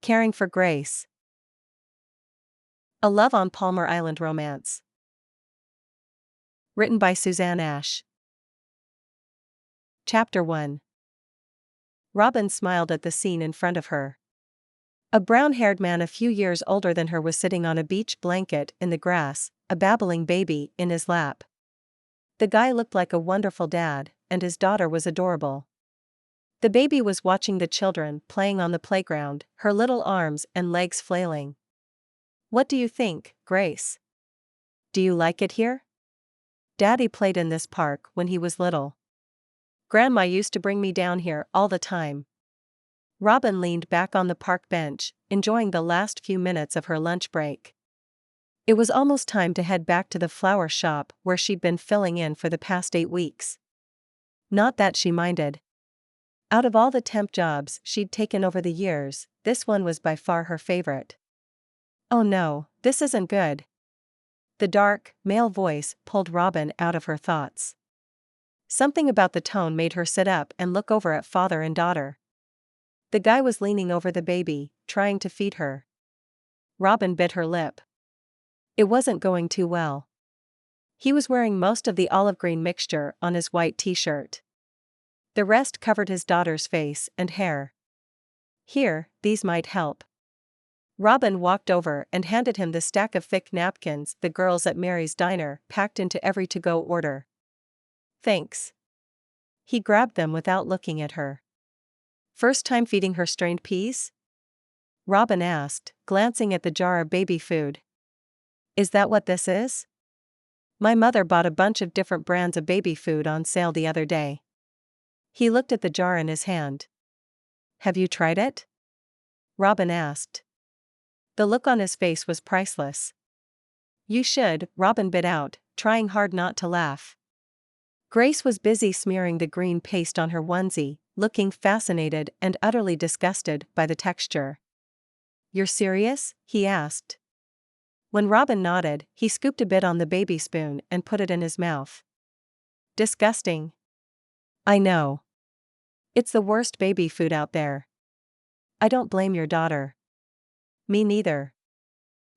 Caring for Grace. A Love on Palmar Island Romance. Written by Susanne. Chapter 1. Robin smiled at the scene in front of her. A brown-haired man a few years older than her was sitting on a beach blanket in the grass, a babbling baby in his lap. The guy looked like a wonderful dad, and his daughter was adorable. The baby was watching the children playing on the playground, her little arms and legs flailing. "What do you think, Grace? Do you like it here? Daddy played in this park when he was little. Grandma used to bring me down here all the time." Robin leaned back on the park bench, enjoying the last few minutes of her lunch break. It was almost time to head back to the flower shop where she'd been filling in for the past 8 weeks. Not that she minded. Out of all the temp jobs she'd taken over the years, this one was by far her favorite. "Oh no, this isn't good." The dark, male voice pulled Robin out of her thoughts. Something about the tone made her sit up and look over at father and daughter. The guy was leaning over the baby, trying to feed her. Robin bit her lip. It wasn't going too well. He was wearing most of the olive green mixture on his white t-shirt. The rest covered his daughter's face and hair. "Here, these might help." Robin walked over and handed him the stack of thick napkins the girls at Mary's diner packed into every to-go order. "Thanks." He grabbed them without looking at her. "First time feeding her strained peas?" Robin asked, glancing at the jar of baby food. "Is that what this is? My mother bought a bunch of different brands of baby food on sale the other day." He looked at the jar in his hand. "Have you tried it?" Robin asked. The look on his face was priceless. "You should," Robin bit out, trying hard not to laugh. Grace was busy smearing the green paste on her onesie, looking fascinated and utterly disgusted by the texture. "You're serious?" he asked. When Robin nodded, he scooped a bit on the baby spoon and put it in his mouth. "Disgusting." "I know. It's the worst baby food out there." "I don't blame your daughter." "Me neither."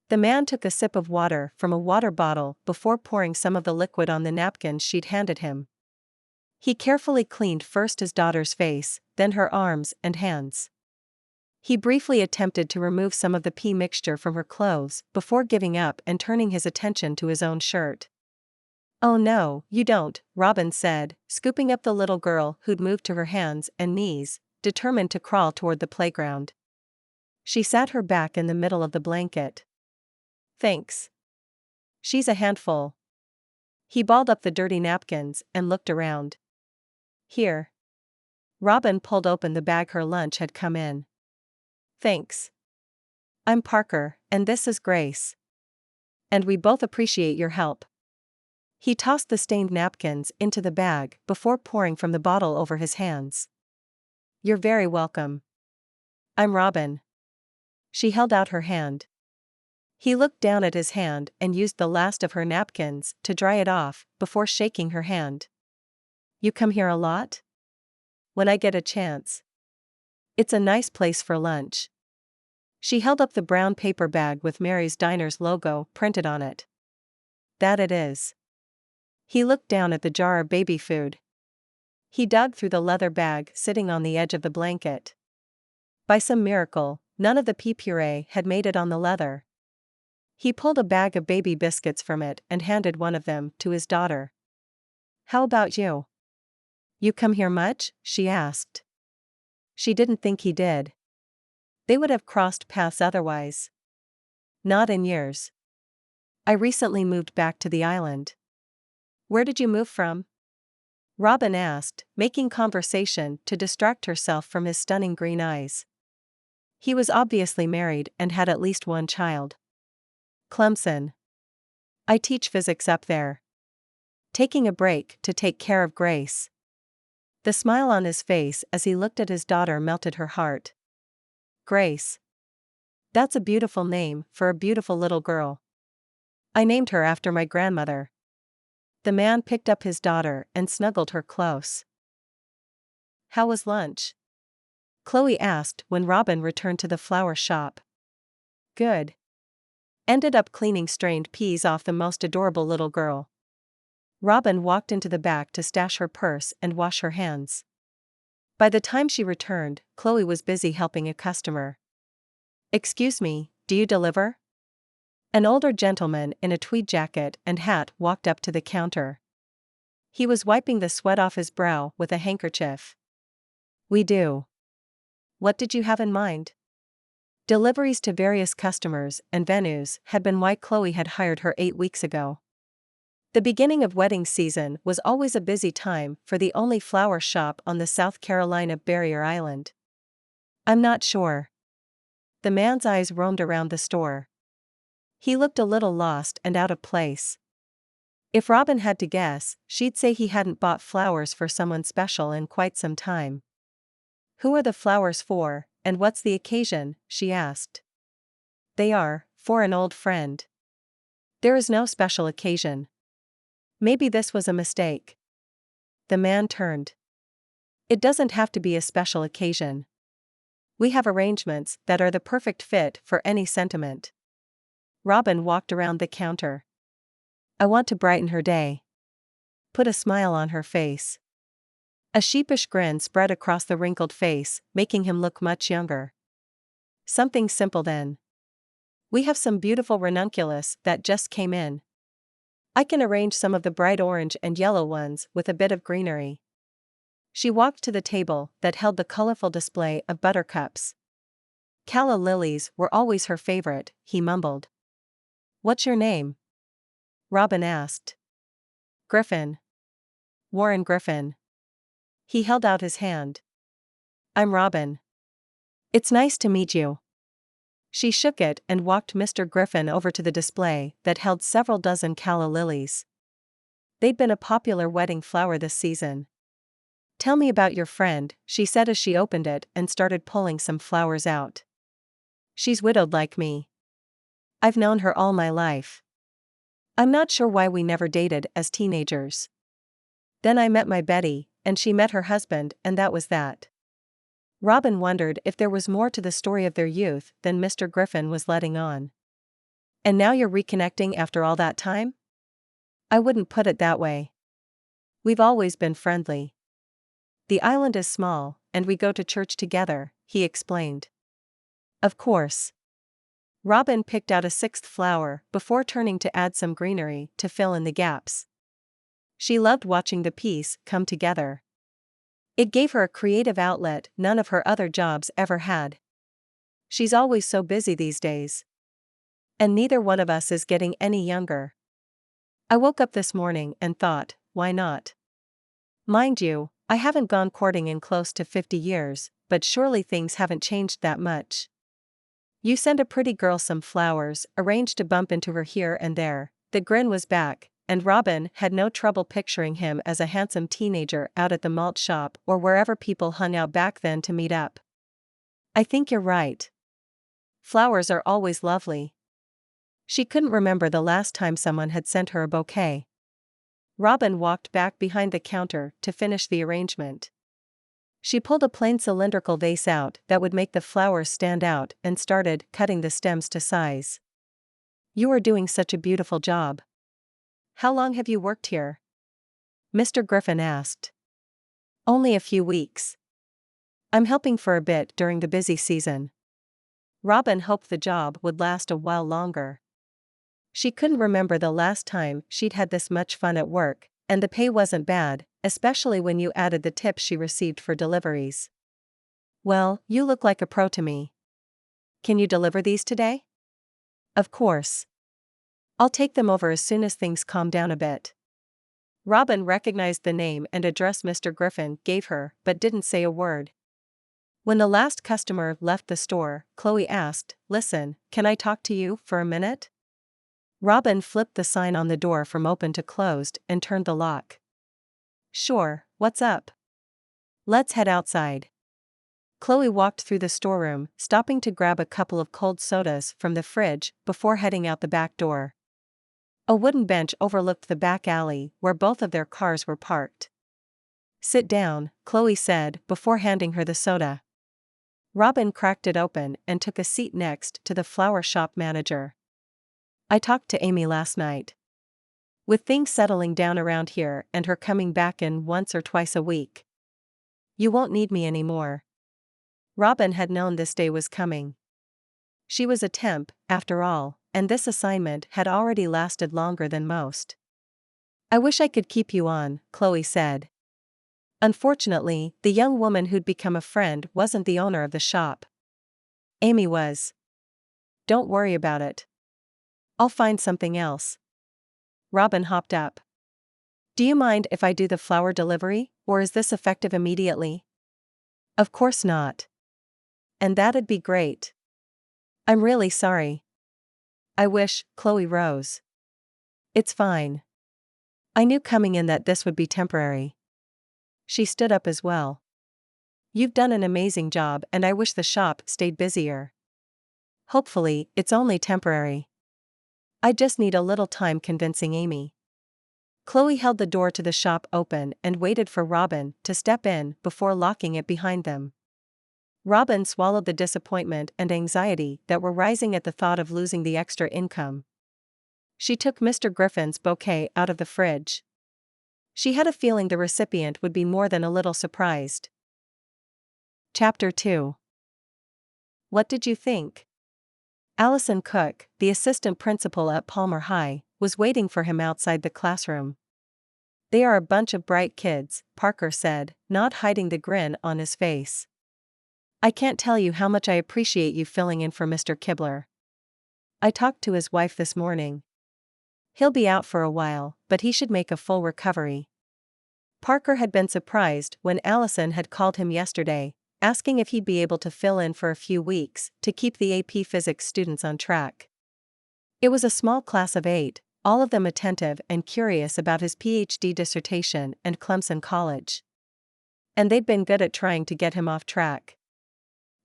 The man took a sip of water from a water bottle before pouring some of the liquid on the napkins she'd handed him. He carefully cleaned first his daughter's face, then her arms and hands. He briefly attempted to remove some of the pea mixture from her clothes before giving up and turning his attention to his own shirt. "Oh no, you don't," Robin said, scooping up the little girl who'd moved to her hands and knees, determined to crawl toward the playground. She sat her back in the middle of the blanket. "Thanks. She's a handful." He balled up the dirty napkins and looked around. "Here." Robin pulled open the bag her lunch had come in. "Thanks. I'm Parker, and this is Grace. And we both appreciate your help." He tossed the stained napkins into the bag before pouring from the bottle over his hands. "You're very welcome. I'm Robin." She held out her hand. He looked down at his hand and used the last of her napkins to dry it off before shaking her hand. "You come here a lot?" "When I get a chance. It's a nice place for lunch." She held up the brown paper bag with Mary's Diner's logo printed on it. "That it is." He looked down at the jar of baby food. He dug through the leather bag sitting on the edge of the blanket. By some miracle, none of the pea puree had made it on the leather. He pulled a bag of baby biscuits from it and handed one of them to his daughter. "How about you? You come here much?" she asked. She didn't think he did. They would have crossed paths otherwise. "Not in years. I recently moved back to the island." "Where did you move from?" Robin asked, making conversation to distract herself from his stunning green eyes. He was obviously married and had at least one child. "Clemson. I teach physics up there. Taking a break to take care of Grace." The smile on his face as he looked at his daughter melted her heart. "Grace. That's a beautiful name for a beautiful little girl. I named her after my grandmother." The man picked up his daughter and snuggled her close. "How was lunch?" Chloe asked when Robin returned to the flower shop. Good. Ended up cleaning strained peas off the most adorable little girl. Robin walked into the back to stash her purse and wash her hands. By the time she returned, Chloe was busy helping a customer. Excuse me, do you deliver? An older gentleman in a tweed jacket and hat walked up to the counter. He was wiping the sweat off his brow with a handkerchief. We do. What did you have in mind? Deliveries to various customers and venues had been why Chloe had hired her 8 weeks ago. The beginning of wedding season was always a busy time for the only flower shop on the South Carolina barrier island. I'm not sure. The man's eyes roamed around the store. He looked a little lost and out of place. If Robin had to guess, she'd say he hadn't bought flowers for someone special in quite some time. Who are the flowers for, and what's the occasion? She asked. They are for an old friend. There is no special occasion. Maybe this was a mistake. The man turned. It doesn't have to be a special occasion. We have arrangements that are the perfect fit for any sentiment. Robin walked around the counter. I want to brighten her day. Put a smile on her face. A sheepish grin spread across the wrinkled face, making him look much younger. Something simple then. We have some beautiful ranunculus that just came in. I can arrange some of the bright orange and yellow ones with a bit of greenery. She walked to the table that held the colorful display of buttercups. Calla lilies were always her favorite, he mumbled. What's your name? Robin asked. Griffin. Warren Griffin. He held out his hand. I'm Robin. It's nice to meet you. She shook it and walked Mr. Griffin over to the display that held several dozen calla lilies. They'd been a popular wedding flower this season. Tell me about your friend, she said as she opened it and started pulling some flowers out. She's widowed like me. I've known her all my life. I'm not sure why we never dated as teenagers. Then I met my Betty, and she met her husband, and that was that. Robin wondered if there was more to the story of their youth than Mr. Griffin was letting on. And now you're reconnecting after all that time? I wouldn't put it that way. We've always been friendly. The island is small, and we go to church together, he explained. Of course. Robin picked out a 6th flower before turning to add some greenery to fill in the gaps. She loved watching the piece come together. It gave her a creative outlet none of her other jobs ever had. She's always so busy these days. And neither one of us is getting any younger. I woke up this morning and thought, why not? Mind you, I haven't gone courting in close to 50 years, but surely things haven't changed that much. You send a pretty girl some flowers, arrange to bump into her here and there. The grin was back, and Robin had no trouble picturing him as a handsome teenager out at the malt shop or wherever people hung out back then to meet up. I think you're right. Flowers are always lovely. She couldn't remember the last time someone had sent her a bouquet. Robin walked back behind the counter to finish the arrangement. She pulled a plain cylindrical vase out that would make the flowers stand out and started cutting the stems to size. You are doing such a beautiful job. How long have you worked here? Mr. Griffin asked. Only a few weeks. I'm helping for a bit during the busy season. Robin hoped the job would last a while longer. She couldn't remember the last time she'd had this much fun at work, and the pay wasn't bad, especially when you added the tips she received for deliveries. Well, you look like a pro to me. Can you deliver these today? Of course. I'll take them over as soon as things calm down a bit. Robin recognized the name and address Mr. Griffin gave her, but didn't say a word. When the last customer left the store, Chloe asked, Listen, can I talk to you for a minute? Robin flipped the sign on the door from open to closed and turned the lock. Sure, what's up? Let's head outside. Chloe walked through the storeroom, stopping to grab a couple of cold sodas from the fridge before heading out the back door. A wooden bench overlooked the back alley where both of their cars were parked. Sit down, Chloe said before handing her the soda. Robin cracked it open and took a seat next to the flower shop manager. I talked to Amy last night. With things settling down around here and her coming back in once or twice a week, you won't need me anymore. Robin had known this day was coming. She was a temp, after all, and this assignment had already lasted longer than most. I wish I could keep you on, Chloe said. Unfortunately, the young woman who'd become a friend wasn't the owner of the shop. Amy was. Don't worry about it. I'll find something else. Robin hopped up. Do you mind if I do the flower delivery, or is this effective immediately? Of course not. And that'd be great. I'm really sorry. I wish, Chloe rose. It's fine. I knew coming in that this would be temporary. She stood up as well. You've done an amazing job and I wish the shop stayed busier. Hopefully, it's only temporary. I just need a little time convincing Amy. Chloe held the door to the shop open and waited for Robin to step in before locking it behind them. Robin swallowed the disappointment and anxiety that were rising at the thought of losing the extra income. She took Mr. Griffin's bouquet out of the fridge. She had a feeling the recipient would be more than a little surprised. Chapter 2. What did you think? Allison Cook, the assistant principal at Palmar High, was waiting for him outside the classroom. They are a bunch of bright kids, Parker said, not hiding the grin on his face. I can't tell you how much I appreciate you filling in for Mr. Kibler. I talked to his wife this morning. He'll be out for a while, but he should make a full recovery. Parker had been surprised when Allison had called him yesterday, asking if he'd be able to fill in for a few weeks to keep the AP Physics students on track. It was a small class of 8, all of them attentive and curious about his PhD dissertation and Clemson College. And they'd been good at trying to get him off track.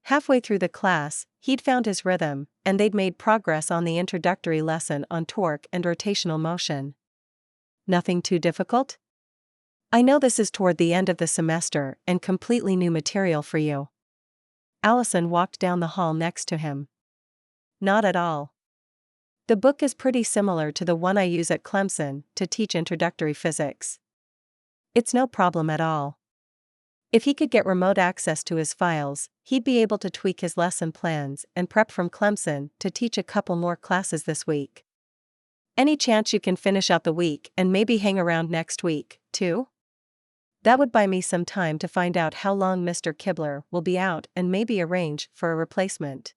Halfway through the class, he'd found his rhythm, and they'd made progress on the introductory lesson on torque and rotational motion. Nothing too difficult? I know this is toward the end of the semester and completely new material for you. Allison walked down the hall next to him. Not at all. The book is pretty similar to the one I use at Clemson to teach introductory physics. It's no problem at all. If he could get remote access to his files, he'd be able to tweak his lesson plans and prep from Clemson to teach a couple more classes this week. Any chance you can finish out the week and maybe hang around next week, too? That would buy me some time to find out how long Mr. Kibler will be out and maybe arrange for a replacement.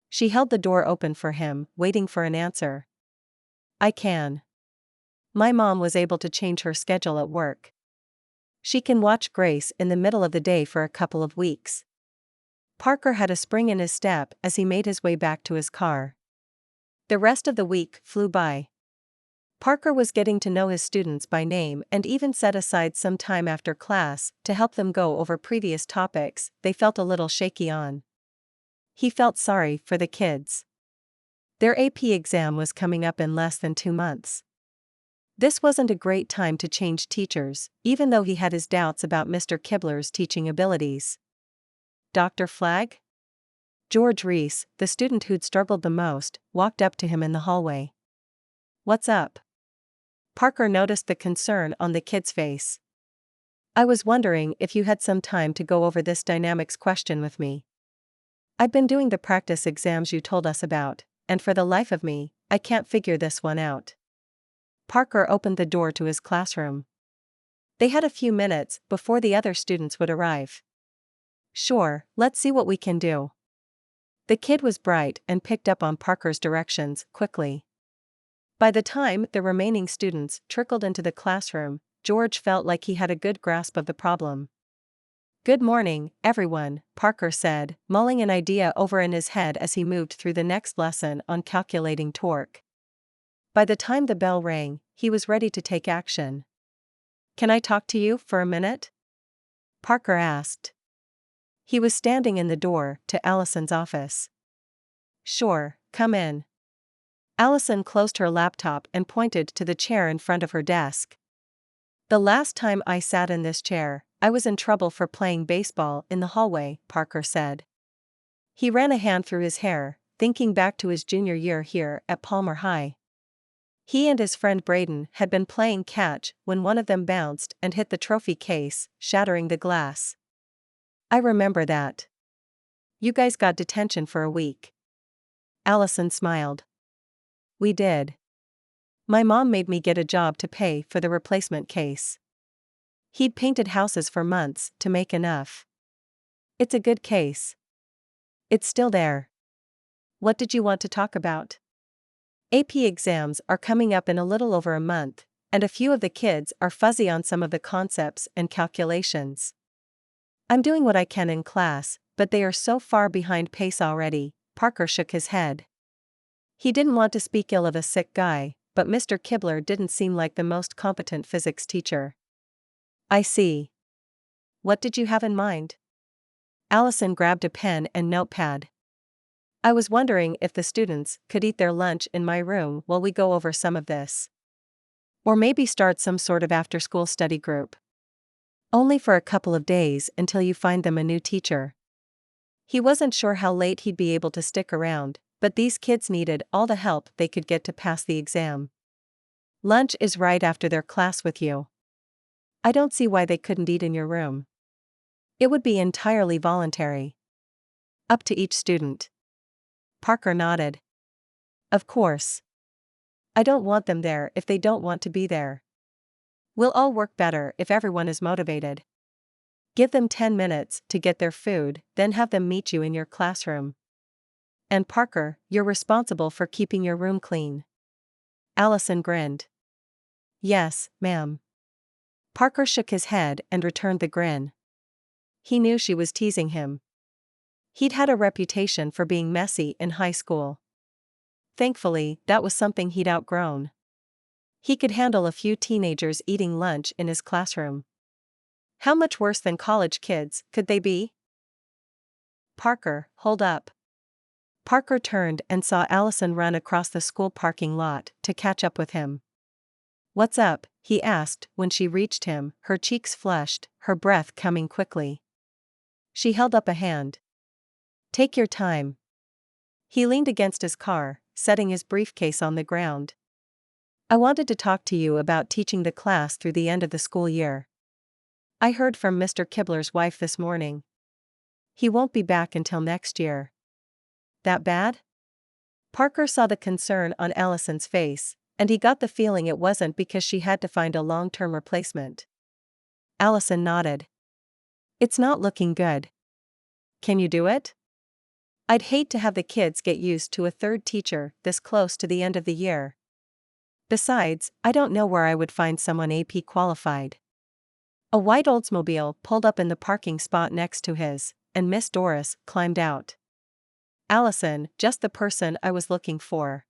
She held the door open for him, waiting for an answer. I can. My mom was able to change her schedule at work. She can watch Grace in the middle of the day for a couple of weeks. Parker had a spring in his step as he made his way back to his car. The rest of the week flew by. Parker was getting to know his students by name and even set aside some time after class to help them go over previous topics they felt a little shaky on. He felt sorry for the kids. Their AP exam was coming up in less than 2 months. This wasn't a great time to change teachers, even though he had his doubts about Mr. Kibler's teaching abilities. Dr. Flagg? George Reese, the student who'd struggled the most, walked up to him in the hallway. What's up? Parker noticed the concern on the kid's face. I was wondering if you had some time to go over this dynamics question with me. I've been doing the practice exams you told us about, and for the life of me, I can't figure this one out. Parker opened the door to his classroom. They had a few minutes before the other students would arrive. Sure, let's see what we can do. The kid was bright and picked up on Parker's directions quickly. By the time the remaining students trickled into the classroom, George felt like he had a good grasp of the problem. Good morning, everyone, Parker said, mulling an idea over in his head as he moved through the next lesson on calculating torque. By the time the bell rang, he was ready to take action. Can I talk to you for a minute? Parker asked. He was standing in the door to Allison's office. Sure, come in. Allison closed her laptop and pointed to the chair in front of her desk. The last time I sat in this chair, I was in trouble for playing baseball in the hallway, Parker said. He ran a hand through his hair, thinking back to his junior year here at Palmar High. He and his friend Braden had been playing catch when one of them bounced and hit the trophy case, shattering the glass. I remember that. You guys got detention for a week. Allison smiled. We did. My mom made me get a job to pay for the replacement case. He'd painted houses for months to make enough. It's a good case. It's still there. What did you want to talk about? AP exams are coming up in a little over a month, and a few of the kids are fuzzy on some of the concepts and calculations. I'm doing what I can in class, but they are so far behind pace already. Parker shook his head. He didn't want to speak ill of a sick guy, but Mr. Kibler didn't seem like the most competent physics teacher. I see. What did you have in mind? Allison grabbed a pen and notepad. I was wondering if the students could eat their lunch in my room while we go over some of this. Or maybe start some sort of after-school study group. Only for a couple of days until you find them a new teacher. He wasn't sure how late he'd be able to stick around, but these kids needed all the help they could get to pass the exam. Lunch is right after their class with you. I don't see why they couldn't eat in your room. It would be entirely voluntary. Up to each student. Parker nodded. Of course. I don't want them there if they don't want to be there. We'll all work better if everyone is motivated. Give them 10 minutes to get their food, then have them meet you in your classroom. And Parker, you're responsible for keeping your room clean. Allison grinned. Yes, ma'am. Parker shook his head and returned the grin. He knew she was teasing him. He'd had a reputation for being messy in high school. Thankfully, that was something he'd outgrown. He could handle a few teenagers eating lunch in his classroom. How much worse than college kids could they be? Parker, hold up. Parker turned and saw Allison run across the school parking lot to catch up with him. What's up? He asked when she reached him, her cheeks flushed, her breath coming quickly. She held up a hand. Take your time. He leaned against his car, setting his briefcase on the ground. I wanted to talk to you about teaching the class through the end of the school year. I heard from Mr. Kibler's wife this morning. He won't be back until next year. That bad? Parker saw the concern on Allison's face, and he got the feeling it wasn't because she had to find a long-term replacement. Allison nodded. It's not looking good. Can you do it? I'd hate to have the kids get used to a third teacher this close to the end of the year. Besides, I don't know where I would find someone AP qualified. A white Oldsmobile pulled up in the parking spot next to his, and Miss Doris climbed out. Allison, just the person I was looking for.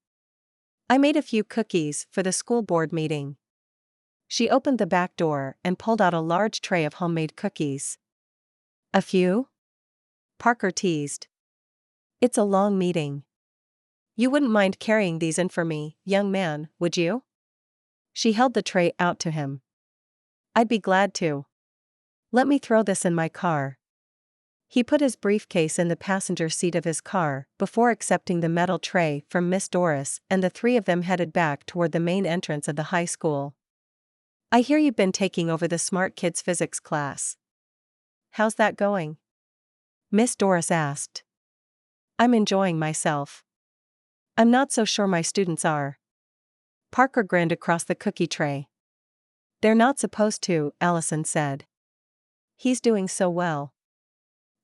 I made a few cookies for the school board meeting. She opened the back door and pulled out a large tray of homemade cookies. A few? Parker teased. It's a long meeting. You wouldn't mind carrying these in for me, young man, would you? She held the tray out to him. I'd be glad to. Let me throw this in my car. He put his briefcase in the passenger seat of his car before accepting the metal tray from Miss Doris, and the three of them headed back toward the main entrance of the high school. I hear you've been taking over the smart kids physics class. How's that going? Miss Doris asked. I'm enjoying myself. I'm not so sure my students are. Parker grinned across the cookie tray. They're not supposed to, Allison said. He's doing so well.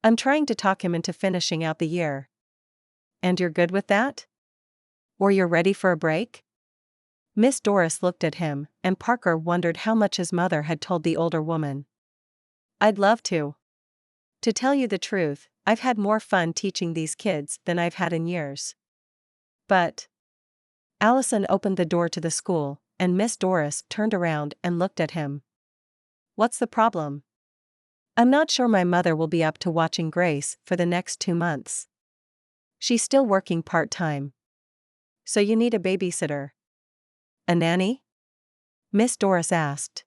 I'm trying to talk him into finishing out the year. And you're good with that? Or you're ready for a break? Miss Doris looked at him, and Parker wondered how much his mother had told the older woman. I'd love to. To tell you the truth, I've had more fun teaching these kids than I've had in years. But Allison opened the door to the school, and Miss Doris turned around and looked at him. What's the problem? I'm not sure my mother will be up to watching Grace for the next 2 months. She's still working part-time. So you need a babysitter. A nanny? Miss Doris asked.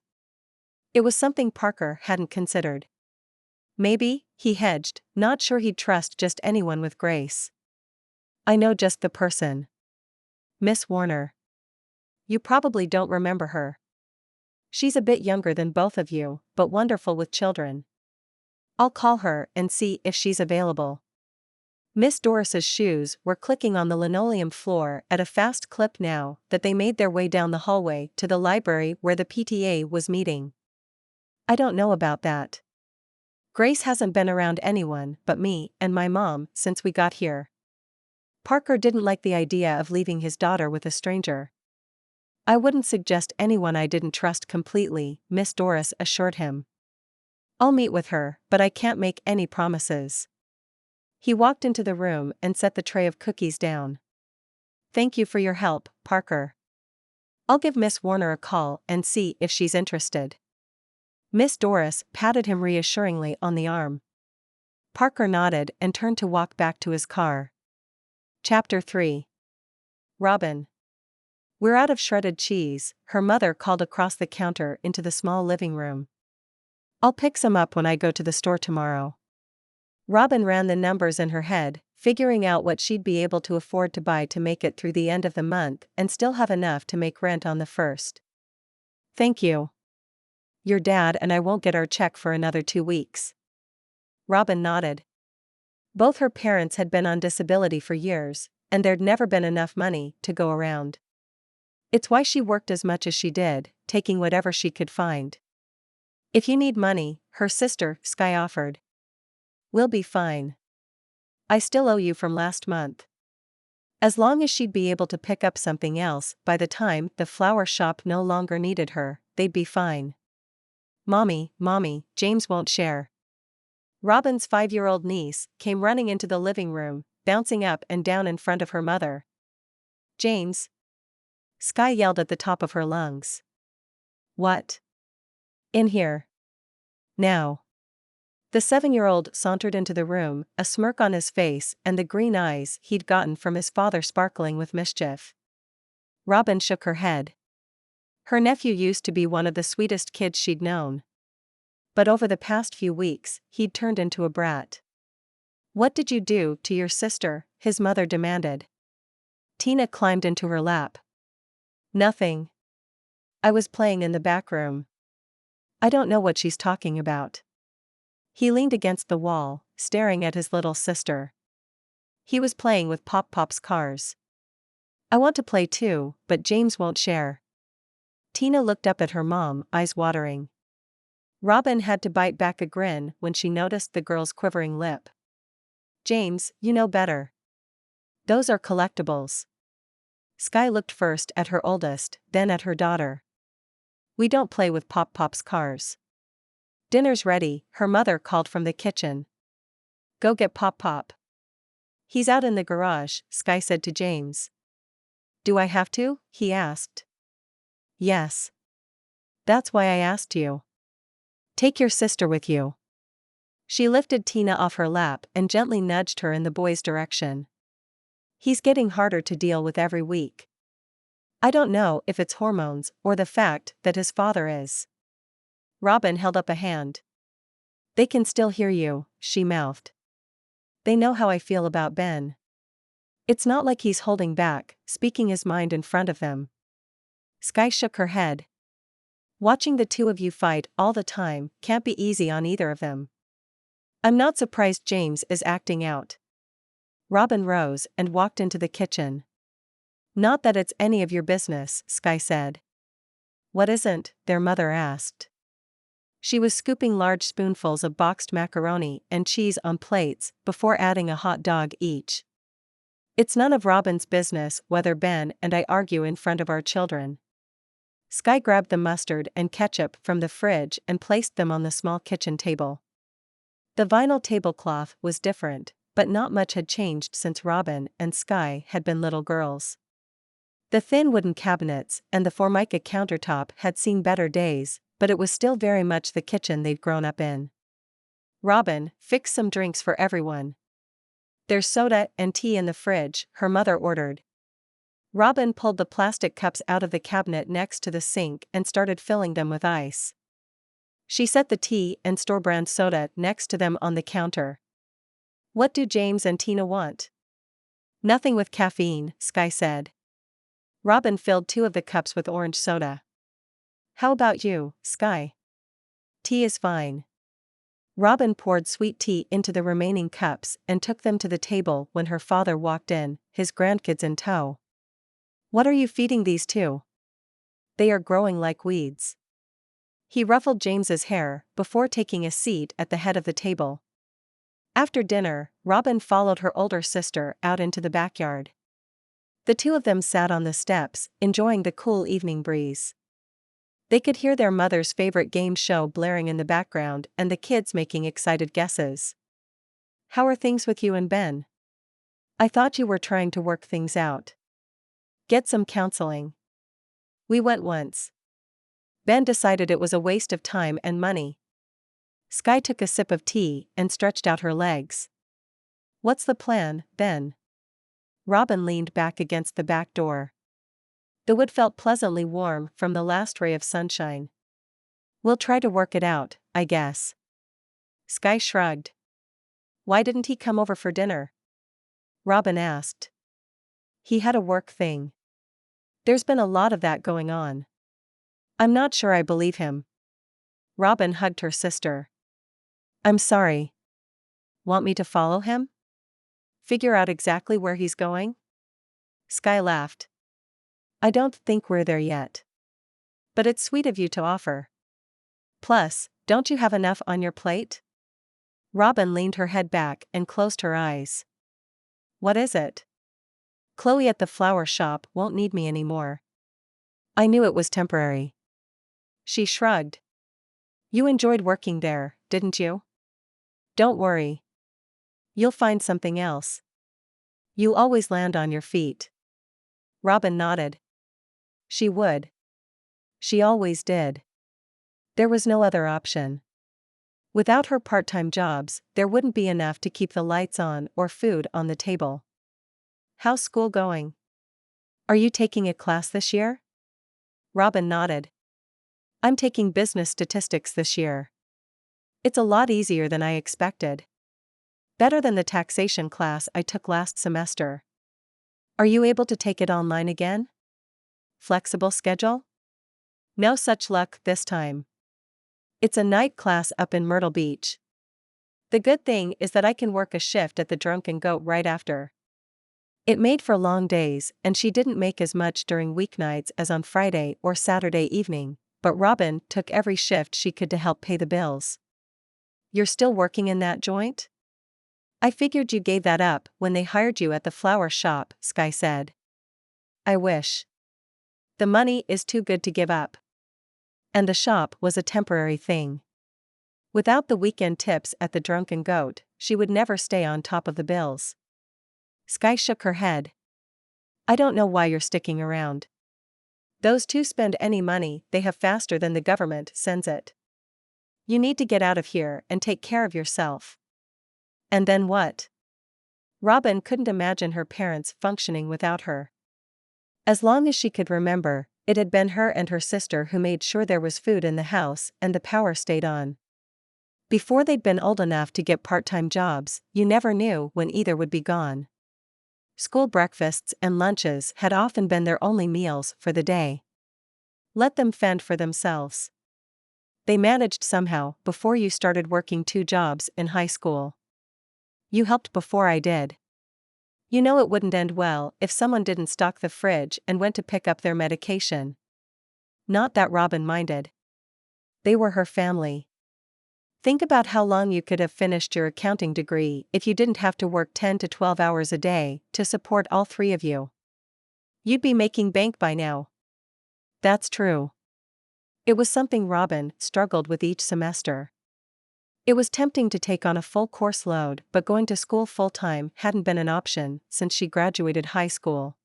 It was something Parker hadn't considered. Maybe, He hedged, not sure he'd trust just anyone with grace. I know just the person. Miss Warner. You probably don't remember her. She's a bit younger than both of you, but wonderful with children. I'll call her and see if she's available. Miss Doris's shoes were clicking on the linoleum floor at a fast clip now that they made their way down the hallway to the library where the PTA was meeting. I don't know about that. Grace hasn't been around anyone but me and my mom since we got here. Parker didn't like the idea of leaving his daughter with a stranger. I wouldn't suggest anyone I didn't trust completely, Miss Doris assured him. I'll meet with her, but I can't make any promises. He walked into the room and set the tray of cookies down. Thank you for your help, Parker. I'll give Miss Warner a call and see if she's interested. Miss Doris patted him reassuringly on the arm. Parker nodded and turned to walk back to his car. Chapter 3. Robin. We're out of shredded cheese, her mother called across the counter into the small living room. I'll pick some up when I go to the store tomorrow. Robin ran the numbers in her head, figuring out what she'd be able to afford to buy to make it through the end of the month and still have enough to make rent on the first. Thank you. Your dad and I won't get our check for another 2 weeks. Robin nodded. Both her parents had been on disability for years, and there'd never been enough money to go around. It's why she worked as much as she did, taking whatever she could find. If you need money, her sister, Skye, offered. We'll be fine. I still owe you from last month. As long as she'd be able to pick up something else by the time the flower shop no longer needed her, they'd be fine. Mommy, James won't share. Robin's 5-year-old niece came running into the living room, bouncing up and down in front of her mother. James. Skye yelled at the top of her lungs. What? In here. Now. The 7-year-old sauntered into the room, a smirk on his face and the green eyes he'd gotten from his father sparkling with mischief. Robin shook her head. Her nephew used to be one of the sweetest kids she'd known. But over the past few weeks, he'd turned into a brat. What did you do to your sister? His mother demanded. Tina climbed into her lap. Nothing. I was playing in the back room. I don't know what she's talking about. He leaned against the wall, staring at his little sister. He was playing with Pop's cars. I want to play too, but James won't share. Tina looked up at her mom, eyes watering. Robin had to bite back a grin when she noticed the girl's quivering lip. James, you know better. Those are collectibles. Skye looked first at her oldest, then at her daughter. We don't play with Pop's cars. Dinner's ready, her mother called from the kitchen. Go get Pop. He's out in the garage, Skye said to James. Do I have to? He asked. Yes. That's why I asked you. Take your sister with you. She lifted Tina off her lap and gently nudged her in the boy's direction. He's getting harder to deal with every week. I don't know if it's hormones or the fact that his father is. Robin held up a hand. They can still hear you, she mouthed. They know how I feel about Ben. It's not like he's holding back, speaking his mind in front of them. Skye shook her head. Watching the two of you fight all the time can't be easy on either of them. I'm not surprised James is acting out. Robin rose and walked into the kitchen. Not that it's any of your business, Skye said. What isn't? Their mother asked. She was scooping large spoonfuls of boxed macaroni and cheese on plates before adding a hot dog each. It's none of Robin's business whether Ben and I argue in front of our children. Skye grabbed the mustard and ketchup from the fridge and placed them on the small kitchen table. The vinyl tablecloth was different, but not much had changed since Robin and Skye had been little girls. The thin wooden cabinets and the formica countertop had seen better days, but it was still very much the kitchen they'd grown up in. Robin, fix some drinks for everyone. There's soda and tea in the fridge, her mother ordered. Robin pulled the plastic cups out of the cabinet next to the sink and started filling them with ice. She set the tea and store-brand soda next to them on the counter. What do James and Tina want? Nothing with caffeine, Skye said. Robin filled 2 of the cups with orange soda. How about you, Skye? Tea is fine. Robin poured sweet tea into the remaining cups and took them to the table when her father walked in, his grandkids in tow. What are you feeding these 2? They are growing like weeds. He ruffled James's hair before taking a seat at the head of the table. After dinner, Robin followed her older sister out into the backyard. The 2 of them sat on the steps, enjoying the cool evening breeze. They could hear their mother's favorite game show blaring in the background and the kids making excited guesses. How are things with you and Ben? I thought you were trying to work things out. Get some counseling. We went once. Ben decided it was a waste of time and money. Skye took a sip of tea and stretched out her legs. What's the plan, Ben? Robin leaned back against the back door. The wood felt pleasantly warm from the last ray of sunshine. We'll try to work it out, I guess. Skye shrugged. Why didn't he come over for dinner? Robin asked. He had a work thing. There's been a lot of that going on. I'm not sure I believe him. Robin hugged her sister. I'm sorry. Want me to follow him? Figure out exactly where he's going? Skye laughed. I don't think we're there yet. But it's sweet of you to offer. Plus, don't you have enough on your plate? Robin leaned her head back and closed her eyes. What is it? Chloe at the flower shop won't need me anymore. I knew it was temporary. She shrugged. You enjoyed working there, didn't you? Don't worry. You'll find something else. You always land on your feet. Robin nodded. She would. She always did. There was no other option. Without her part-time jobs, there wouldn't be enough to keep the lights on or food on the table. How's school going? Are you taking a class this year? Robin nodded. I'm taking business statistics this year. It's a lot easier than I expected. Better than the taxation class I took last semester. Are you able to take it online again? Flexible schedule? No such luck this time. It's a night class up in Myrtle Beach. The good thing is that I can work a shift at the Drunken Goat right after. It made for long days, and she didn't make as much during weeknights as on Friday or Saturday evening, but Robin took every shift she could to help pay the bills. You're still working in that joint? I figured you gave that up when they hired you at the flower shop, Skye said. I wish. The money is too good to give up. And the shop was a temporary thing. Without the weekend tips at the Drunken Goat, she would never stay on top of the bills. Skye shook her head. I don't know why you're sticking around. Those 2 spend any money they have faster than the government sends it. You need to get out of here and take care of yourself. And then what? Robin couldn't imagine her parents functioning without her. As long as she could remember, it had been her and her sister who made sure there was food in the house and the power stayed on. Before they'd been old enough to get part-time jobs, you never knew when either would be gone. School breakfasts and lunches had often been their only meals for the day. Let them fend for themselves. They managed somehow before you started working 2 jobs in high school. You helped before I did. You know it wouldn't end well if someone didn't stock the fridge and went to pick up their medication. Not that Robin minded. They were her family. Think about how long you could have finished your accounting degree if you didn't have to work 10 to 12 hours a day to support all 3 of you. You'd be making bank by now. That's true. It was something Robin struggled with each semester. It was tempting to take on a full course load, but going to school full-time hadn't been an option since she graduated high school.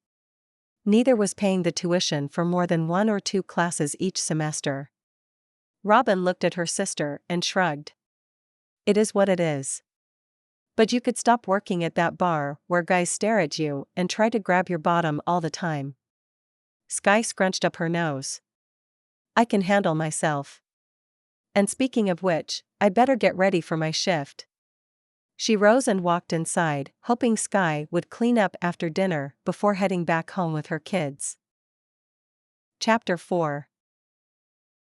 Neither was paying the tuition for more than 1 or 2 classes each semester. Robin looked at her sister and shrugged. It is what it is. But you could stop working at that bar where guys stare at you and try to grab your bottom all the time. Skye scrunched up her nose. I can handle myself. And speaking of which, I better get ready for my shift. She rose and walked inside, hoping Sky would clean up after dinner before heading back home with her kids. Chapter 4.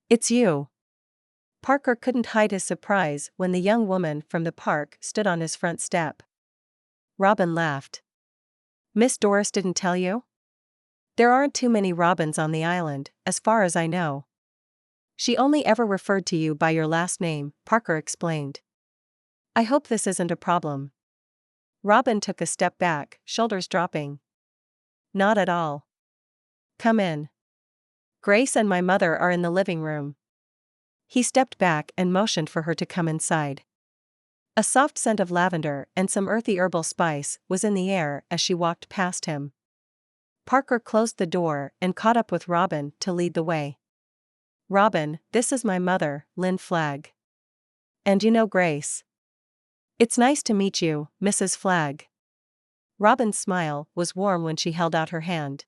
It's you. Parker couldn't hide his surprise when the young woman from the park stood on his front step. Robin laughed. Miss Doris didn't tell you? There aren't too many Robins on the island, as far as I know. She only ever referred to you by your last name, Parker explained. I hope this isn't a problem. Robin took a step back, shoulders dropping. Not at all. Come in. Grace and my mother are in the living room. He stepped back and motioned for her to come inside. A soft scent of lavender and some earthy herbal spice was in the air as she walked past him. Parker closed the door and caught up with Robin to lead the way. Robin, this is my mother, Lynn Flagg. And you know Grace. It's nice to meet you, Mrs. Flagg. Robin's smile was warm when she held out her hand.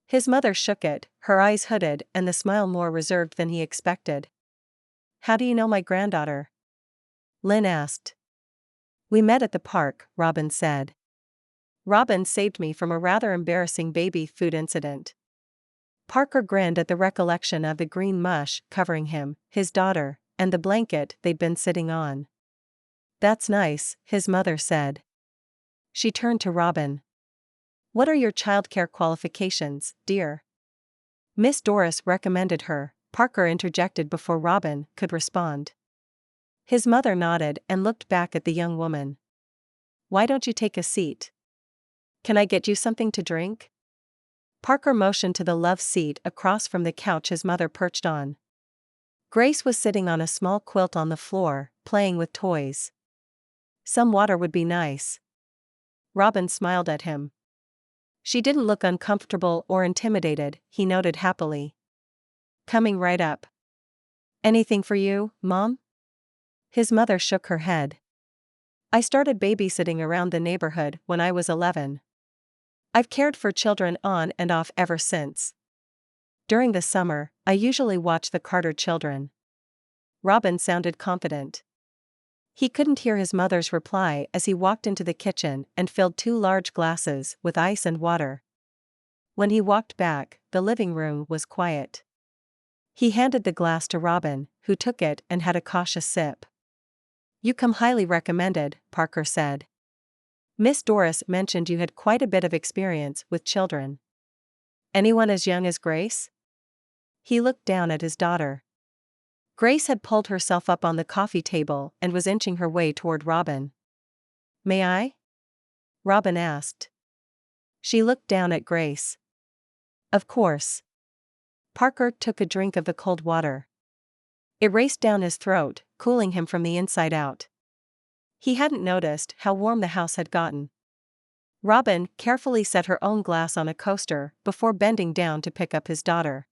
His mother shook it, her eyes hooded and the smile more reserved than he expected. How do you know my granddaughter? Lynn asked. We met at the park, Robin said. Robin saved me from a rather embarrassing baby food incident. Parker grinned at the recollection of the green mush covering him, his daughter, and the blanket they'd been sitting on. That's nice, his mother said. She turned to Robin. What are your childcare qualifications, dear? Miss Doris recommended her, Parker interjected before Robin could respond. His mother nodded and looked back at the young woman. Why don't you take a seat? Can I get you something to drink? Parker motioned to the love seat across from the couch his mother perched on. Grace was sitting on a small quilt on the floor, playing with toys. Some water would be nice. Robin smiled at him. She didn't look uncomfortable or intimidated, he noted happily. Coming right up. Anything for you, Mom? His mother shook her head. I started babysitting around the neighborhood when I was 11. I've cared for children on and off ever since. During the summer, I usually watch the Carter children. Robin sounded confident. He couldn't hear his mother's reply as he walked into the kitchen and filled 2 large glasses with ice and water. When he walked back, the living room was quiet. He handed the glass to Robin, who took it and had a cautious sip. You come highly recommended, Parker said. Miss Doris mentioned you had quite a bit of experience with children. Anyone as young as Grace? He looked down at his daughter. Grace had pulled herself up on the coffee table and was inching her way toward Robin. May I? Robin asked. She looked down at Grace. Of course. Parker took a drink of the cold water. It raced down his throat, cooling him from the inside out. He hadn't noticed how warm the house had gotten. Robin carefully set her own glass on a coaster before bending down to pick up his daughter.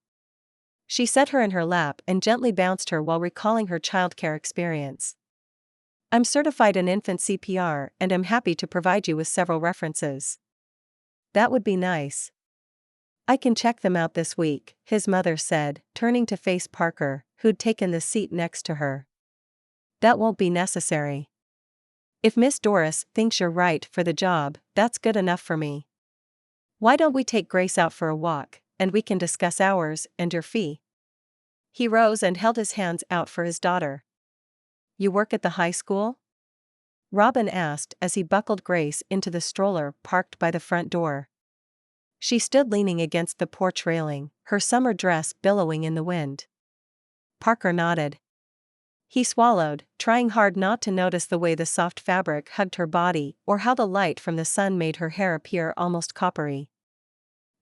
She set her in her lap and gently bounced her while recalling her childcare experience. I'm certified in infant CPR and am happy to provide you with several references. That would be nice. I can check them out this week, his mother said, turning to face Parker, who'd taken the seat next to her. That won't be necessary. If Miss Doris thinks you're right for the job, that's good enough for me. Why don't we take Grace out for a walk, and we can discuss hours and your fee? He rose and held his hands out for his daughter. You work at the high school? Robin asked as he buckled Grace into the stroller parked by the front door. She stood leaning against the porch railing, her summer dress billowing in the wind. Parker nodded. He swallowed, trying hard not to notice the way the soft fabric hugged her body or how the light from the sun made her hair appear almost coppery.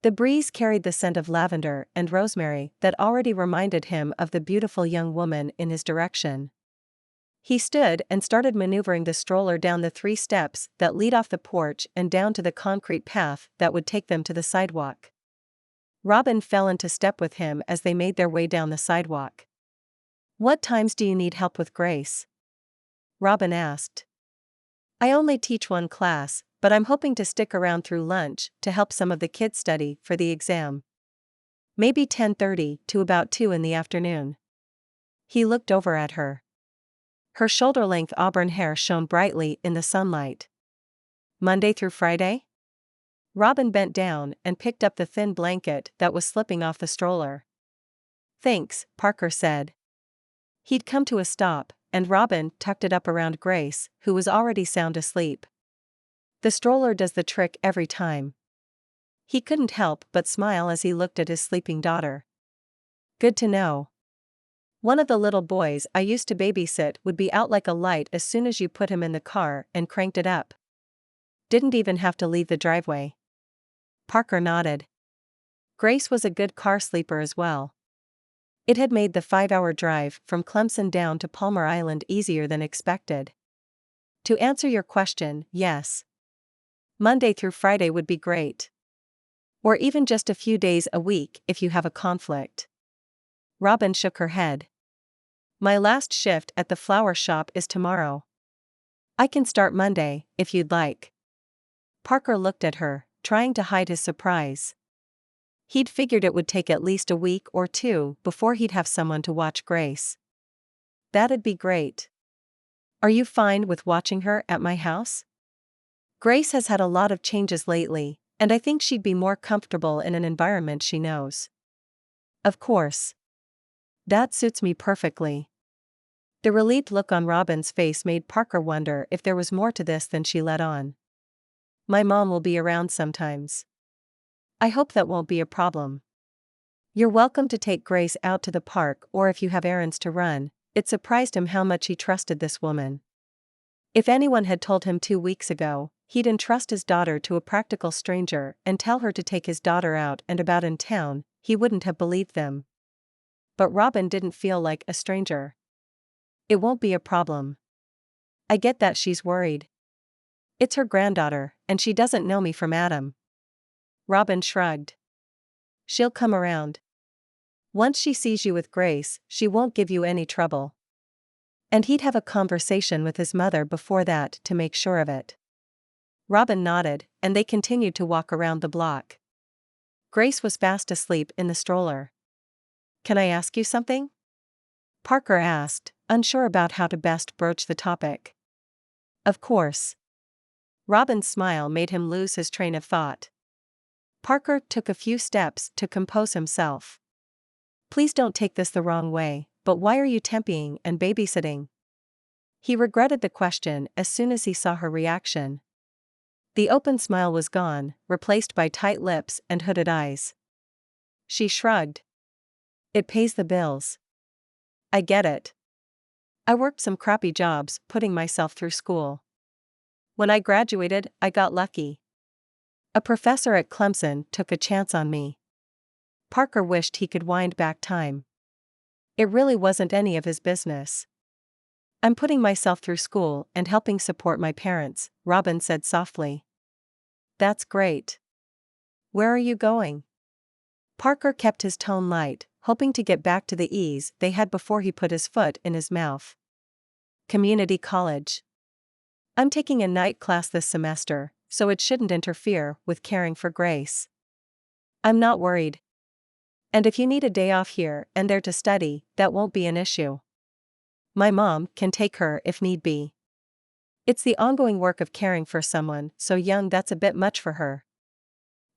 The breeze carried the scent of lavender and rosemary that already reminded him of the beautiful young woman in his direction. He stood and started maneuvering the stroller down the 3 steps that lead off the porch and down to the concrete path that would take them to the sidewalk. Robin fell into step with him as they made their way down the sidewalk. What times do you need help with Grace? Robin asked. I only teach 1 class, but I'm hoping to stick around through lunch to help some of the kids study for the exam. Maybe 10:30 to about 2 in the afternoon. He looked over at her. Her shoulder-length auburn hair shone brightly in the sunlight. Monday through Friday? Robin bent down and picked up the thin blanket that was slipping off the stroller. Thanks, Parker said. He'd come to a stop, and Robin tucked it up around Grace, who was already sound asleep. The stroller does the trick every time. He couldn't help but smile as he looked at his sleeping daughter. Good to know. One of the little boys I used to babysit would be out like a light as soon as you put him in the car and cranked it up. Didn't even have to leave the driveway. Parker nodded. Grace was a good car sleeper as well. It had made the 5-hour drive from Clemson down to Palmar Island easier than expected. To answer your question, yes. Monday through Friday would be great. Or even just a few days a week if you have a conflict. Robin shook her head. My last shift at the flower shop is tomorrow. I can start Monday, if you'd like. Parker looked at her, trying to hide his surprise. He'd figured it would take at least a week or two before he'd have someone to watch Grace. That'd be great. Are you fine with watching her at my house? Grace has had a lot of changes lately, and I think she'd be more comfortable in an environment she knows. Of course. That suits me perfectly. The relieved look on Robin's face made Parker wonder if there was more to this than she let on. My mom will be around sometimes. I hope that won't be a problem. You're welcome to take Grace out to the park or if you have errands to run. It surprised him how much he trusted this woman. If anyone had told him 2 weeks ago, he'd entrust his daughter to a practical stranger and tell her to take his daughter out and about in town, he wouldn't have believed them. But Robin didn't feel like a stranger. It won't be a problem. I get that she's worried. It's her granddaughter, and she doesn't know me from Adam. Robin shrugged. She'll come around. Once she sees you with Grace, she won't give you any trouble. And he'd have a conversation with his mother before that to make sure of it. Robin nodded, and they continued to walk around the block. Grace was fast asleep in the stroller. Can I ask you something? Parker asked, unsure about how to best broach the topic. Of course. Robin's smile made him lose his train of thought. Parker took a few steps to compose himself. Please don't take this the wrong way, but why are you temping and babysitting? He regretted the question as soon as he saw her reaction. The open smile was gone, replaced by tight lips and hooded eyes. She shrugged. It pays the bills. I get it. I worked some crappy jobs putting myself through school. When I graduated, I got lucky. A professor at Clemson took a chance on me. Parker wished he could wind back time. It really wasn't any of his business. I'm putting myself through school and helping support my parents, Robin said softly. That's great. Where are you going? Parker kept his tone light, hoping to get back to the ease they had before he put his foot in his mouth. Community college. I'm taking a night class this semester, so it shouldn't interfere with caring for Grace. I'm not worried. And if you need a day off here and there to study, that won't be an issue. My mom can take her if need be. It's the ongoing work of caring for someone so young that's a bit much for her.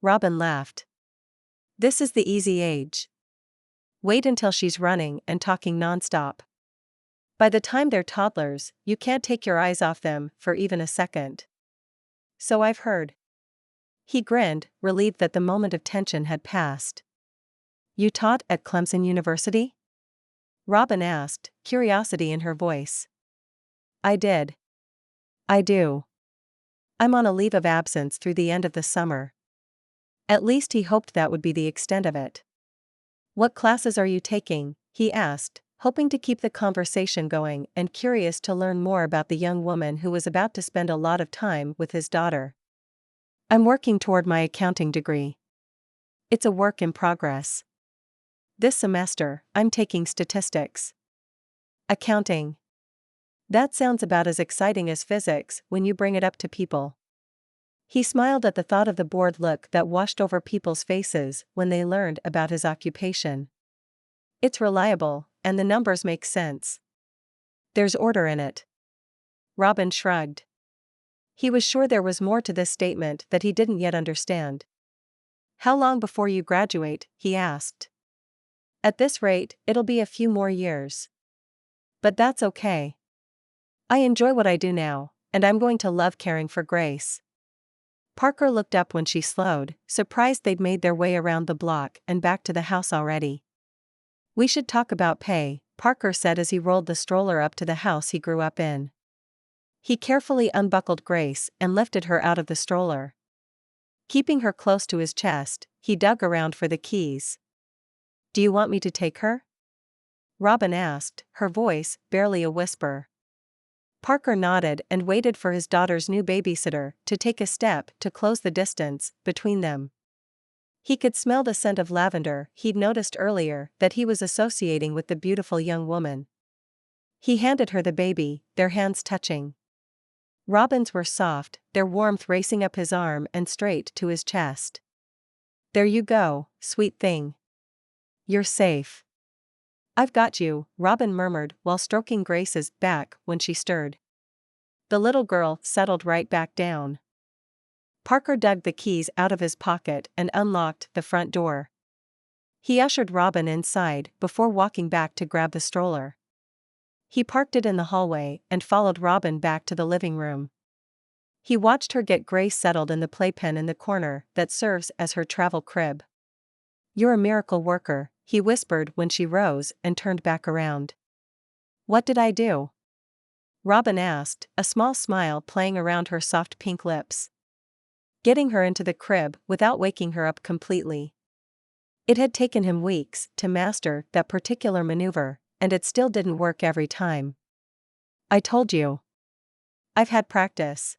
Robin laughed. This is the easy age. Wait until she's running and talking nonstop. By the time they're toddlers, you can't take your eyes off them for even a second. So I've heard. He grinned, relieved that the moment of tension had passed. You taught at Clemson University? Robin asked, curiosity in her voice. I did. I do. I'm on a leave of absence through the end of the summer. At least he hoped that would be the extent of it. What classes are you taking? He asked, hoping to keep the conversation going and curious to learn more about the young woman who was about to spend a lot of time with his daughter. I'm working toward my accounting degree. It's a work in progress. This semester, I'm taking statistics. Accounting. That sounds about as exciting as physics when you bring it up to people. He smiled at the thought of the bored look that washed over people's faces when they learned about his occupation. It's reliable, and the numbers make sense. There's order in it. Robin shrugged. He was sure there was more to this statement that he didn't yet understand. How long before you graduate? He asked. At this rate, it'll be a few more years. But that's okay. I enjoy what I do now, and I'm going to love caring for Grace. Parker looked up when she slowed, surprised they'd made their way around the block and back to the house already. We should talk about pay, Parker said as he rolled the stroller up to the house he grew up in. He carefully unbuckled Grace and lifted her out of the stroller. Keeping her close to his chest, he dug around for the keys. Do you want me to take her? Robin asked, her voice barely a whisper. Parker nodded and waited for his daughter's new babysitter to take a step to close the distance between them. He could smell the scent of lavender he'd noticed earlier that he was associating with the beautiful young woman. He handed her the baby, their hands touching. Robin's were soft, their warmth racing up his arm and straight to his chest. There you go, sweet thing. You're safe. I've got you, Robin murmured while stroking Grace's back when she stirred. The little girl settled right back down. Parker dug the keys out of his pocket and unlocked the front door. He ushered Robin inside before walking back to grab the stroller. He parked it in the hallway and followed Robin back to the living room. He watched her get Grace settled in the playpen in the corner that serves as her travel crib. You're a miracle worker, he whispered when she rose and turned back around. What did I do? Robin asked, a small smile playing around her soft pink lips. Getting her into the crib without waking her up completely. It had taken him weeks to master that particular maneuver, and it still didn't work every time. I told you. I've had practice.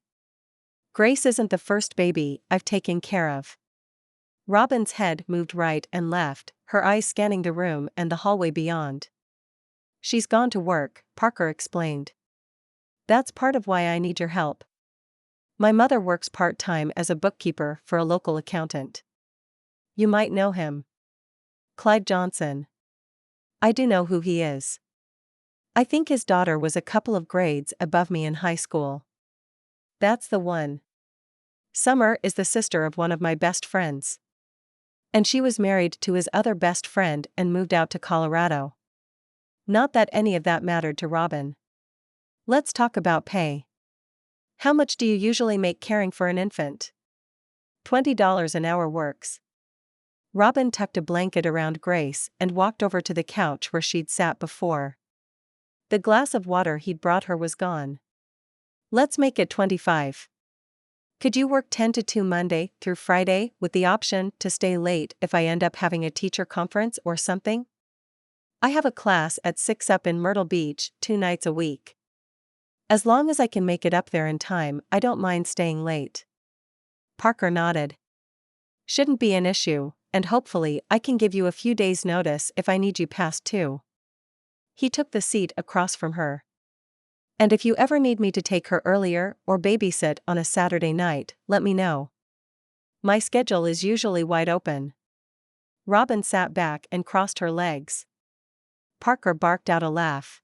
Grace isn't the first baby I've taken care of. Robin's head moved right and left, her eyes scanning the room and the hallway beyond. She's gone to work, Parker explained. That's part of why I need your help. My mother works part-time as a bookkeeper for a local accountant. You might know him. Clyde Johnson. I do know who he is. I think his daughter was a couple of grades above me in high school. That's the one. Summer is the sister of one of my best friends. And she was married to his other best friend and moved out to Colorado. Not that any of that mattered to Robin. Let's talk about pay. How much do you usually make caring for an infant? $20 an hour works. Robin tucked a blanket around Grace and walked over to the couch where she'd sat before. The glass of water he'd brought her was gone. Let's make it 25. Could you work 10 to 2 Monday through Friday with the option to stay late if I end up having a teacher conference or something? I have a class at 6 up in Myrtle Beach 2 nights a week. As long as I can make it up there in time, I don't mind staying late. Parker nodded. Shouldn't be an issue, and hopefully I can give you a few days' notice if I need you past 2. He took the seat across from her. And if you ever need me to take her earlier or babysit on a Saturday night, let me know. My schedule is usually wide open. Robin sat back and crossed her legs. Parker barked out a laugh.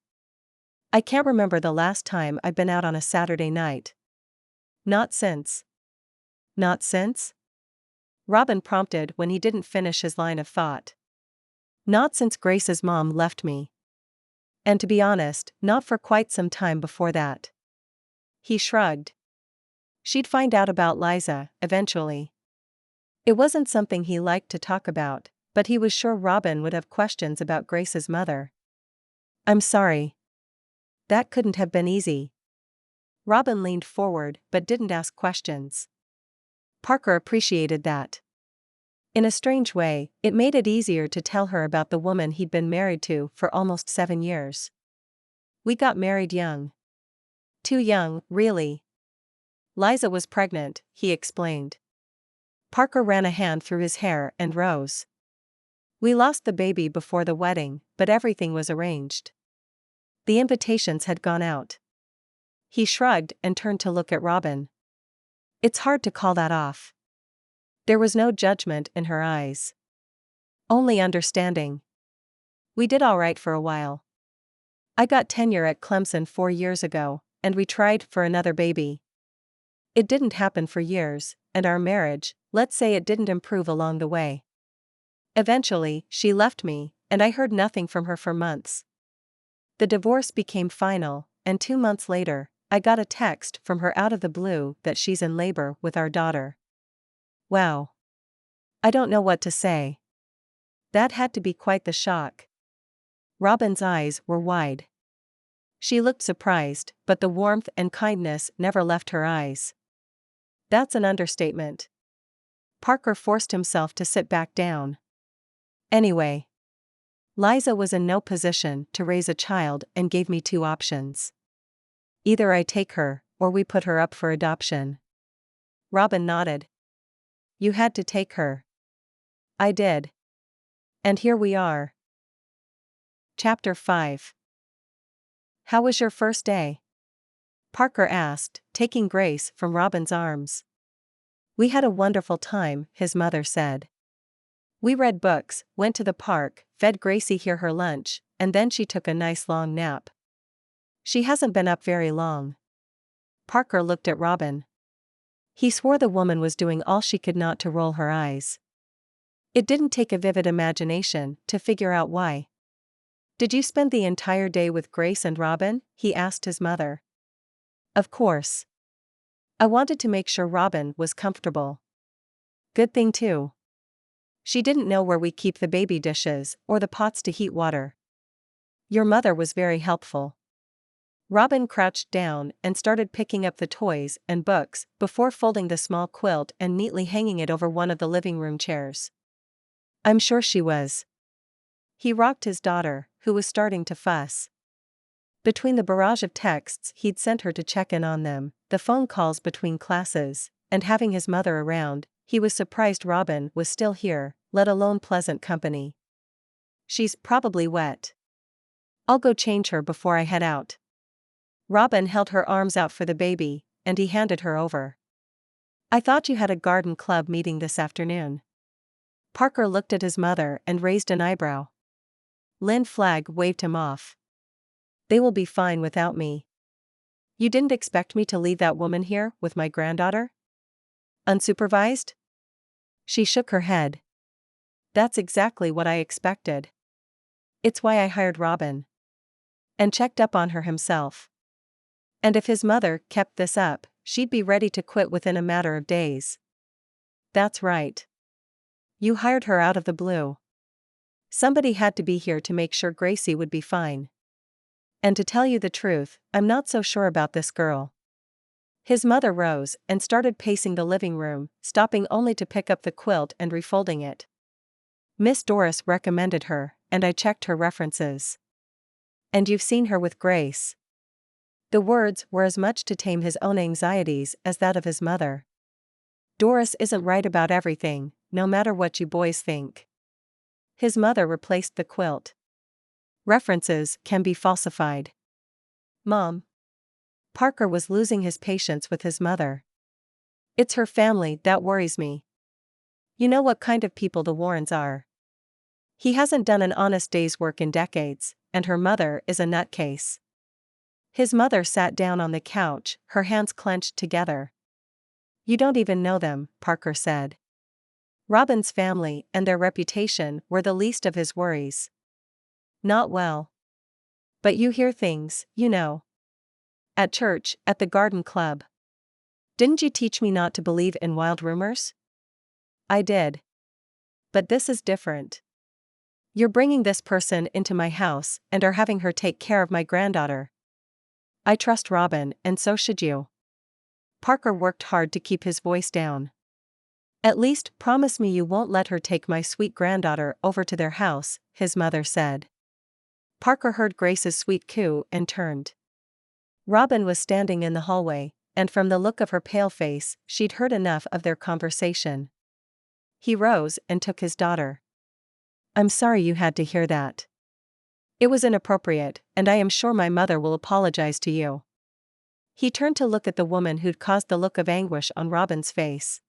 I can't remember the last time I've been out on a Saturday night. Not since. Not since? Robin prompted when he didn't finish his line of thought. Not since Grace's mom left me. And to be honest, not for quite some time before that. He shrugged. She'd find out about Liza, eventually. It wasn't something he liked to talk about, but he was sure Robin would have questions about Grace's mother. I'm sorry. That couldn't have been easy. Robin leaned forward but didn't ask questions. Parker appreciated that. In a strange way, it made it easier to tell her about the woman he'd been married to for almost 7 years. We got married young. Too young, really. Liza was pregnant, he explained. Parker ran a hand through his hair and rose. We lost the baby before the wedding, but everything was arranged. The invitations had gone out. He shrugged and turned to look at Robin. It's hard to call that off. There was no judgment in her eyes. Only understanding. We did all right for a while. I got tenure at Clemson 4 years ago, and we tried for another baby. It didn't happen for years, and our marriage, let's say it didn't improve along the way. Eventually, she left me, and I heard nothing from her for months. The divorce became final, and 2 months later, I got a text from her out of the blue that she's in labor with our daughter. Wow. I don't know what to say. That had to be quite the shock. Robin's eyes were wide. She looked surprised, but the warmth and kindness never left her eyes. That's an understatement. Parker forced himself to sit back down. Anyway, Liza was in no position to raise a child and gave me two options. Either I take her, or we put her up for adoption. Robin nodded. You had to take her. I did. And here we are. Chapter 5. How was your first day? Parker asked, taking Grace from Robin's arms. We had a wonderful time, his mother said. We read books, went to the park, fed Gracie here her lunch, and then she took a nice long nap. She hasn't been up very long. Parker looked at Robin. He swore the woman was doing all she could not to roll her eyes. It didn't take a vivid imagination to figure out why. Did you spend the entire day with Grace and Robin? He asked his mother. Of course. I wanted to make sure Robin was comfortable. Good thing too. She didn't know where we keep the baby dishes or the pots to heat water. Your mother was very helpful. Robin crouched down and started picking up the toys and books before folding the small quilt and neatly hanging it over one of the living room chairs. I'm sure she was. He rocked his daughter, who was starting to fuss. Between the barrage of texts he'd sent her to check in on them, the phone calls between classes, and having his mother around, he was surprised Robin was still here, let alone pleasant company. She's probably wet. I'll go change her before I head out. Robin held her arms out for the baby, and he handed her over. I thought you had a garden club meeting this afternoon. Parker looked at his mother and raised an eyebrow. Lynn Flagg waved him off. They will be fine without me. You didn't expect me to leave that woman here with my granddaughter? Unsupervised? She shook her head. That's exactly what I expected. It's why I hired Robin. And checked up on her himself. And if his mother kept this up, she'd be ready to quit within a matter of days. That's right. You hired her out of the blue. Somebody had to be here to make sure Gracie would be fine. And to tell you the truth, I'm not so sure about this girl. His mother rose and started pacing the living room, stopping only to pick up the quilt and refolding it. Miss Doris recommended her, and I checked her references. And you've seen her with Grace. The words were as much to tame his own anxieties as that of his mother. Doris isn't right about everything, no matter what you boys think. His mother replaced the quilt. References can be falsified. Mom. Parker was losing his patience with his mother. It's her family that worries me. You know what kind of people the Warrens are. He hasn't done an honest day's work in decades, and her mother is a nutcase. His mother sat down on the couch, her hands clenched together. You don't even know them, Parker said. Robin's family and their reputation were the least of his worries. Not well. But you hear things, you know. At church, at the garden club. Didn't you teach me not to believe in wild rumors? I did. But this is different. You're bringing this person into my house and are having her take care of my granddaughter. I trust Robin, and so should you. Parker worked hard to keep his voice down. At least promise me you won't let her take my sweet granddaughter over to their house, his mother said. Parker heard Grace's sweet coo and turned. Robin was standing in the hallway, and from the look of her pale face, she'd heard enough of their conversation. He rose and took his daughter. I'm sorry you had to hear that. It was inappropriate, and I am sure my mother will apologize to you. He turned to look at the woman who'd caused the look of anguish on Robin's face.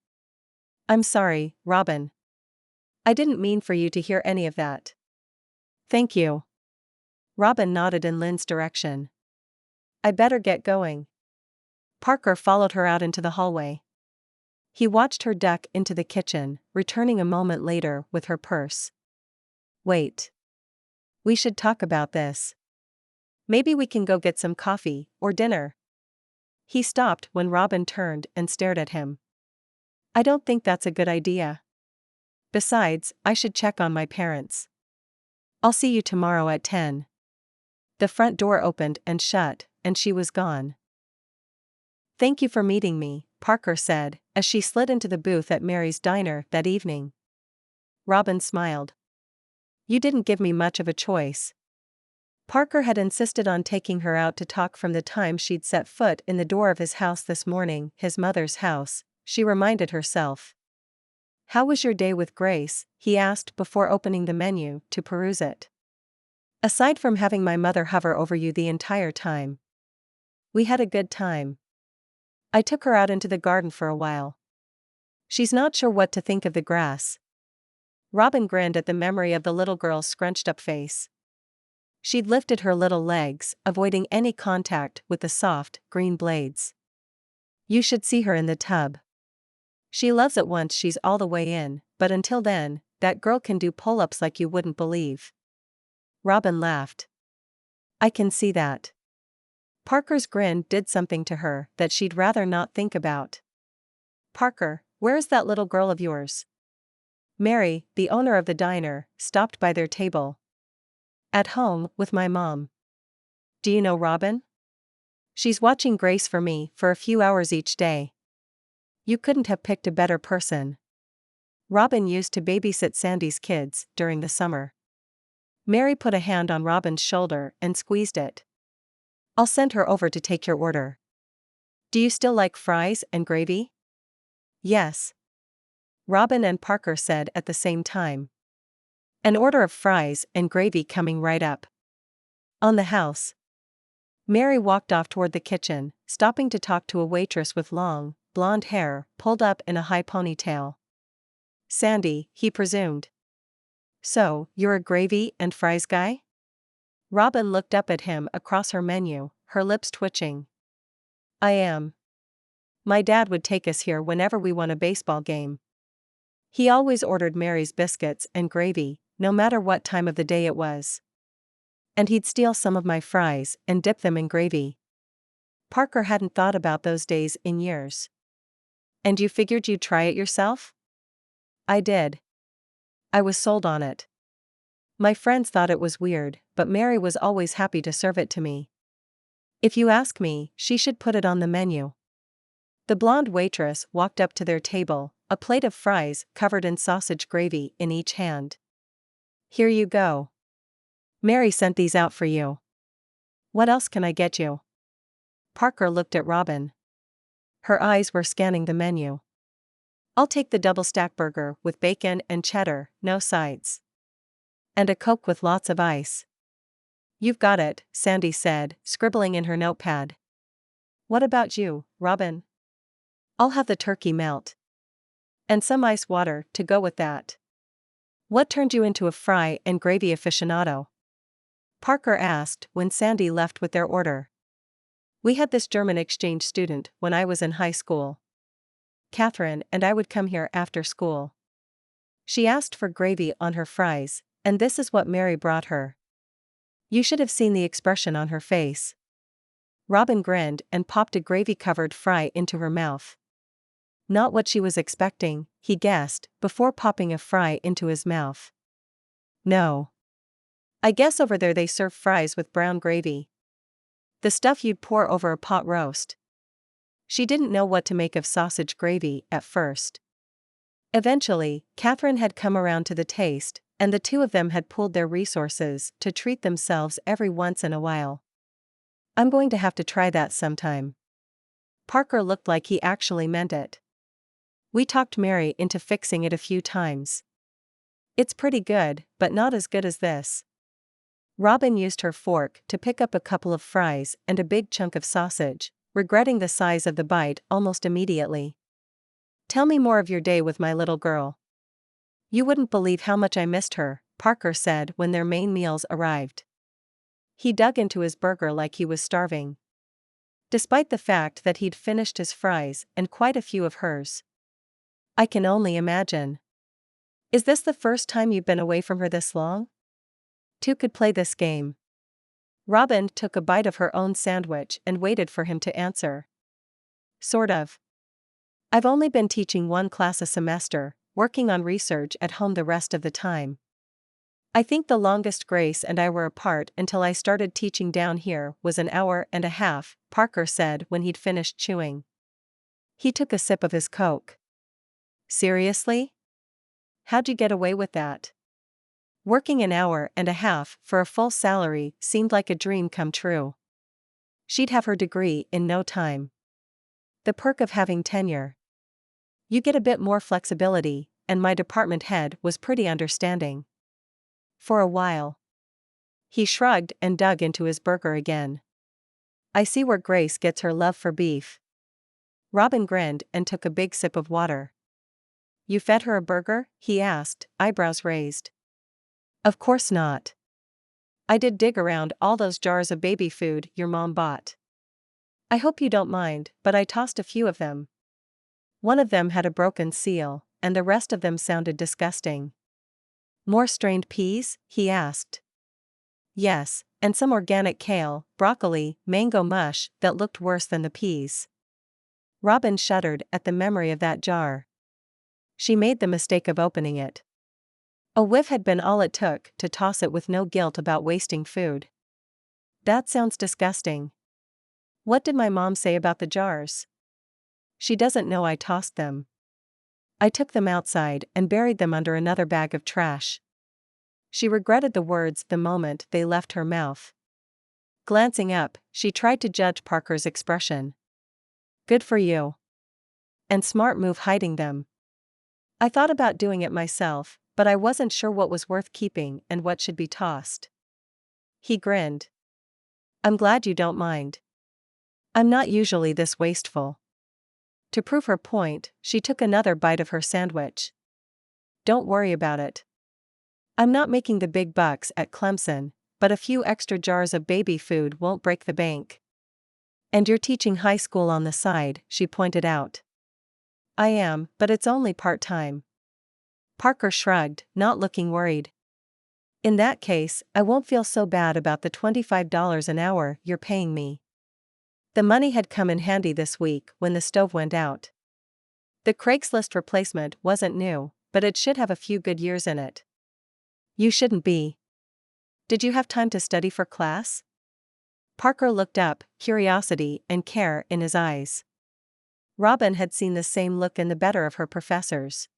I'm sorry, Robin. I didn't mean for you to hear any of that. Thank you. Robin nodded in Lynn's direction. I better get going. Parker followed her out into the hallway. He watched her duck into the kitchen, returning a moment later with her purse. Wait. We should talk about this. Maybe we can go get some coffee or dinner. He stopped when Robin turned and stared at him. I don't think that's a good idea. Besides, I should check on my parents. I'll see you tomorrow at 10. The front door opened and shut, and she was gone. Thank you for meeting me, Parker said, as she slid into the booth at Mary's diner that evening. Robin smiled. You didn't give me much of a choice. Parker had insisted on taking her out to talk from the time she'd set foot in the door of his house this morning, his mother's house, she reminded herself. How was your day with Grace? He asked before opening the menu to peruse it. Aside from having my mother hover over you the entire time. We had a good time. I took her out into the garden for a while. She's not sure what to think of the grass. Robin grinned at the memory of the little girl's scrunched up face. She'd lifted her little legs, avoiding any contact with the soft, green blades. You should see her in the tub. She loves it once she's all the way in, but until then, that girl can do pull-ups like you wouldn't believe. Robin laughed. I can see that. Parker's grin did something to her that she'd rather not think about. Parker, where is that little girl of yours? Mary, the owner of the diner, stopped by their table. At home, with my mom. Do you know Robin? She's watching Grace for me for a few hours each day. You couldn't have picked a better person. Robin used to babysit Sandy's kids during the summer. Mary put a hand on Robin's shoulder and squeezed it. I'll send her over to take your order. Do you still like fries and gravy? Yes. Robin and Parker said at the same time. An order of fries and gravy coming right up. On the house. Mary walked off toward the kitchen, stopping to talk to a waitress with long, blonde hair pulled up in a high ponytail. Sandy, he presumed. So, you're a gravy and fries guy? Robin looked up at him across her menu, her lips twitching. I am. My dad would take us here whenever we won a baseball game. He always ordered Mary's biscuits and gravy, no matter what time of the day it was. And he'd steal some of my fries and dip them in gravy. Parker hadn't thought about those days in years. And you figured you'd try it yourself? I did. I was sold on it. My friends thought it was weird, but Mary was always happy to serve it to me. If you ask me, she should put it on the menu. The blonde waitress walked up to their table, a plate of fries covered in sausage gravy in each hand. Here you go. Mary sent these out for you. What else can I get you? Parker looked at Robin. Her eyes were scanning the menu. I'll take the double stack burger with bacon and cheddar, no sides. And a Coke with lots of ice. You've got it, Sandy said, scribbling in her notepad. What about you, Robin? I'll have the turkey melt. And some ice water to go with that. What turned you into a fry and gravy aficionado? Parker asked when Sandy left with their order. We had this German exchange student when I was in high school. Catherine and I would come here after school. She asked for gravy on her fries, and this is what Mary brought her. You should have seen the expression on her face. Robin grinned and popped a gravy-covered fry into her mouth. Not what she was expecting, he guessed, before popping a fry into his mouth. No. I guess over there they serve fries with brown gravy. The stuff you'd pour over a pot roast. She didn't know what to make of sausage gravy at first. Eventually, Catherine had come around to the taste, and the two of them had pooled their resources to treat themselves every once in a while. I'm going to have to try that sometime. Parker looked like he actually meant it. We talked Mary into fixing it a few times. It's pretty good, but not as good as this. Robin used her fork to pick up a couple of fries and a big chunk of sausage, regretting the size of the bite almost immediately. Tell me more of your day with my little girl. You wouldn't believe how much I missed her, Parker said when their main meals arrived. He dug into his burger like he was starving. Despite the fact that he'd finished his fries and quite a few of hers. I can only imagine. Is this the first time you've been away from her this long? Two could play this game. Robin took a bite of her own sandwich and waited for him to answer. Sort of. I've only been teaching one class a semester, working on research at home the rest of the time. I think the longest Grace and I were apart until I started teaching down here was an hour and a half, Parker said when he'd finished chewing. He took a sip of his Coke. Seriously? How'd you get away with that? Working an hour and a half for a full salary seemed like a dream come true. She'd have her degree in no time. The perk of having tenure. You get a bit more flexibility, and my department head was pretty understanding. For a while. He shrugged and dug into his burger again. I see where Grace gets her love for beef. Robin grinned and took a big sip of water. You fed her a burger? He asked, eyebrows raised. Of course not. I did dig around all those jars of baby food your mom bought. I hope you don't mind, but I tossed a few of them. One of them had a broken seal, and the rest of them sounded disgusting. More strained peas? He asked. Yes, and some organic kale, broccoli, mango mush that looked worse than the peas. Robin shuddered at the memory of that jar. She made the mistake of opening it. A whiff had been all it took to toss it with no guilt about wasting food. That sounds disgusting. What did my mom say about the jars? She doesn't know I tossed them. I took them outside and buried them under another bag of trash. She regretted the words the moment they left her mouth. Glancing up, she tried to judge Parker's expression. Good for you. And smart move hiding them. I thought about doing it myself, but I wasn't sure what was worth keeping and what should be tossed. He grinned. I'm glad you don't mind. I'm not usually this wasteful. To prove her point, she took another bite of her sandwich. Don't worry about it. I'm not making the big bucks at Clemson, but a few extra jars of baby food won't break the bank. And you're teaching high school on the side, she pointed out. I am, but it's only part-time. Parker shrugged, not looking worried. In that case, I won't feel so bad about the $25 an hour you're paying me. The money had come in handy this week when the stove went out. The Craigslist replacement wasn't new, but it should have a few good years in it. You shouldn't be. Did you have time to study for class? Parker looked up, curiosity and care in his eyes. Robin had seen the same look in the better of her professors.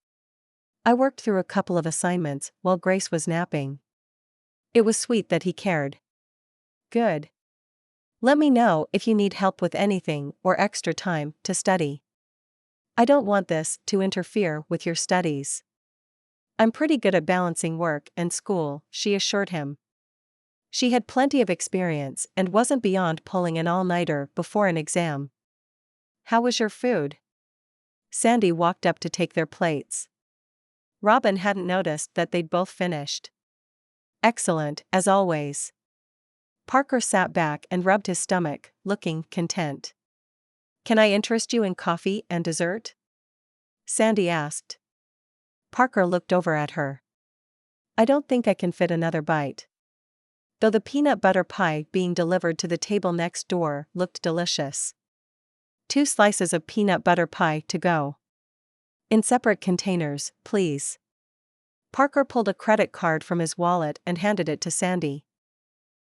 I worked through a couple of assignments while Grace was napping. It was sweet that he cared. Good. Let me know if you need help with anything or extra time to study. I don't want this to interfere with your studies. I'm pretty good at balancing work and school, she assured him. She had plenty of experience and wasn't beyond pulling an all-nighter before an exam. How was your food? Sandy walked up to take their plates. Robin hadn't noticed that they'd both finished. Excellent, as always. Parker sat back and rubbed his stomach, looking content. Can I interest you in coffee and dessert? Sandy asked. Parker looked over at her. I don't think I can fit another bite. Though the peanut butter pie being delivered to the table next door looked delicious. 2 slices of peanut butter pie to go. In separate containers, please. Parker pulled a credit card from his wallet and handed it to Sandy.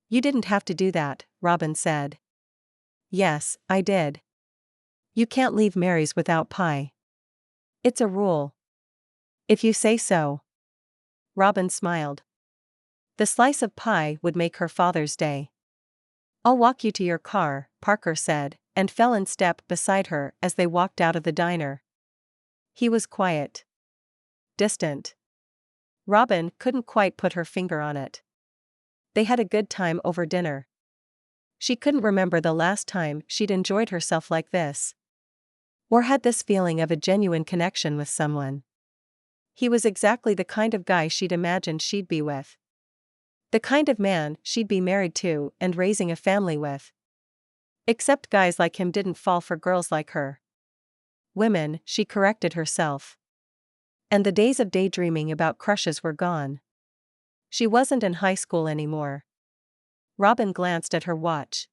You didn't have to do that, Robin said. Yes, I did. You can't leave Mary's without pie. It's a rule. If you say so. Robin smiled. The slice of pie would make her Father's Day. I'll walk you to your car, Parker said, and fell in step beside her as they walked out of the diner. He was quiet. Distant. Robin couldn't quite put her finger on it. They had a good time over dinner. She couldn't remember the last time she'd enjoyed herself like this. Or had this feeling of a genuine connection with someone. He was exactly the kind of guy she'd imagined she'd be with. The kind of man she'd be married to and raising a family with. Except guys like him didn't fall for girls like her. Women, she corrected herself. And the days of daydreaming about crushes were gone. She wasn't in high school anymore. Robin glanced at her watch.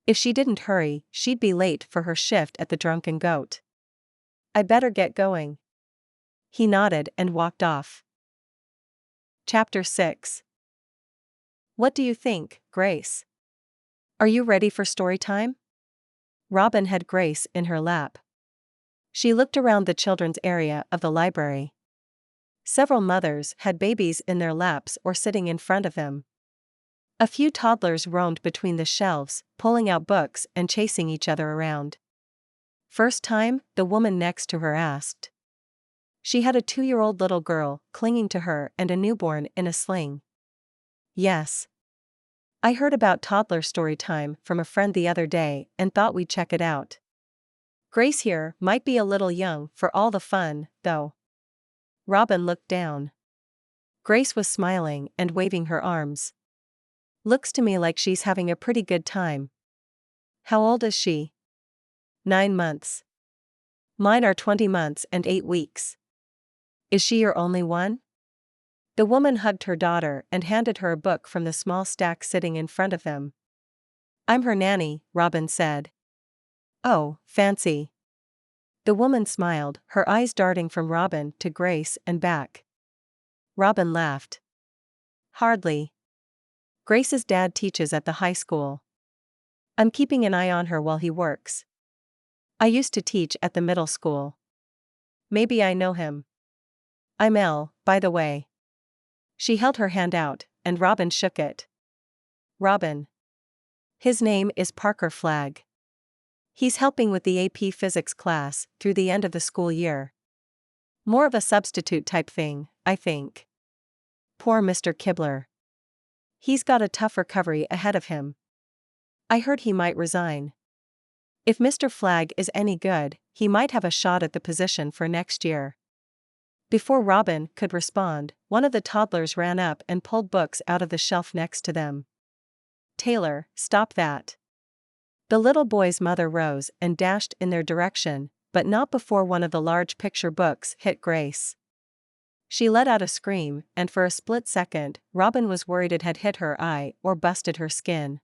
If she didn't hurry, she'd be late for her shift at the Drunken Goat. "I better get going." He nodded and walked off. Chapter 6. What do you think, Grace? Are you ready for story time? Robin had Grace in her lap. She looked around the children's area of the library. Several mothers had babies in their laps or sitting in front of them. A few toddlers roamed between the shelves, pulling out books and chasing each other around. "First time?" the woman next to her asked. She had a 2-year-old little girl clinging to her and a newborn in a sling. "Yes. I heard about toddler story time from a friend the other day and thought we'd check it out. Grace here might be a little young for all the fun, though." Robin looked down. Grace was smiling and waving her arms. "Looks to me like she's having a pretty good time." "How old is she?" 9 months. Mine are 20 months and 8 weeks. Is she your only one? The woman hugged her daughter and handed her a book from the small stack sitting in front of them. "I'm her nanny," Robin said. "Oh, fancy." The woman smiled, her eyes darting from Robin to Grace and back. Robin laughed. "Hardly. Grace's dad teaches at the high school. I'm keeping an eye on her while he works. I used to teach at the middle school. Maybe I know him. I'm Elle, by the way." She held her hand out, and Robin shook it. "Robin. His name is Parker Flagg. He's helping with the AP Physics class through the end of the school year. More of a substitute type thing, I think. Poor Mr. Kibler. He's got a tough recovery ahead of him. I heard he might resign. If Mr. Flagg is any good, he might have a shot at the position for next year." Before Robin could respond, one of the toddlers ran up and pulled books out of the shelf next to them. "Taylor, stop that." The little boy's mother rose and dashed in their direction, but not before one of the large picture books hit Grace. She let out a scream, and for a split second, Robin was worried it had hit her eye or busted her skin.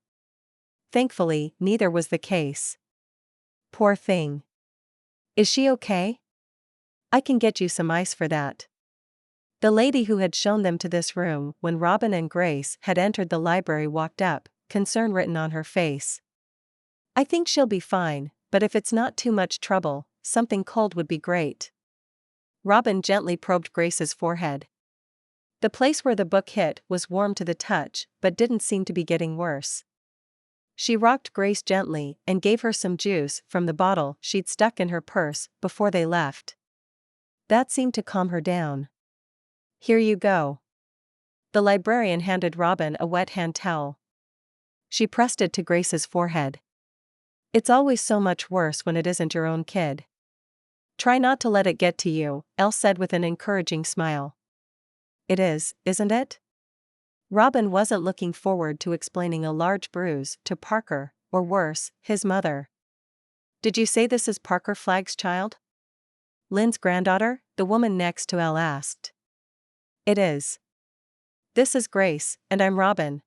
Thankfully, neither was the case. "Poor thing. Is she okay? I can get you some ice for that." The lady who had shown them to this room when Robin and Grace had entered the library walked up, concern written on her face. "I think she'll be fine, but if it's not too much trouble, something cold would be great." Robin gently probed Grace's forehead. The place where the book hit was warm to the touch, but didn't seem to be getting worse. She rocked Grace gently and gave her some juice from the bottle she'd stuck in her purse before they left. That seemed to calm her down. "Here you go." The librarian handed Robin a wet hand towel. She pressed it to Grace's forehead. "It's always so much worse when it isn't your own kid. Try not to let it get to you," Elle said with an encouraging smile. "It is, isn't it?" Robin wasn't looking forward to explaining a large bruise to Parker, or worse, his mother. "Did you say this is Parker Flagg's child?" "Lynn's granddaughter?" the woman next to Elle asked. "It is. This is Grace, and I'm Robin."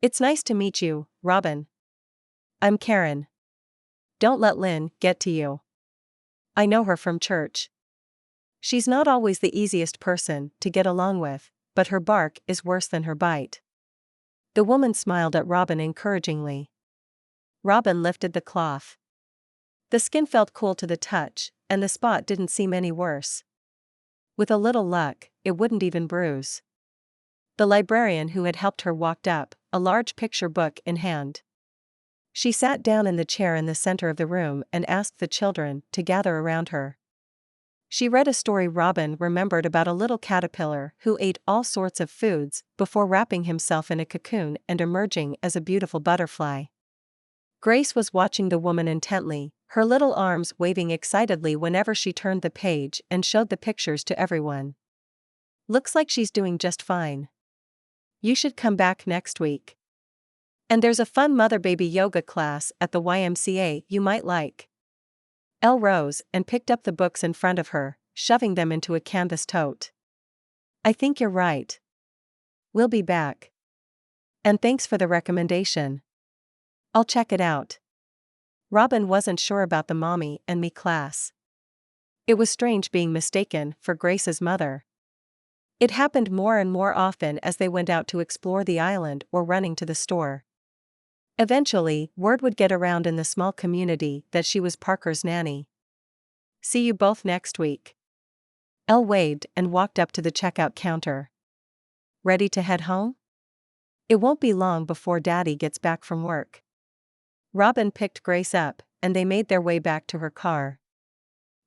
"It's nice to meet you, Robin." "I'm Karen. Don't let Lynn get to you. I know her from church. She's not always the easiest person to get along with, but her bark is worse than her bite." The woman smiled at Robin encouragingly. Robin lifted the cloth. The skin felt cool to the touch, and the spot didn't seem any worse. With a little luck, it wouldn't even bruise. The librarian who had helped her walked up, a large picture book in hand. She sat down in the chair in the center of the room and asked the children to gather around her. She read a story Robin remembered about a little caterpillar who ate all sorts of foods before wrapping himself in a cocoon and emerging as a beautiful butterfly. Grace was watching the woman intently, her little arms waving excitedly whenever she turned the page and showed the pictures to everyone. "Looks like she's doing just fine. You should come back next week. And there's a fun mother-baby yoga class at the YMCA you might like." Elle rose and picked up the books in front of her, shoving them into a canvas tote. "I think you're right. We'll be back. And thanks for the recommendation. I'll check it out." Robin wasn't sure about the Mommy and Me class. It was strange being mistaken for Grace's mother. It happened more and more often as they went out to explore the island or running to the store. Eventually, word would get around in the small community that she was Parker's nanny. "See you both next week." Elle waved and walked up to the checkout counter. "Ready to head home? It won't be long before Daddy gets back from work." Robin picked Grace up, and they made their way back to her car.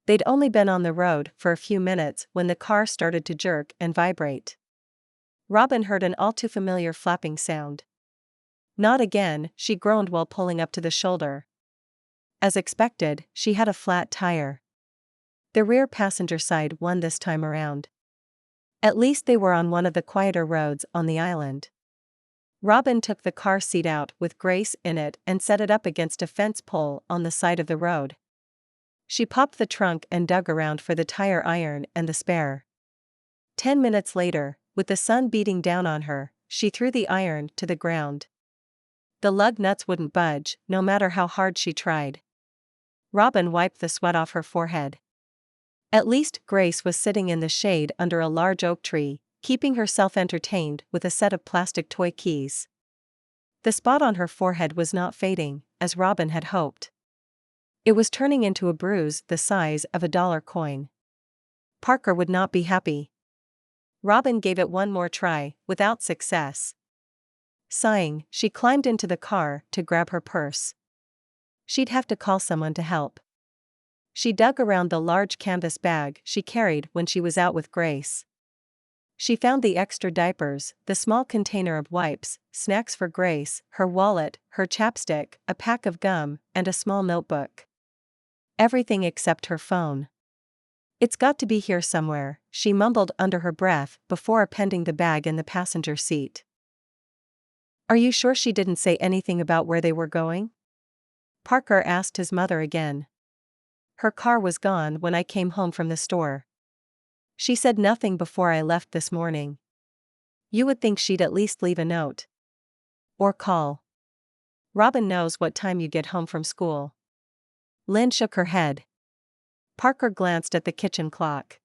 They'd only been on the road for a few minutes when the car started to jerk and vibrate. Robin heard an all-too-familiar flapping sound. "Not again," she groaned while pulling up to the shoulder. As expected, she had a flat tire. The rear passenger side won this time around. At least they were on one of the quieter roads on the island. Robin took the car seat out with Grace in it and set it up against a fence pole on the side of the road. She popped the trunk and dug around for the tire iron and the spare. 10 minutes later, with the sun beating down on her, she threw the iron to the ground. The lug nuts wouldn't budge, no matter how hard she tried. Robin wiped the sweat off her forehead. At least Grace was sitting in the shade under a large oak tree, keeping herself entertained with a set of plastic toy keys. The spot on her forehead was not fading, as Robin had hoped. It was turning into a bruise the size of a dollar coin. Parker would not be happy. Robin gave it one more try, without success. Sighing, she climbed into the car to grab her purse. She'd have to call someone to help. She dug around the large canvas bag she carried when she was out with Grace. She found the extra diapers, the small container of wipes, snacks for Grace, her wallet, her chapstick, a pack of gum, and a small notebook. Everything except her phone. "It's got to be here somewhere," she mumbled under her breath before appending the bag in the passenger seat. "Are you sure she didn't say anything about where they were going?" Parker asked his mother again. "Her car was gone when I came home from the store. She said nothing before I left this morning. You would think she'd at least leave a note. Or call. Robin knows what time you get home from school." Lynn shook her head. Parker glanced at the kitchen clock.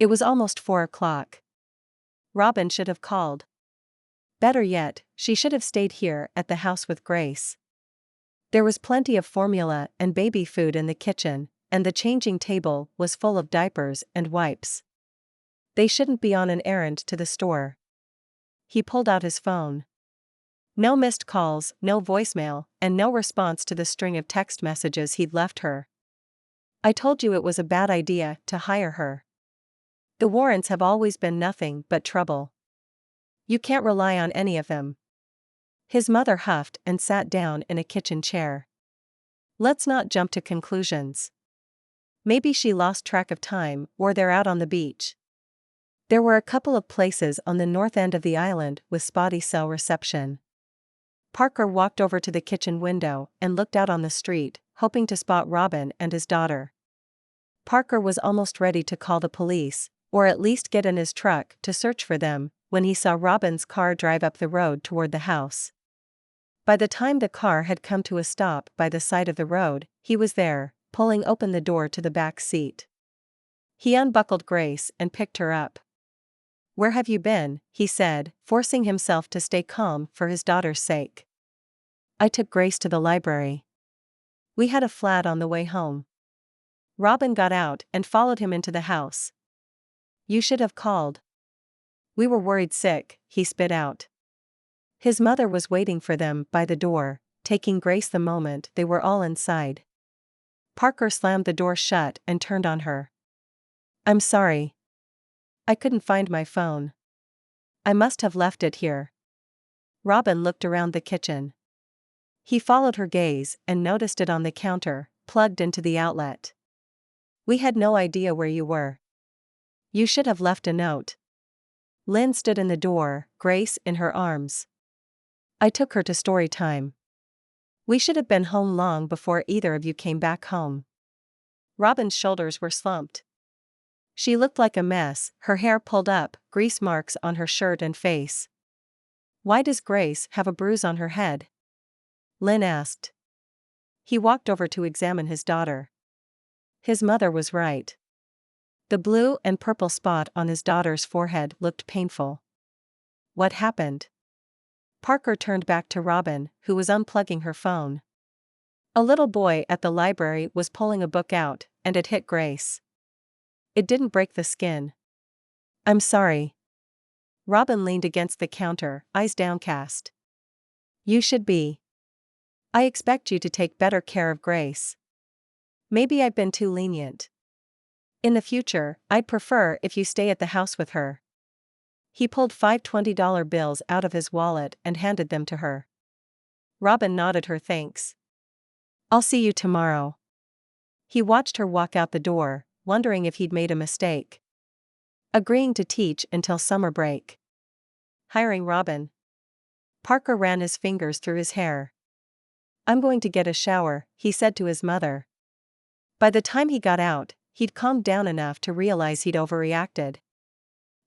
It was almost 4 o'clock. Robin should have called. Better yet, she should have stayed here at the house with Grace. There was plenty of formula and baby food in the kitchen, and the changing table was full of diapers and wipes. They shouldn't be on an errand to the store. He pulled out his phone. No missed calls, no voicemail, and no response to the string of text messages he'd left her. "I told you it was a bad idea to hire her. The Warrens have always been nothing but trouble. You can't rely on any of them." His mother huffed and sat down in a kitchen chair. "Let's not jump to conclusions. Maybe she lost track of time, or they're out on the beach." There were a couple of places on the north end of the island with spotty cell reception. Parker walked over to the kitchen window and looked out on the street, hoping to spot Robin and his daughter. Parker was almost ready to call the police, or at least get in his truck to search for them, when he saw Robin's car drive up the road toward the house. By the time the car had come to a stop by the side of the road, he was there, pulling open the door to the back seat. He unbuckled Grace and picked her up. "Where have you been?" he said, forcing himself to stay calm for his daughter's sake. "I took Grace to the library. We had a flat on the way home." Robin got out and followed him into the house. "You should have called." "We were worried sick," he spit out. His mother was waiting for them by the door, taking Grace the moment they were all inside. Parker slammed the door shut and turned on her. "I'm sorry. I couldn't find my phone. I must have left it here." Robin looked around the kitchen. He followed her gaze and noticed it on the counter, plugged into the outlet. We had no idea where you were. You should have left a note. Lynn stood in the door, Grace in her arms. I took her to story time. We should have been home long before either of you came back home. Robin's shoulders were slumped. She looked like a mess, her hair pulled up, grease marks on her shirt and face. Why does Grace have a bruise on her head? Lynn asked. He walked over to examine his daughter. His mother was right. The blue and purple spot on his daughter's forehead looked painful. What happened? Parker turned back to Robin, who was unplugging her phone. A little boy at the library was pulling a book out, and it hit Grace. It didn't break the skin. I'm sorry. Robin leaned against the counter, eyes downcast. You should be. I expect you to take better care of Grace. Maybe I've been too lenient. In the future, I'd prefer if you stay at the house with her. He pulled 5 $20 bills out of his wallet and handed them to her. Robin nodded her thanks. I'll see you tomorrow. He watched her walk out the door, wondering if he'd made a mistake. Agreeing to teach until summer break. Hiring Robin. Parker ran his fingers through his hair. I'm going to get a shower, he said to his mother. By the time he got out, he'd calmed down enough to realize he'd overreacted.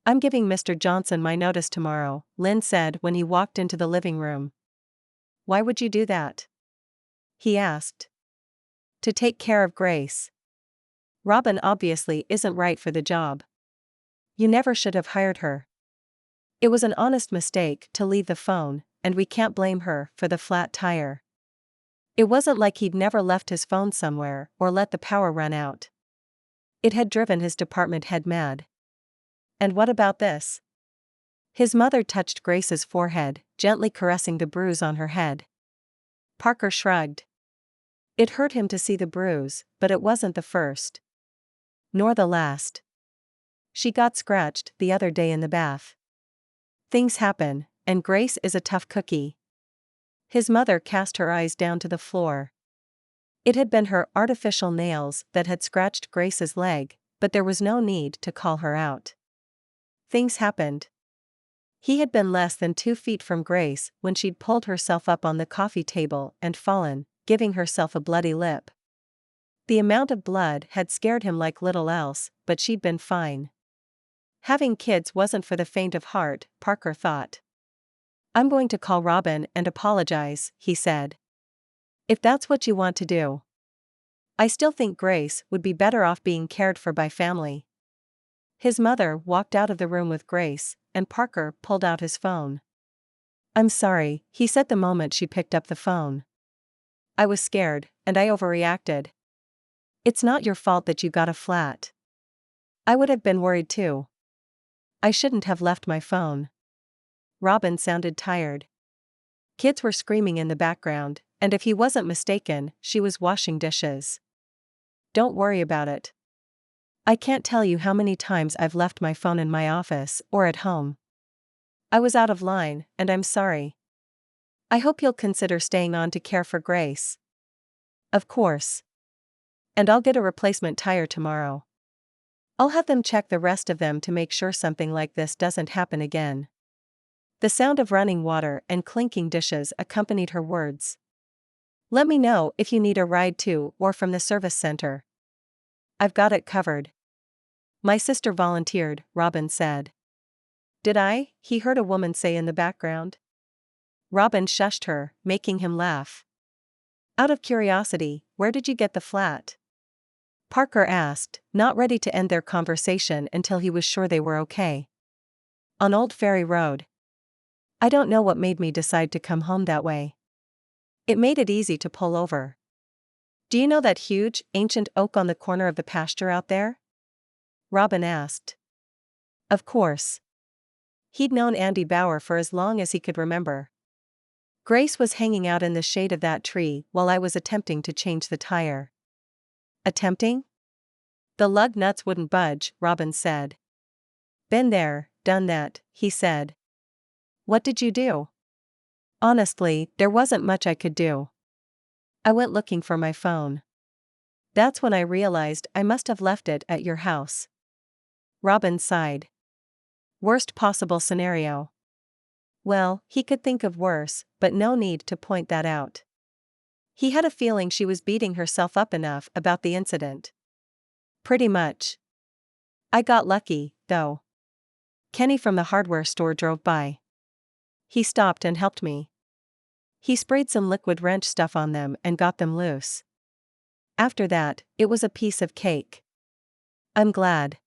I'm giving Mr. Johnson my notice tomorrow, Lynn said when he walked into the living room. Why would you do that? He asked. To take care of Grace. Robin obviously isn't right for the job. You never should have hired her. It was an honest mistake to leave the phone, and we can't blame her for the flat tire. It wasn't like he'd never left his phone somewhere or let the power run out. It had driven his department head mad. And what about this? His mother touched Grace's forehead, gently caressing the bruise on her head. Parker shrugged. It hurt him to see the bruise, but it wasn't the first. Nor the last. She got scratched the other day in the bath. Things happen, and Grace is a tough cookie. His mother cast her eyes down to the floor. It had been her artificial nails that had scratched Grace's leg, but there was no need to call her out. Things happened. He had been less than 2 feet from Grace when she'd pulled herself up on the coffee table and fallen, giving herself a bloody lip. The amount of blood had scared him like little else, but she'd been fine. Having kids wasn't for the faint of heart, Parker thought. I'm going to call Robin and apologize, he said. If that's what you want to do. I still think Grace would be better off being cared for by family. His mother walked out of the room with Grace, and Parker pulled out his phone. I'm sorry, he said the moment she picked up the phone. I was scared, and I overreacted. It's not your fault that you got a flat. I would have been worried too. I shouldn't have left my phone. Robin sounded tired. Kids were screaming in the background, and if he wasn't mistaken, she was washing dishes. Don't worry about it. I can't tell you how many times I've left my phone in my office or at home. I was out of line, and I'm sorry. I hope you'll consider staying on to care for Grace. Of course. And I'll get a replacement tire tomorrow. I'll have them check the rest of them to make sure something like this doesn't happen again. The sound of running water and clinking dishes accompanied her words. Let me know if you need a ride to or from the service center. I've got it covered. My sister volunteered, Robin said. Did I? He heard a woman say in the background. Robin shushed her, making him laugh. Out of curiosity, where did you get the flat? Parker asked, not ready to end their conversation until he was sure they were okay. On Old Ferry Road. I don't know what made me decide to come home that way. It made it easy to pull over. Do you know that huge, ancient oak on the corner of the pasture out there? Robin asked. Of course. He'd known Andy Bauer for as long as he could remember. Grace was hanging out in the shade of that tree while I was attempting to change the tire. Attempting? The lug nuts wouldn't budge, Robin said. Been there, done that, he said. What did you do? Honestly, there wasn't much I could do. I went looking for my phone. That's when I realized I must have left it at your house. Robin sighed. Worst possible scenario. Well, he could think of worse, but no need to point that out. He had a feeling she was beating herself up enough about the incident. Pretty much. I got lucky, though. Kenny from the hardware store drove by. He stopped and helped me. He sprayed some liquid wrench stuff on them and got them loose. After that, it was a piece of cake. I'm glad.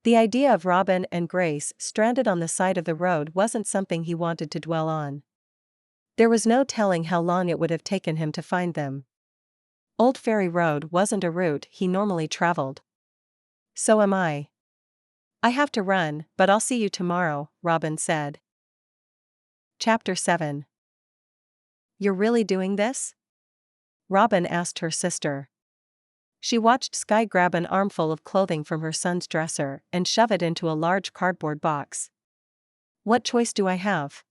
The idea of Robin and Grace stranded on the side of the road wasn't something he wanted to dwell on. There was no telling how long it would have taken him to find them. Old Ferry Road wasn't a route he normally traveled. So am I. I have to run, but I'll see you tomorrow, Robin said. Chapter 7. You're really doing this? Robin asked her sister. She watched Skye grab an armful of clothing from her son's dresser and shove it into a large cardboard box. What choice do I have?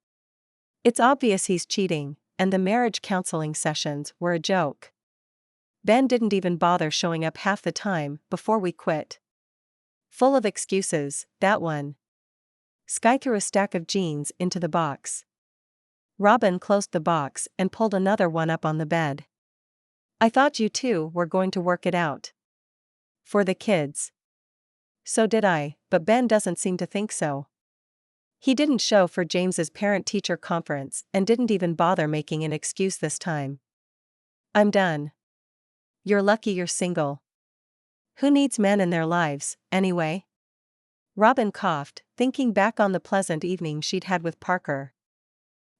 It's obvious he's cheating, and the marriage counseling sessions were a joke. Ben didn't even bother showing up half the time before we quit. Full of excuses, that one. Skye threw a stack of jeans into the box. Robin closed the box and pulled another one up on the bed. I thought you two were going to work it out. For the kids. So did I, but Ben doesn't seem to think so. He didn't show for James's parent-teacher conference and didn't even bother making an excuse this time. I'm done. You're lucky you're single. Who needs men in their lives, anyway? Robin coughed, thinking back on the pleasant evening she'd had with Parker.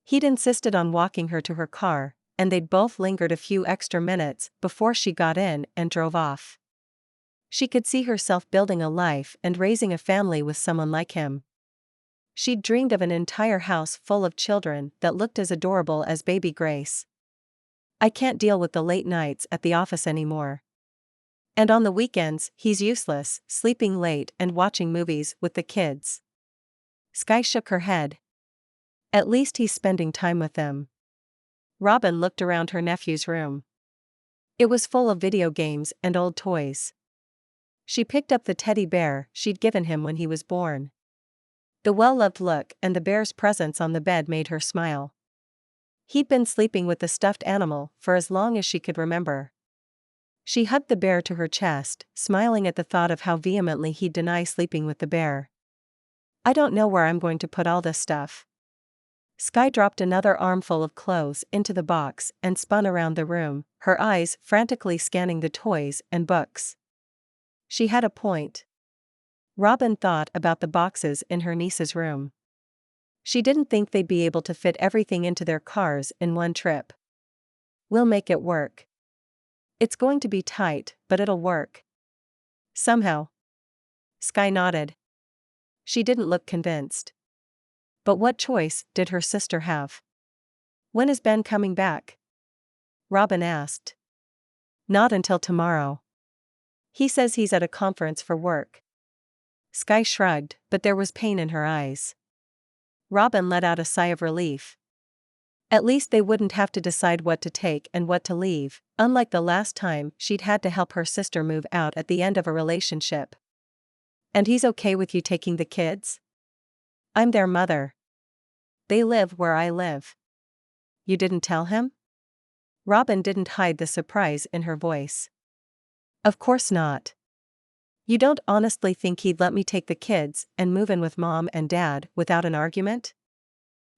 He'd insisted on walking her to her car, and they'd both lingered a few extra minutes before she got in and drove off. She could see herself building a life and raising a family with someone like him. She'd dreamed of an entire house full of children that looked as adorable as baby Grace. I can't deal with the late nights at the office anymore. And on the weekends, he's useless, sleeping late and watching movies with the kids. Skye shook her head. At least he's spending time with them. Robin looked around her nephew's room. It was full of video games and old toys. She picked up the teddy bear she'd given him when he was born. The well-loved look and the bear's presence on the bed made her smile. He'd been sleeping with the stuffed animal for as long as she could remember. She hugged the bear to her chest, smiling at the thought of how vehemently he'd deny sleeping with the bear. I don't know where I'm going to put all this stuff. Skye dropped another armful of clothes into the box and spun around the room, her eyes frantically scanning the toys and books. She had a point. Robin thought about the boxes in her niece's room. She didn't think they'd be able to fit everything into their cars in one trip. We'll make it work. It's going to be tight, but it'll work. Somehow. Skye nodded. She didn't look convinced. But what choice did her sister have? When is Ben coming back? Robin asked. Not until tomorrow. He says he's at a conference for work. Skye shrugged, but there was pain in her eyes. Robin let out a sigh of relief. At least they wouldn't have to decide what to take and what to leave, unlike the last time she'd had to help her sister move out at the end of a relationship. And he's okay with you taking the kids? I'm their mother. They live where I live. You didn't tell him? Robin didn't hide the surprise in her voice. Of course not. You don't honestly think he'd let me take the kids and move in with Mom and Dad without an argument?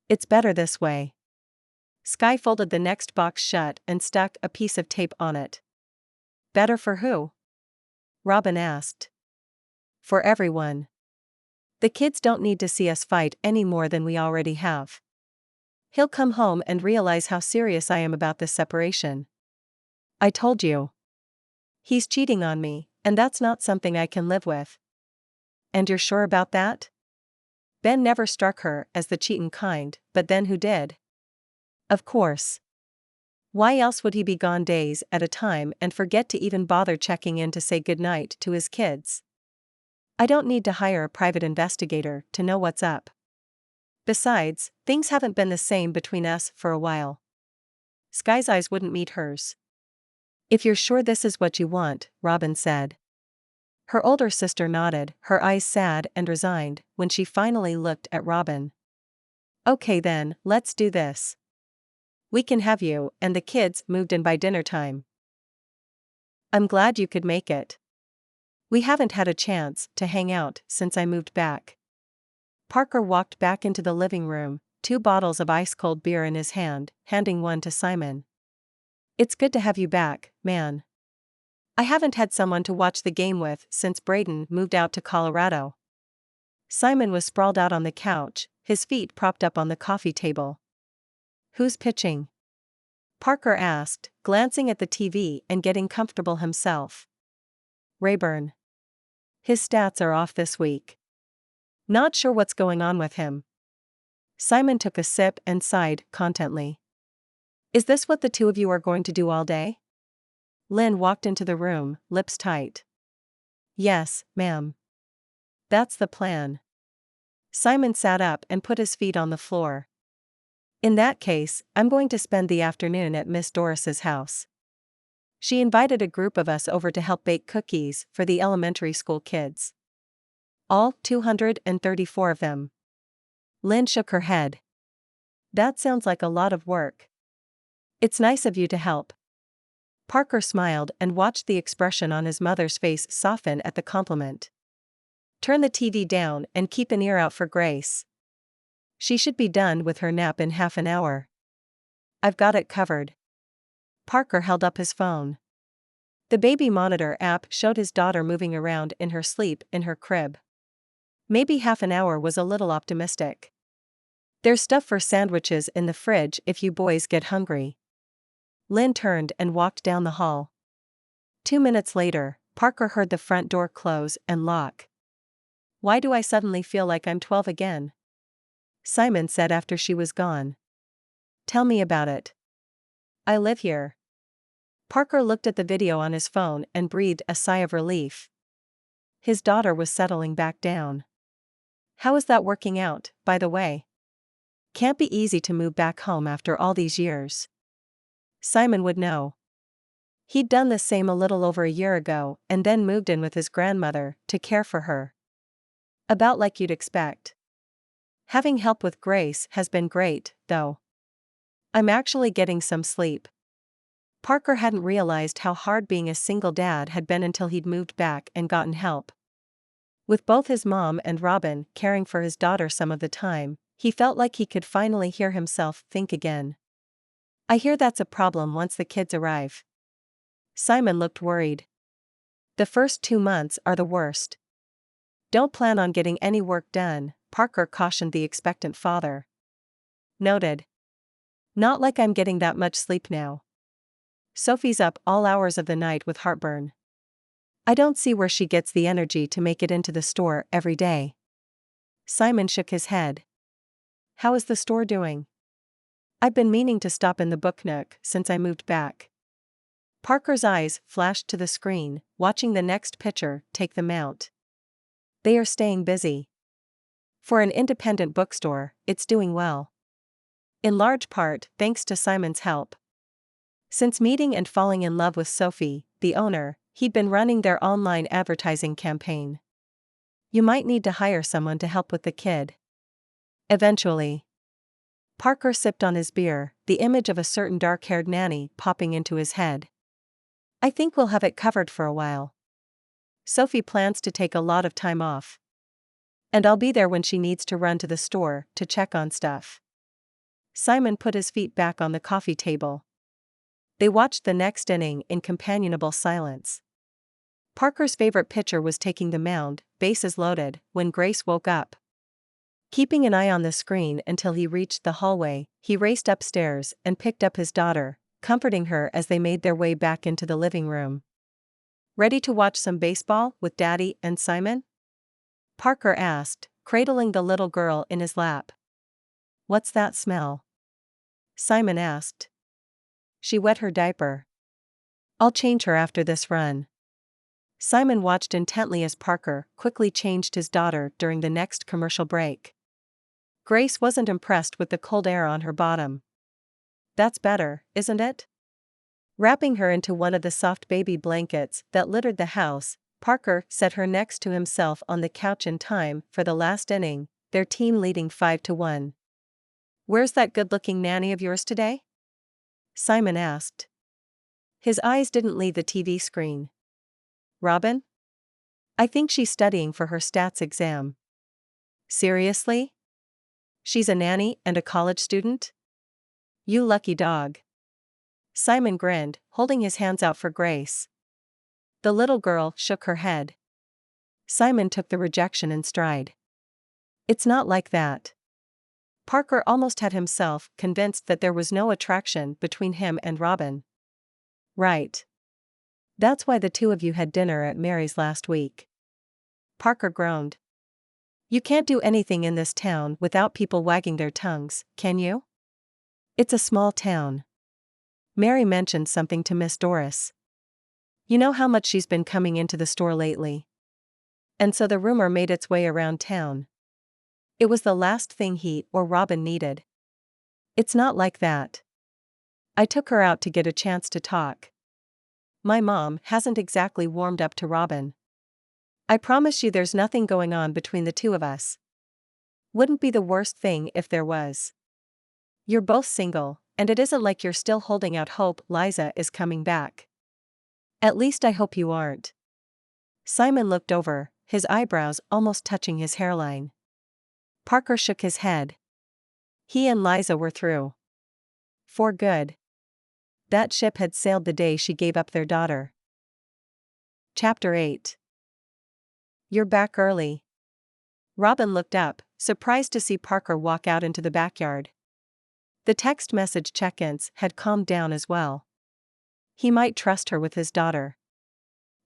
It's better this way. Skye folded the next box shut and stuck a piece of tape on it. Better for who? Robin asked. For everyone. The kids don't need to see us fight any more than we already have. He'll come home and realize how serious I am about this separation. I told you. He's cheating on me, and that's not something I can live with. And you're sure about that? Ben never struck her as the cheatin' kind, but then who did? Of course. Why else would he be gone days at a time and forget to even bother checking in to say goodnight to his kids? I don't need to hire a private investigator to know what's up. Besides, things haven't been the same between us for a while. Skye's eyes wouldn't meet hers. If you're sure this is what you want, Robin said. Her older sister nodded, her eyes sad and resigned, when she finally looked at Robin. Okay then, let's do this. We can have you and the kids moved in by dinner time. I'm glad you could make it. We haven't had a chance to hang out since I moved back. Parker walked back into the living room, 2 bottles of ice-cold beer in his hand, handing one to Simon. It's good to have you back, man. I haven't had someone to watch the game with since Braden moved out to Colorado. Simon was sprawled out on the couch, his feet propped up on the coffee table. Who's pitching? Parker asked, glancing at the TV and getting comfortable himself. Rayburn. His stats are off this week. Not sure what's going on with him. Simon took a sip and sighed contently. Is this what the two of you are going to do all day? Lynn walked into the room, lips tight. Yes, ma'am. That's the plan. Simon sat up and put his feet on the floor. In that case, I'm going to spend the afternoon at Miss Doris's house. She invited a group of us over to help bake cookies for the elementary school kids. All 234 of them. Lynn shook her head. That sounds like a lot of work. It's nice of you to help. Parker smiled and watched the expression on his mother's face soften at the compliment. Turn the TV down and keep an ear out for Grace. She should be done with her nap in half an hour. I've got it covered. Parker held up his phone. The baby monitor app showed his daughter moving around in her sleep in her crib. Maybe half an hour was a little optimistic. There's stuff for sandwiches in the fridge if you boys get hungry. Lynn turned and walked down the hall. 2 minutes later, Parker heard the front door close and lock. Why do I suddenly feel like I'm 12 again? Simon said after she was gone. Tell me about it. I live here. Parker looked at the video on his phone and breathed a sigh of relief. His daughter was settling back down. How is that working out, by the way? Can't be easy to move back home after all these years. Simon would know. He'd done the same a little over a year ago and then moved in with his grandmother to care for her. About like you'd expect. Having help with Grace has been great, though. I'm actually getting some sleep. Parker hadn't realized how hard being a single dad had been until he'd moved back and gotten help. With both his mom and Robin caring for his daughter some of the time, he felt like he could finally hear himself think again. I hear that's a problem once the kids arrive. Simon looked worried. The first 2 months are the worst. Don't plan on getting any work done, Parker cautioned the expectant father. Noted. Not like I'm getting that much sleep now. Sophie's up all hours of the night with heartburn. I don't see where she gets the energy to make it into the store every day. Simon shook his head. How is the store doing? I've been meaning to stop in the book nook since I moved back. Parker's eyes flashed to the screen, watching the next pitcher take the mount. They are staying busy. For an independent bookstore, it's doing well. In large part thanks to Simon's help. Since meeting and falling in love with Sophie, the owner, he'd been running their online advertising campaign. You might need to hire someone to help with the kid. Eventually. Parker sipped on his beer, the image of a certain dark-haired nanny popping into his head. I think we'll have it covered for a while. Sophie plans to take a lot of time off. And I'll be there when she needs to run to the store to check on stuff. Simon put his feet back on the coffee table. They watched the next inning in companionable silence. Parker's favorite pitcher was taking the mound, bases loaded, when Grace woke up. Keeping an eye on the screen until he reached the hallway, he raced upstairs and picked up his daughter, comforting her as they made their way back into the living room. Ready to watch some baseball with Daddy and Simon? Parker asked, cradling the little girl in his lap. What's that smell? Simon asked. She wet her diaper. I'll change her after this run. Simon watched intently as Parker quickly changed his daughter during the next commercial break. Grace wasn't impressed with the cold air on her bottom. That's better, isn't it? Wrapping her into one of the soft baby blankets that littered the house, Parker set her next to himself on the couch in time for the last inning, their team leading 5-1. "Where's that good-looking nanny of yours today?" Simon asked. His eyes didn't leave the TV screen. "Robin? I think she's studying for her stats exam." "Seriously? She's a nanny and a college student? You lucky dog." Simon grinned, holding his hands out for Grace. The little girl shook her head. Simon took the rejection in stride. "It's not like that." Parker almost had himself convinced that there was no attraction between him and Robin. "Right. That's why the two of you had dinner at Mary's last week." Parker groaned. "You can't do anything in this town without people wagging their tongues, can you? It's a small town." Mary mentioned something to Miss Doris. "You know how much she's been coming into the store lately." And so the rumor made its way around town. It was the last thing he or Robin needed. "It's not like that. I took her out to get a chance to talk. My mom hasn't exactly warmed up to Robin. I promise you there's nothing going on between the two of us. Wouldn't be the worst thing if there was. You're both single, and it isn't like you're still holding out hope Liza is coming back. At least I hope you aren't." Simon looked over, his eyebrows almost touching his hairline. Parker shook his head. He and Liza were through. For good. That ship had sailed the day she gave up their daughter. Chapter 8. "You're back early." Robin looked up, surprised to see Parker walk out into the backyard. The text message check-ins had calmed down as well. He might trust her with his daughter.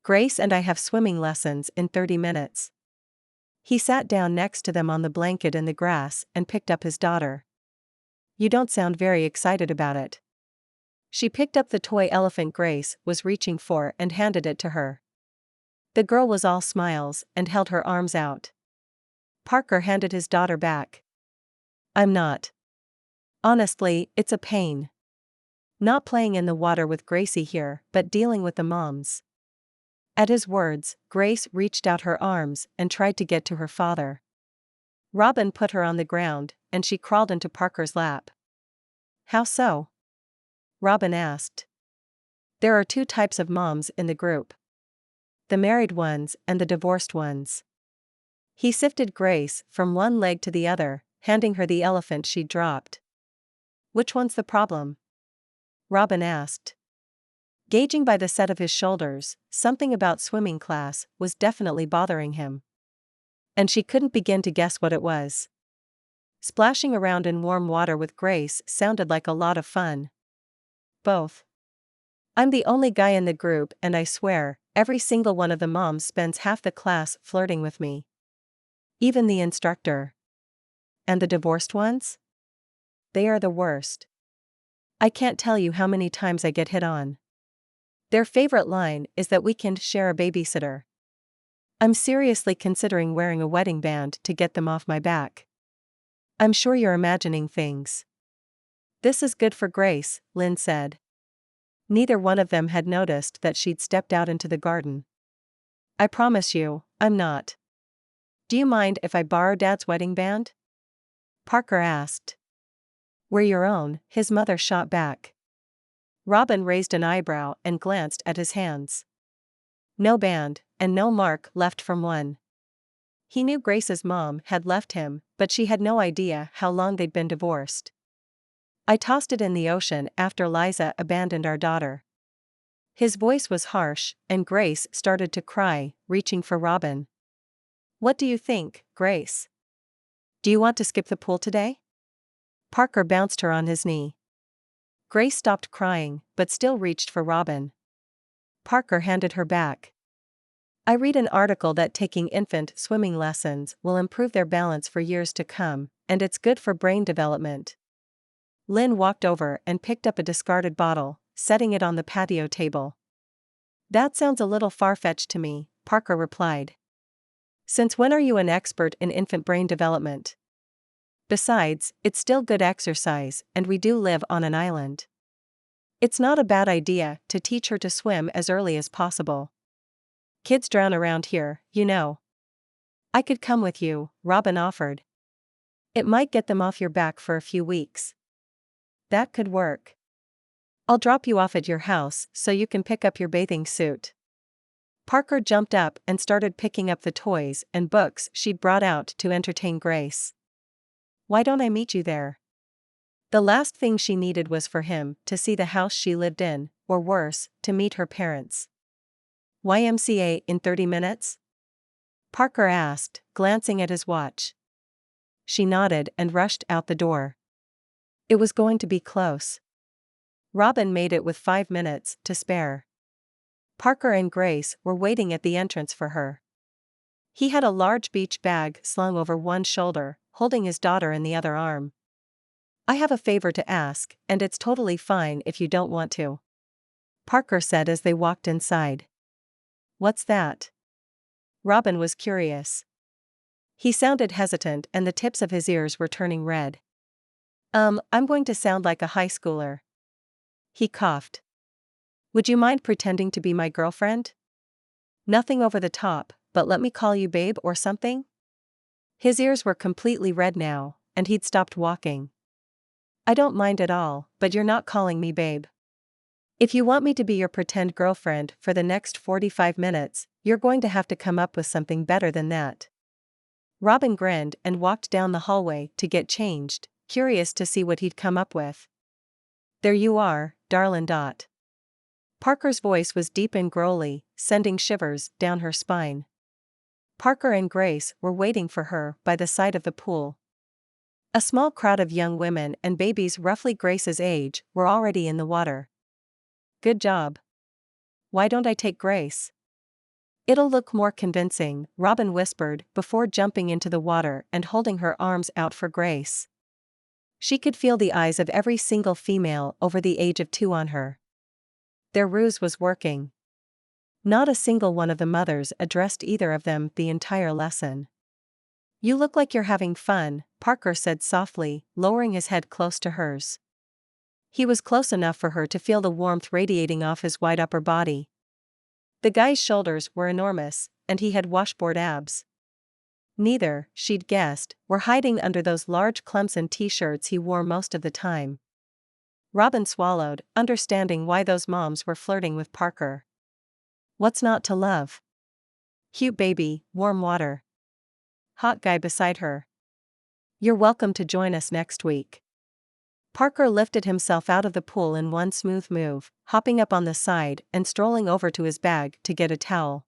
"Grace and I have swimming lessons in 30 minutes. He sat down next to them on the blanket in the grass and picked up his daughter. "You don't sound very excited about it." She picked up the toy elephant Grace was reaching for and handed it to her. The girl was all smiles and held her arms out. Parker handed his daughter back. "I'm not. Honestly, it's a pain. Not playing in the water with Gracie here, but dealing with the moms." At his words, Grace reached out her arms and tried to get to her father. Robin put her on the ground, and she crawled into Parker's lap. "How so?" Robin asked. "There are two types of moms in the group. The married ones and the divorced ones." He sifted Grace from one leg to the other, handing her the elephant she'd dropped. "Which one's the problem?" Robin asked. Gauging by the set of his shoulders, something about swimming class was definitely bothering him. And she couldn't begin to guess what it was. Splashing around in warm water with Grace sounded like a lot of fun. "Both. I'm the only guy in the group and I swear, every single one of the moms spends half the class flirting with me. Even the instructor." "And the divorced ones?" "They are the worst. I can't tell you how many times I get hit on. Their favorite line is that we can share a babysitter. I'm seriously considering wearing a wedding band to get them off my back." "I'm sure you're imagining things." "This is good for Grace," Lynn said. Neither one of them had noticed that she'd stepped out into the garden. "I promise you, I'm not. Do you mind if I borrow Dad's wedding band?" Parker asked. "We're your own," his mother shot back. Robin raised an eyebrow and glanced at his hands. No band, and no mark left from one. He knew Grace's mom had left him, but she had no idea how long they'd been divorced. "I tossed it in the ocean after Liza abandoned our daughter." His voice was harsh, and Grace started to cry, reaching for Robin. "What do you think, Grace? Do you want to skip the pool today?" Parker bounced her on his knee. Grace stopped crying, but still reached for Robin. Parker handed her back. "I read an article that taking infant swimming lessons will improve their balance for years to come, and it's good for brain development." Lynn walked over and picked up a discarded bottle, setting it on the patio table. "That sounds a little far-fetched to me," Parker replied. "Since when are you an expert in infant brain development? Besides, it's still good exercise, and we do live on an island." It's not a bad idea to teach her to swim as early as possible. Kids drown around here, you know. I could come with you, Robin offered. It might get them off your back for a few weeks. That could work. I'll drop you off at your house so you can pick up your bathing suit. Parker jumped up and started picking up the toys and books she'd brought out to entertain Grace. Why don't I meet you there? The last thing she needed was for him to see the house she lived in, or worse, to meet her parents. YMCA in 30 minutes? Parker asked, glancing at his watch. She nodded and rushed out the door. It was going to be close. Robin made it with 5 minutes to spare. Parker and Grace were waiting at the entrance for her. He had a large beach bag slung over one shoulder, holding his daughter in the other arm. I have a favor to ask, and it's totally fine if you don't want to. Parker said as they walked inside. What's that? Robin was curious. He sounded hesitant and the tips of his ears were turning red. I'm going to sound like a high schooler. He coughed. Would you mind pretending to be my girlfriend? Nothing over the top, but let me call you babe or something? His ears were completely red now, and he'd stopped walking. I don't mind at all, but you're not calling me babe. If you want me to be your pretend girlfriend for the next 45 minutes, you're going to have to come up with something better than that. Robin grinned and walked down the hallway to get changed, curious to see what he'd come up with. There you are, darlin' Dot. Parker's voice was deep and growly, sending shivers down her spine. Parker and Grace were waiting for her by the side of the pool. A small crowd of young women and babies roughly Grace's age were already in the water. Good job. Why don't I take Grace? It'll look more convincing, Robin whispered before jumping into the water and holding her arms out for Grace. She could feel the eyes of every single female over the age of 2 on her. Their ruse was working. Not a single one of the mothers addressed either of them the entire lesson. You look like you're having fun, Parker said softly, lowering his head close to hers. He was close enough for her to feel the warmth radiating off his wide upper body. The guy's shoulders were enormous, and he had washboard abs. Neither, she'd guessed, were hiding under those large Clemson t-shirts he wore most of the time. Robin swallowed, understanding why those moms were flirting with Parker. What's not to love? Cute baby, warm water. Hot guy beside her. You're welcome to join us next week. Parker lifted himself out of the pool in one smooth move, hopping up on the side and strolling over to his bag to get a towel.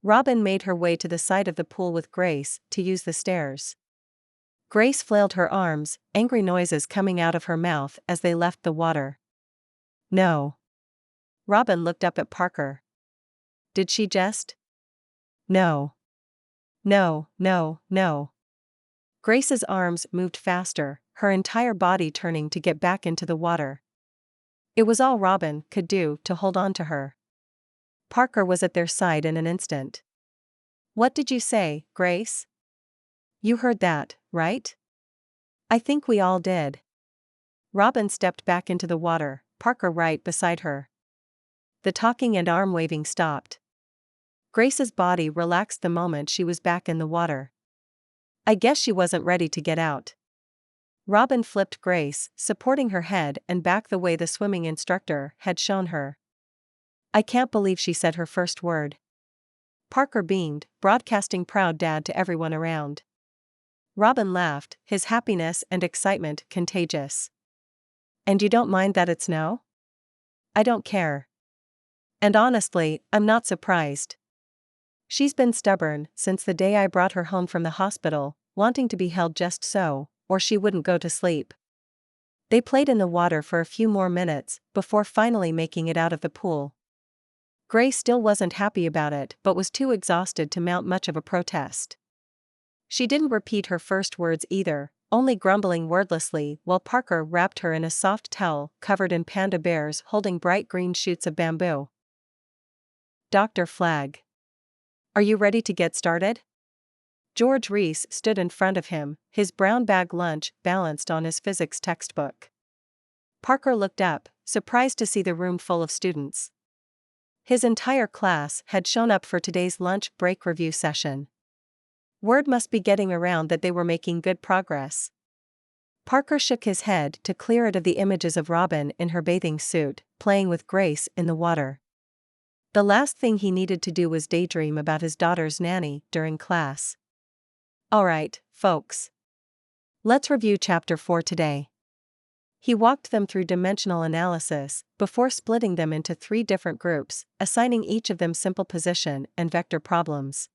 Robin made her way to the side of the pool with Grace to use the stairs. Grace flailed her arms, angry noises coming out of her mouth as they left the water. No. Robin looked up at Parker. Did she just? No. No, no, no. Grace's arms moved faster, her entire body turning to get back into the water. It was all Robin could do to hold on to her. Parker was at their side in an instant. What did you say, Grace? You heard that, right? I think we all did. Robin stepped back into the water, Parker right beside her. The talking and arm waving stopped. Grace's body relaxed the moment she was back in the water. I guess she wasn't ready to get out. Robin flipped Grace, supporting her head and back the way the swimming instructor had shown her. I can't believe she said her first word. Parker beamed, broadcasting proud dad to everyone around. Robin laughed, his happiness and excitement contagious. And you don't mind that it's no? I don't care. And honestly, I'm not surprised. She's been stubborn since the day I brought her home from the hospital, wanting to be held just so, or she wouldn't go to sleep. They played in the water for a few more minutes before finally making it out of the pool. Grace still wasn't happy about it but was too exhausted to mount much of a protest. She didn't repeat her first words either, only grumbling wordlessly while Parker wrapped her in a soft towel covered in panda bears holding bright green shoots of bamboo. Dr. Flagg. Are you ready to get started? George Reese stood in front of him, his brown bag lunch balanced on his physics textbook. Parker looked up, surprised to see the room full of students. His entire class had shown up for today's lunch break review session. Word must be getting around that they were making good progress. Parker shook his head to clear it of the images of Robin in her bathing suit, playing with Grace in the water. The last thing he needed to do was daydream about his daughter's nanny during class. Alright, folks. Let's review Chapter 4 today. He walked them through dimensional analysis, before splitting them into 3 different groups, assigning each of them simple position and vector problems.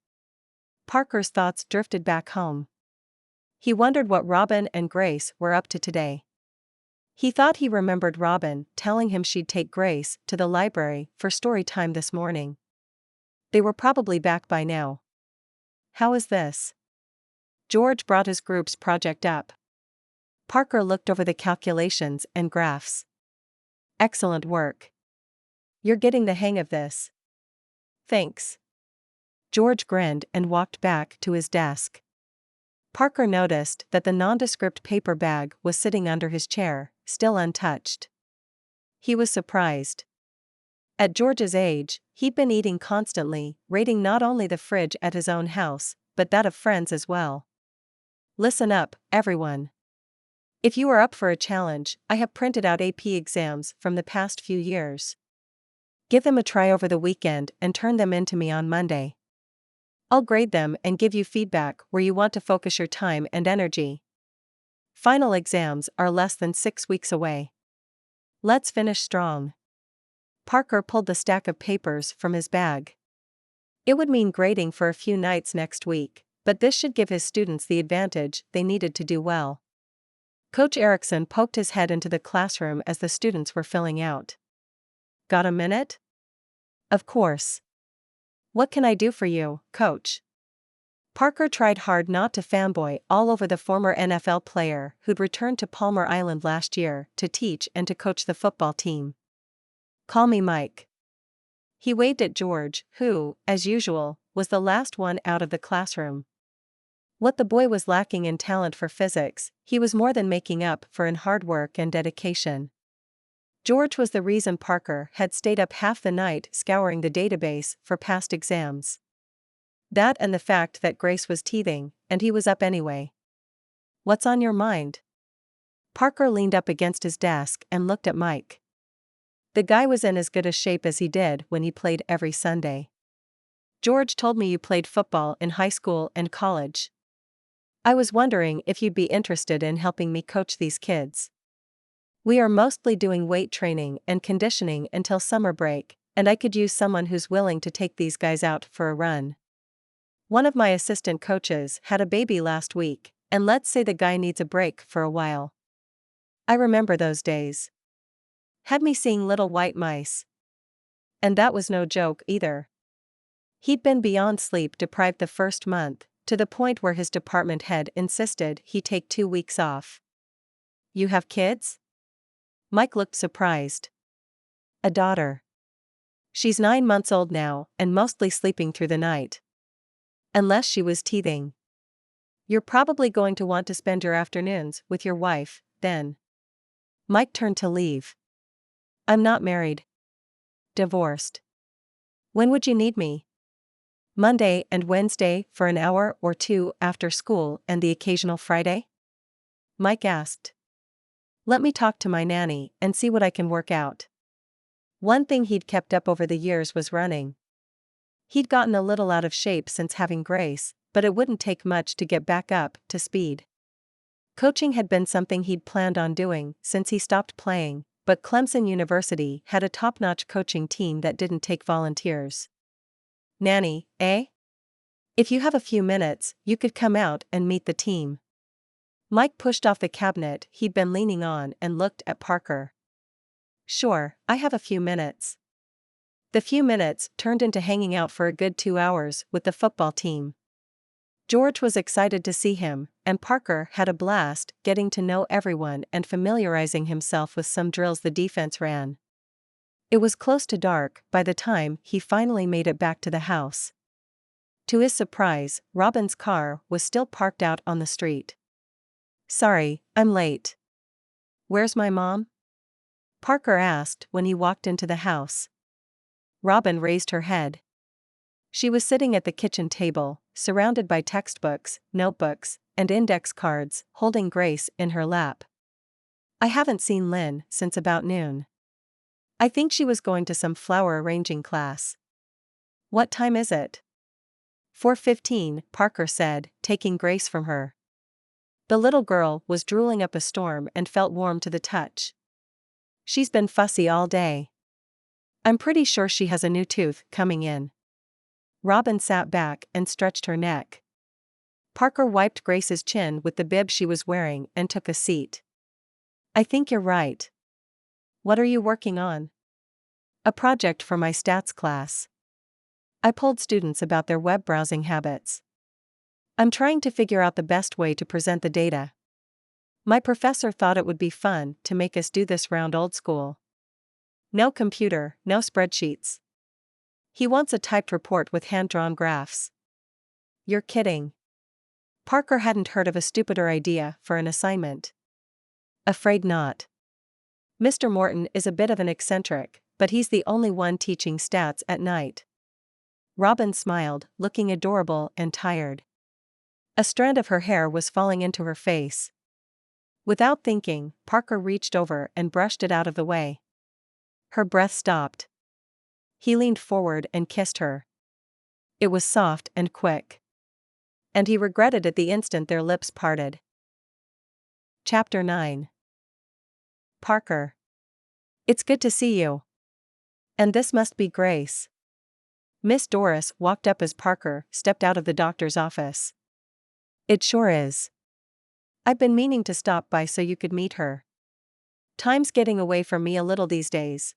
Parker's thoughts drifted back home. He wondered what Robin and Grace were up to today. He thought he remembered Robin telling him she'd take Grace to the library for story time this morning. They were probably back by now. How is this? George brought his group's project up. Parker looked over the calculations and graphs. Excellent work. You're getting the hang of this. Thanks. George grinned and walked back to his desk. Parker noticed that the nondescript paper bag was sitting under his chair, still untouched. He was surprised. At George's age, he'd been eating constantly, raiding not only the fridge at his own house, but that of friends as well. Listen up, everyone. If you are up for a challenge, I have printed out AP exams from the past few years. Give them a try over the weekend and turn them in to me on Monday. I'll grade them and give you feedback where you want to focus your time and energy. Final exams are less than 6 weeks away. Let's finish strong. Parker pulled the stack of papers from his bag. It would mean grading for a few nights next week, but this should give his students the advantage they needed to do well. Coach Erickson poked his head into the classroom as the students were filling out. Got a minute? Of course. What can I do for you, Coach? Parker tried hard not to fanboy all over the former NFL player who'd returned to Palmar Island last year to teach and to coach the football team. Call me Mike. He waved at George, who, as usual, was the last one out of the classroom. What the boy was lacking in talent for physics, he was more than making up for in hard work and dedication. George was the reason Parker had stayed up half the night scouring the database for past exams. That and the fact that Grace was teething, and he was up anyway. What's on your mind? Parker leaned up against his desk and looked at Mike. The guy was in as good a shape as he did when he played every Sunday. George told me you played football in high school and college. I was wondering if you'd be interested in helping me coach these kids. We are mostly doing weight training and conditioning until summer break, and I could use someone who's willing to take these guys out for a run. One of my assistant coaches had a baby last week, and let's say the guy needs a break for a while. I remember those days. Had me seeing little white mice. And that was no joke either. He'd been beyond sleep deprived the first month, to the point where his department head insisted he take 2 weeks off. You have kids? Mike looked surprised. A daughter. She's 9 months old now and mostly sleeping through the night. Unless she was teething. You're probably going to want to spend your afternoons with your wife, then. Mike turned to leave. I'm not married. Divorced. When would you need me? Monday and Wednesday for an hour or 2 after school and the occasional Friday? Mike asked. Let me talk to my nanny and see what I can work out. One thing he'd kept up over the years was running. He'd gotten a little out of shape since having Grace, but it wouldn't take much to get back up to speed. Coaching had been something he'd planned on doing since he stopped playing, but Clemson University had a top-notch coaching team that didn't take volunteers. Nanny, eh? If you have a few minutes, you could come out and meet the team. Mike pushed off the cabinet he'd been leaning on and looked at Parker. Sure, I have a few minutes. The few minutes turned into hanging out for a good 2 hours with the football team. George was excited to see him, and Parker had a blast getting to know everyone and familiarizing himself with some drills the defense ran. It was close to dark by the time he finally made it back to the house. To his surprise, Robin's car was still parked out on the street. Sorry, I'm late. Where's my mom? Parker asked when he walked into the house. Robin raised her head. She was sitting at the kitchen table, surrounded by textbooks, notebooks, and index cards, holding Grace in her lap. I haven't seen Lynn since about noon. I think she was going to some flower arranging class. What time is it? 4:15, Parker said, taking Grace from her. The little girl was drooling up a storm and felt warm to the touch. She's been fussy all day. I'm pretty sure she has a new tooth coming in. Robin sat back and stretched her neck. Parker wiped Grace's chin with the bib she was wearing and took a seat. I think you're right. What are you working on? A project for my stats class. I polled students about their web browsing habits. I'm trying to figure out the best way to present the data. My professor thought it would be fun to make us do this round old school. No computer, no spreadsheets. He wants a typed report with hand-drawn graphs. You're kidding. Parker hadn't heard of a stupider idea for an assignment. Afraid not. Mr. Morton is a bit of an eccentric, but he's the only one teaching stats at night. Robin smiled, looking adorable and tired. A strand of her hair was falling into her face. Without thinking, Parker reached over and brushed it out of the way. Her breath stopped. He leaned forward and kissed her. It was soft and quick. And he regretted it the instant their lips parted. Chapter 9. Parker. It's good to see you. And this must be Grace. Miss Doris walked up as Parker stepped out of the doctor's office. It sure is. I've been meaning to stop by so you could meet her. Time's getting away from me a little these days.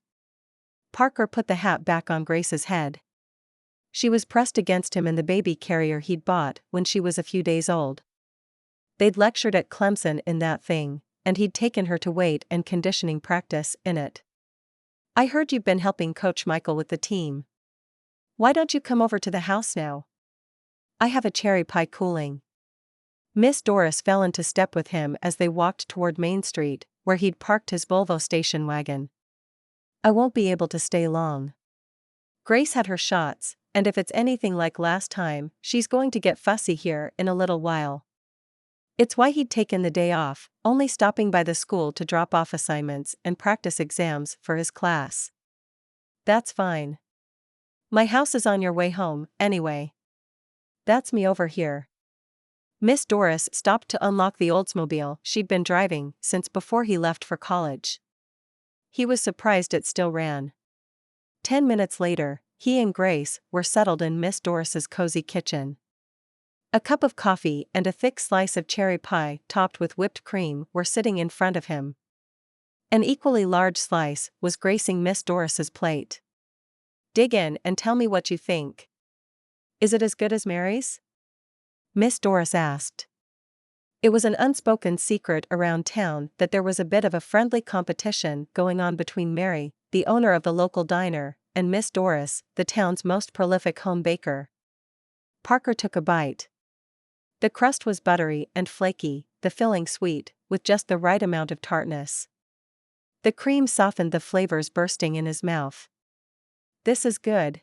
Parker put the hat back on Grace's head. She was pressed against him in the baby carrier he'd bought when she was a few days old. They'd lectured at Clemson in that thing, and he'd taken her to weight and conditioning practice in it. I heard you've been helping Coach Michael with the team. Why don't you come over to the house now? I have a cherry pie cooling. Miss Doris fell into step with him as they walked toward Main Street, where he'd parked his Volvo station wagon. I won't be able to stay long. Grace had her shots, and if it's anything like last time, she's going to get fussy here in a little while. It's why he'd taken the day off, only stopping by the school to drop off assignments and practice exams for his class. That's fine. My house is on your way home, anyway. That's me over here. Miss Doris stopped to unlock the Oldsmobile she'd been driving since before he left for college. He was surprised it still ran. 10 minutes later, he and Grace were settled in Miss Doris's cozy kitchen. A cup of coffee and a thick slice of cherry pie topped with whipped cream were sitting in front of him. An equally large slice was gracing Miss Doris's plate. Dig in and tell me what you think. Is it as good as Mary's? Miss Doris asked. It was an unspoken secret around town that there was a bit of a friendly competition going on between Mary, the owner of the local diner, and Miss Doris, the town's most prolific home baker. Parker took a bite. The crust was buttery and flaky, the filling sweet, with just the right amount of tartness. The cream softened the flavors bursting in his mouth. This is good.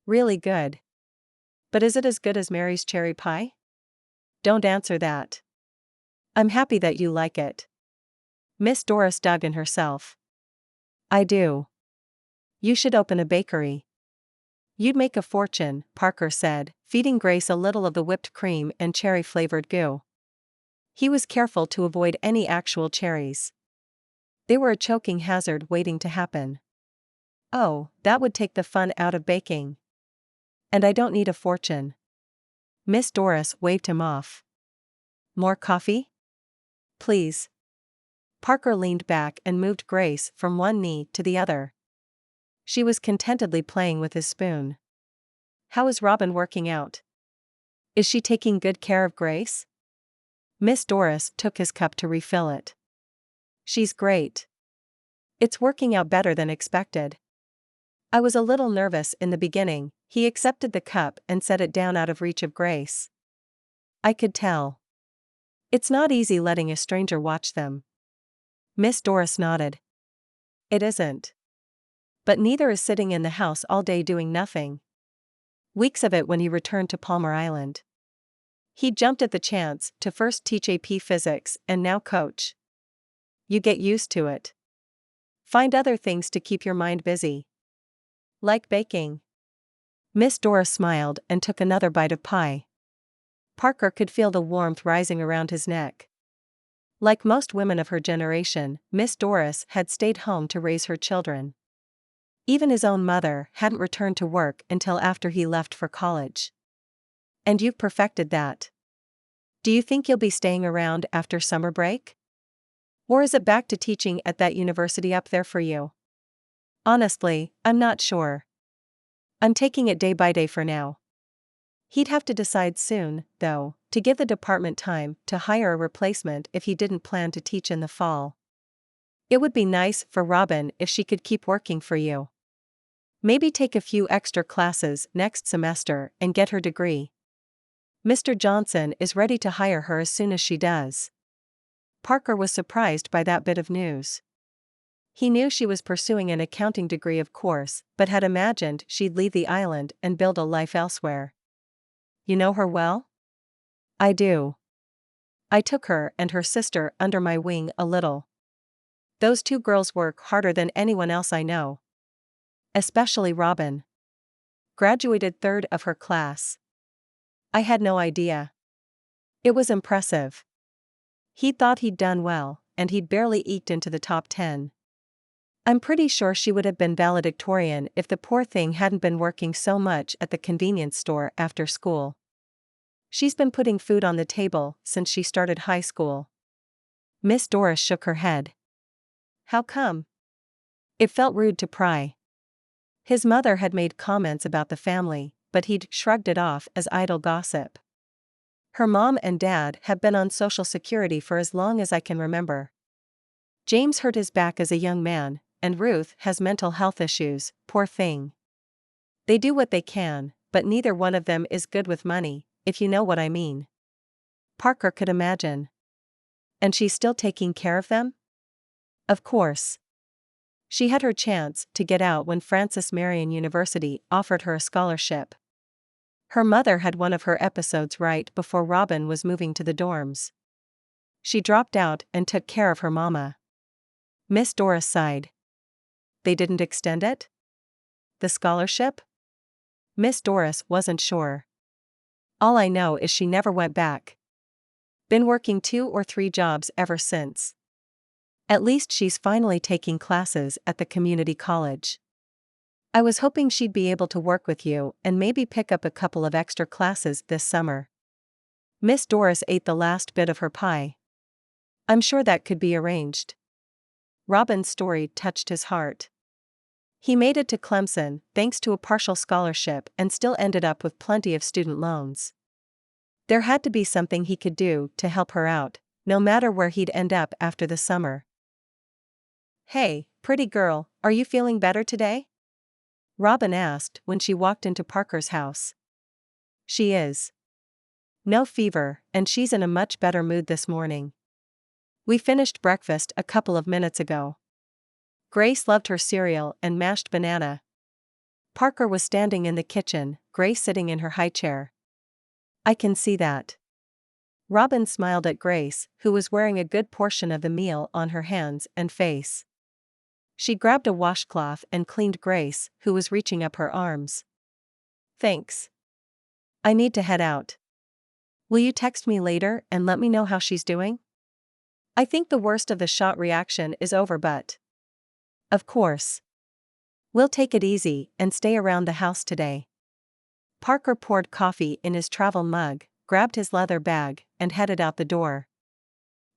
Really good. But is it as good as Mary's cherry pie? Don't answer that. I'm happy that you like it. Miss Doris dug in herself. I do. You should open a bakery. You'd make a fortune, Parker said, feeding Grace a little of the whipped cream and cherry-flavored goo. He was careful to avoid any actual cherries. They were a choking hazard waiting to happen. Oh, that would take the fun out of baking. And I don't need a fortune. Miss Doris waved him off. More coffee? Please. Parker leaned back and moved Grace from one knee to the other. She was contentedly playing with his spoon. How is Robin working out? Is she taking good care of Grace? Miss Doris took his cup to refill it. She's great. It's working out better than expected. I was a little nervous in the beginning. He accepted the cup and set it down out of reach of Grace. I could tell. It's not easy letting a stranger watch them. Miss Doris nodded. It isn't. But neither is sitting in the house all day doing nothing. Weeks of it when he returned to Palmar Island. He jumped at the chance to first teach AP physics and now coach. You get used to it. Find other things to keep your mind busy. Like baking. Miss Dora smiled and took another bite of pie. Parker could feel the warmth rising around his neck. Like most women of her generation, Miss Doris had stayed home to raise her children. Even his own mother hadn't returned to work until after he left for college. And you've perfected that. Do you think you'll be staying around after summer break? Or is it back to teaching at that university up there for you? Honestly, I'm not sure. I'm taking it day by day for now. He'd have to decide soon, though, to give the department time to hire a replacement if he didn't plan to teach in the fall. It would be nice for Robin if she could keep working for you. Maybe take a few extra classes next semester and get her degree. Mr. Johnson is ready to hire her as soon as she does. Parker was surprised by that bit of news. He knew she was pursuing an accounting degree, of course, but had imagined she'd leave the island and build a life elsewhere. You know her well? I do. I took her and her sister under my wing a little. Those two girls work harder than anyone else I know. Especially Robin. Graduated third of her class. I had no idea. It was impressive. He thought he'd done well, and he'd barely eked into the top 10. I'm pretty sure she would have been valedictorian if the poor thing hadn't been working so much at the convenience store after school. She's been putting food on the table since she started high school. Miss Doris shook her head. How come? It felt rude to pry. His mother had made comments about the family, but he'd shrugged it off as idle gossip. Her mom and dad have been on Social Security for as long as I can remember. James hurt his back as a young man, and Ruth has mental health issues, poor thing. They do what they can, but neither one of them is good with money, if you know what I mean. Parker could imagine. And she's still taking care of them? Of course. She had her chance to get out when Francis Marion University offered her a scholarship. Her mother had one of her episodes right before Robin was moving to the dorms. She dropped out and took care of her mama. Miss Doris sighed. They didn't extend it? The scholarship? Miss Doris wasn't sure. All I know is she never went back. Been working 2 or 3 jobs ever since. At least she's finally taking classes at the community college. I was hoping she'd be able to work with you and maybe pick up a couple of extra classes this summer. Miss Doris ate the last bit of her pie. I'm sure that could be arranged. Robin's story touched his heart. He made it to Clemson thanks to a partial scholarship and still ended up with plenty of student loans. There had to be something he could do to help her out, no matter where he'd end up after the summer. Hey, pretty girl, are you feeling better today? Robin asked when she walked into Parker's house. She is. No fever, and she's in a much better mood this morning. We finished breakfast a couple of minutes ago. Grace loved her cereal and mashed banana. Parker was standing in the kitchen, Grace sitting in her high chair. I can see that. Robin smiled at Grace, who was wearing a good portion of the meal on her hands and face. She grabbed a washcloth and cleaned Grace, who was reaching up her arms. Thanks. I need to head out. Will you text me later and let me know how she's doing? I think the worst of the shot reaction is over, but. Of course. We'll take it easy and stay around the house today. Parker poured coffee in his travel mug, grabbed his leather bag, and headed out the door.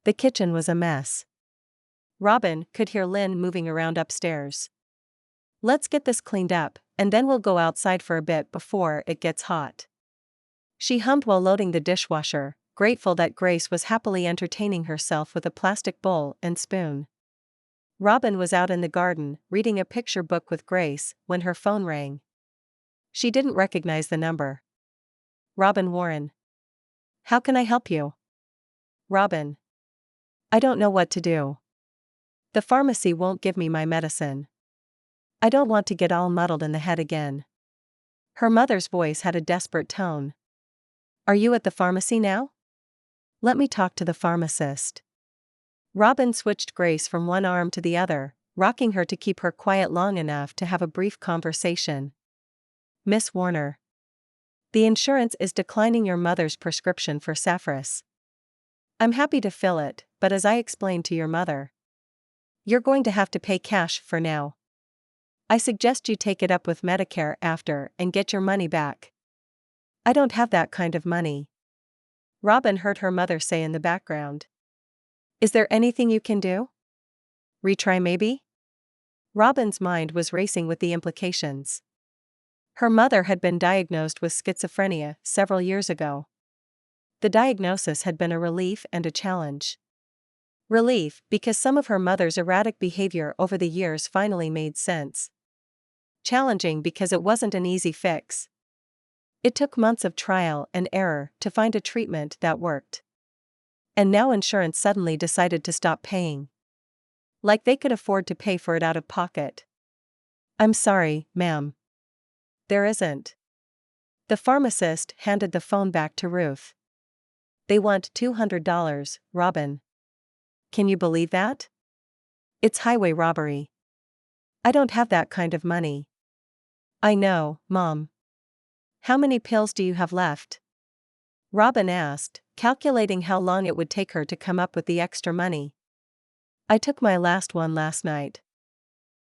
The kitchen was a mess. Robin could hear Lynn moving around upstairs. Let's get this cleaned up, and then we'll go outside for a bit before it gets hot. She hummed while loading the dishwasher, grateful that Grace was happily entertaining herself with a plastic bowl and spoon. Robin was out in the garden, reading a picture book with Grace, when her phone rang. She didn't recognize the number. Robin Warren. How can I help you? Robin. I don't know what to do. The pharmacy won't give me my medicine. I don't want to get all muddled in the head again. Her mother's voice had a desperate tone. Are you at the pharmacy now? Let me talk to the pharmacist. Robin switched Grace from one arm to the other, rocking her to keep her quiet long enough to have a brief conversation. Miss Warner. The insurance is declining your mother's prescription for Saffris. I'm happy to fill it, but as I explained to your mother, you're going to have to pay cash for now. I suggest you take it up with Medicare after and get your money back. I don't have that kind of money. Robin heard her mother say in the background. Is there anything you can do? Retry maybe? Robin's mind was racing with the implications. Her mother had been diagnosed with schizophrenia several years ago. The diagnosis had been a relief and a challenge. Relief because some of her mother's erratic behavior over the years finally made sense. Challenging because it wasn't an easy fix. It took months of trial and error to find a treatment that worked. And now insurance suddenly decided to stop paying. Like they could afford to pay for it out of pocket. I'm sorry, ma'am. There isn't. The pharmacist handed the phone back to Ruth. They want $200, Robin. Can you believe that? It's highway robbery. I don't have that kind of money. I know, Mom. How many pills do you have left? Robin asked, calculating how long it would take her to come up with the extra money. I took my last one last night.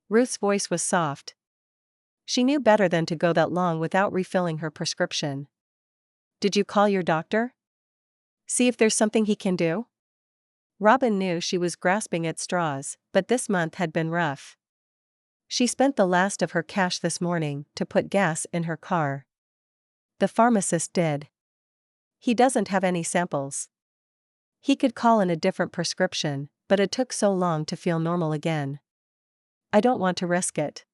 Ruth's voice was soft. She knew better than to go that long without refilling her prescription. Did you call your doctor? See if there's something he can do? Robin knew she was grasping at straws, but this month had been rough. She spent the last of her cash this morning to put gas in her car. The pharmacist did. He doesn't have any samples. He could call in a different prescription, but it took so long to feel normal again. I don't want to risk it.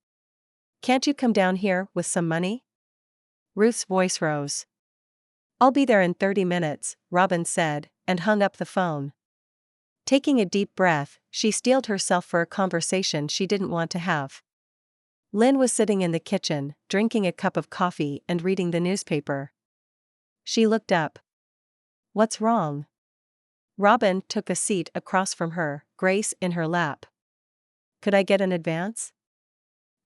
Can't you come down here with some money? Ruth's voice rose. I'll be there in 30 minutes, Robin said, and hung up the phone. Taking a deep breath, she steeled herself for a conversation she didn't want to have. Lynn was sitting in the kitchen, drinking a cup of coffee and reading the newspaper. She looked up. What's wrong? Robin took a seat across from her, Grace in her lap. Could I get an advance?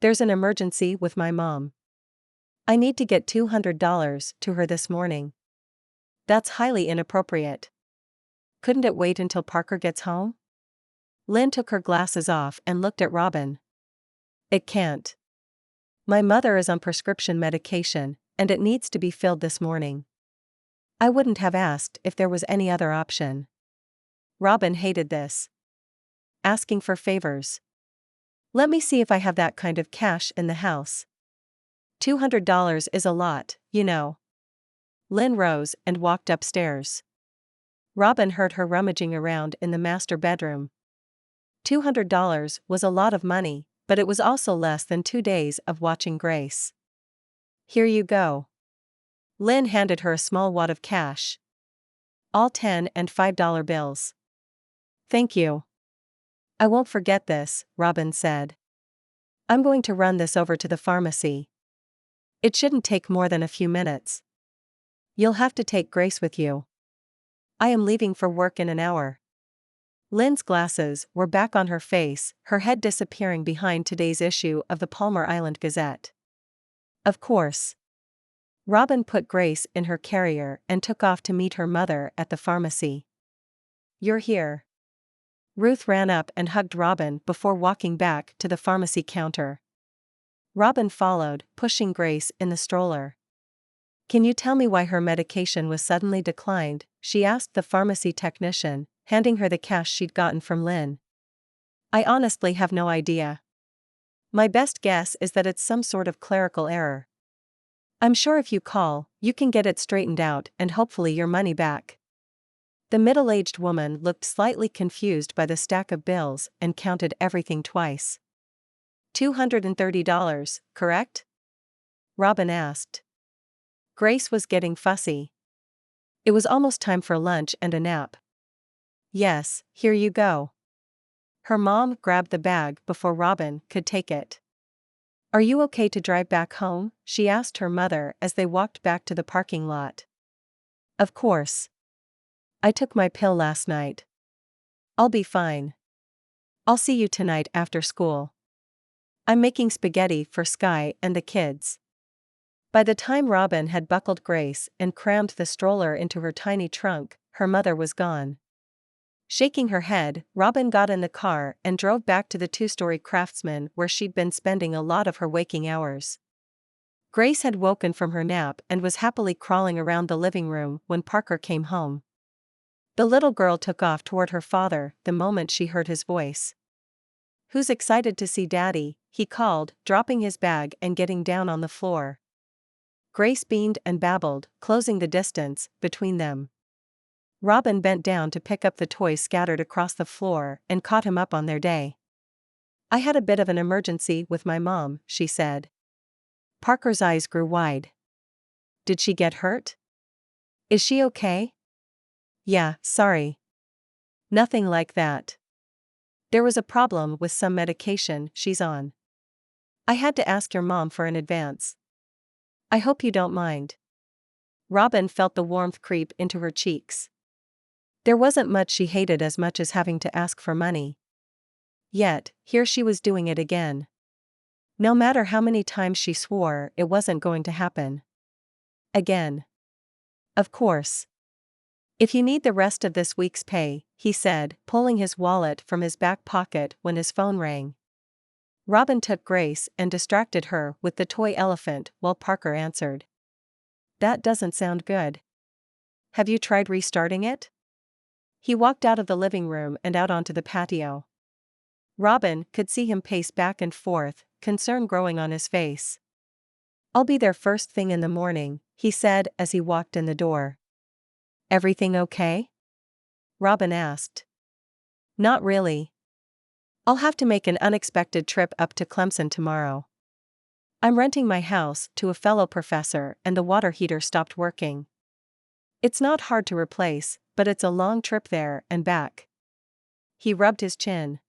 There's an emergency with my mom. I need to get $200 to her this morning. That's highly inappropriate. Couldn't it wait until Parker gets home? Lynn took her glasses off and looked at Robin. It can't. My mother is on prescription medication, and it needs to be filled this morning. I wouldn't have asked if there was any other option. Robin hated this. Asking for favors. Let me see if I have that kind of cash in the house. $200 is a lot, you know. Lynn rose and walked upstairs. Robin heard her rummaging around in the master bedroom. $200 was a lot of money, but it was also less than 2 days of watching Grace. Here you go. Lynn handed her a small wad of cash. All $10 and $5 bills. Thank you. I won't forget this, Robin said. I'm going to run this over to the pharmacy. It shouldn't take more than a few minutes. You'll have to take Grace with you. I am leaving for work in an hour. Lynn's glasses were back on her face, her head disappearing behind today's issue of the Palmar Island Gazette. Of course. Robin put Grace in her carrier and took off to meet her mother at the pharmacy. You're here. Ruth ran up and hugged Robin before walking back to the pharmacy counter. Robin followed, pushing Grace in the stroller. Can you tell me why her medication was suddenly declined? She asked the pharmacy technician, handing her the cash she'd gotten from Lynn. I honestly have no idea. My best guess is that it's some sort of clerical error. I'm sure if you call, you can get it straightened out and hopefully your money back. The middle-aged woman looked slightly confused by the stack of bills and counted everything twice. $230, correct? Robin asked. Grace was getting fussy. It was almost time for lunch and a nap. Yes, here you go. Her mom grabbed the bag before Robin could take it. "Are you okay to drive back home?" she asked her mother as they walked back to the parking lot. "Of course. I took my pill last night. I'll be fine. I'll see you tonight after school. I'm making spaghetti for Sky and the kids." By the time Robin had buckled Grace and crammed the stroller into her tiny trunk, her mother was gone. Shaking her head, Robin got in the car and drove back to the two-story Craftsman where she'd been spending a lot of her waking hours. Grace had woken from her nap and was happily crawling around the living room when Parker came home. The little girl took off toward her father the moment she heard his voice. "Who's excited to see Daddy?" he called, dropping his bag and getting down on the floor. Grace beamed and babbled, closing the distance between them. Robin bent down to pick up the toys scattered across the floor and caught him up on their day. "I had a bit of an emergency with my mom," she said. Parker's eyes grew wide. "Did she get hurt? Is she okay?" "Yeah, sorry. Nothing like that. There was a problem with some medication she's on. I had to ask your mom for an advance. I hope you don't mind." Robin felt the warmth creep into her cheeks. There wasn't much she hated as much as having to ask for money. Yet, here she was doing it again. No matter how many times she swore it wasn't going to happen. Again. "Of course. If you need the rest of this week's pay," he said, pulling his wallet from his back pocket when his phone rang. Robin took Grace and distracted her with the toy elephant while Parker answered. "That doesn't sound good. Have you tried restarting it?" He walked out of the living room and out onto the patio. Robin could see him pace back and forth, concern growing on his face. "I'll be there first thing in the morning," he said as he walked in the door. "Everything okay?" Robin asked. "Not really. I'll have to make an unexpected trip up to Clemson tomorrow. I'm renting my house to a fellow professor and the water heater stopped working. It's not hard to replace, but it's a long trip there and back." He rubbed his chin.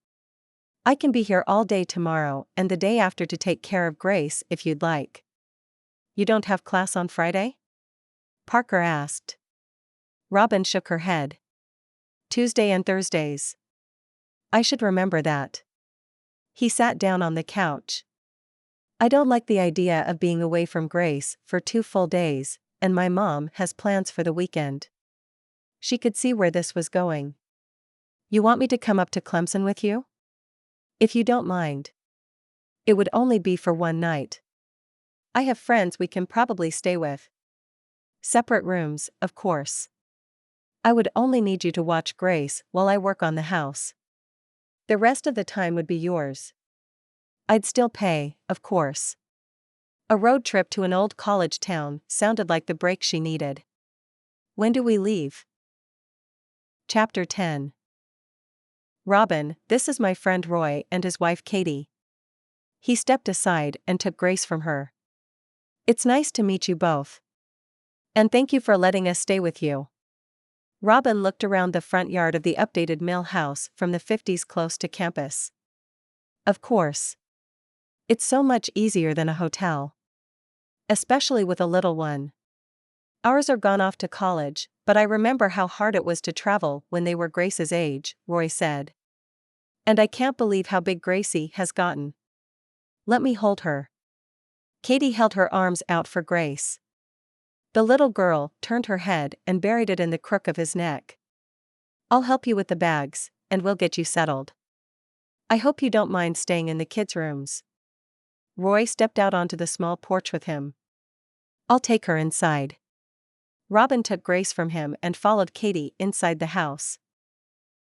"I can be here all day tomorrow and the day after to take care of Grace if you'd like." "You don't have class on Friday?" Parker asked. Robin shook her head. "Tuesday and Thursdays." "I should remember that." He sat down on the couch. "I don't like the idea of being away from Grace for 2 full days, and my mom has plans for the weekend." She could see where this was going. "You want me to come up to Clemson with you?" "If you don't mind. It would only be for one night. I have friends we can probably stay with. Separate rooms, of course. I would only need you to watch Grace while I work on the house. The rest of the time would be yours. I'd still pay, of course." A road trip to an old college town sounded like the break she needed. "When do we leave?" Chapter 10. "Robin, this is my friend Roy and his wife Katie." He stepped aside and took Grace from her. "It's nice to meet you both. And thank you for letting us stay with you." Robin looked around the front yard of the updated mill house from the 50s close to campus. "Of course. It's so much easier than a hotel. Especially with a little one. Ours are gone off to college, but I remember how hard it was to travel when they were Grace's age," Roy said. "And I can't believe how big Gracie has gotten. Let me hold her." Katie held her arms out for Grace. The little girl turned her head and buried it in the crook of his neck. "I'll help you with the bags, and we'll get you settled. I hope you don't mind staying in the kids' rooms." Roy stepped out onto the small porch with him. "I'll take her inside." Robin took Grace from him and followed Katie inside the house.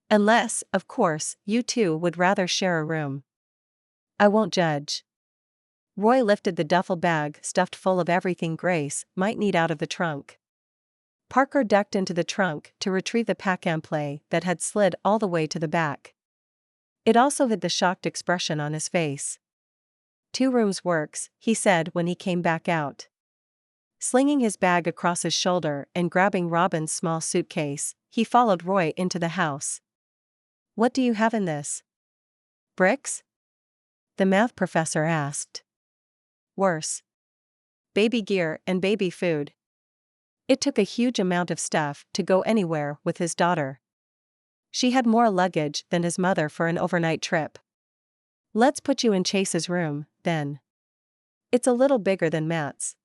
"Unless, of course, you two would rather share a room. I won't judge." Roy lifted the duffel bag stuffed full of everything Grace might need out of the trunk. Parker ducked into the trunk to retrieve the pack-and-play that had slid all the way to the back. It also hid the shocked expression on his face. "2 rooms works," he said when he came back out. Slinging his bag across his shoulder and grabbing Robin's small suitcase, he followed Roy into the house. "What do you have in this?" Bricks? The math professor asked. Worse. Baby gear and baby food. It took a huge amount of stuff to go anywhere with his daughter. She had more luggage than his mother for an overnight trip. Let's put you in Chase's room, then. It's a little bigger than Matt's.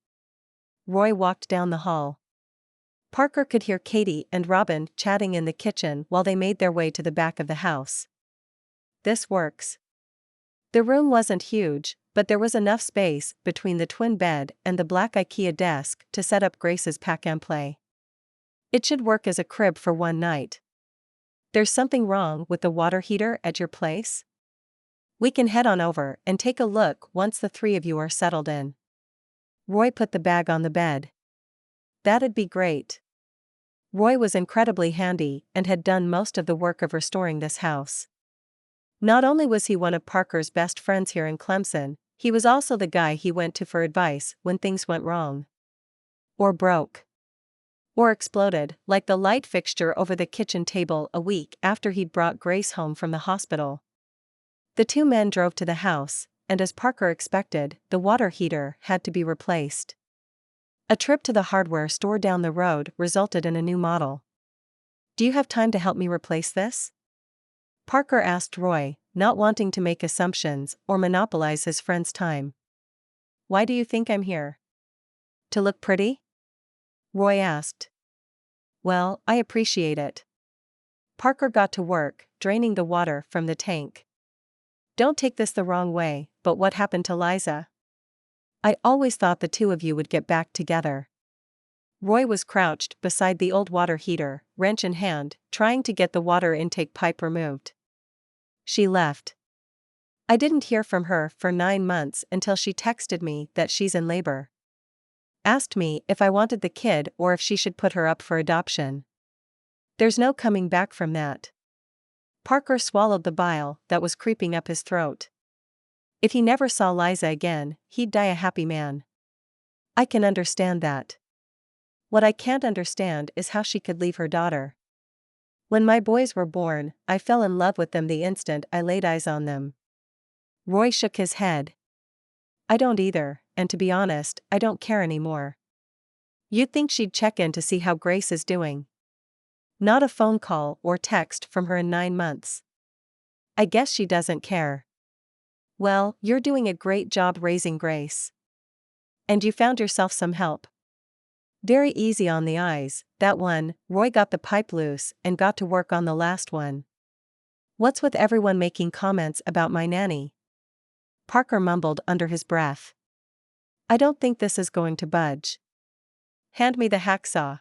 Roy walked down the hall. Parker could hear Katie and Robin chatting in the kitchen while they made their way to the back of the house. This works. The room wasn't huge, but there was enough space between the twin bed and the black IKEA desk to set up Grace's pack-and-play. It should work as a crib for one night. There's something wrong with the water heater at your place? We can head on over and take a look once the three of you are settled in. Roy put the bag on the bed. That'd be great. Roy was incredibly handy and had done most of the work of restoring this house. Not only was he one of Parker's best friends here in Clemson, he was also the guy he went to for advice when things went wrong. Or broke. Or exploded, like the light fixture over the kitchen table a week after he'd brought Grace home from the hospital. The two men drove to the house, and as Parker expected, the water heater had to be replaced. A trip to the hardware store down the road resulted in a new model. Do you have time to help me replace this? Parker asked Roy, not wanting to make assumptions or monopolize his friend's time. Why do you think I'm here? To look pretty? Roy asked. Well, I appreciate it. Parker got to work, draining the water from the tank. Don't take this the wrong way, but what happened to Liza? I always thought the two of you would get back together. Roy was crouched beside the old water heater, wrench in hand, trying to get the water intake pipe removed. She left. I didn't hear from her for 9 months until she texted me that she's in labor. Asked me if I wanted the kid or if she should put her up for adoption. There's no coming back from that. Parker swallowed the bile that was creeping up his throat. If he never saw Liza again, he'd die a happy man. I can understand that. What I can't understand is how she could leave her daughter. When my boys were born, I fell in love with them the instant I laid eyes on them. Roy shook his head. I don't either, and to be honest, I don't care anymore. You'd think she'd check in to see how Grace is doing. Not a phone call or text from her in 9 months. I guess she doesn't care. Well, you're doing a great job raising Grace. And you found yourself some help. Very easy on the eyes, that one. Roy got the pipe loose and got to work on the last one. What's with everyone making comments about my nanny? Parker mumbled under his breath. I don't think this is going to budge. Hand me the hacksaw.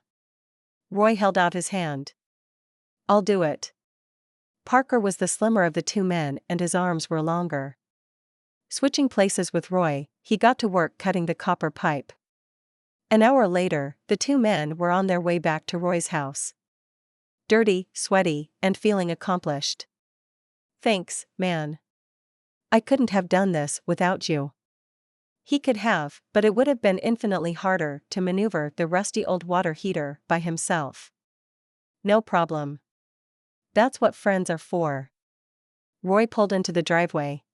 Roy held out his hand. I'll do it. Parker was the slimmer of the two men and his arms were longer. Switching places with Roy, he got to work cutting the copper pipe. An hour later, the two men were on their way back to Roy's house. Dirty, sweaty, and feeling accomplished. Thanks, man. I couldn't have done this without you. He could have, but it would have been infinitely harder to maneuver the rusty old water heater by himself. No problem. That's what friends are for. Roy pulled into the driveway.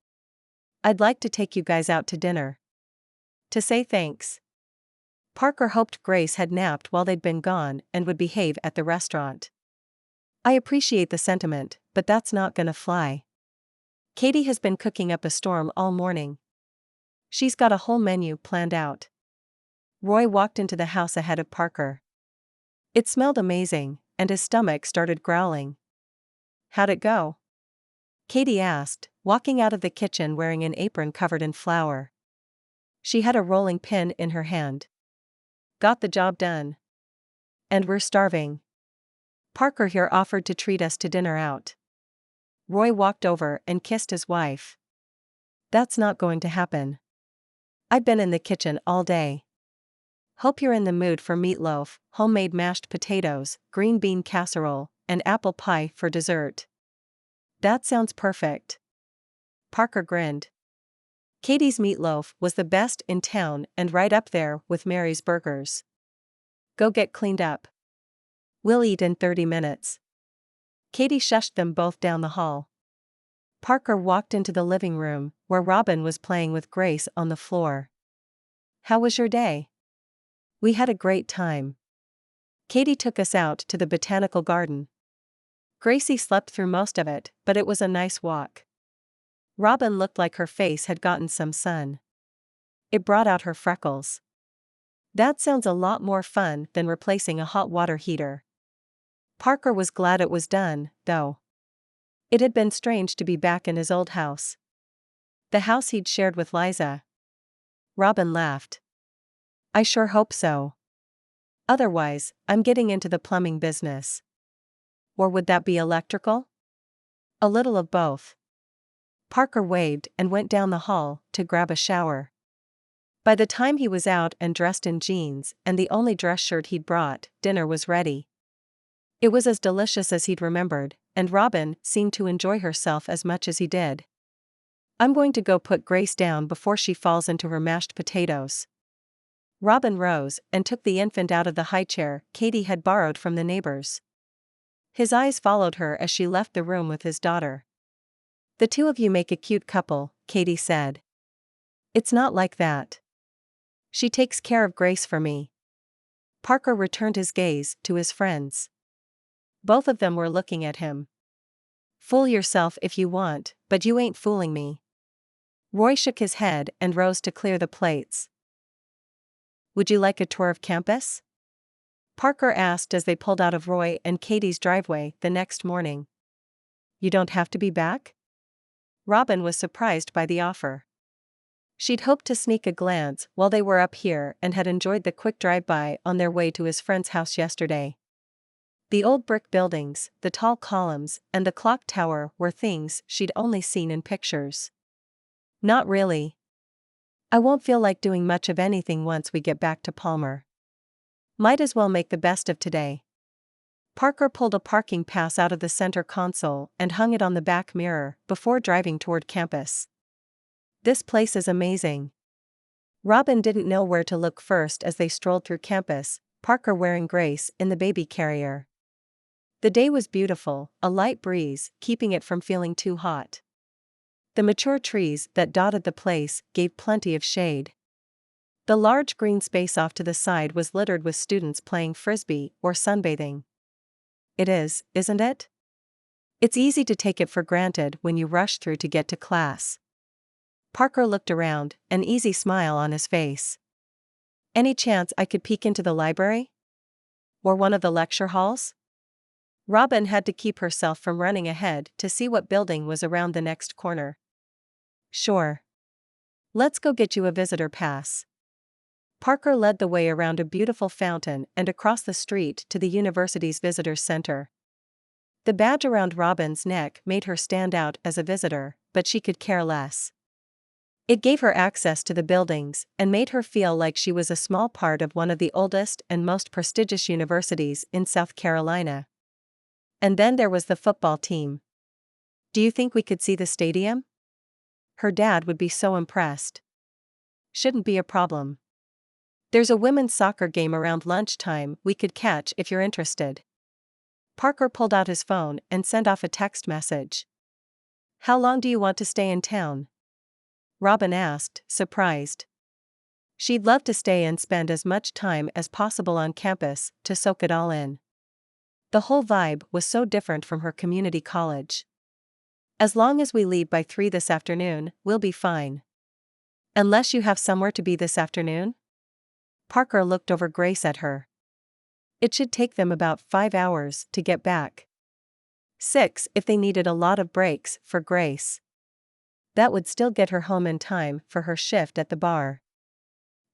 I'd like to take you guys out to dinner. To say thanks. Parker hoped Grace had napped while they'd been gone and would behave at the restaurant. I appreciate the sentiment, but that's not gonna fly. Katie has been cooking up a storm all morning. She's got a whole menu planned out. Roy walked into the house ahead of Parker. It smelled amazing, and his stomach started growling. How'd it go? Katie asked, walking out of the kitchen wearing an apron covered in flour. She had a rolling pin in her hand. Got the job done. And we're starving. Parker here offered to treat us to dinner out. Roy walked over and kissed his wife. That's not going to happen. I've been in the kitchen all day. Hope you're in the mood for meatloaf, homemade mashed potatoes, green bean casserole, and apple pie for dessert. That sounds perfect. Parker grinned. Katie's meatloaf was the best in town and right up there with Mary's burgers. Go get cleaned up. We'll eat in 30 minutes. Katie shushed them both down the hall. Parker walked into the living room, where Robin was playing with Grace on the floor. "How was your day?" "We had a great time. Katie took us out to the botanical garden." Gracie slept through most of it, but it was a nice walk. Robin looked like her face had gotten some sun. It brought out her freckles. "That sounds a lot more fun than replacing a hot water heater." Parker was glad it was done, though. It had been strange to be back in his old house. The house he'd shared with Liza. Robin laughed. "I sure hope so. Otherwise, I'm getting into the plumbing business." "Or would that be electrical?" "A little of both." Parker waved and went down the hall to grab a shower. By the time he was out and dressed in jeans and the only dress shirt he'd brought, dinner was ready. It was as delicious as he'd remembered, and Robin seemed to enjoy herself as much as he did. "I'm going to go put Grace down before she falls into her mashed potatoes." Robin rose and took the infant out of the high chair Katie had borrowed from the neighbors. His eyes followed her as she left the room with his daughter. "The two of you make a cute couple," Katie said. "It's not like that. She takes care of Grace for me." Parker returned his gaze to his friends. Both of them were looking at him. "Fool yourself if you want, but you ain't fooling me." Roy shook his head and rose to clear the plates. "Would you like a tour of campus?" Parker asked as they pulled out of Roy and Katie's driveway the next morning. "You don't have to be back?" Robin was surprised by the offer. She'd hoped to sneak a glance while they were up here and had enjoyed the quick drive-by on their way to his friend's house yesterday. The old brick buildings, the tall columns, and the clock tower were things she'd only seen in pictures. "Not really. I won't feel like doing much of anything once we get back to Palmar. Might as well make the best of today." Parker pulled a parking pass out of the center console and hung it on the back mirror before driving toward campus. "This place is amazing." Robin didn't know where to look first as they strolled through campus, Parker wearing Grace in the baby carrier. The day was beautiful, a light breeze keeping it from feeling too hot. The mature trees that dotted the place gave plenty of shade. The large green space off to the side was littered with students playing frisbee or sunbathing. "It is, isn't it? It's easy to take it for granted when you rush through to get to class." Parker looked around, an easy smile on his face. "Any chance I could peek into the library? Or one of the lecture halls?" Robin had to keep herself from running ahead to see what building was around the next corner. "Sure. Let's go get you a visitor pass." Parker led the way around a beautiful fountain and across the street to the university's visitors center. The badge around Robin's neck made her stand out as a visitor, but she could care less. It gave her access to the buildings and made her feel like she was a small part of one of the oldest and most prestigious universities in South Carolina. And then there was the football team. "Do you think we could see the stadium?" Her dad would be so impressed. "Shouldn't be a problem. There's a women's soccer game around lunchtime we could catch if you're interested." Parker pulled out his phone and sent off a text message. "How long do you want to stay in town?" Robin asked, surprised. She'd love to stay and spend as much time as possible on campus to soak it all in. The whole vibe was so different from her community college. "As long as we leave by 3 this afternoon, we'll be fine." "Unless you have somewhere to be this afternoon?" Parker looked over Grace at her. "It should take them about 5 hours to get back. 6 if they needed a lot of breaks for Grace. That would still get her home in time for her shift at the bar."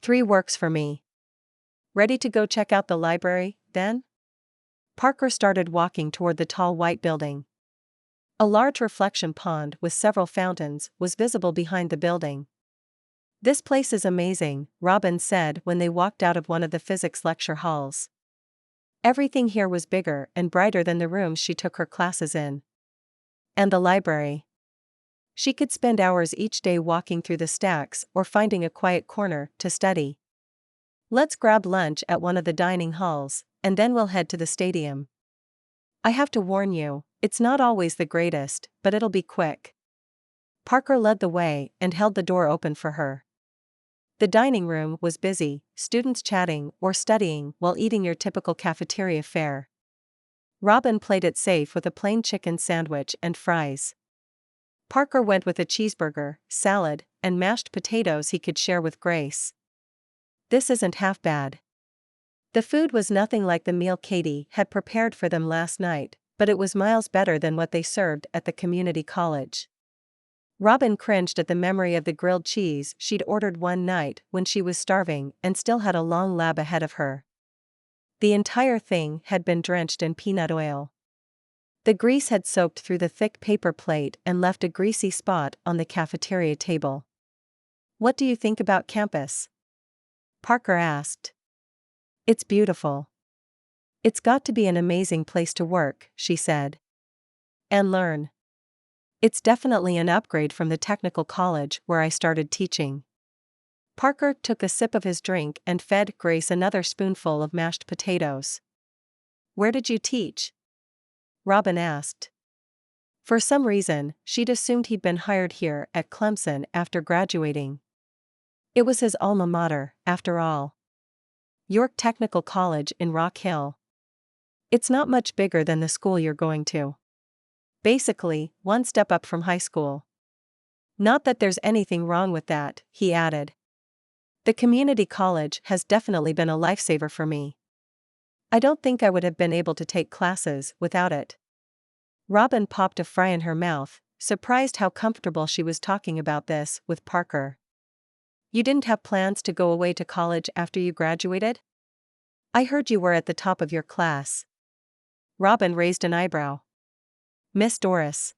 3 works for me." "Ready to go check out the library, then?" Parker started walking toward the tall white building. A large reflection pond with several fountains was visible behind the building. "This place is amazing," Robin said when they walked out of one of the physics lecture halls. Everything here was bigger and brighter than the rooms she took her classes in. And the library. She could spend hours each day walking through the stacks or finding a quiet corner to study. "Let's grab lunch at one of the dining halls, and then we'll head to the stadium. I have to warn you, it's not always the greatest, but it'll be quick." Parker led the way and held the door open for her. The dining room was busy, students chatting or studying while eating your typical cafeteria fare. Robin played it safe with a plain chicken sandwich and fries. Parker went with a cheeseburger, salad, and mashed potatoes he could share with Grace. This isn't half bad. The food was nothing like the meal Katie had prepared for them last night, but it was miles better than what they served at the community college. Robin cringed at the memory of the grilled cheese she'd ordered one night when she was starving and still had a long lab ahead of her. The entire thing had been drenched in peanut oil. The grease had soaked through the thick paper plate and left a greasy spot on the cafeteria table. "What do you think about campus?" Parker asked. "It's beautiful. It's got to be an amazing place to work," she said. "And learn. It's definitely an upgrade from the technical college where I started teaching." Parker took a sip of his drink and fed Grace another spoonful of mashed potatoes. "Where did you teach?" Robin asked. For some reason, she'd assumed he'd been hired here at Clemson after graduating. It was his alma mater, after all. York Technical College in Rock Hill. It's not much bigger than the school you're going to. Basically, one step up from high school. Not that there's anything wrong with that, he added. The community college has definitely been a lifesaver for me. I don't think I would have been able to take classes without it. Robin popped a fry in her mouth, surprised how comfortable she was talking about this with Parker. "You didn't have plans to go away to college after you graduated? I heard you were at the top of your class." Robin raised an eyebrow. "Miss Doris.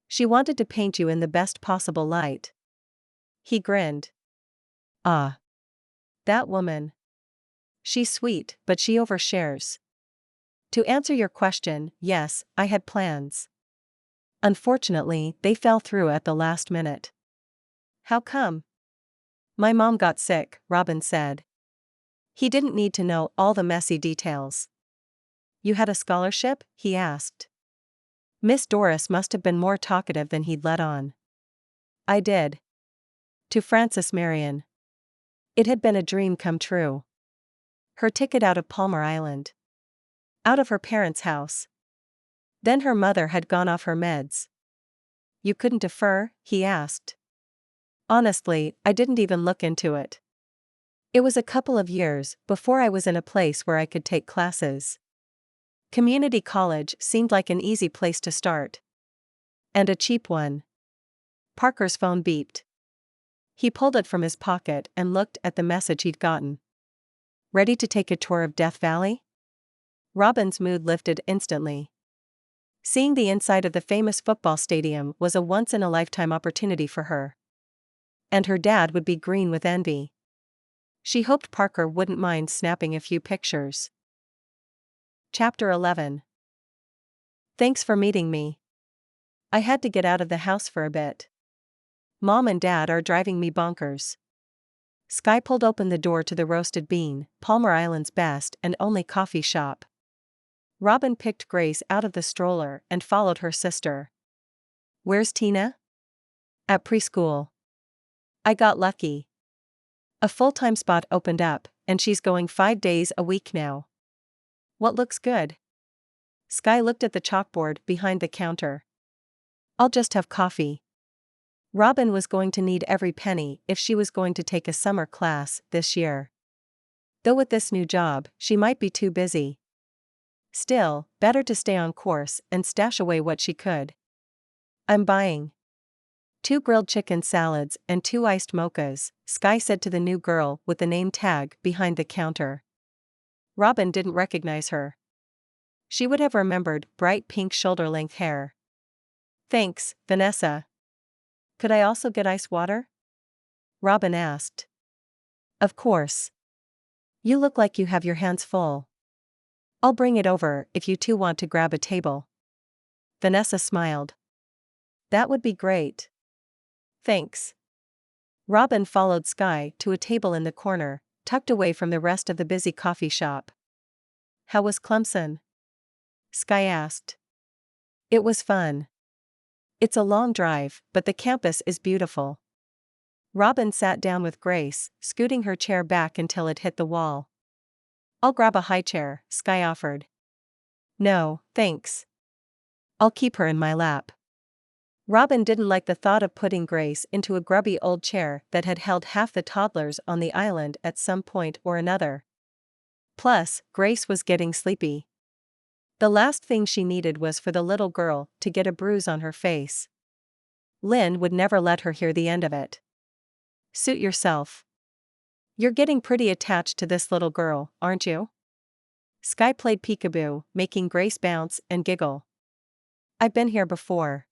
She wanted to paint you in the best possible light." He grinned. "Ah. That woman. She's sweet, but she overshares. To answer your question, yes, I had plans. Unfortunately, they fell through at the last minute." "How come?" "My mom got sick," Robin said. He didn't need to know all the messy details. "You had a scholarship?" he asked. Miss Doris must have been more talkative than he'd let on. "I did. To Frances Marion. It had been a dream come true. Her ticket out of Palmar Island. Out of her parents' house. Then her mother had gone off her meds." "You couldn't defer?" he asked. "Honestly, I didn't even look into it. It was a couple of years before I was in a place where I could take classes. Community college seemed like an easy place to start. And a cheap one." Parker's phone beeped. He pulled it from his pocket and looked at the message he'd gotten. "Ready to take a tour of Death Valley?" Robin's mood lifted instantly. Seeing the inside of the famous football stadium was a once-in-a-lifetime opportunity for her. And her dad would be green with envy. She hoped Parker wouldn't mind snapping a few pictures. Chapter 11. "Thanks for meeting me. I had to get out of the house for a bit. Mom and Dad are driving me bonkers." Skye pulled open the door to the Roasted Bean, Palmar Island's best and only coffee shop. Robin picked Grace out of the stroller and followed her sister. "Where's Tina?" "At preschool. I got lucky. A full-time spot opened up, and she's going 5 days a week now." "What looks good?" Skye looked at the chalkboard behind the counter. "I'll just have coffee." Robin was going to need every penny if she was going to take a summer class this year. Though with this new job, she might be too busy. Still, better to stay on course and stash away what she could. "I'm buying 2 grilled chicken salads and 2 iced mochas," Skye said to the new girl with the name tag behind the counter. Robin didn't recognize her. She would have remembered bright pink shoulder-length hair. "Thanks, Vanessa. Could I also get ice water?" Robin asked. "Of course. You look like you have your hands full. I'll bring it over if you two want to grab a table." Vanessa smiled. "That would be great. Thanks." Robin followed Skye to a table in the corner, tucked away from the rest of the busy coffee shop. "How was Clemson?" Skye asked. "It was fun. It's a long drive, but the campus is beautiful. Robin sat down with Grace, scooting her chair back until it hit the wall. I'll grab a high chair, Skye offered. No, thanks. I'll keep her in my lap. Robin didn't like the thought of putting Grace into a grubby old chair that had held half the toddlers on the island at some point or another. Plus, Grace was getting sleepy. The last thing she needed was for the little girl to get a bruise on her face. Lynn would never let her hear the end of it. Suit yourself. You're getting pretty attached to this little girl, aren't you? Skye played peekaboo, making Grace bounce and giggle. I've been here before.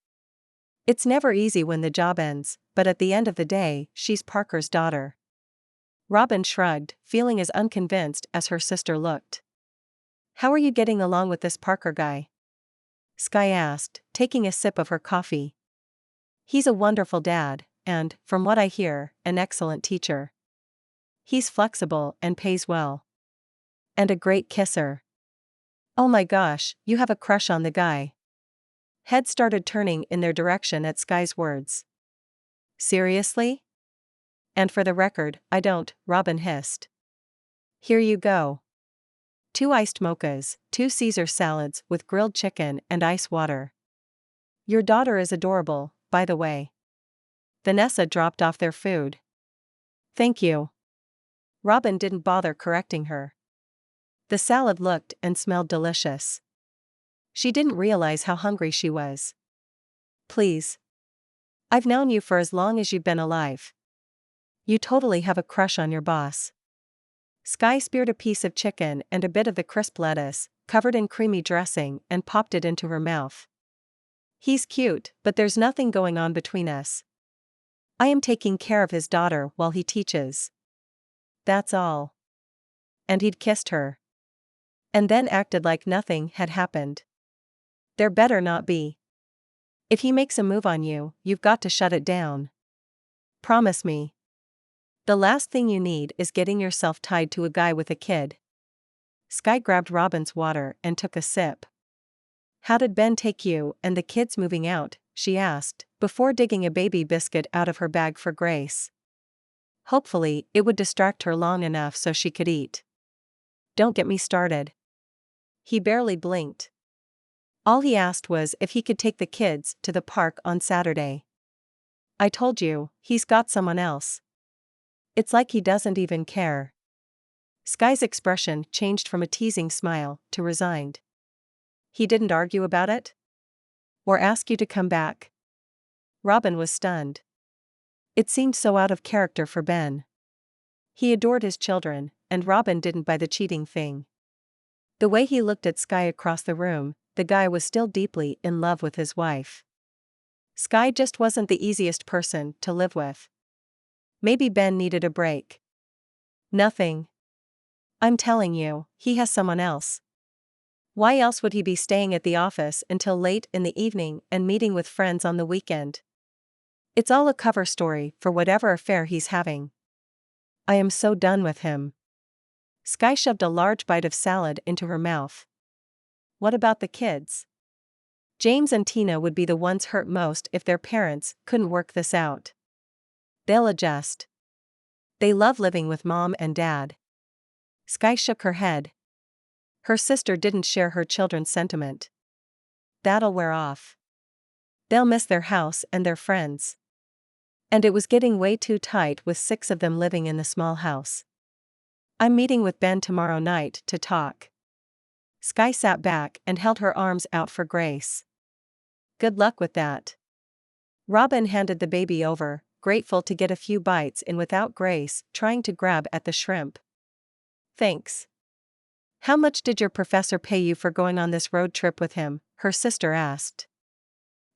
It's never easy when the job ends, but at the end of the day, she's Parker's daughter. Robin shrugged, feeling as unconvinced as her sister looked. How are you getting along with this Parker guy? Skye asked, taking a sip of her coffee. He's a wonderful dad, and, from what I hear, an excellent teacher. He's flexible and pays well. And a great kisser. Oh my gosh, you have a crush on the guy. Heads started turning in their direction at Skye's words. Seriously? And for the record, I don't, Robin hissed. Here you go. 2 iced mochas, 2 Caesar salads with grilled chicken and ice water. Your daughter is adorable, by the way. Vanessa dropped off their food. Thank you. Robin didn't bother correcting her. The salad looked and smelled delicious. She didn't realize how hungry she was. Please. I've known you for as long as you've been alive. You totally have a crush on your boss. Skye speared a piece of chicken and a bit of the crisp lettuce, covered in creamy dressing, and popped it into her mouth. He's cute, but there's nothing going on between us. I am taking care of his daughter while he teaches. That's all. And he'd kissed her. And then acted like nothing had happened. There better not be. If he makes a move on you, you've got to shut it down. Promise me. The last thing you need is getting yourself tied to a guy with a kid. Skye grabbed Robin's water and took a sip. How did Ben take you and the kids moving out? She asked, before digging a baby biscuit out of her bag for Grace. Hopefully, it would distract her long enough so she could eat. Don't get me started. He barely blinked. All he asked was if he could take the kids to the park on Saturday. I told you, he's got someone else. It's like he doesn't even care. Skye's expression changed from a teasing smile to resigned. He didn't argue about it? Or ask you to come back? Robin was stunned. It seemed so out of character for Ben. He adored his children, and Robin didn't buy the cheating thing. The way he looked at Skye across the room, the guy was still deeply in love with his wife. Skye just wasn't the easiest person to live with. Maybe Ben needed a break. Nothing. I'm telling you, he has someone else. Why else would he be staying at the office until late in the evening and meeting with friends on the weekend? It's all a cover story for whatever affair he's having. I am so done with him. Skye shoved a large bite of salad into her mouth. What about the kids? James and Tina would be the ones hurt most if their parents couldn't work this out. They'll adjust. They love living with mom and dad. Skye shook her head. Her sister didn't share her children's sentiment. That'll wear off. They'll miss their house and their friends. And it was getting way too tight with 6 of them living in the small house. I'm meeting with Ben tomorrow night to talk. Skye sat back and held her arms out for Grace. Good luck with that. Robin handed the baby over, grateful to get a few bites in without Grace trying to grab at the shrimp. Thanks. How much did your professor pay you for going on this road trip with him? Her sister asked.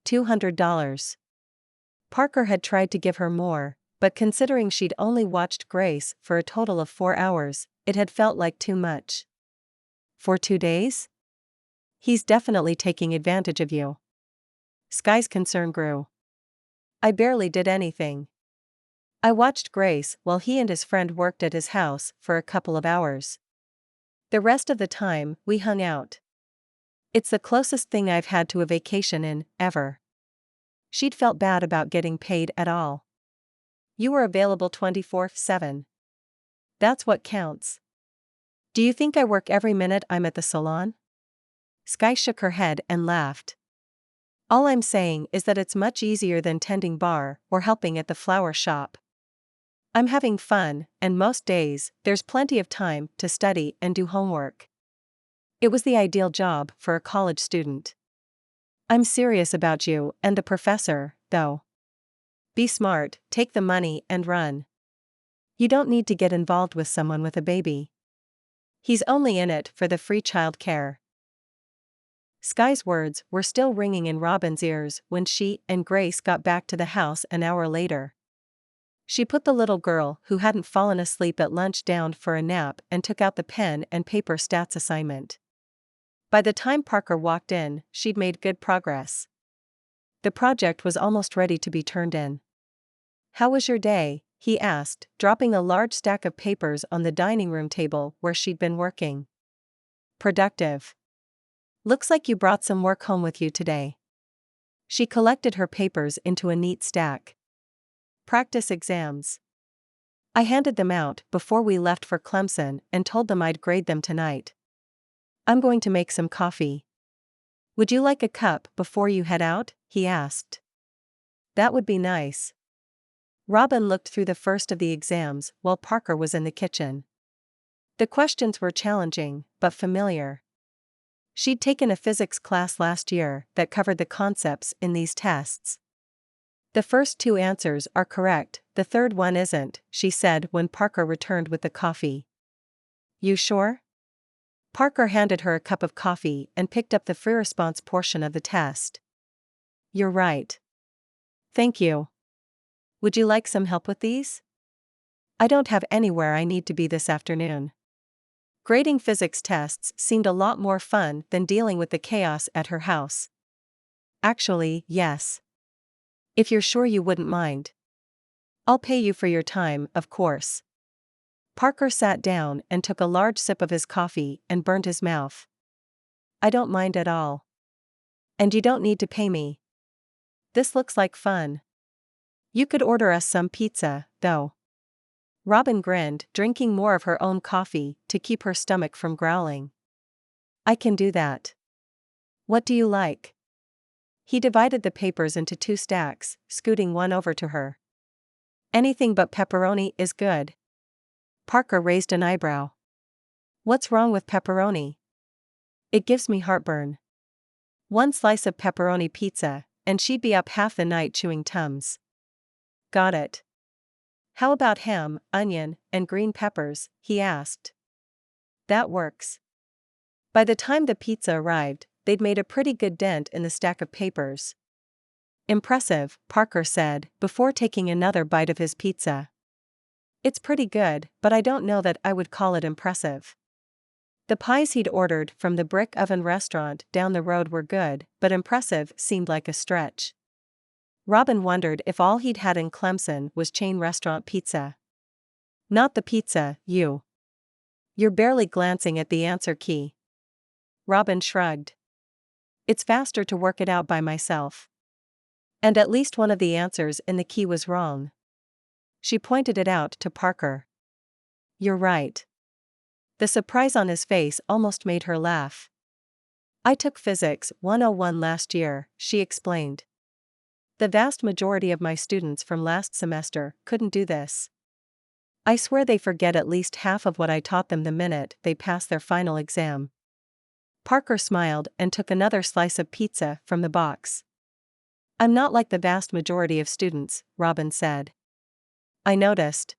$200. Parker had tried to give her more, but considering she'd only watched Grace for a total of 4 hours, it had felt like too much. For 2 days? He's definitely taking advantage of you. Skye's concern grew. I barely did anything. I watched Grace while he and his friend worked at his house for a couple of hours. The rest of the time, we hung out. It's the closest thing I've had to a vacation in, ever. She'd felt bad about getting paid at all. You were available 24/7. That's what counts. Do you think I work every minute I'm at the salon? Sky shook her head and laughed. All I'm saying is that it's much easier than tending bar or helping at the flower shop. I'm having fun, and most days, there's plenty of time to study and do homework. It was the ideal job for a college student. I'm serious about you and the professor, though. Be smart, take the money and run. You don't need to get involved with someone with a baby. He's only in it for the free child care. Sky's words were still ringing in Robin's ears when she and Grace got back to the house an hour later. She put the little girl who hadn't fallen asleep at lunch down for a nap and took out the pen and paper stats assignment. By the time Parker walked in, she'd made good progress. The project was almost ready to be turned in. How was your day? He asked, dropping a large stack of papers on the dining room table where she'd been working. Productive. Looks like you brought some work home with you today. She collected her papers into a neat stack. Practice exams. I handed them out before we left for Clemson and told them I'd grade them tonight. I'm going to make some coffee. Would you like a cup before you head out? He asked. That would be nice. Robin looked through the first of the exams while Parker was in the kitchen. The questions were challenging, but familiar. She'd taken a physics class last year that covered the concepts in these tests. The first two answers are correct, the third one isn't, she said when Parker returned with the coffee. You sure? Parker handed her a cup of coffee and picked up the free response portion of the test. You're right. Thank you. Would you like some help with these? I don't have anywhere I need to be this afternoon. Grading physics tests seemed a lot more fun than dealing with the chaos at her house. Actually, yes. If you're sure you wouldn't mind. I'll pay you for your time, of course. Parker sat down and took a large sip of his coffee and burned his mouth. I don't mind at all. And you don't need to pay me. This looks like fun. You could order us some pizza, though. Robin grinned, drinking more of her own coffee to keep her stomach from growling. I can do that. What do you like? He divided the papers into two stacks, scooting one over to her. Anything but pepperoni is good. Parker raised an eyebrow. What's wrong with pepperoni? It gives me heartburn. One slice of pepperoni pizza, and she'd be up half the night chewing Tums. Got it. How about ham, onion, and green peppers? He asked. That works. By the time the pizza arrived, they'd made a pretty good dent in the stack of papers. Impressive, Parker said, before taking another bite of his pizza. It's pretty good, but I don't know that I would call it impressive. The pies he'd ordered from the Brick Oven restaurant down the road were good, but impressive seemed like a stretch. Robin wondered if all he'd had in Clemson was chain restaurant pizza. Not the pizza, you. You're barely glancing at the answer key. Robin shrugged. It's faster to work it out by myself. And at least one of the answers in the key was wrong. She pointed it out to Parker. You're right. The surprise on his face almost made her laugh. I took Physics 101 last year, she explained. The vast majority of my students from last semester couldn't do this. I swear they forget at least half of what I taught them the minute they pass their final exam. Parker smiled and took another slice of pizza from the box. I'm not like the vast majority of students, Robin said. I noticed.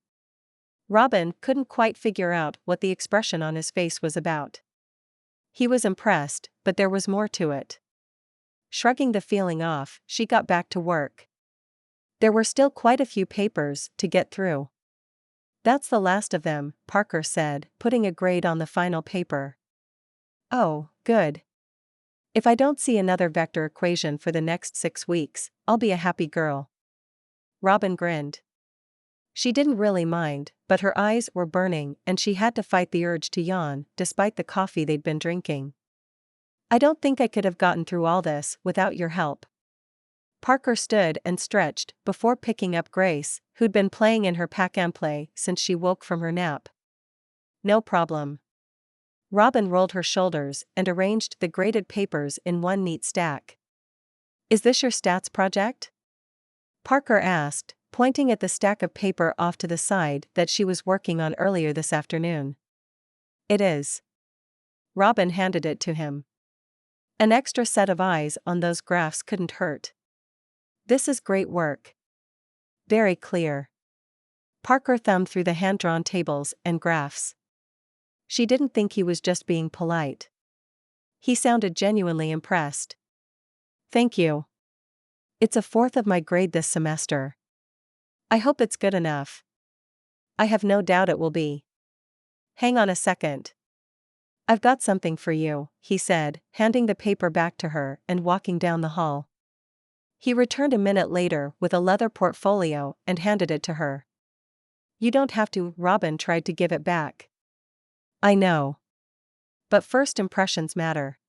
Robin couldn't quite figure out what the expression on his face was about. He was impressed, but there was more to it. Shrugging the feeling off, she got back to work. There were still quite a few papers to get through. That's the last of them, Parker said, putting a grade on the final paper. Oh, good. If I don't see another vector equation for the next 6 weeks, I'll be a happy girl. Robin grinned. She didn't really mind, but her eyes were burning and she had to fight the urge to yawn, despite the coffee they'd been drinking. I don't think I could have gotten through all this without your help. Parker stood and stretched before picking up Grace, who'd been playing in her pack-and-play since she woke from her nap. No problem. Robin rolled her shoulders and arranged the graded papers in one neat stack. Is this your stats project? Parker asked, pointing at the stack of paper off to the side that she was working on earlier this afternoon. It is. Robin handed it to him. An extra set of eyes on those graphs couldn't hurt. This is great work. Very clear. Parker thumbed through the hand-drawn tables and graphs. She didn't think he was just being polite. He sounded genuinely impressed. Thank you. It's a fourth of my grade this semester. I hope it's good enough. I have no doubt it will be. Hang on a second. I've got something for you, he said, handing the paper back to her and walking down the hall. He returned a minute later with a leather portfolio and handed it to her. You don't have to, Robin tried to give it back. I know. But first impressions matter.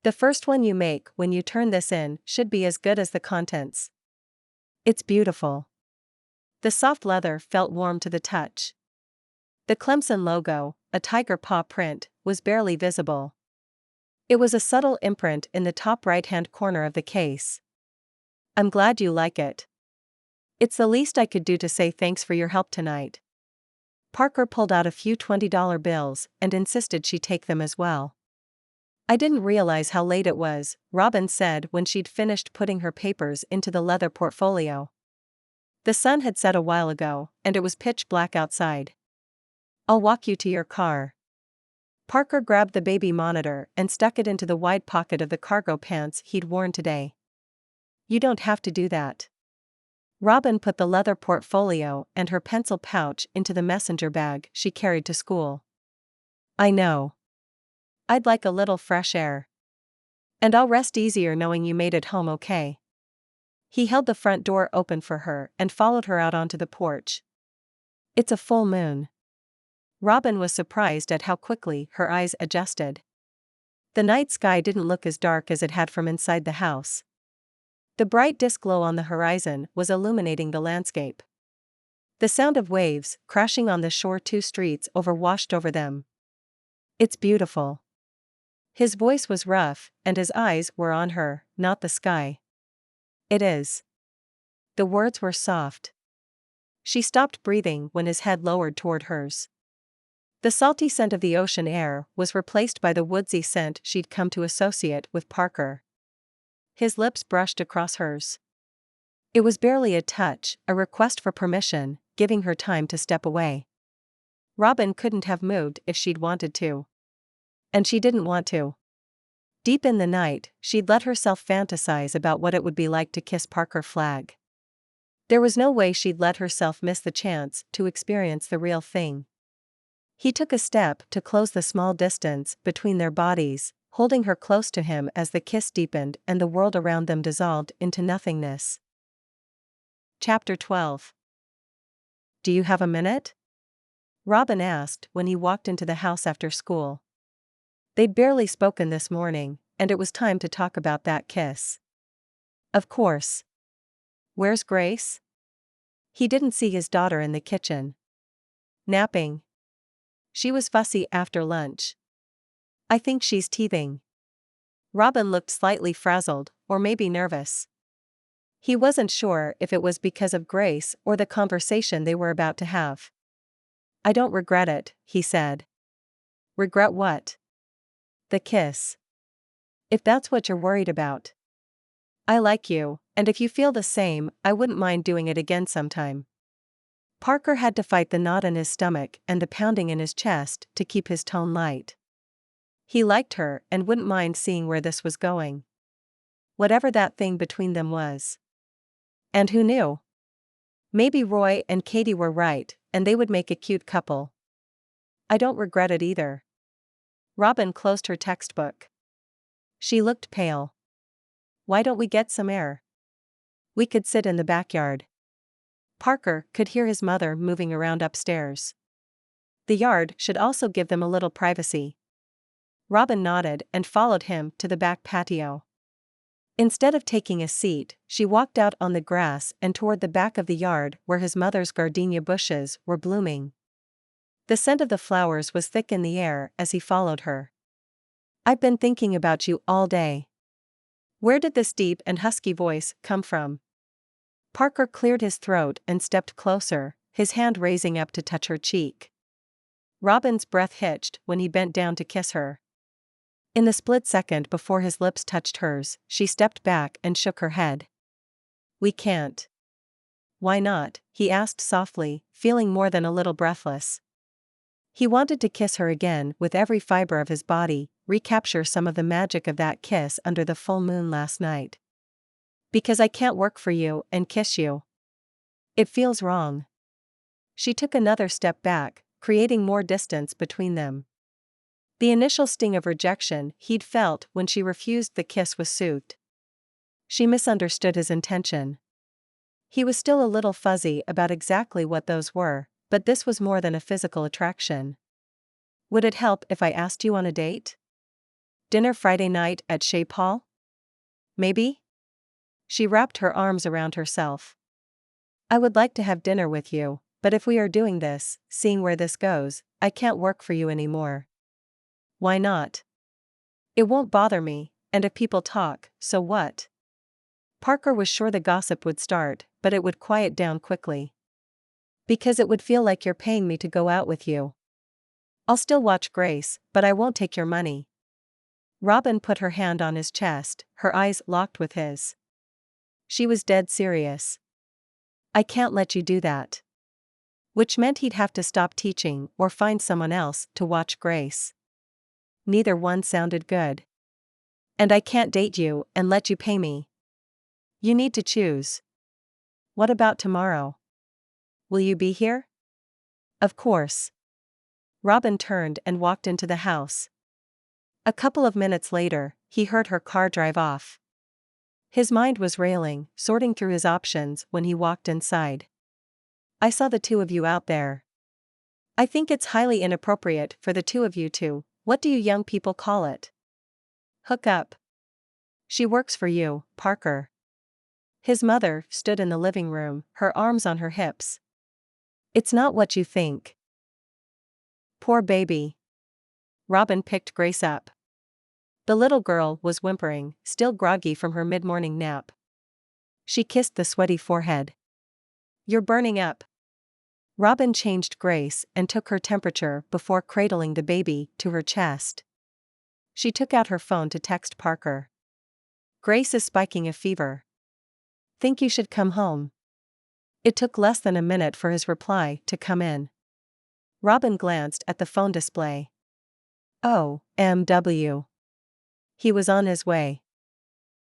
The first one you make when you turn this in should be as good as the contents. It's beautiful. The soft leather felt warm to the touch. The Clemson logo, a tiger paw print, was barely visible. It was a subtle imprint in the top right-hand corner of the case. I'm glad you like it. It's the least I could do to say thanks for your help tonight. Parker pulled out a few $20 bills and insisted she take them as well. I didn't realize how late it was, Robin said when she'd finished putting her papers into the leather portfolio. The sun had set a while ago, and it was pitch black outside. I'll walk you to your car. Parker grabbed the baby monitor and stuck it into the wide pocket of the cargo pants he'd worn today. You don't have to do that. Robin put the leather portfolio and her pencil pouch into the messenger bag she carried to school. I know. I'd like a little fresh air. And I'll rest easier knowing you made it home okay. He held the front door open for her and followed her out onto the porch. It's a full moon. Robin was surprised at how quickly her eyes adjusted. The night sky didn't look as dark as it had from inside the house. The bright disk glow on the horizon was illuminating the landscape. The sound of waves crashing on the shore 2 streets over washed over them. It's beautiful. His voice was rough, and his eyes were on her, not the sky. It is. The words were soft. She stopped breathing when his head lowered toward hers. The salty scent of the ocean air was replaced by the woodsy scent she'd come to associate with Parker. His lips brushed across hers. It was barely a touch, a request for permission, giving her time to step away. Robin couldn't have moved if she'd wanted to. And she didn't want to. Deep in the night, she'd let herself fantasize about what it would be like to kiss Parker Flagg. There was no way she'd let herself miss the chance to experience the real thing. He took a step to close the small distance between their bodies, holding her close to him as the kiss deepened and the world around them dissolved into nothingness. Chapter 12. Do you have a minute? Robin asked when he walked into the house after school. They'd barely spoken this morning, and it was time to talk about that kiss. Of course. Where's Grace? He didn't see his daughter in the kitchen. Napping. She was fussy after lunch. I think she's teething. Robin looked slightly frazzled, or maybe nervous. He wasn't sure if it was because of Grace or the conversation they were about to have. I don't regret it, he said. Regret what? The kiss. If that's what you're worried about. I like you, and if you feel the same, I wouldn't mind doing it again sometime. Parker had to fight the knot in his stomach and the pounding in his chest to keep his tone light. He liked her and wouldn't mind seeing where this was going. Whatever that thing between them was. And who knew? Maybe Roy and Katie were right, and they would make a cute couple. I don't regret it either. Robin closed her textbook. She looked pale. Why don't we get some air? We could sit in the backyard. Parker could hear his mother moving around upstairs. The yard should also give them a little privacy. Robin nodded and followed him to the back patio. Instead of taking a seat, she walked out on the grass and toward the back of the yard where his mother's gardenia bushes were blooming. The scent of the flowers was thick in the air as he followed her. "I've been thinking about you all day." Where did this deep and husky voice come from? Parker cleared his throat and stepped closer, his hand raising up to touch her cheek. Robin's breath hitched when he bent down to kiss her. In the split second before his lips touched hers, she stepped back and shook her head. "We can't." "Why not?" he asked softly, feeling more than a little breathless. He wanted to kiss her again with every fiber of his body, recapture some of the magic of that kiss under the full moon last night. "Because I can't work for you and kiss you. It feels wrong." She took another step back, creating more distance between them. The initial sting of rejection he'd felt when she refused the kiss was soothed. She misunderstood his intention. He was still a little fuzzy about exactly what those were, but this was more than a physical attraction. "Would it help if I asked you on a date? Dinner Friday night at Shea Hall? Maybe?" She wrapped her arms around herself. "I would like to have dinner with you, but if we are doing this, seeing where this goes, I can't work for you anymore." "Why not?" "It won't bother me, and if people talk, so what?" Parker was sure the gossip would start, but it would quiet down quickly. "Because it would feel like you're paying me to go out with you. I'll still watch Grace, but I won't take your money." Robin put her hand on his chest, her eyes locked with his. She was dead serious. "I can't let you do that." Which meant he'd have to stop teaching or find someone else to watch Grace. Neither one sounded good. "And I can't date you and let you pay me. You need to choose." "What about tomorrow? Will you be here?" "Of course." Robin turned and walked into the house. A couple of minutes later, he heard her car drive off. His mind was railing, sorting through his options when he walked inside. "I saw the two of you out there. I think it's highly inappropriate for the two of you to, what do you young people call it? Hook up. She works for you, Parker." His mother stood in the living room, her arms on her hips. "It's not what you think." "Poor baby." Robin picked Grace up. The little girl was whimpering, still groggy from her mid-morning nap. She kissed the sweaty forehead. "You're burning up." Robin changed Grace and took her temperature before cradling the baby to her chest. She took out her phone to text Parker. "Grace is spiking a fever. Think you should come home." It took less than a minute for his reply to come in. Robin glanced at the phone display. "Oh, MW." He was on his way.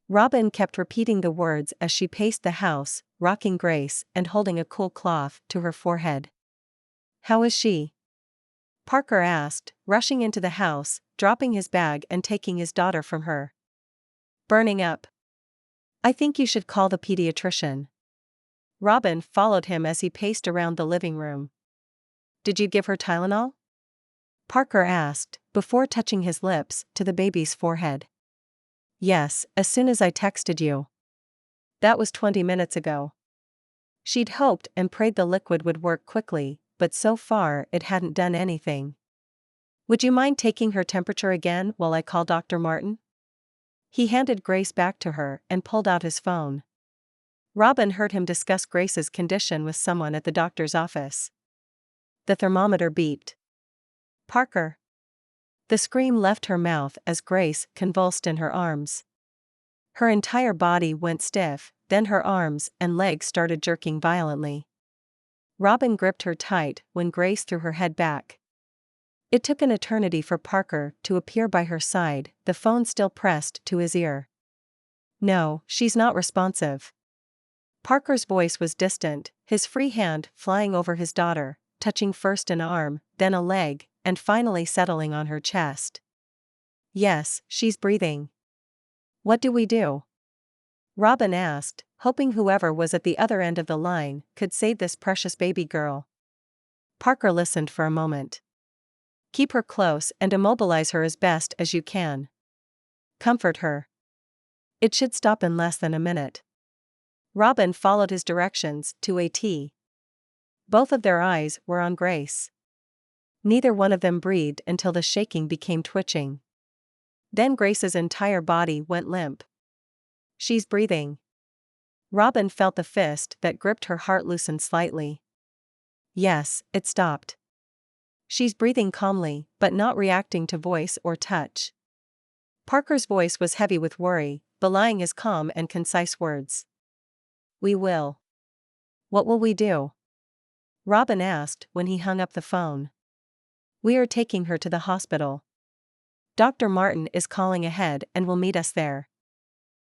Robin kept repeating the words as she paced the house, rocking Grace and holding a cool cloth to her forehead. "How is she?" Parker asked, rushing into the house, dropping his bag and taking his daughter from her. "Burning up. I think you should call the pediatrician." Robin followed him as he paced around the living room. "Did you give her Tylenol?" Parker asked, before touching his lips to the baby's forehead. "Yes, as soon as I texted you. That was 20 minutes ago." She'd hoped and prayed the liquid would work quickly, but so far it hadn't done anything. "Would you mind taking her temperature again while I call Dr. Martin?" He handed Grace back to her and pulled out his phone. Robin heard him discuss Grace's condition with someone at the doctor's office. The thermometer beeped. "Parker." The scream left her mouth as Grace convulsed in her arms. Her entire body went stiff, then her arms and legs started jerking violently. Robin gripped her tight when Grace threw her head back. It took an eternity for Parker to appear by her side, the phone still pressed to his ear. "No, she's not responsive." Parker's voice was distant, his free hand flying over his daughter, touching first an arm, then a leg, and finally settling on her chest. "Yes, she's breathing." "What do we do?" Robin asked, hoping whoever was at the other end of the line could save this precious baby girl. Parker listened for a moment. "Keep her close and immobilize her as best as you can. Comfort her." It should stop in less than a minute. Robin followed his directions to a T. Both of their eyes were on Grace. Neither one of them breathed until the shaking became twitching. Then Grace's entire body went limp. She's breathing. Robin felt the fist that gripped her heart loosen slightly. Yes, it stopped. She's breathing calmly, but not reacting to voice or touch. Parker's voice was heavy with worry, belying his calm and concise words. We will. What will we do? Robin asked when he hung up the phone. We are taking her to the hospital. Dr. Martin is calling ahead and will meet us there.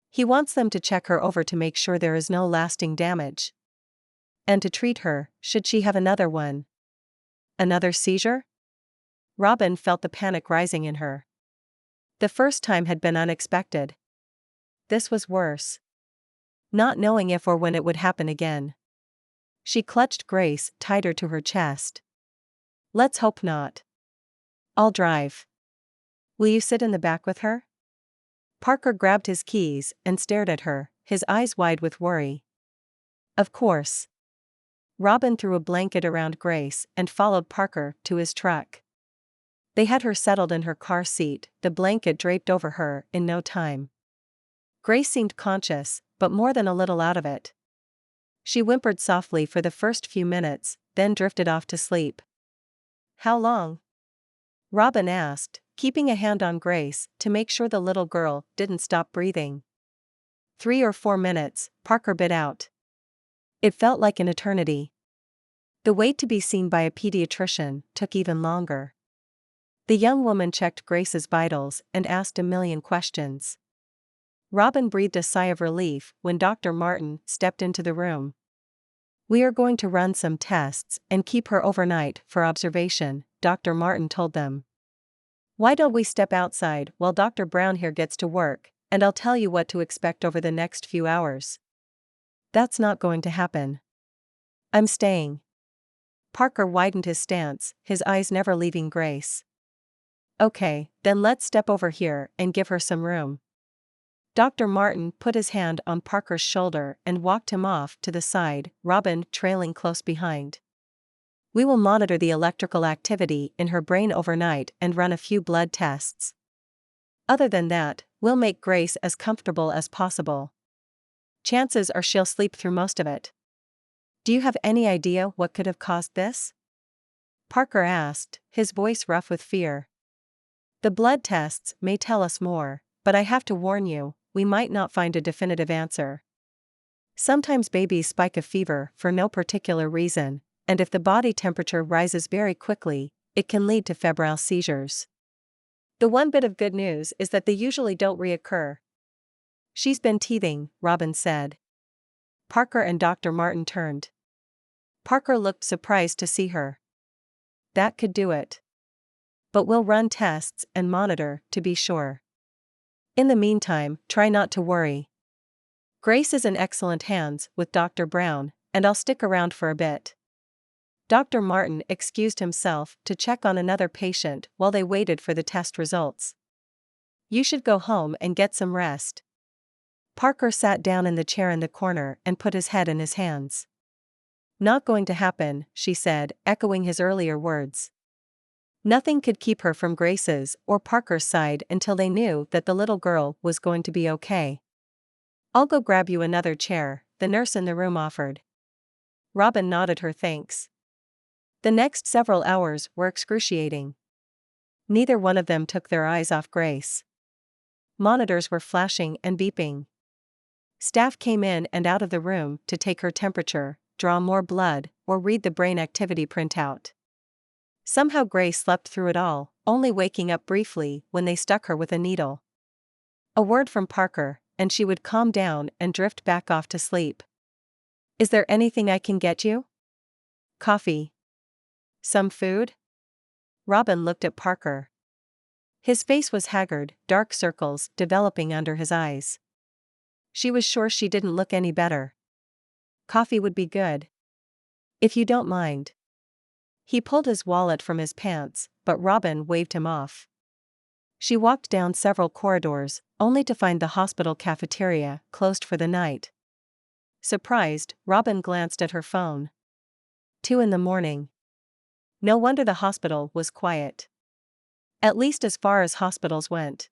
He wants them to check her over to make sure there is no lasting damage. And to treat her, should she have another one. Another seizure? Robin felt the panic rising in her. The first time had been unexpected. This was worse. Not knowing if or when it would happen again. She clutched Grace tighter to her chest. Let's hope not. I'll drive. Will you sit in the back with her? Parker grabbed his keys and stared at her, his eyes wide with worry. Of course. Robin threw a blanket around Grace and followed Parker to his truck. They had her settled in her car seat, the blanket draped over her, in no time. Grace seemed conscious, but more than a little out of it. She whimpered softly for the first few minutes, then drifted off to sleep. How long? Robin asked, keeping a hand on Grace to make sure the little girl didn't stop breathing. 3 or 4 minutes, Parker bit out. It felt like an eternity. The wait to be seen by a pediatrician took even longer. The young woman checked Grace's vitals and asked a million questions. Robin breathed a sigh of relief when Dr. Martin stepped into the room. We are going to run some tests and keep her overnight for observation, Dr. Martin told them. Why don't we step outside while Dr. Brown here gets to work, and I'll tell you what to expect over the next few hours. That's not going to happen. I'm staying. Parker widened his stance, his eyes never leaving Grace. Okay, then let's step over here and give her some room. Dr. Martin put his hand on Parker's shoulder and walked him off to the side, Robin trailing close behind. We will monitor the electrical activity in her brain overnight and run a few blood tests. Other than that, we'll make Grace as comfortable as possible. Chances are she'll sleep through most of it. Do you have any idea what could have caused this? Parker asked, his voice rough with fear. The blood tests may tell us more, but I have to warn you, we might not find a definitive answer. Sometimes babies spike a fever for no particular reason, and if the body temperature rises very quickly, it can lead to febrile seizures. The one bit of good news is that they usually don't reoccur. She's been teething, Robin said. Parker and Dr. Martin turned. Parker looked surprised to see her. That could do it. But we'll run tests and monitor to be sure. In the meantime, try not to worry. Grace is in excellent hands with Dr. Brown, and I'll stick around for a bit. Dr. Martin excused himself to check on another patient while they waited for the test results. You should go home and get some rest. Parker sat down in the chair in the corner and put his head in his hands. Not going to happen, she said, echoing his earlier words. Nothing could keep her from Grace's or Parker's side until they knew that the little girl was going to be okay. I'll go grab you another chair, the nurse in the room offered. Robin nodded her thanks. The next several hours were excruciating. Neither one of them took their eyes off Grace. Monitors were flashing and beeping. Staff came in and out of the room to take her temperature, draw more blood, or read the brain activity printout. Somehow Grace slept through it all, only waking up briefly when they stuck her with a needle. A word from Parker, and she would calm down and drift back off to sleep. Is there anything I can get you? Coffee. Some food? Robin looked at Parker. His face was haggard, dark circles developing under his eyes. She was sure she didn't look any better. Coffee would be good. If you don't mind. He pulled his wallet from his pants, but Robin waved him off. She walked down several corridors, only to find the hospital cafeteria closed for the night. Surprised, Robin glanced at her phone. 2 in the morning. No wonder the hospital was quiet. At least as far as hospitals went.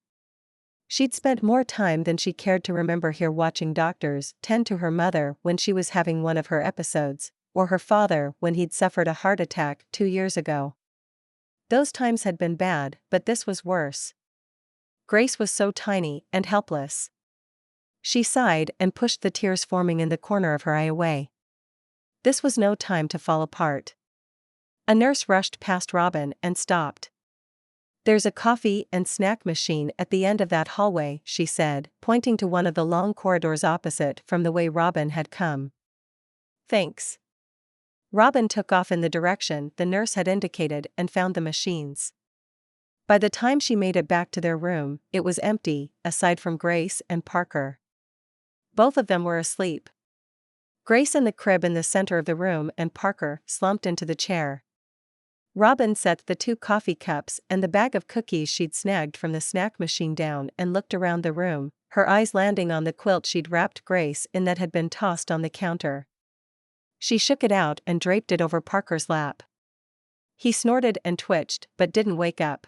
She'd spent more time than she cared to remember here watching doctors tend to her mother when she was having one of her episodes, or her father when he'd suffered a heart attack 2 years ago. Those times had been bad, but this was worse. Grace was so tiny and helpless. She sighed and pushed the tears forming in the corner of her eye away. This was no time to fall apart. A nurse rushed past Robin and stopped. "There's a coffee and snack machine at the end of that hallway," she said, pointing to one of the long corridors opposite from the way Robin had come. "Thanks." Robin took off in the direction the nurse had indicated and found the machines. By the time she made it back to their room, it was empty, aside from Grace and Parker. Both of them were asleep. Grace in the crib in the center of the room and Parker slumped into the chair. Robin set the 2 coffee cups and the bag of cookies she'd snagged from the snack machine down and looked around the room, her eyes landing on the quilt she'd wrapped Grace in that had been tossed on the counter. She shook it out and draped it over Parker's lap. He snorted and twitched but didn't wake up.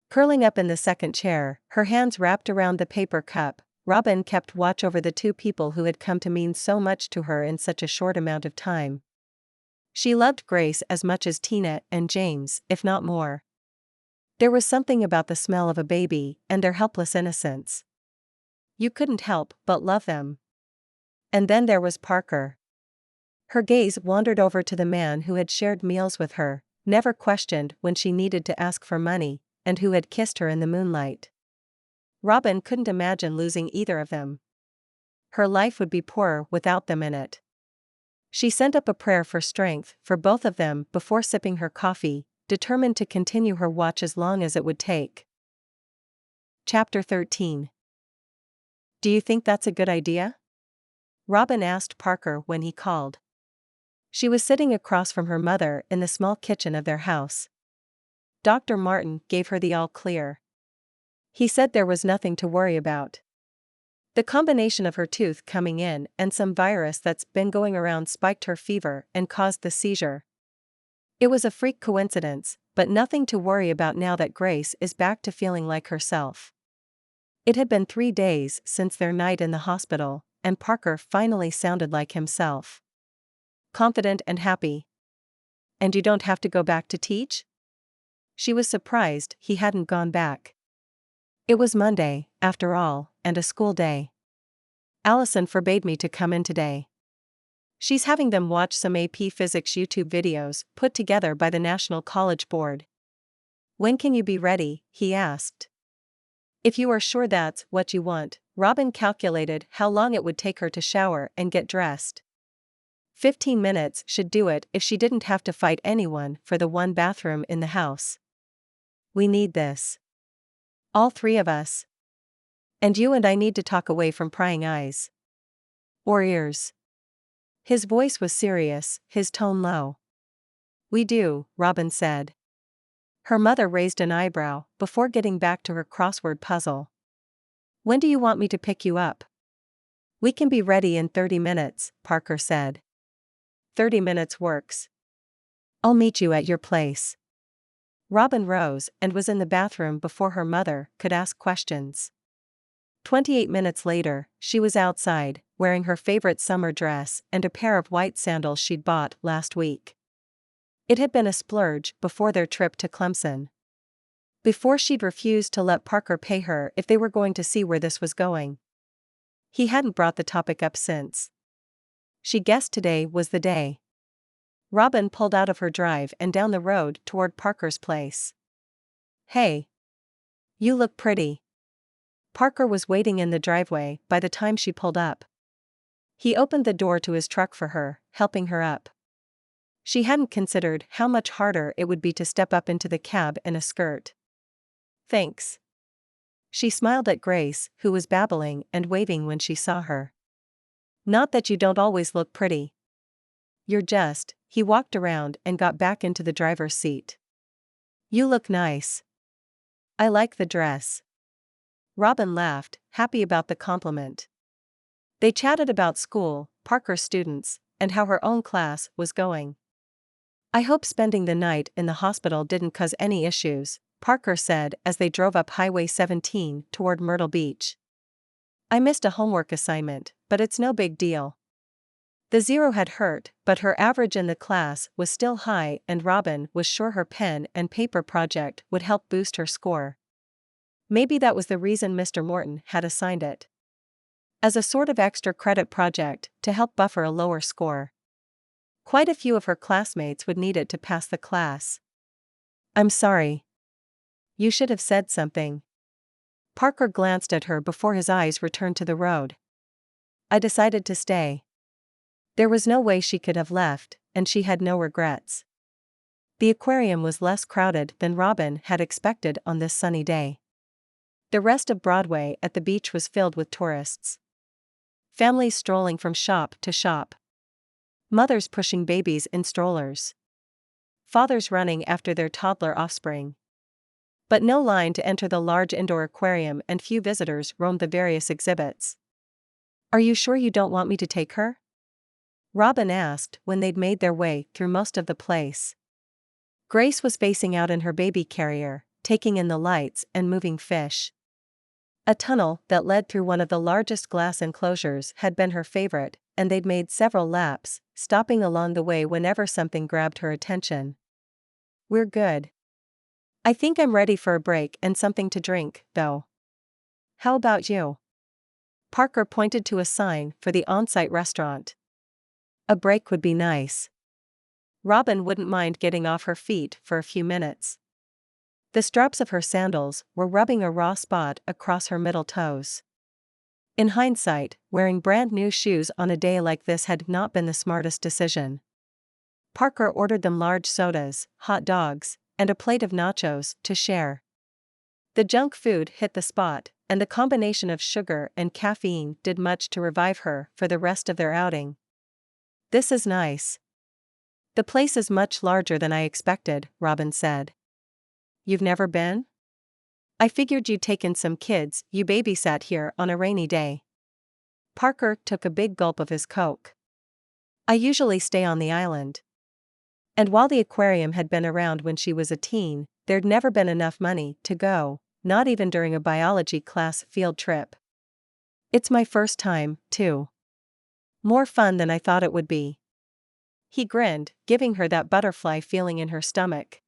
Curling up in the second chair, her hands wrapped around the paper cup, Robin kept watch over the 2 people who had come to mean so much to her in such a short amount of time. She loved Grace as much as Tina and James, if not more. There was something about the smell of a baby and their helpless innocence. You couldn't help but love them. And then there was Parker. Her gaze wandered over to the man who had shared meals with her, never questioned when she needed to ask for money, and who had kissed her in the moonlight. Robin couldn't imagine losing either of them. Her life would be poorer without them in it. She sent up a prayer for strength for both of them before sipping her coffee, determined to continue her watch as long as it would take. Chapter 13. "Do you think that's a good idea?" Robin asked Parker when he called. She was sitting across from her mother in the small kitchen of their house. Dr. Martin gave her the all clear. He said there was nothing to worry about. The combination of her tooth coming in and some virus that's been going around spiked her fever and caused the seizure. It was a freak coincidence, but nothing to worry about now that Grace is back to feeling like herself. It had been 3 days since their night in the hospital, and Parker finally sounded like himself. Confident and happy. "And you don't have to go back to teach?" She was surprised he hadn't gone back. It was Monday, after all, and a school day. "Allison forbade me to come in today. She's having them watch some AP Physics YouTube videos put together by the National College Board." "When can you be ready?" he asked. If you are sure that's what you want, Robin calculated how long it would take her to shower and get dressed. 15 minutes should do it if she didn't have to fight anyone for the one bathroom in the house. "We need this. All 3 of us. And you and I need to talk away from prying eyes. Or ears." His voice was serious, his tone low. "We do," Robin said. Her mother raised an eyebrow before getting back to her crossword puzzle. "When do you want me to pick you up?" "We can be ready in 30 minutes, Parker said. 30 minutes works. I'll meet you at your place." Robin rose and was in the bathroom before her mother could ask questions. 28 minutes later, she was outside, wearing her favorite summer dress and a pair of white sandals she'd bought last week. It had been a splurge before their trip to Clemson. Before she'd refused to let Parker pay her if they were going to see where this was going. He hadn't brought the topic up since. She guessed today was the day. Robin pulled out of her drive and down the road toward Parker's place. "Hey. You look pretty." Parker was waiting in the driveway by the time she pulled up. He opened the door to his truck for her, helping her up. She hadn't considered how much harder it would be to step up into the cab in a skirt. "Thanks." She smiled at Grace, who was babbling and waving when she saw her. "Not that you don't always look pretty. You're just." He walked around and got back into the driver's seat. "You look nice." I like the dress. Robin laughed, happy about the compliment. They chatted about school, Parker's students, and how her own class was going. I hope spending the night in the hospital didn't cause any issues, Parker said as they drove up Highway 17 toward Myrtle Beach. I missed a homework assignment, but it's no big deal. The zero had hurt, but her average in the class was still high, and Robin was sure her pen and paper project would help boost her score. Maybe that was the reason Mr. Morton had assigned it. As a sort of extra credit project to help buffer a lower score. Quite a few of her classmates would need it to pass the class. I'm sorry. You should have said something. Parker glanced at her before his eyes returned to the road. I decided to stay. There was no way she could have left, and she had no regrets. The aquarium was less crowded than Robin had expected on this sunny day. The rest of Broadway at the beach was filled with tourists. Families strolling from shop to shop. Mothers pushing babies in strollers. Fathers running after their toddler offspring. But no line to enter the large indoor aquarium, and few visitors roamed the various exhibits. Are you sure you don't want me to take her? Robin asked when they'd made their way through most of the place. Grace was facing out in her baby carrier, taking in the lights and moving fish. A tunnel that led through one of the largest glass enclosures had been her favorite, and they'd made several laps, stopping along the way whenever something grabbed her attention. We're good. I think I'm ready for a break and something to drink, though. How about you? Parker pointed to a sign for the on-site restaurant. A break would be nice. Robin wouldn't mind getting off her feet for a few minutes. The straps of her sandals were rubbing a raw spot across her middle toes. In hindsight, wearing brand new shoes on a day like this had not been the smartest decision. Parker ordered them large sodas, hot dogs, and a plate of nachos to share. The junk food hit the spot, and the combination of sugar and caffeine did much to revive her for the rest of their outing. This is nice. The place is much larger than I expected, Robin said. You've never been? I figured you'd taken some kids you babysat here on a rainy day. Parker took a big gulp of his Coke. I usually stay on the island. And while the aquarium had been around when she was a teen, there'd never been enough money to go, not even during a biology class field trip. It's my first time, too. More fun than I thought it would be. He grinned, giving her that butterfly feeling in her stomach.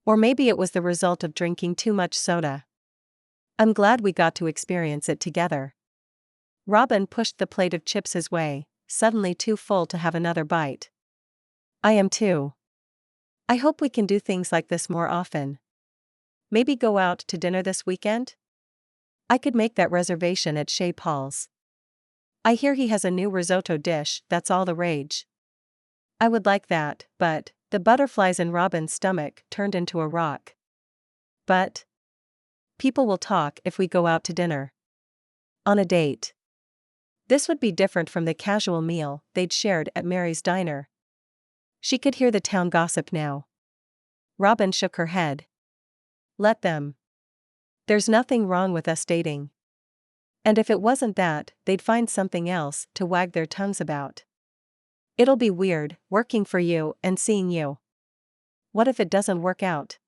Or maybe it was the result of drinking too much soda. I'm glad we got to experience it together. Robin pushed the plate of chips his way, suddenly too full to have another bite. I am too. I hope we can do things like this more often. Maybe go out to dinner this weekend? I could make that reservation at Chez Paul's. I hear he has a new risotto dish that's all the rage. I would like that, but the butterflies in Robin's stomach turned into a rock. But people will talk if we go out to dinner. On a date. This would be different from the casual meal they'd shared at Mary's diner. She could hear the town gossip now. Robin shook her head. Let them. There's nothing wrong with us dating. And if it wasn't that, they'd find something else to wag their tongues about. It'll be weird, working for you and seeing you. What if it doesn't work out?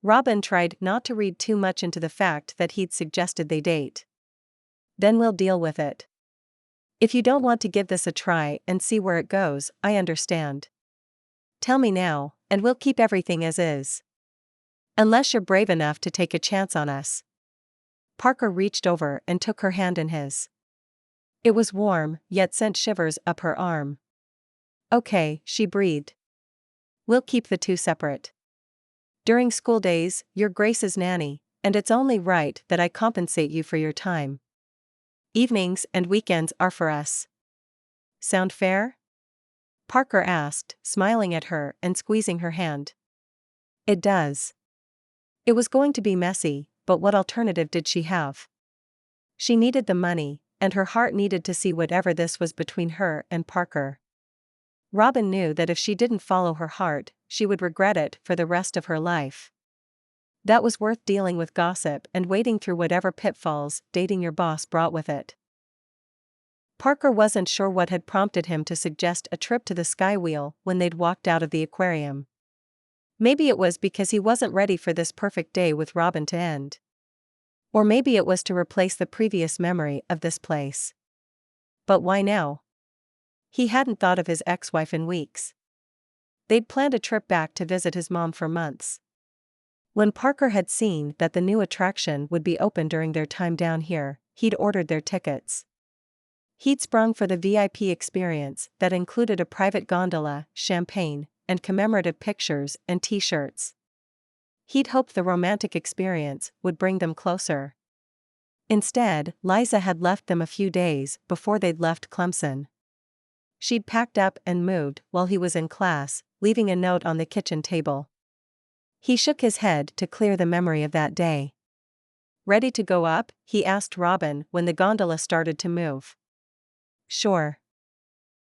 Robin tried not to read too much into the fact that he'd suggested they date. Then we'll deal with it. If you don't want to give this a try and see where it goes, I understand. Tell me now, and we'll keep everything as is. Unless you're brave enough to take a chance on us. Parker reached over and took her hand in his. It was warm, yet sent shivers up her arm. Okay, she breathed. We'll keep the two separate. During school days, you're Grace's nanny, and it's only right that I compensate you for your time. Evenings and weekends are for us. Sound fair? Parker asked, smiling at her and squeezing her hand. It does. It was going to be messy, but what alternative did she have? She needed the money, and her heart needed to see whatever this was between her and Parker. Robin knew that if she didn't follow her heart, she would regret it for the rest of her life. That was worth dealing with gossip and wading through whatever pitfalls dating your boss brought with it. Parker wasn't sure what had prompted him to suggest a trip to the Skywheel when they'd walked out of the aquarium. Maybe it was because he wasn't ready for this perfect day with Robin to end. Or maybe it was to replace the previous memory of this place. But why now? He hadn't thought of his ex-wife in weeks. They'd planned a trip back to visit his mom for months. When Parker had seen that the new attraction would be open during their time down here, he'd ordered their tickets. He'd sprung for the VIP experience that included a private gondola, champagne, and commemorative pictures and t-shirts. He'd hoped the romantic experience would bring them closer. Instead, Liza had left them a few days before they'd left Clemson. She'd packed up and moved while he was in class, leaving a note on the kitchen table. He shook his head to clear the memory of that day. "Ready to go up?" he asked Robin when the gondola started to move. "Sure."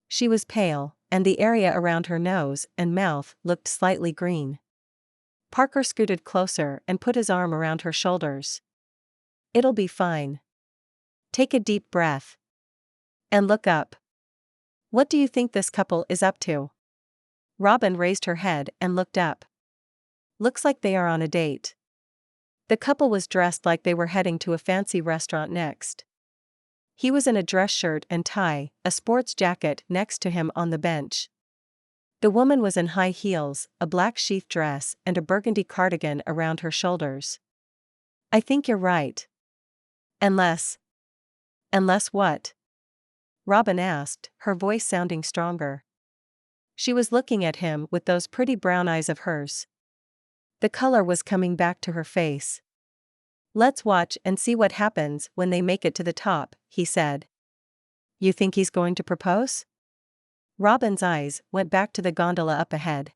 She was pale, and the area around her nose and mouth looked slightly green. Parker scooted closer and put his arm around her shoulders. "It'll be fine. Take a deep breath. And look up. What do you think this couple is up to?" Robin raised her head and looked up. "Looks like they are on a date." The couple was dressed like they were heading to a fancy restaurant next. He was in a dress shirt and tie, a sports jacket next to him on the bench. The woman was in high heels, a black sheath dress, and a burgundy cardigan around her shoulders. "I think you're right. Unless what?" Robin asked, her voice sounding stronger. She was looking at him with those pretty brown eyes of hers. The color was coming back to her face. "Let's watch and see what happens when they make it to the top," he said. "You think he's going to propose?" Robin's eyes went back to the gondola up ahead.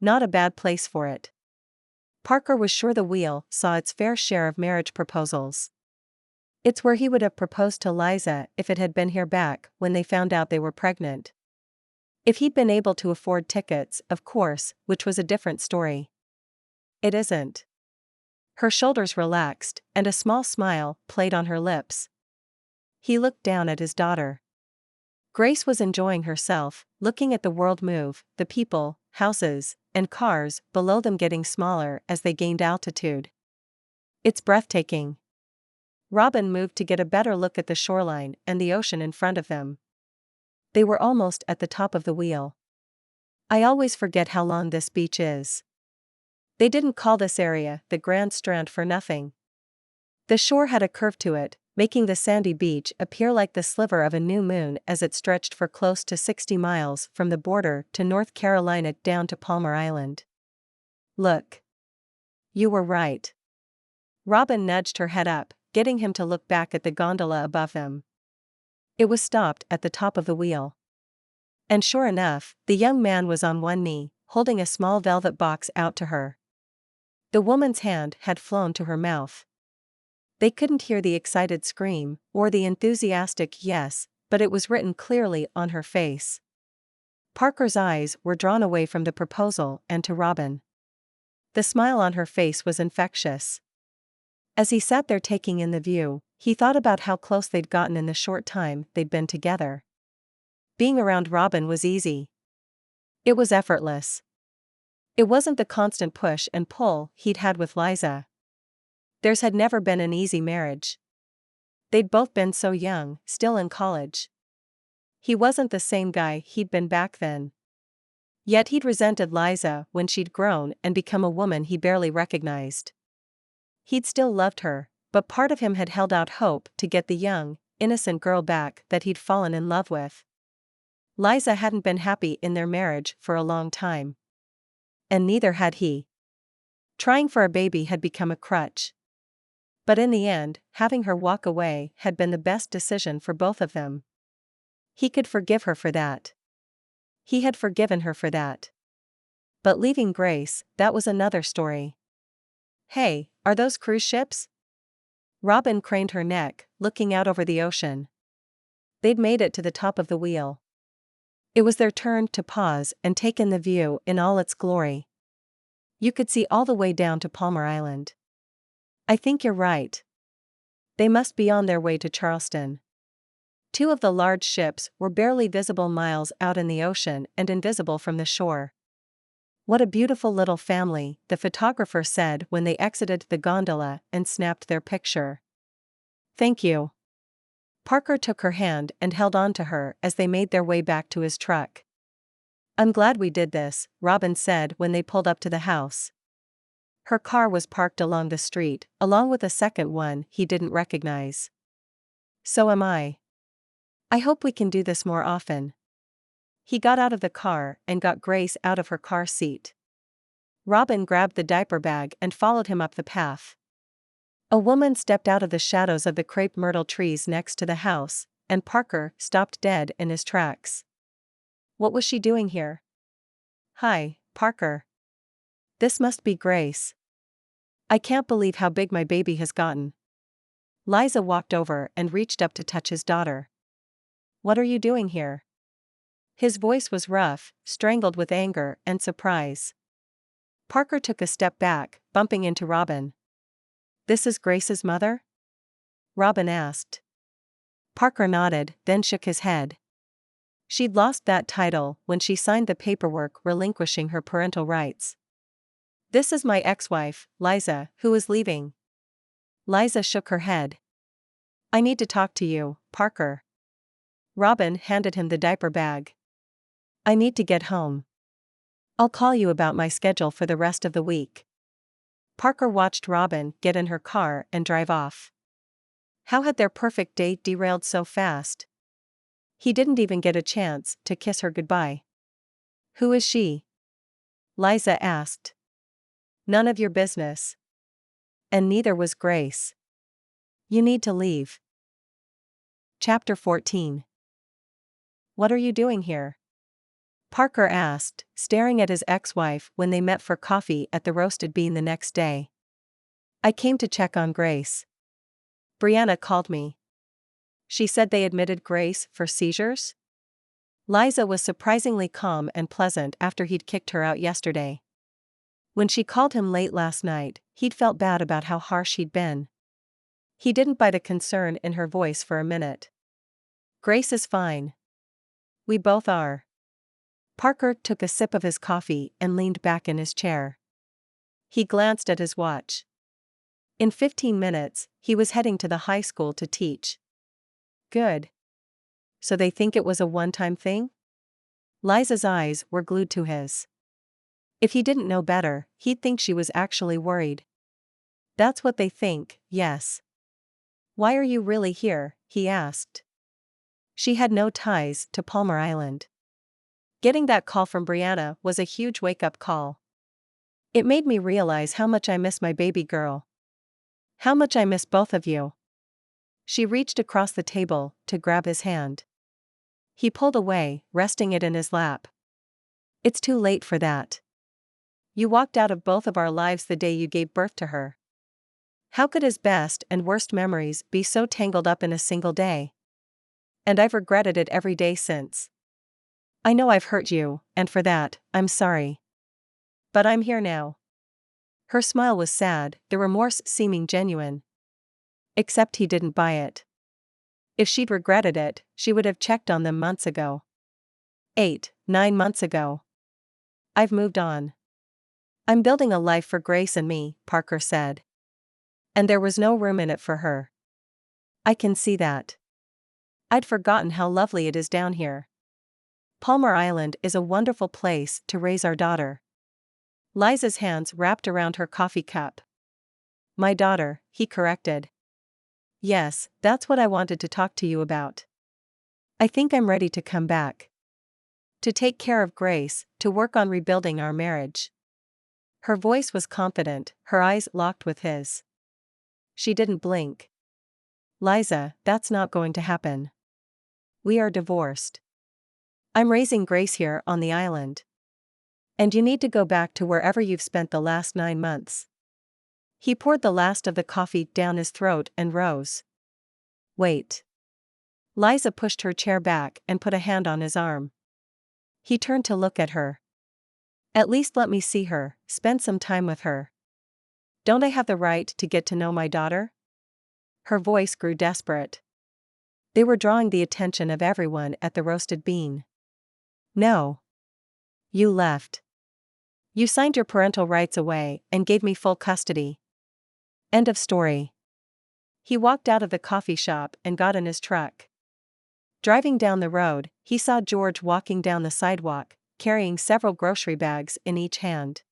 Not a bad place for it. Parker was sure the wheel saw its fair share of marriage proposals. It's where he would have proposed to Liza if it had been here back when they found out they were pregnant. If he'd been able to afford tickets, of course, which was a different story. It isn't. Her shoulders relaxed, and a small smile played on her lips. He looked down at his daughter. Grace was enjoying herself, looking at the world move, the people, houses, and cars below them getting smaller as they gained altitude. "It's breathtaking." Robin moved to get a better look at the shoreline and the ocean in front of them. They were almost at the top of the wheel. "I always forget how long this beach is." They didn't call this area the Grand Strand for nothing. The shore had a curve to it, making the sandy beach appear like the sliver of a new moon as it stretched for close to 60 miles from the border to North Carolina down to Palmar Island. "Look. You were right." Robin nudged her head up, getting him to look back at the gondola above them. It was stopped at the top of the wheel. And sure enough, the young man was on one knee, holding a small velvet box out to her. The woman's hand had flown to her mouth. They couldn't hear the excited scream, or the enthusiastic yes, but it was written clearly on her face. Parker's eyes were drawn away from the proposal and to Robin. The smile on her face was infectious. As he sat there taking in the view, he thought about how close they'd gotten in the short time they'd been together. Being around Robin was easy. It was effortless. It wasn't the constant push and pull he'd had with Liza. Theirs had never been an easy marriage. They'd both been so young, still in college. He wasn't the same guy he'd been back then. Yet he'd resented Liza when she'd grown and become a woman he barely recognized. He'd still loved her, but part of him had held out hope to get the young, innocent girl back that he'd fallen in love with. Liza hadn't been happy in their marriage for a long time. And neither had he. Trying for a baby had become a crutch. But in the end, having her walk away had been the best decision for both of them. He could forgive her for that. He had forgiven her for that. But leaving Grace, that was another story. "Hey, are those cruise ships?" Robin craned her neck, looking out over the ocean. They'd made it to the top of the wheel. It was their turn to pause and take in the view in all its glory. You could see all the way down to Palmar Island. I think you're right. They must be on their way to Charleston. Two of the large ships were barely visible miles out in the ocean and invisible from the shore. What a beautiful little family, the photographer said when they exited the gondola and snapped their picture. Thank you. Parker took her hand and held on to her as they made their way back to his truck. I'm glad we did this, Robin said when they pulled up to the house. Her car was parked along the street, along with a second one he didn't recognize. So am I. I hope we can do this more often. He got out of the car and got Grace out of her car seat. Robin grabbed the diaper bag and followed him up the path. A woman stepped out of the shadows of the crepe myrtle trees next to the house, and Parker stopped dead in his tracks. What was she doing here? Hi, Parker. This must be Grace. I can't believe how big my baby has gotten. Liza walked over and reached up to touch his daughter. What are you doing here? His voice was rough, strangled with anger and surprise. Parker took a step back, bumping into Robin. This is Grace's mother? Robin asked. Parker nodded, then shook his head. She'd lost that title when she signed the paperwork relinquishing her parental rights. This is my ex-wife, Liza, who is leaving. Liza shook her head. I need to talk to you, Parker. Robin handed him the diaper bag. I need to get home. I'll call you about my schedule for the rest of the week. Parker watched Robin get in her car and drive off. How had their perfect date derailed so fast? He didn't even get a chance to kiss her goodbye. Who is she? Liza asked. None of your business. And neither was Grace. You need to leave. Chapter 14. What are you doing here? Parker asked, staring at his ex-wife when they met for coffee at the Roasted Bean the next day. I came to check on Grace. Brianna called me. She said they admitted Grace for seizures? Liza was surprisingly calm and pleasant after he'd kicked her out yesterday. When she called him late last night, he'd felt bad about how harsh he'd been. He didn't bite a concern in her voice for a minute. Grace is fine. We both are. Parker took a sip of his coffee and leaned back in his chair. He glanced at his watch. In 15 minutes, he was heading to the high school to teach. Good. So they think it was a one-time thing? Liza's eyes were glued to his. If he didn't know better, he'd think she was actually worried. That's what they think, yes. Why are you really here? He asked. She had no ties to Palmar Island. Getting that call from Brianna was a huge wake-up call. It made me realize how much I miss my baby girl. How much I miss both of you. She reached across the table to grab his hand. He pulled away, resting it in his lap. It's too late for that. You walked out of both of our lives the day you gave birth to her. How could his best and worst memories be so tangled up in a single day? And I've regretted it every day since. I know I've hurt you, and for that, I'm sorry. But I'm here now. Her smile was sad, the remorse seeming genuine. Except he didn't buy it. If she'd regretted it, she would have checked on them months ago. 8, 9 months ago. I've moved on. I'm building a life for Grace and me, Parker said. And there was no room in it for her. I can see that. I'd forgotten how lovely it is down here. Palmar Island is a wonderful place to raise our daughter. Liza's hands wrapped around her coffee cup. My daughter, he corrected. Yes, that's what I wanted to talk to you about. I think I'm ready to come back. To take care of Grace, to work on rebuilding our marriage. Her voice was confident, her eyes locked with his. She didn't blink. Liza, that's not going to happen. We are divorced. I'm raising Grace here on the island. And you need to go back to wherever you've spent the last 9 months. He poured the last of the coffee down his throat and rose. Wait. Liza pushed her chair back and put a hand on his arm. He turned to look at her. At least let me see her, spend some time with her. Don't I have the right to get to know my daughter? Her voice grew desperate. They were drawing the attention of everyone at the roasted bean. No. You left. You signed your parental rights away and gave me full custody. End of story. He walked out of the coffee shop and got in his truck. Driving down the road, he saw George walking down the sidewalk, carrying several grocery bags in each hand.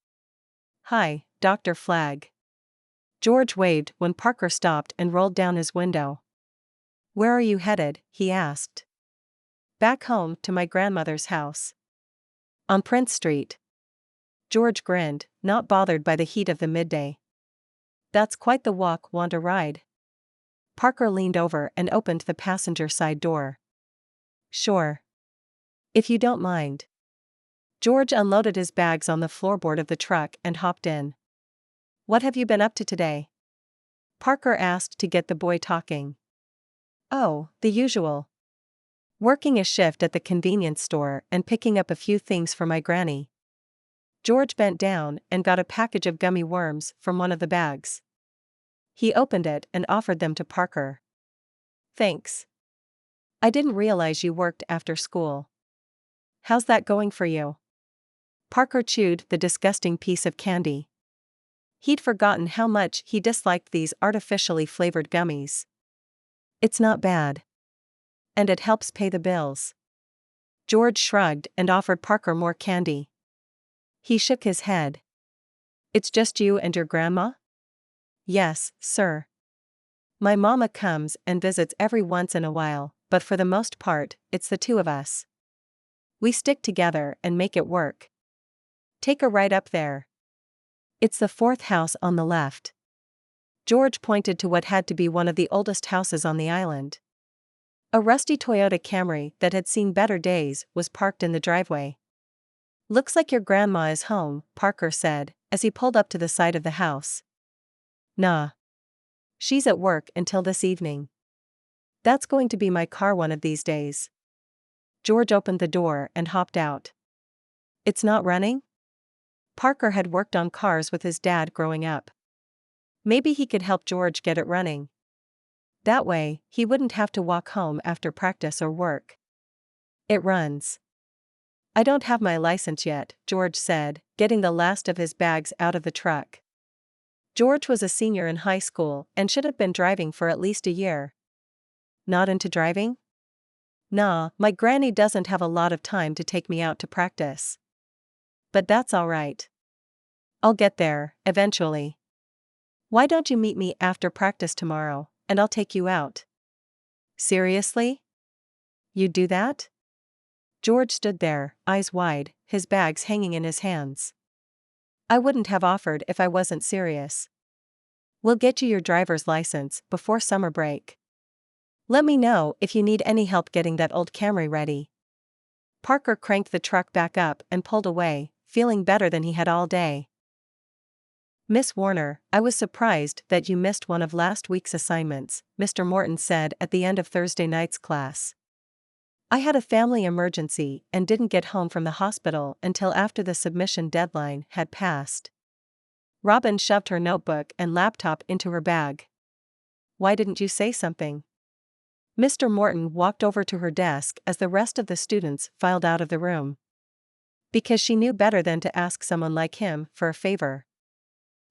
Hi, Dr. Flagg. George waved when Parker stopped and rolled down his window. Where are you headed? He asked. Back home to my grandmother's house. On Prince Street. George grinned, not bothered by the heat of the midday. That's quite the walk, want a ride? Parker leaned over and opened the passenger side door. Sure. If you don't mind. George unloaded his bags on the floorboard of the truck and hopped in. What have you been up to today? Parker asked to get the boy talking. Oh, the usual. Working a shift at the convenience store and picking up a few things for my granny. George bent down and got a package of gummy worms from one of the bags. He opened it and offered them to Parker. Thanks. I didn't realize you worked after school. How's that going for you? Parker chewed the disgusting piece of candy. He'd forgotten how much he disliked these artificially flavored gummies. It's not bad. And it helps pay the bills. George shrugged and offered Parker more candy. He shook his head. It's just you and your grandma? Yes, sir. My mama comes and visits every once in a while, but for the most part, it's the two of us. We stick together and make it work. Take a ride up there. It's the fourth house on the left. George pointed to what had to be one of the oldest houses on the island. A rusty Toyota Camry that had seen better days was parked in the driveway. Looks like your grandma is home, Parker said, as he pulled up to the side of the house. Nah. She's at work until this evening. That's going to be my car one of these days. George opened the door and hopped out. It's not running? Parker had worked on cars with his dad growing up. Maybe he could help George get it running. That way, he wouldn't have to walk home after practice or work. It runs. I don't have my license yet, George said, getting the last of his bags out of the truck. George was a senior in high school and should have been driving for at least a year. Not into driving? Nah, my granny doesn't have a lot of time to take me out to practice. But that's all right. I'll get there, eventually. Why don't you meet me after practice tomorrow, and I'll take you out? Seriously? You'd do that? George stood there, eyes wide, his bags hanging in his hands. I wouldn't have offered if I wasn't serious. We'll get you your driver's license before summer break. Let me know if you need any help getting that old Camry ready. Parker cranked the truck back up and pulled away, feeling better than he had all day. Miss Warner, I was surprised that you missed one of last week's assignments, Mr. Morton said at the end of Thursday night's class. I had a family emergency and didn't get home from the hospital until after the submission deadline had passed. Robin shoved her notebook and laptop into her bag. Why didn't you say something? Mr. Morton walked over to her desk as the rest of the students filed out of the room. Because she knew better than to ask someone like him for a favor.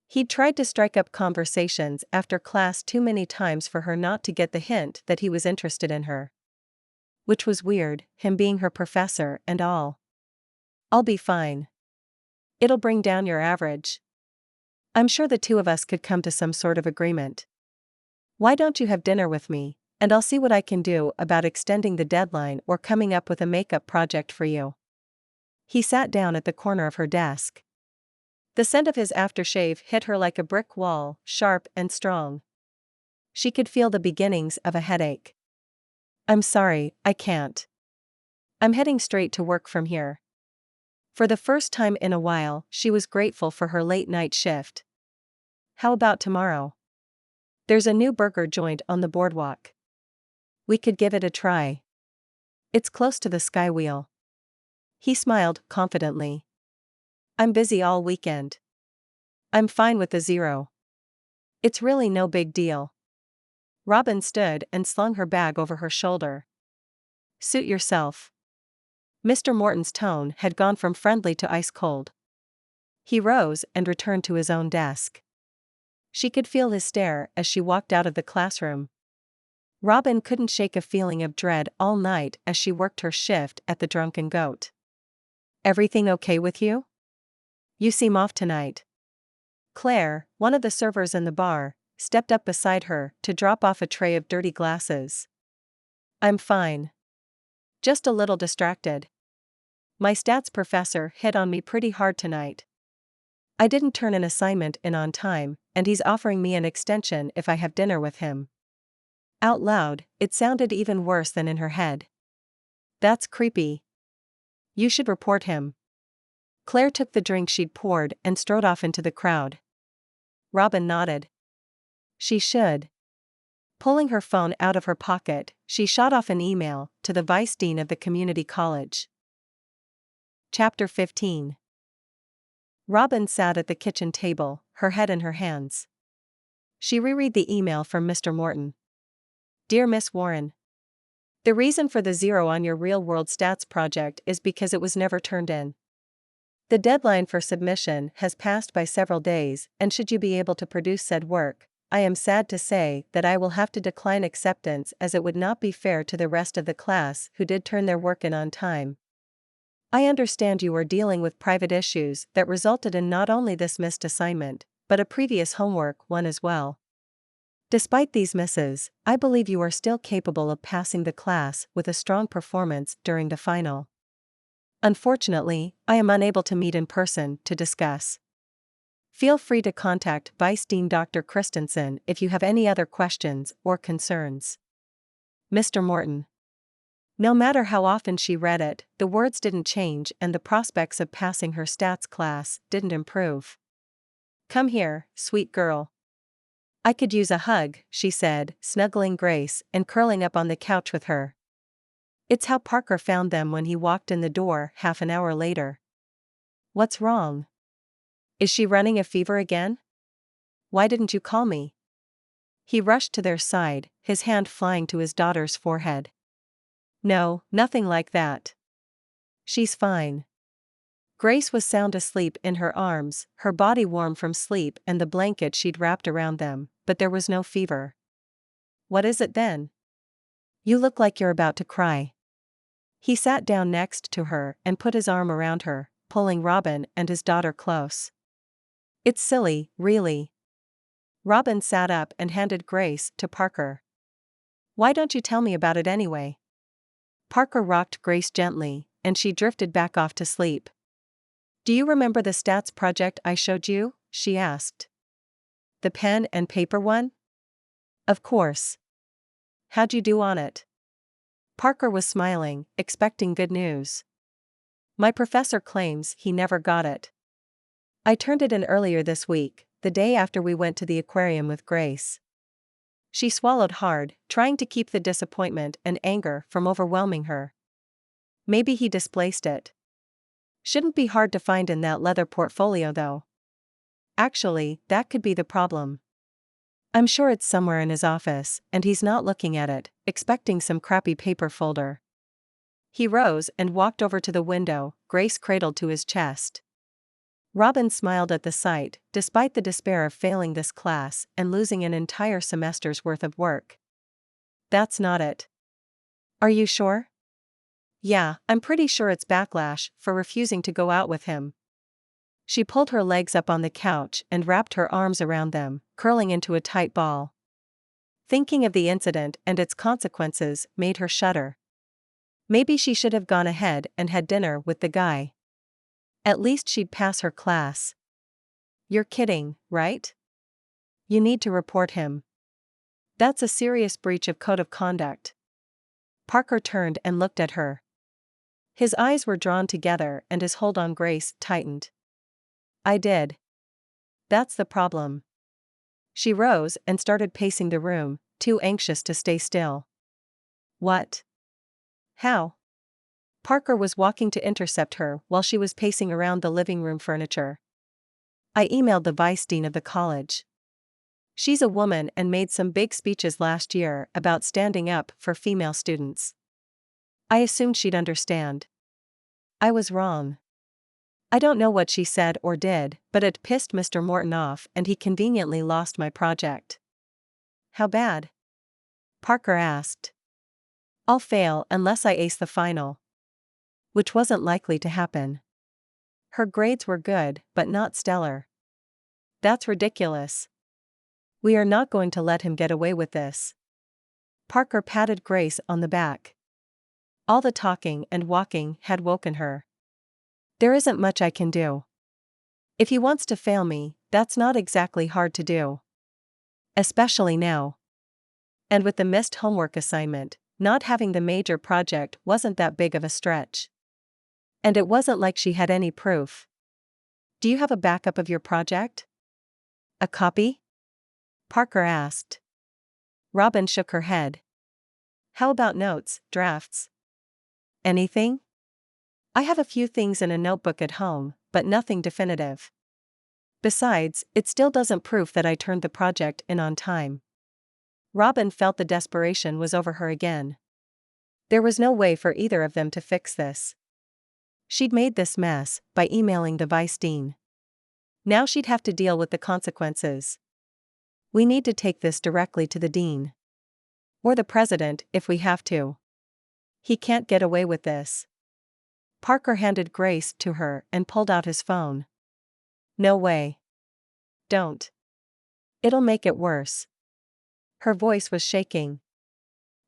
He'd tried to strike up conversations after class too many times for her not to get the hint that he was interested in her. Which was weird, him being her professor and all. I'll be fine. It'll bring down your average. I'm sure the two of us could come to some sort of agreement. Why don't you have dinner with me, and I'll see what I can do about extending the deadline or coming up with a makeup project for you. He sat down at the corner of her desk. The scent of his aftershave hit her like a brick wall, sharp and strong. She could feel the beginnings of a headache. I'm sorry, I can't. I'm heading straight to work from here. For the first time in a while, she was grateful for her late-night shift. How about tomorrow? There's a new burger joint on the boardwalk. We could give it a try. It's close to the Skywheel. He smiled confidently. I'm busy all weekend. I'm fine with the 0. It's really no big deal. Robin stood and slung her bag over her shoulder. Suit yourself. Mr. Morton's tone had gone from friendly to ice cold. He rose and returned to his own desk. She could feel his stare as she walked out of the classroom. Robin couldn't shake a feeling of dread all night as she worked her shift at the Drunken Goat. Everything okay with you? You seem off tonight. Claire, one of the servers in the bar, stepped up beside her to drop off a tray of dirty glasses. I'm fine. Just a little distracted. My stats professor hit on me pretty hard tonight. I didn't turn an assignment in on time, and he's offering me an extension if I have dinner with him. Out loud, it sounded even worse than in her head. That's creepy. You should report him. Claire took the drink she'd poured and strode off into the crowd. Robin nodded. She should. Pulling her phone out of her pocket, she shot off an email to the vice dean of the community college. Chapter 15. Robin sat at the kitchen table, her head in her hands. She reread the email from Mr. Morton. Dear Miss Warren. The reason for the 0 on your real-world stats project is because it was never turned in. The deadline for submission has passed by several days, and should you be able to produce said work, I am sad to say that I will have to decline acceptance as it would not be fair to the rest of the class who did turn their work in on time. I understand you are dealing with private issues that resulted in not only this missed assignment, but a previous homework one as well. Despite these misses, I believe you are still capable of passing the class with a strong performance during the final. Unfortunately, I am unable to meet in person to discuss. Feel free to contact Vice Dean Dr. Christensen if you have any other questions or concerns. Mr. Morton. No matter how often she read it, the words didn't change and the prospects of passing her stats class didn't improve. Come here, sweet girl. I could use a hug, she said, snuggling Grace and curling up on the couch with her. It's how Parker found them when he walked in the door half an hour later. What's wrong? Is she running a fever again? Why didn't you call me? He rushed to their side, his hand flying to his daughter's forehead. No, nothing like that. She's fine. Grace was sound asleep in her arms, her body warm from sleep and the blanket she'd wrapped around them, but there was no fever. What is it then? You look like you're about to cry. He sat down next to her and put his arm around her, pulling Robin and his daughter close. It's silly, really. Robin sat up and handed Grace to Parker. Why don't you tell me about it anyway? Parker rocked Grace gently, and she drifted back off to sleep. Do you remember the stats project I showed you? She asked. The pen and paper one? Of course. How'd you do on it? Parker was smiling, expecting good news. My professor claims he never got it. I turned it in earlier this week, the day after we went to the aquarium with Grace. She swallowed hard, trying to keep the disappointment and anger from overwhelming her. Maybe he displaced it. Shouldn't be hard to find in that leather portfolio though. Actually, that could be the problem. I'm sure it's somewhere in his office, and he's not looking at it, expecting some crappy paper folder. He rose and walked over to the window, Grace cradled to his chest. Robin smiled at the sight, despite the despair of failing this class and losing an entire semester's worth of work. That's not it. Are you sure? Yeah, I'm pretty sure it's backlash for refusing to go out with him. She pulled her legs up on the couch and wrapped her arms around them, curling into a tight ball. Thinking of the incident and its consequences made her shudder. Maybe she should have gone ahead and had dinner with the guy. At least she'd pass her class. You're kidding, right? You need to report him. That's a serious breach of code of conduct. Parker turned and looked at her. His eyes were drawn together and his hold on Grace tightened. I did. That's the problem. She rose and started pacing the room, too anxious to stay still. What? How? Parker was walking to intercept her while she was pacing around the living room furniture. I emailed the vice dean of the college. She's a woman and made some big speeches last year about standing up for female students. I assumed she'd understand. I was wrong. I don't know what she said or did, but it pissed Mr. Morton off and he conveniently lost my project. How bad? Parker asked. I'll fail unless I ace the final. Which wasn't likely to happen. Her grades were good, but not stellar. That's ridiculous. We are not going to let him get away with this. Parker patted Grace on the back. All the talking and walking had woken her. There isn't much I can do. If he wants to fail me, that's not exactly hard to do. Especially now. And with the missed homework assignment, not having the major project wasn't that big of a stretch. And it wasn't like she had any proof. Do you have a backup of your project? A copy? Parker asked. Robin shook her head. How about notes, drafts? Anything? I have a few things in a notebook at home, but nothing definitive. Besides, it still doesn't prove that I turned the project in on time. Robin felt the desperation was over her again. There was no way for either of them to fix this. She'd made this mess by emailing the vice dean. Now she'd have to deal with the consequences. We need to take this directly to the dean. Or the president if we have to. He can't get away with this. Parker handed Grace to her and pulled out his phone. No way. Don't. It'll make it worse. Her voice was shaking.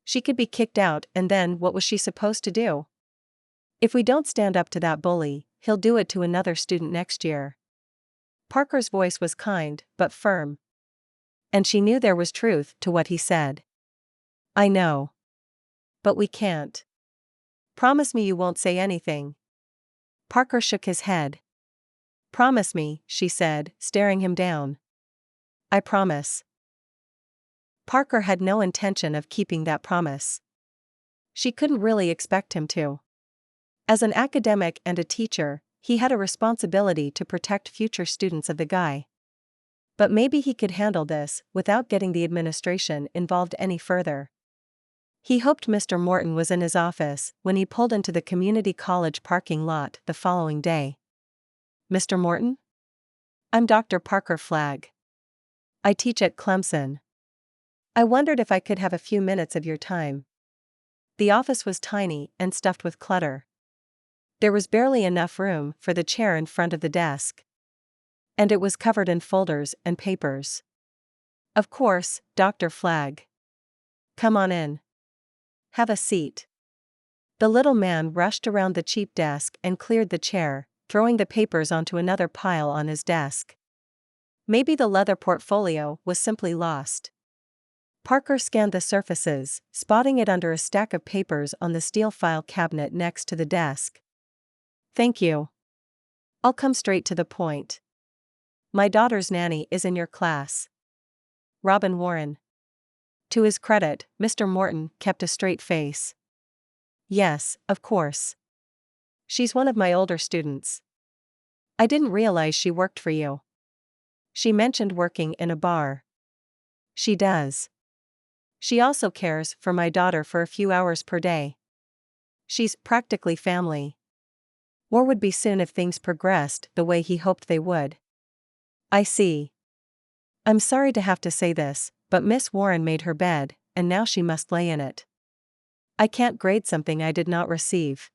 She could be kicked out and then what was she supposed to do? If we don't stand up to that bully, he'll do it to another student next year. Parker's voice was kind, but firm. And she knew there was truth to what he said. I know. But we can't. Promise me you won't say anything. Parker shook his head. Promise me, she said, staring him down. I promise. Parker had no intention of keeping that promise. She couldn't really expect him to. As an academic and a teacher, he had a responsibility to protect future students of the guy. But maybe he could handle this without getting the administration involved any further. He hoped Mr. Morton was in his office when he pulled into the community college parking lot the following day. Mr. Morton? I'm Dr. Parker Flagg. I teach at Clemson. I wondered if I could have a few minutes of your time. The office was tiny and stuffed with clutter. There was barely enough room for the chair in front of the desk. And it was covered in folders and papers. Of course, Dr. Flagg. Come on in. Have a seat. The little man rushed around the cheap desk and cleared the chair, throwing the papers onto another pile on his desk. Maybe the leather portfolio was simply lost. Parker scanned the surfaces, spotting it under a stack of papers on the steel file cabinet next to the desk. Thank you. I'll come straight to the point. My daughter's nanny is in your class. Robin Warren. To his credit, Mr. Morton kept a straight face. Yes, of course. She's one of my older students. I didn't realize she worked for you. She mentioned working in a bar. She does. She also cares for my daughter for a few hours per day. She's practically family. Or would be soon if things progressed the way he hoped they would. I see. I'm sorry to have to say this, but Miss Warren made her bed, and now she must lay in it. I can't grade something I did not receive.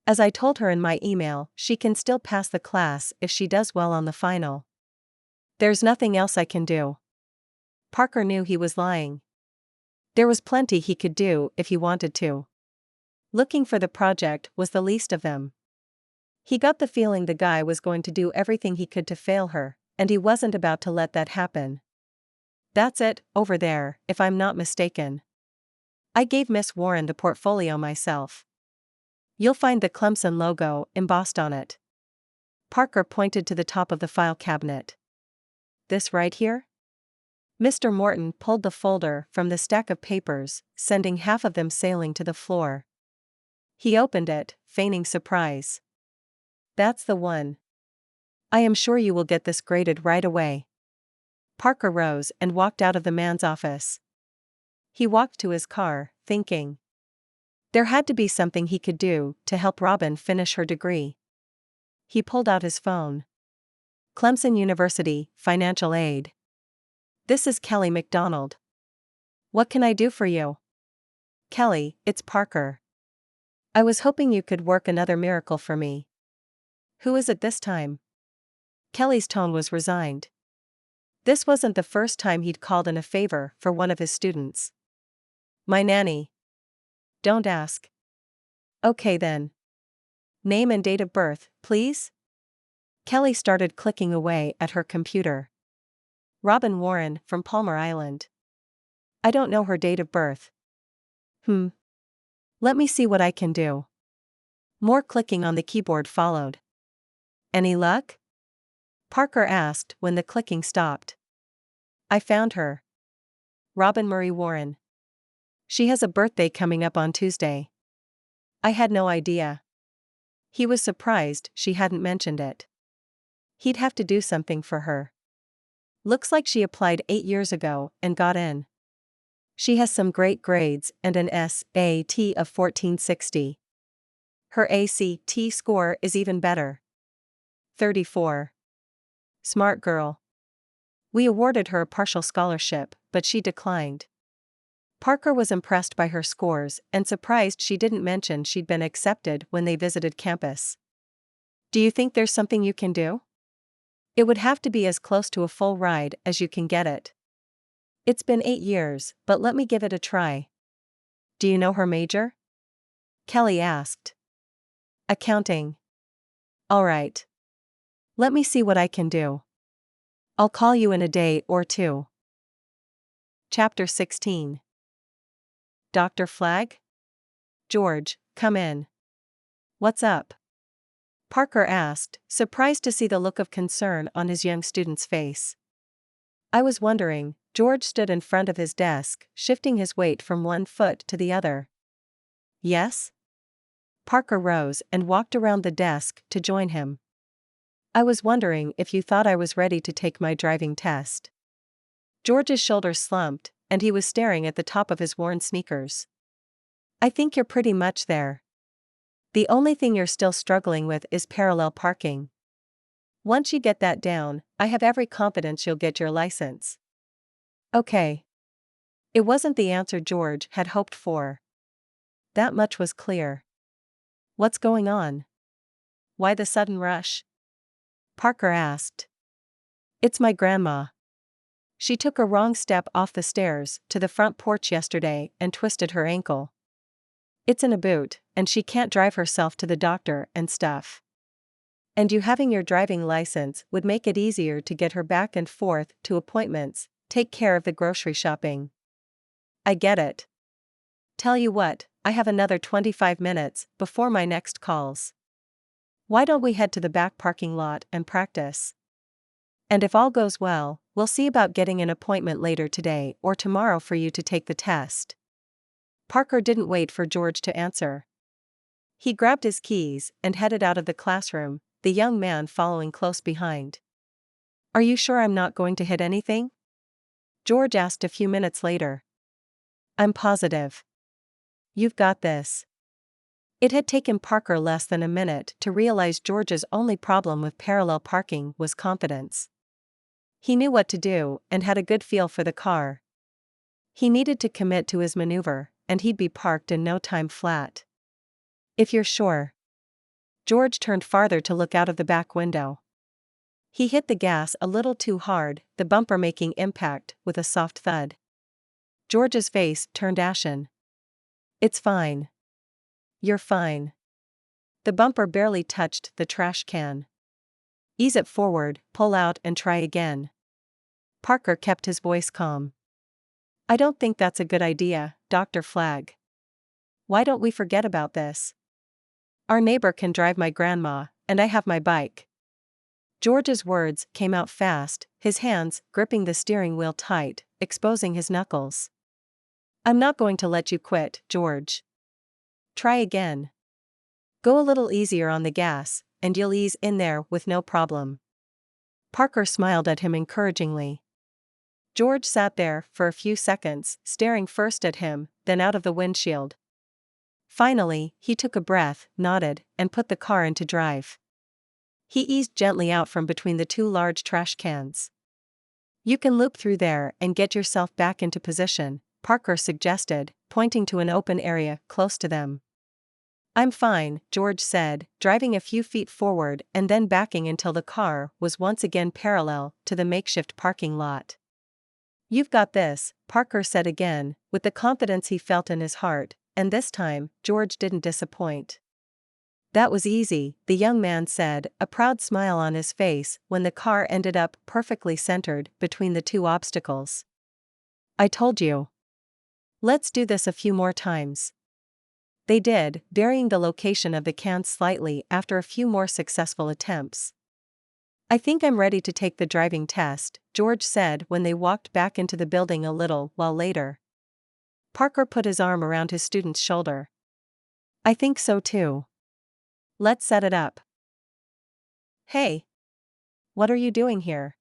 As I told her in my email, she can still pass the class if she does well on the final. There's nothing else I can do. Parker knew he was lying. There was plenty he could do if he wanted to. Looking for the project was the least of them. He got the feeling the guy was going to do everything he could to fail her, and he wasn't about to let that happen. That's it, over there, if I'm not mistaken. I gave Miss Warren the portfolio myself. You'll find the Clemson logo embossed on it. Parker pointed to the top of the file cabinet. This right here? Mr. Morton pulled the folder from the stack of papers, sending half of them sailing to the floor. He opened it, feigning surprise. That's the one. I am sure you will get this graded right away. Parker rose and walked out of the man's office. He walked to his car, thinking. There had to be something he could do to help Robin finish her degree. He pulled out his phone. Clemson University, financial aid. This is Kelly McDonald. What can I do for you? Kelly, it's Parker. I was hoping you could work another miracle for me. Who is it this time? Kelly's tone was resigned. This wasn't the first time he'd called in a favor for one of his students. My nanny. Don't ask. Okay then. Name and date of birth, please? Kelly started clicking away at her computer. Robin Warren, from Palmar Island. I don't know her date of birth. Let me see what I can do. More clicking on the keyboard followed. Any luck? Parker asked when the clicking stopped. I found her. Robin Marie Warren. She has a birthday coming up on Tuesday. I had no idea. He was surprised she hadn't mentioned it. He'd have to do something for her. Looks like she applied 8 years ago and got in. She has some great grades and an SAT of 1460. Her ACT score is even better. 34. Smart girl. We awarded her a partial scholarship, but she declined. Parker was impressed by her scores and surprised she didn't mention she'd been accepted when they visited campus. Do you think there's something you can do? It would have to be as close to a full ride as you can get it. It's been 8 years, but let me give it a try. Do you know her major? Kelly asked. Accounting. All right. Let me see what I can do. I'll call you in a day or two. Chapter 16. Dr. Flagg? George, come in. What's up? Parker asked, surprised to see the look of concern on his young student's face. I was wondering. George stood in front of his desk, shifting his weight from one foot to the other. Yes? Parker rose and walked around the desk to join him. I was wondering if you thought I was ready to take my driving test. George's shoulders slumped, and he was staring at the top of his worn sneakers. I think you're pretty much there. The only thing you're still struggling with is parallel parking. Once you get that down, I have every confidence you'll get your license. Okay. It wasn't the answer George had hoped for. That much was clear. What's going on? Why the sudden rush? Parker asked. It's my grandma. She took a wrong step off the stairs to the front porch yesterday and twisted her ankle. It's in a boot, and she can't drive herself to the doctor and stuff. And you having your driving license would make it easier to get her back and forth to appointments, take care of the grocery shopping. I get it. Tell you what, I have another 25 minutes before my next calls. Why don't we head to the back parking lot and practice? And if all goes well, we'll see about getting an appointment later today or tomorrow for you to take the test. Parker didn't wait for George to answer. He grabbed his keys and headed out of the classroom, the young man following close behind. Are you sure I'm not going to hit anything? George asked a few minutes later. I'm positive. You've got this. It had taken Parker less than a minute to realize George's only problem with parallel parking was confidence. He knew what to do and had a good feel for the car. He needed to commit to his maneuver, and he'd be parked in no time flat. If you're sure. George turned farther to look out of the back window. He hit the gas a little too hard, the bumper making impact with a soft thud. George's face turned ashen. It's fine. You're fine. The bumper barely touched the trash can. Ease it forward, pull out and try again. Parker kept his voice calm. I don't think that's a good idea, Dr. Flagg. Why don't we forget about this? Our neighbor can drive my grandma, and I have my bike. George's words came out fast, his hands gripping the steering wheel tight, exposing his knuckles. I'm not going to let you quit, George. Try again. Go a little easier on the gas, and you'll ease in there with no problem. Parker smiled at him encouragingly. George sat there for a few seconds, staring first at him, then out of the windshield. Finally, he took a breath, nodded, and put the car into drive. He eased gently out from between the two large trash cans. You can loop through there and get yourself back into position, Parker suggested, pointing to an open area close to them. I'm fine, George said, driving a few feet forward and then backing until the car was once again parallel to the makeshift parking lot. You've got this, Parker said again, with the confidence he felt in his heart, and this time, George didn't disappoint. That was easy, the young man said, a proud smile on his face when the car ended up perfectly centered between the two obstacles. I told you. Let's do this a few more times. They did, varying the location of the cans slightly after a few more successful attempts. I think I'm ready to take the driving test, George said when they walked back into the building a little while later. Parker put his arm around his student's shoulder. I think so too. Let's set it up. Hey! What are you doing here?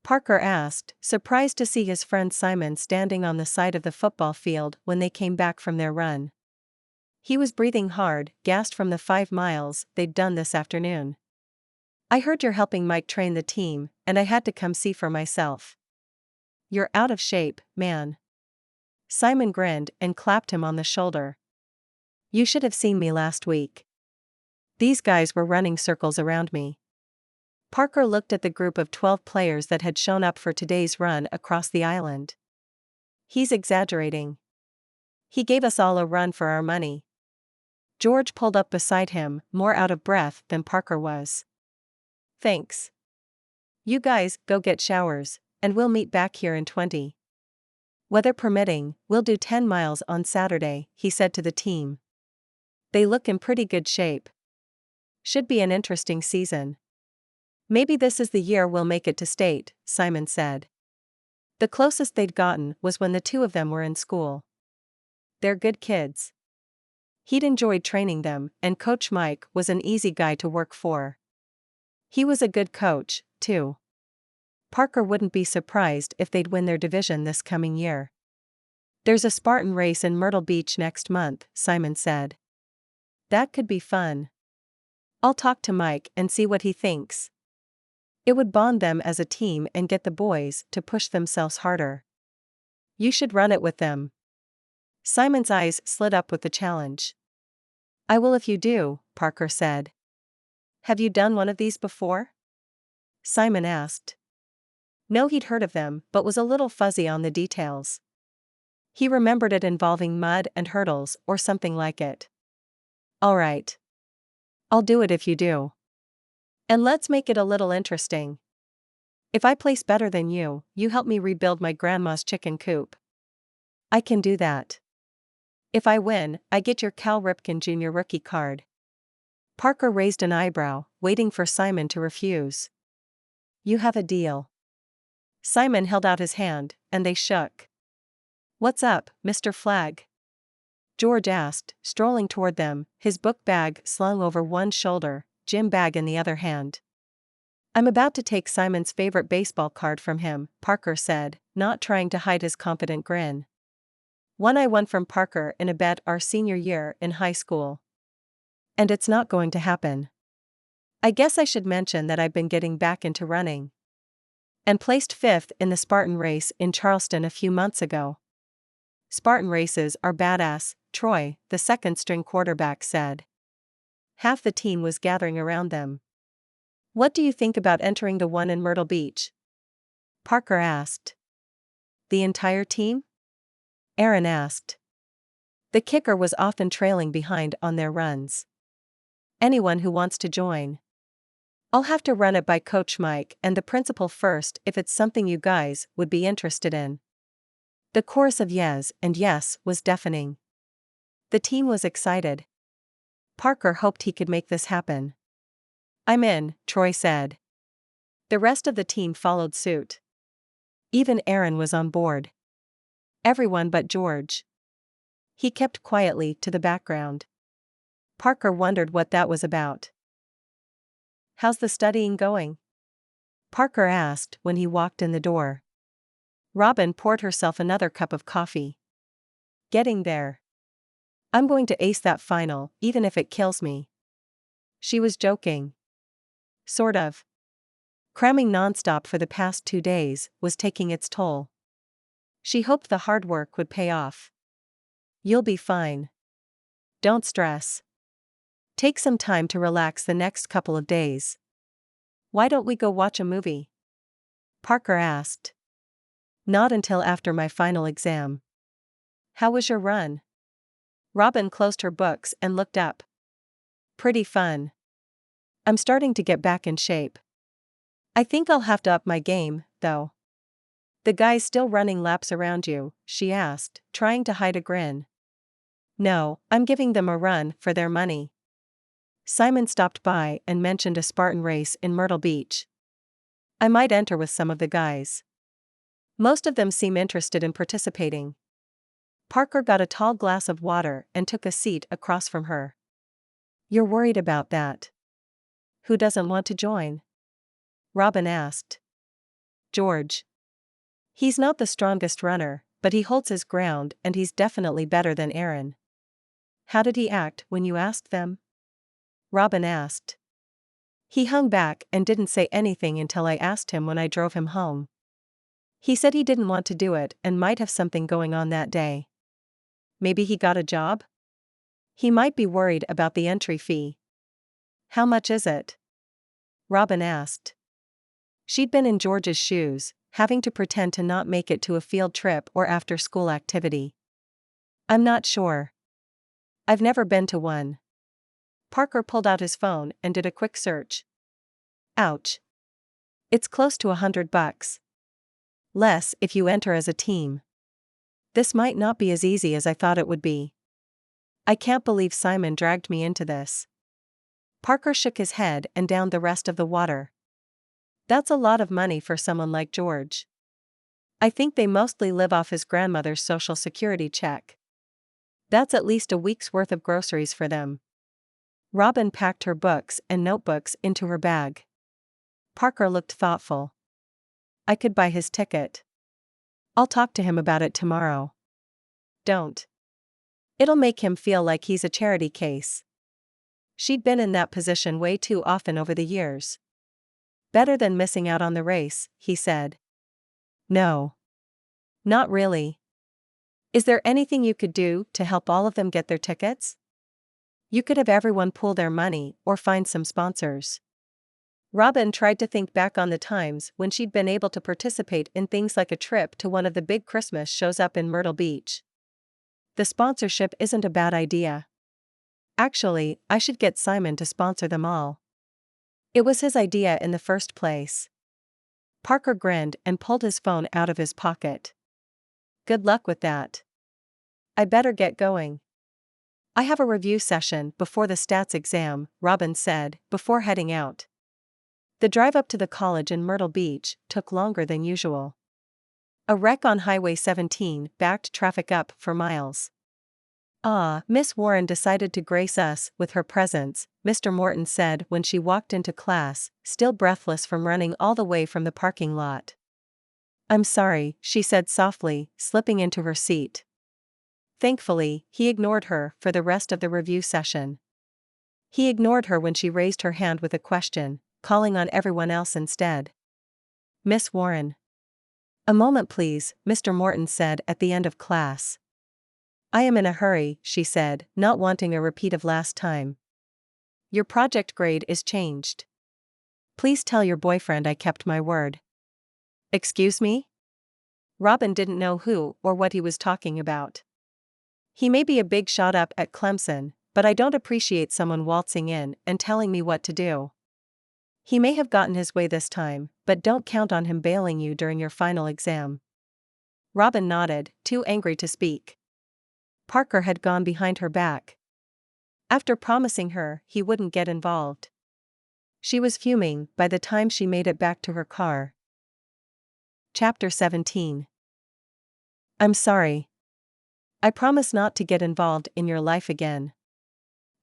Parker asked, surprised to see his friend Simon standing on the side of the football field when they came back from their run. He was breathing hard, gassed from the 5 miles they'd done this afternoon. I heard you're helping Mike train the team, and I had to come see for myself. You're out of shape, man. Simon grinned and clapped him on the shoulder. You should have seen me last week. These guys were running circles around me. Parker looked at the group of 12 players that had shown up for today's run across the island. He's exaggerating. He gave us all a run for our money. George pulled up beside him, more out of breath than Parker was. Thanks. You guys go get showers, and we'll meet back here in 20. Weather permitting, we'll do 10 miles on Saturday, he said to the team. They look in pretty good shape. Should be an interesting season. Maybe this is the year we'll make it to state, Simon said. The closest they'd gotten was when the two of them were in school. They're good kids. He'd enjoyed training them, and Coach Mike was an easy guy to work for. He was a good coach, too. Parker wouldn't be surprised if they'd win their division this coming year. There's a Spartan race in Myrtle Beach next month, Simon said. That could be fun. I'll talk to Mike and see what he thinks. It would bond them as a team and get the boys to push themselves harder. You should run it with them. Simon's eyes slid up with the challenge. I will if you do, Parker said. Have you done one of these before? Simon asked. No, he'd heard of them, but was a little fuzzy on the details. He remembered it involving mud and hurdles or something like it. All right. I'll do it if you do. And let's make it a little interesting. If I place better than you, you help me rebuild my grandma's chicken coop. I can do that. If I win, I get your Cal Ripken Jr. rookie card. Parker raised an eyebrow, waiting for Simon to refuse. You have a deal. Simon held out his hand, and they shook. What's up, Mr. Flagg? George asked, strolling toward them, his book bag slung over one shoulder, gym bag in the other hand. I'm about to take Simon's favorite baseball card from him, Parker said, not trying to hide his confident grin. One I won from Parker in a bet our senior year in high school. And it's not going to happen. I guess I should mention that I've been getting back into running. And placed 5th in the Spartan race in Charleston a few months ago. Spartan races are badass, Troy, the second-string quarterback, said. Half the team was gathering around them. What do you think about entering the one in Myrtle Beach? Parker asked. The entire team? Aaron asked. The kicker was often trailing behind on their runs. Anyone who wants to join. I'll have to run it by Coach Mike and the principal first if it's something you guys would be interested in. The chorus of yes and yes was deafening. The team was excited. Parker hoped he could make this happen. I'm in, Troy said. The rest of the team followed suit. Even Aaron was on board. Everyone but George. He kept quietly to the background. Parker wondered what that was about. "How's the studying going?" Parker asked when he walked in the door. Robin poured herself another cup of coffee. "Getting there. I'm going to ace that final, even if it kills me." She was joking. Sort of. Cramming nonstop for the past 2 days was taking its toll. She hoped the hard work would pay off. "You'll be fine. Don't stress. Take some time to relax the next couple of days." "Why don't we go watch a movie?" Parker asked. "Not until after my final exam." "How was your run?" Robin closed her books and looked up. "Pretty fun. I'm starting to get back in shape. I think I'll have to up my game, though." "The guys still running laps around you?" she asked, trying to hide a grin. "No, I'm giving them a run for their money." Simon stopped by and mentioned a Spartan race in Myrtle Beach. "I might enter with some of the guys. Most of them seem interested in participating." Parker got a tall glass of water and took a seat across from her. "You're worried about that?" "Who doesn't want to join?" Robin asked. "George. He's not the strongest runner, but he holds his ground and he's definitely better than Aaron." "How did he act when you asked them?" Robin asked. "He hung back and didn't say anything until I asked him when I drove him home. He said he didn't want to do it and might have something going on that day." "Maybe he got a job?" "He might be worried about the entry fee." "How much is it?" Robin asked. She'd been in George's shoes, having to pretend to not make it to a field trip or after-school activity. "I'm not sure. I've never been to one." Parker pulled out his phone and did a quick search. "Ouch. It's close to $100. Less if you enter as a team. This might not be as easy as I thought it would be. I can't believe Simon dragged me into this." Parker shook his head and downed the rest of the water. "That's a lot of money for someone like George. I think they mostly live off his grandmother's Social Security check. That's at least a week's worth of groceries for them." Robin packed her books and notebooks into her bag. Parker looked thoughtful. "I could buy his ticket. I'll talk to him about it tomorrow." "Don't. It'll make him feel like he's a charity case." She'd been in that position way too often over the years. "Better than missing out on the race," he said. "No. Not really. Is there anything you could do to help all of them get their tickets?" "You could have everyone pool their money or find some sponsors." Robin tried to think back on the times when she'd been able to participate in things like a trip to one of the big Christmas shows up in Myrtle Beach. The sponsorship isn't a bad idea. Actually, I should get Simon to sponsor them all. It was his idea in the first place. Parker grinned and pulled his phone out of his pocket. "Good luck with that. I better get going." "I have a review session before the stats exam," Robin said, before heading out. The drive up to the college in Myrtle Beach took longer than usual. A wreck on Highway 17 backed traffic up for miles. "Ah, Miss Warren decided to grace us with her presence," Mr. Morton said when she walked into class, still breathless from running all the way from the parking lot. "I'm sorry," she said softly, slipping into her seat. Thankfully, he ignored her for the rest of the review session. He ignored her when she raised her hand with a question, calling on everyone else instead. "Miss Warren." "A moment please," Mr. Morton said at the end of class. "I am in a hurry," she said, not wanting a repeat of last time. "Your project grade is changed. Please tell your boyfriend I kept my word." "Excuse me?" Robin didn't know who or what he was talking about. "He may be a big shot up at Clemson, but I don't appreciate someone waltzing in and telling me what to do. He may have gotten his way this time, but don't count on him bailing you during your final exam." Robin nodded, too angry to speak. Parker had gone behind her back. After promising her he wouldn't get involved. She was fuming by the time she made it back to her car. Chapter 17. "I'm sorry. I promise not to get involved in your life again."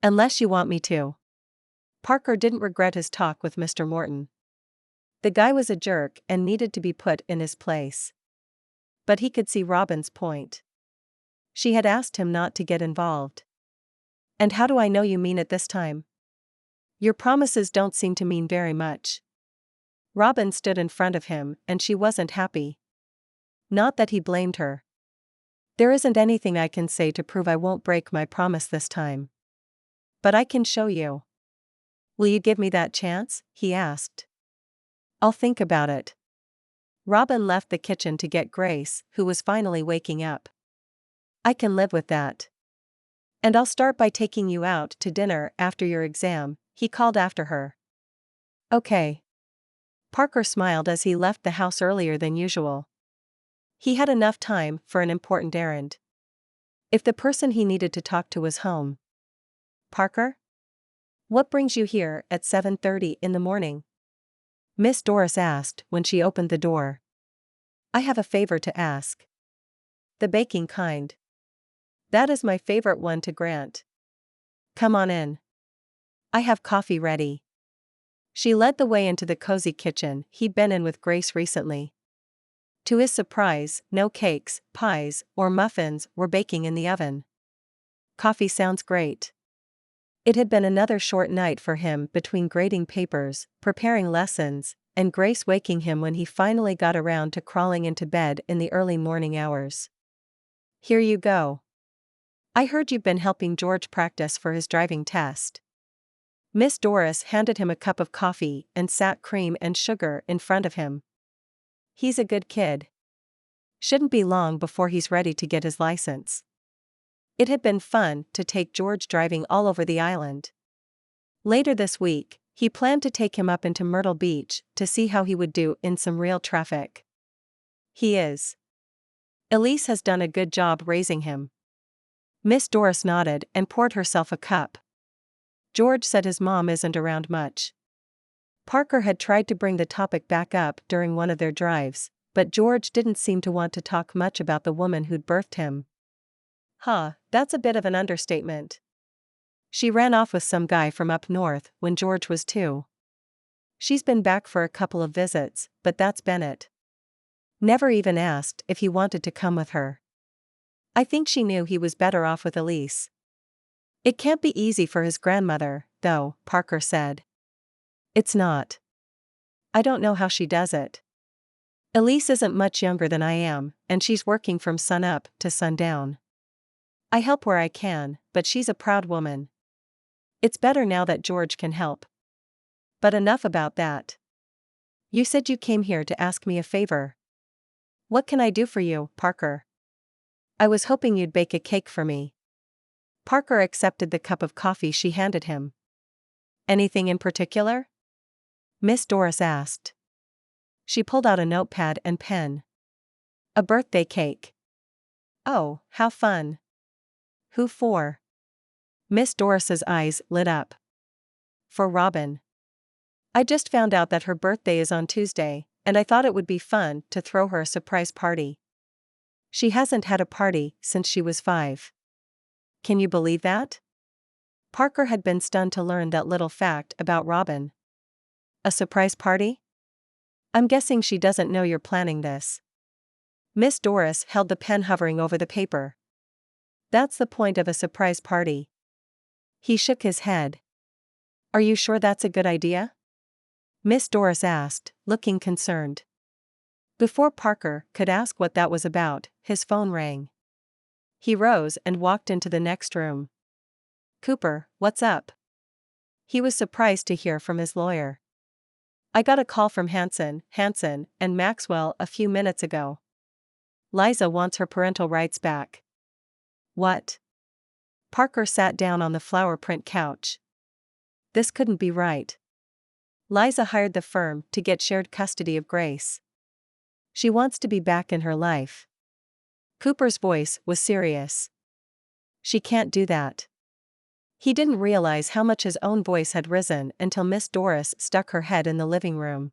Unless you want me to. Parker didn't regret his talk with Mr. Morton. The guy was a jerk and needed to be put in his place. But he could see Robin's point. She had asked him not to get involved. And how do I know you mean it this time? Your promises don't seem to mean very much. Robin stood in front of him, and she wasn't happy. Not that he blamed her. There isn't anything I can say to prove I won't break my promise this time. But I can show you. Will you give me that chance? He asked. I'll think about it. Robin left the kitchen to get Grace, who was finally waking up. I can live with that. And I'll start by taking you out to dinner after your exam, he called after her. Okay. Parker smiled as he left the house earlier than usual. He had enough time for an important errand. If the person he needed to talk to was home. Parker? What brings you here at 7:30 in the morning? Miss Doris asked when she opened the door. I have a favor to ask. The baking kind. That is my favorite one to grant. Come on in. I have coffee ready. She led the way into the cozy kitchen he'd been in with Grace recently. To his surprise, no cakes, pies, or muffins were baking in the oven. Coffee sounds great. It had been another short night for him between grading papers, preparing lessons, and Grace waking him when he finally got around to crawling into bed in the early morning hours. Here you go. I heard you've been helping George practice for his driving test. Miss Doris handed him a cup of coffee and sat cream and sugar in front of him. He's a good kid. Shouldn't be long before he's ready to get his license. It had been fun to take George driving all over the island. Later this week, he planned to take him up into Myrtle Beach to see how he would do in some real traffic. He is. Elise has done a good job raising him. Miss Doris nodded and poured herself a cup. George said his mom isn't around much. Parker had tried to bring the topic back up during one of their drives, but George didn't seem to want to talk much about the woman who'd birthed him. That's a bit of an understatement. She ran off with some guy from up north when George was 2. She's been back for a couple of visits, but that's been it. Never even asked if he wanted to come with her. I think she knew he was better off with Elise. It can't be easy for his grandmother, though, Parker said. It's not. I don't know how she does it. Elise isn't much younger than I am, and she's working from sunup to sundown. I help where I can, but she's a proud woman. It's better now that George can help. But enough about that. You said you came here to ask me a favor. What can I do for you, Parker? I was hoping you'd bake a cake for me. Parker accepted the cup of coffee she handed him. Anything in particular? Miss Doris asked. She pulled out a notepad and pen. A birthday cake. Oh, how fun. Who for? Miss Doris's eyes lit up. For Robin. I just found out that her birthday is on Tuesday, and I thought it would be fun to throw her a surprise party. She hasn't had a party since she was 5. Can you believe that? Parker had been stunned to learn that little fact about Robin. A surprise party? I'm guessing she doesn't know you're planning this. Miss Doris held the pen hovering over the paper. That's the point of a surprise party. He shook his head. Are you sure that's a good idea? Miss Doris asked, looking concerned. Before Parker could ask what that was about, his phone rang. He rose and walked into the next room. Cooper, what's up? He was surprised to hear from his lawyer. I got a call from Hanson, and Maxwell a few minutes ago. Liza wants her parental rights back. What? Parker sat down on the flower print couch. This couldn't be right. Liza hired the firm to get shared custody of Grace. She wants to be back in her life. Cooper's voice was serious. She can't do that. He didn't realize how much his own voice had risen until Miss Doris stuck her head in the living room.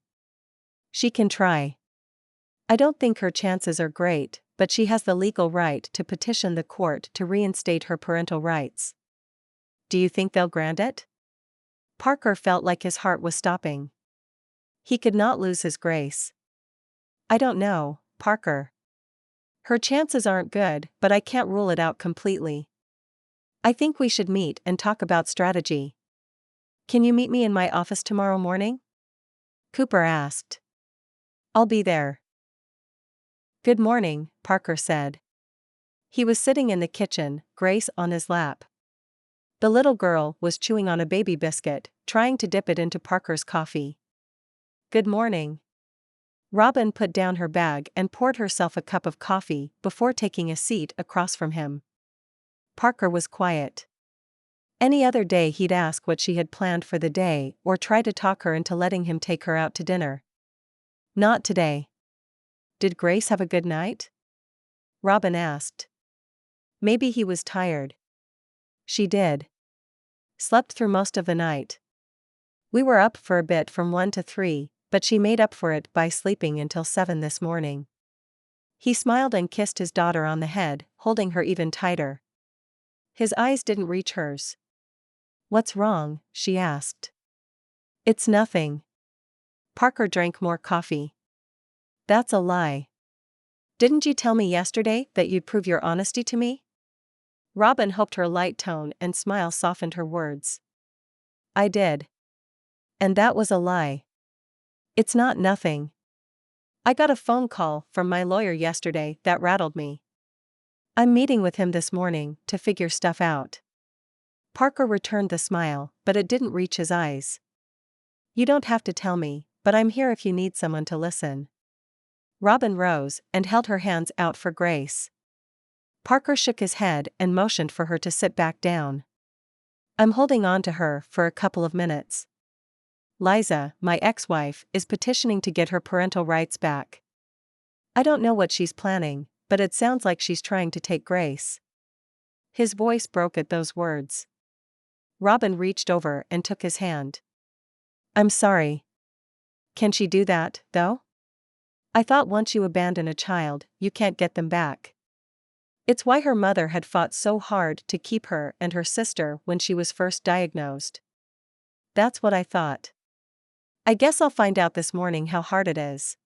She can try. I don't think her chances are great, but she has the legal right to petition the court to reinstate her parental rights. Do you think they'll grant it? Parker felt like his heart was stopping. He could not lose his Grace. I don't know, Parker. Her chances aren't good, but I can't rule it out completely. I think we should meet and talk about strategy. Can you meet me in my office tomorrow morning? Cooper asked. I'll be there. Good morning, Parker said. He was sitting in the kitchen, Grace on his lap. The little girl was chewing on a baby biscuit, trying to dip it into Parker's coffee. Good morning. Robin put down her bag and poured herself a cup of coffee before taking a seat across from him. Parker was quiet. Any other day he'd ask what she had planned for the day or try to talk her into letting him take her out to dinner. Not today. Did Grace have a good night? Robin asked. Maybe he was tired. She did. Slept through most of the night. We were up for a bit from 1 to 3, but she made up for it by sleeping until 7 this morning. He smiled and kissed his daughter on the head, holding her even tighter. His eyes didn't reach hers. What's wrong? She asked. It's nothing. Parker drank more coffee. That's a lie. Didn't you tell me yesterday that you'd prove your honesty to me? Robin hoped her light tone and smile softened her words. I did. And that was a lie. It's not nothing. I got a phone call from my lawyer yesterday that rattled me. I'm meeting with him this morning to figure stuff out. Parker returned the smile, but it didn't reach his eyes. You don't have to tell me, but I'm here if you need someone to listen. Robin rose and held her hands out for Grace. Parker shook his head and motioned for her to sit back down. I'm holding on to her for a couple of minutes. Liza, my ex-wife, is petitioning to get her parental rights back. I don't know what she's planning, but it sounds like she's trying to take Grace. His voice broke at those words. Robin reached over and took his hand. I'm sorry. Can she do that, though? I thought once you abandon a child, you can't get them back. It's why her mother had fought so hard to keep her and her sister when she was first diagnosed. That's what I thought. I guess I'll find out this morning how hard it is.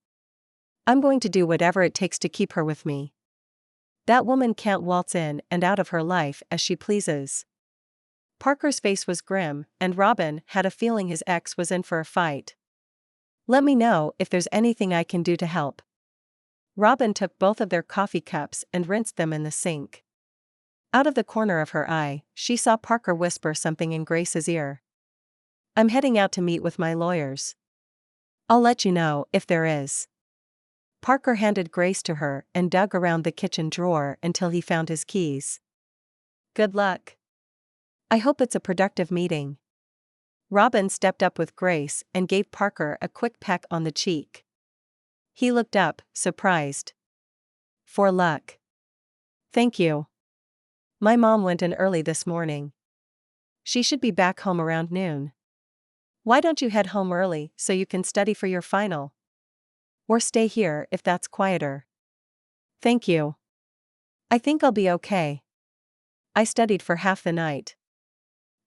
I'm going to do whatever it takes to keep her with me. That woman can't waltz in and out of her life as she pleases. Parker's face was grim, and Robin had a feeling his ex was in for a fight. Let me know if there's anything I can do to help. Robin took both of their coffee cups and rinsed them in the sink. Out of the corner of her eye, she saw Parker whisper something in Grace's ear. I'm heading out to meet with my lawyers. I'll let you know if there is. Parker handed Grace to her and dug around the kitchen drawer until he found his keys. Good luck. I hope it's a productive meeting. Robin stepped up with Grace and gave Parker a quick peck on the cheek. He looked up, surprised. For luck. Thank you. My mom went in early this morning. She should be back home around noon. Why don't you head home early so you can study for your final? Or stay here if that's quieter. Thank you. I think I'll be okay. I studied for half the night.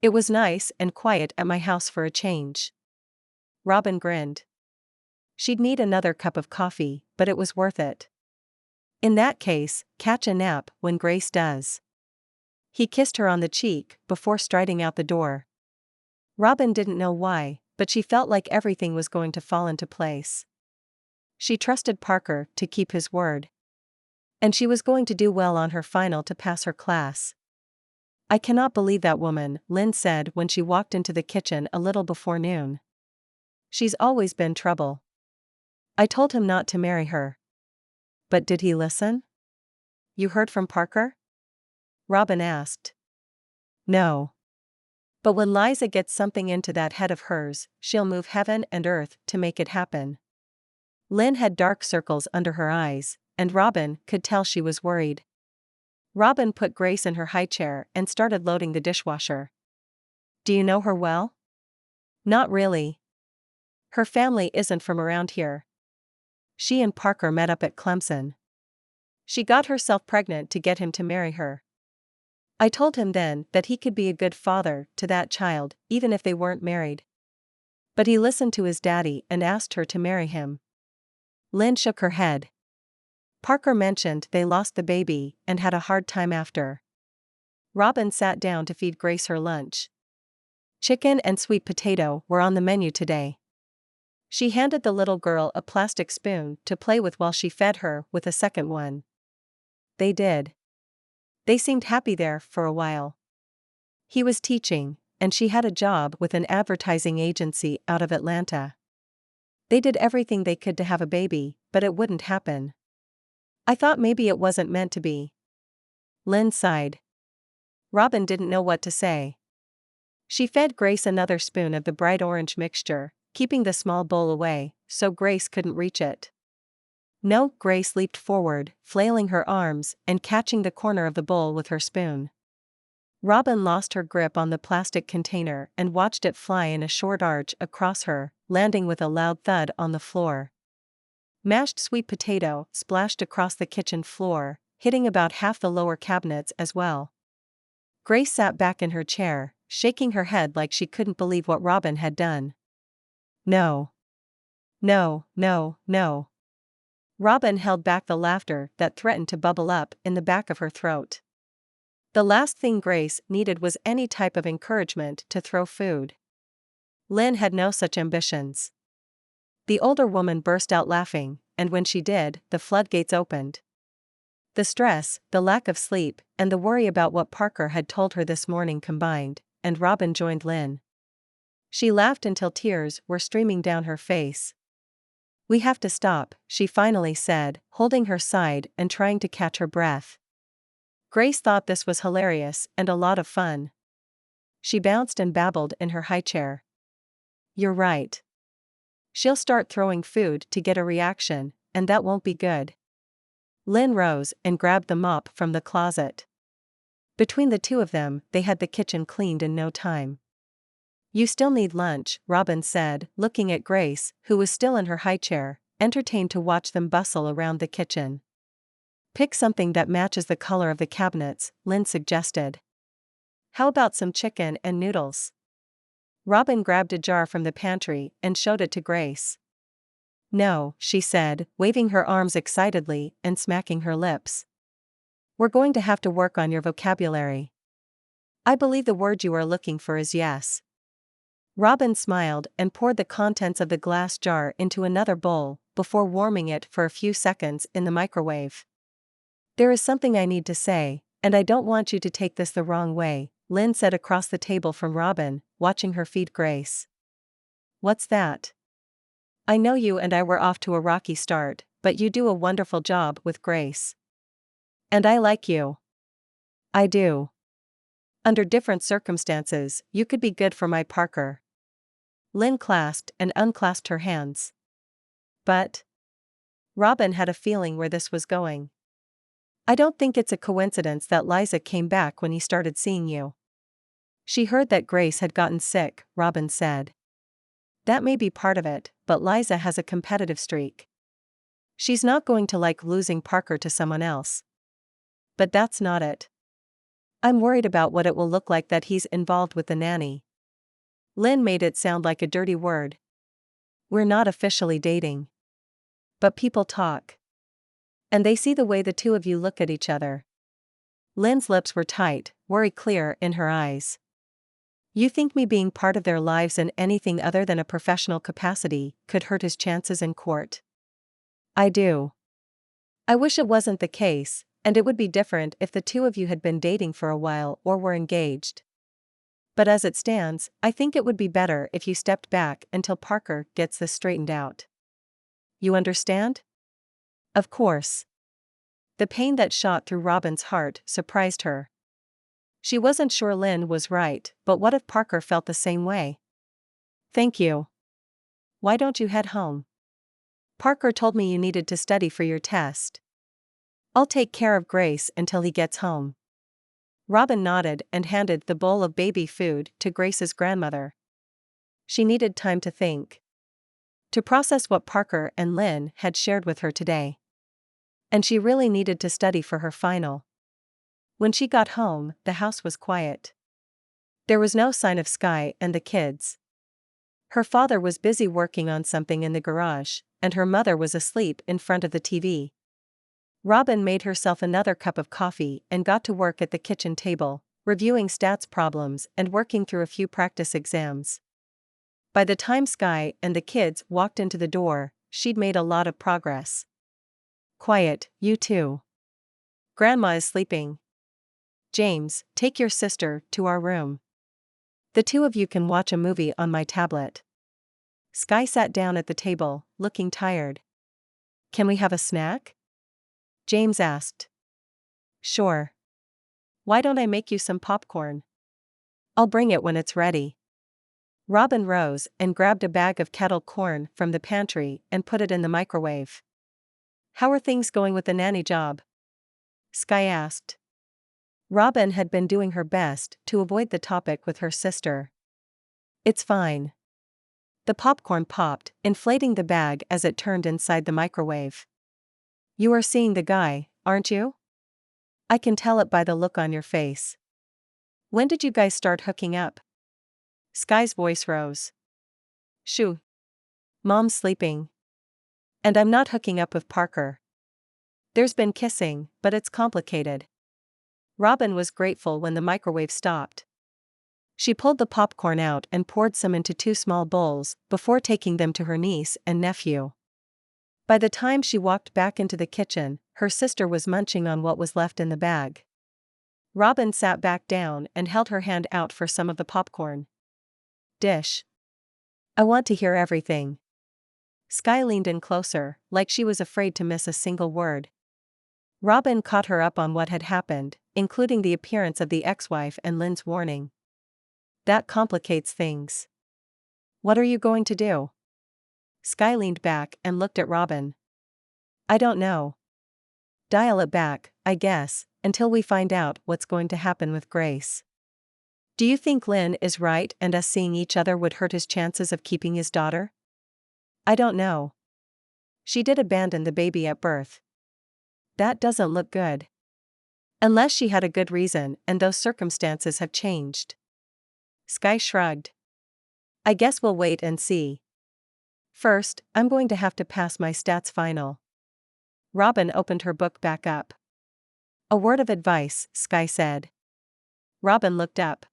It was nice and quiet at my house for a change. Robin grinned. She'd need another cup of coffee, but it was worth it. In that case, catch a nap when Grace does. He kissed her on the cheek before striding out the door. Robin didn't know why, but she felt like everything was going to fall into place. She trusted Parker to keep his word. And she was going to do well on her final to pass her class. I cannot believe that woman, Lynn said when she walked into the kitchen a little before noon. She's always been trouble. I told him not to marry her. But did he listen? You heard from Parker? Robin asked. No. But when Liza gets something into that head of hers, she'll move heaven and earth to make it happen. Lynn had dark circles under her eyes, and Robin could tell she was worried. Robin put Grace in her high chair and started loading the dishwasher. Do you know her well? Not really. Her family isn't from around here. She and Parker met up at Clemson. She got herself pregnant to get him to marry her. I told him then that he could be a good father to that child, even if they weren't married. But he listened to his daddy and asked her to marry him. Lynn shook her head. Parker mentioned they lost the baby and had a hard time after. Robin sat down to feed Grace her lunch. Chicken and sweet potato were on the menu today. She handed the little girl a plastic spoon to play with while she fed her with a second one. They did. They seemed happy there for a while. He was teaching, and she had a job with an advertising agency out of Atlanta. They did everything they could to have a baby, but it wouldn't happen. I thought maybe it wasn't meant to be. Lynn sighed. Robin didn't know what to say. She fed Grace another spoon of the bright orange mixture, keeping the small bowl away, so Grace couldn't reach it. No, Grace leaped forward, flailing her arms and catching the corner of the bowl with her spoon. Robin lost her grip on the plastic container and watched it fly in a short arch across her, landing with a loud thud on the floor. Mashed sweet potato splashed across the kitchen floor, hitting about half the lower cabinets as well. Grace sat back in her chair, shaking her head like she couldn't believe what Robin had done. No. No, no, no. Robin held back the laughter that threatened to bubble up in the back of her throat. The last thing Grace needed was any type of encouragement to throw food. Lynn had no such ambitions. The older woman burst out laughing, and when she did, the floodgates opened. The stress, the lack of sleep, and the worry about what Parker had told her this morning combined, and Robin joined Lynn. She laughed until tears were streaming down her face. "We have to stop," she finally said, holding her side and trying to catch her breath. Grace thought this was hilarious and a lot of fun. She bounced and babbled in her high chair. "You're right. She'll start throwing food to get a reaction, and that won't be good." Lynn rose and grabbed the mop from the closet. Between the two of them, they had the kitchen cleaned in no time. "You still need lunch," Robin said, looking at Grace, who was still in her high chair, entertained to watch them bustle around the kitchen. "Pick something that matches the color of the cabinets," Lynn suggested. "How about some chicken and noodles?" Robin grabbed a jar from the pantry and showed it to Grace. "No," she said, waving her arms excitedly and smacking her lips. "We're going to have to work on your vocabulary. I believe the word you are looking for is yes." Robin smiled and poured the contents of the glass jar into another bowl, before warming it for a few seconds in the microwave. "There is something I need to say, and I don't want you to take this the wrong way," Lynn said across the table from Robin, watching her feed Grace. "What's that?" "I know you and I were off to a rocky start, but you do a wonderful job with Grace. And I like you." "I do. Under different circumstances, you could be good for my Parker." Lynn clasped and unclasped her hands. "But..." Robin had a feeling where this was going. "I don't think it's a coincidence that Liza came back when he started seeing you." "She heard that Grace had gotten sick," Robin said. "That may be part of it, but Liza has a competitive streak. She's not going to like losing Parker to someone else." "But that's not it. I'm worried about what it will look like that he's involved with the nanny." Lynn made it sound like a dirty word. "We're not officially dating. But people talk. And they see the way the two of you look at each other." Lynn's lips were tight, worry clear in her eyes. "You think me being part of their lives in anything other than a professional capacity could hurt his chances in court?" "I do. I wish it wasn't the case, and it would be different if the two of you had been dating for a while or were engaged. But as it stands, I think it would be better if you stepped back until Parker gets this straightened out. You understand?" Of course. The pain that shot through Robin's heart surprised her. She wasn't sure Lynn was right, but what if Parker felt the same way? "Thank you. Why don't you head home? Parker told me you needed to study for your test. I'll take care of Grace until he gets home." Robin nodded and handed the bowl of baby food to Grace's grandmother. She needed time to think. To process what Parker and Lynn had shared with her today. And she really needed to study for her final. When she got home, the house was quiet. There was no sign of Skye and the kids. Her father was busy working on something in the garage, and her mother was asleep in front of the TV. Robin made herself another cup of coffee and got to work at the kitchen table, reviewing stats problems and working through a few practice exams. By the time Skye and the kids walked into the door, she'd made a lot of progress. Quiet, you two. Grandma is sleeping. James, take your sister to our room. The two of you can watch a movie on my tablet. Skye sat down at the table, looking tired. Can we have a snack? James asked. Sure. Why don't I make you some popcorn? I'll bring it when it's ready. Robin rose and grabbed a bag of kettle corn from the pantry and put it in the microwave. How are things going with the nanny job? Skye asked. Robin had been doing her best to avoid the topic with her sister. It's fine. The popcorn popped, inflating the bag as it turned inside the microwave. You are seeing the guy, aren't you? I can tell it by the look on your face. When did you guys start hooking up? Skye's voice rose. Shoo. Mom's sleeping. And I'm not hooking up with Parker. There's been kissing, but it's complicated. Robin was grateful when the microwave stopped. She pulled the popcorn out and poured some into 2 small bowls before taking them to her niece and nephew. By the time she walked back into the kitchen, her sister was munching on what was left in the bag. Robin sat back down and held her hand out for some of the popcorn. Dish. I want to hear everything. Skye leaned in closer, like she was afraid to miss a single word. Robin caught her up on what had happened, including the appearance of the ex-wife and Lynn's warning. That complicates things. What are you going to do? Skye leaned back and looked at Robin. I don't know. Dial it back, I guess, until we find out what's going to happen with Grace. Do you think Lynn is right and us seeing each other would hurt his chances of keeping his daughter? I don't know. She did abandon the baby at birth. That doesn't look good. Unless she had a good reason and those circumstances have changed. Skye shrugged. I guess we'll wait and see. First, I'm going to have to pass my stats final. Robin opened her book back up. A word of advice, Skye said. Robin looked up.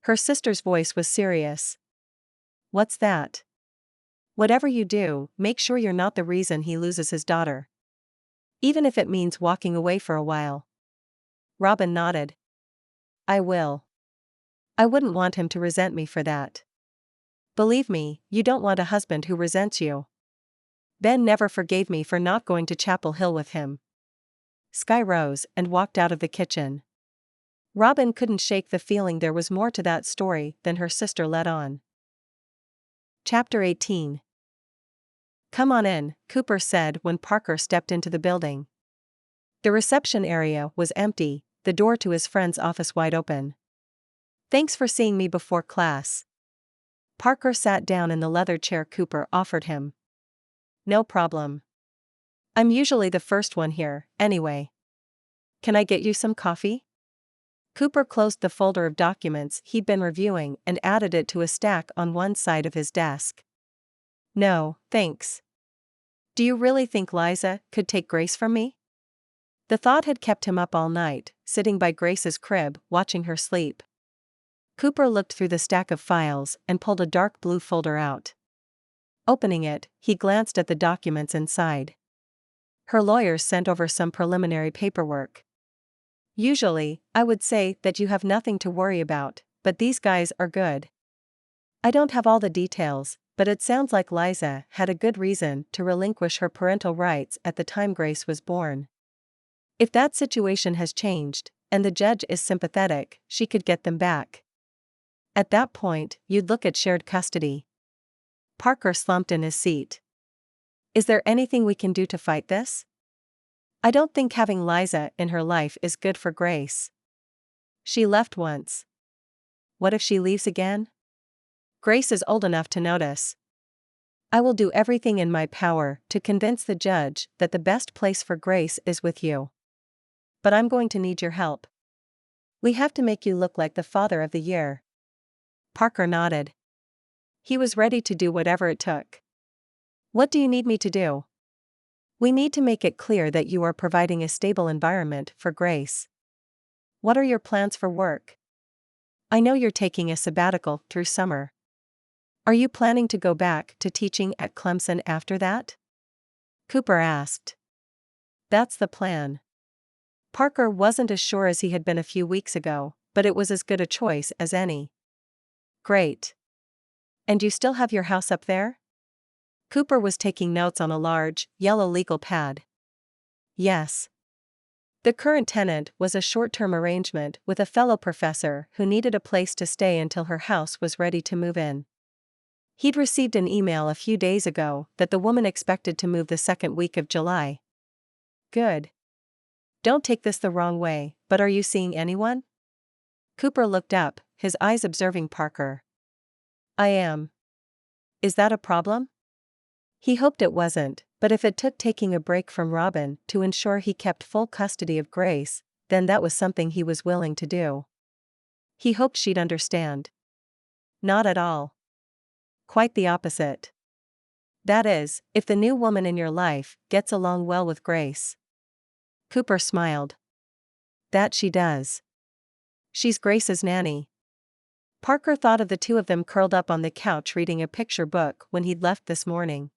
Her sister's voice was serious. What's that? Whatever you do, make sure you're not the reason he loses his daughter. Even if it means walking away for a while. Robin nodded. I will. I wouldn't want him to resent me for that. Believe me, you don't want a husband who resents you. Ben never forgave me for not going to Chapel Hill with him. Skye rose and walked out of the kitchen. Robin couldn't shake the feeling there was more to that story than her sister let on. Chapter 18. Come on in, Cooper said when Parker stepped into the building. The reception area was empty, the door to his friend's office wide open. Thanks for seeing me before class. Parker sat down in the leather chair Cooper offered him. No problem. I'm usually the first one here, anyway. Can I get you some coffee? Cooper closed the folder of documents he'd been reviewing and added it to a stack on one side of his desk. No, thanks. Do you really think Liza could take Grace from me? The thought had kept him up all night, sitting by Grace's crib, watching her sleep. Cooper looked through the stack of files and pulled a dark blue folder out. Opening it, he glanced at the documents inside. Her lawyers sent over some preliminary paperwork. Usually, I would say that you have nothing to worry about, but these guys are good. I don't have all the details, but it sounds like Liza had a good reason to relinquish her parental rights at the time Grace was born. If that situation has changed, and the judge is sympathetic, she could get them back. At that point, you'd look at shared custody. Parker slumped in his seat. Is there anything we can do to fight this? I don't think having Liza in her life is good for Grace. She left once. What if she leaves again? Grace is old enough to notice. I will do everything in my power to convince the judge that the best place for Grace is with you. but I'm going to need your help. We have to make you look like the father of the year. Parker nodded. He was ready to do whatever it took. What do you need me to do? We need to make it clear that you are providing a stable environment for Grace. What are your plans for work? I know you're taking a sabbatical through summer. Are you planning to go back to teaching at Clemson after that? Cooper asked. That's the plan. Parker wasn't as sure as he had been a few weeks ago, but it was as good a choice as any. Great. And you still have your house up there? Cooper was taking notes on a large, yellow legal pad. Yes. The current tenant was a short-term arrangement with a fellow professor who needed a place to stay until her house was ready to move in. He'd received an email a few days ago that the woman expected to move the second week of July. Good. Don't take this the wrong way, but are you seeing anyone? Cooper looked up, his eyes observing Parker. I am. Is that a problem? He hoped it wasn't, but if it took taking a break from Robin to ensure he kept full custody of Grace, then that was something he was willing to do. He hoped she'd understand. Not at all. Quite the opposite. That is, if the new woman in your life gets along well with Grace. Cooper smiled. That she does. She's Grace's nanny. Parker thought of the two of them curled up on the couch reading a picture book when he'd left this morning.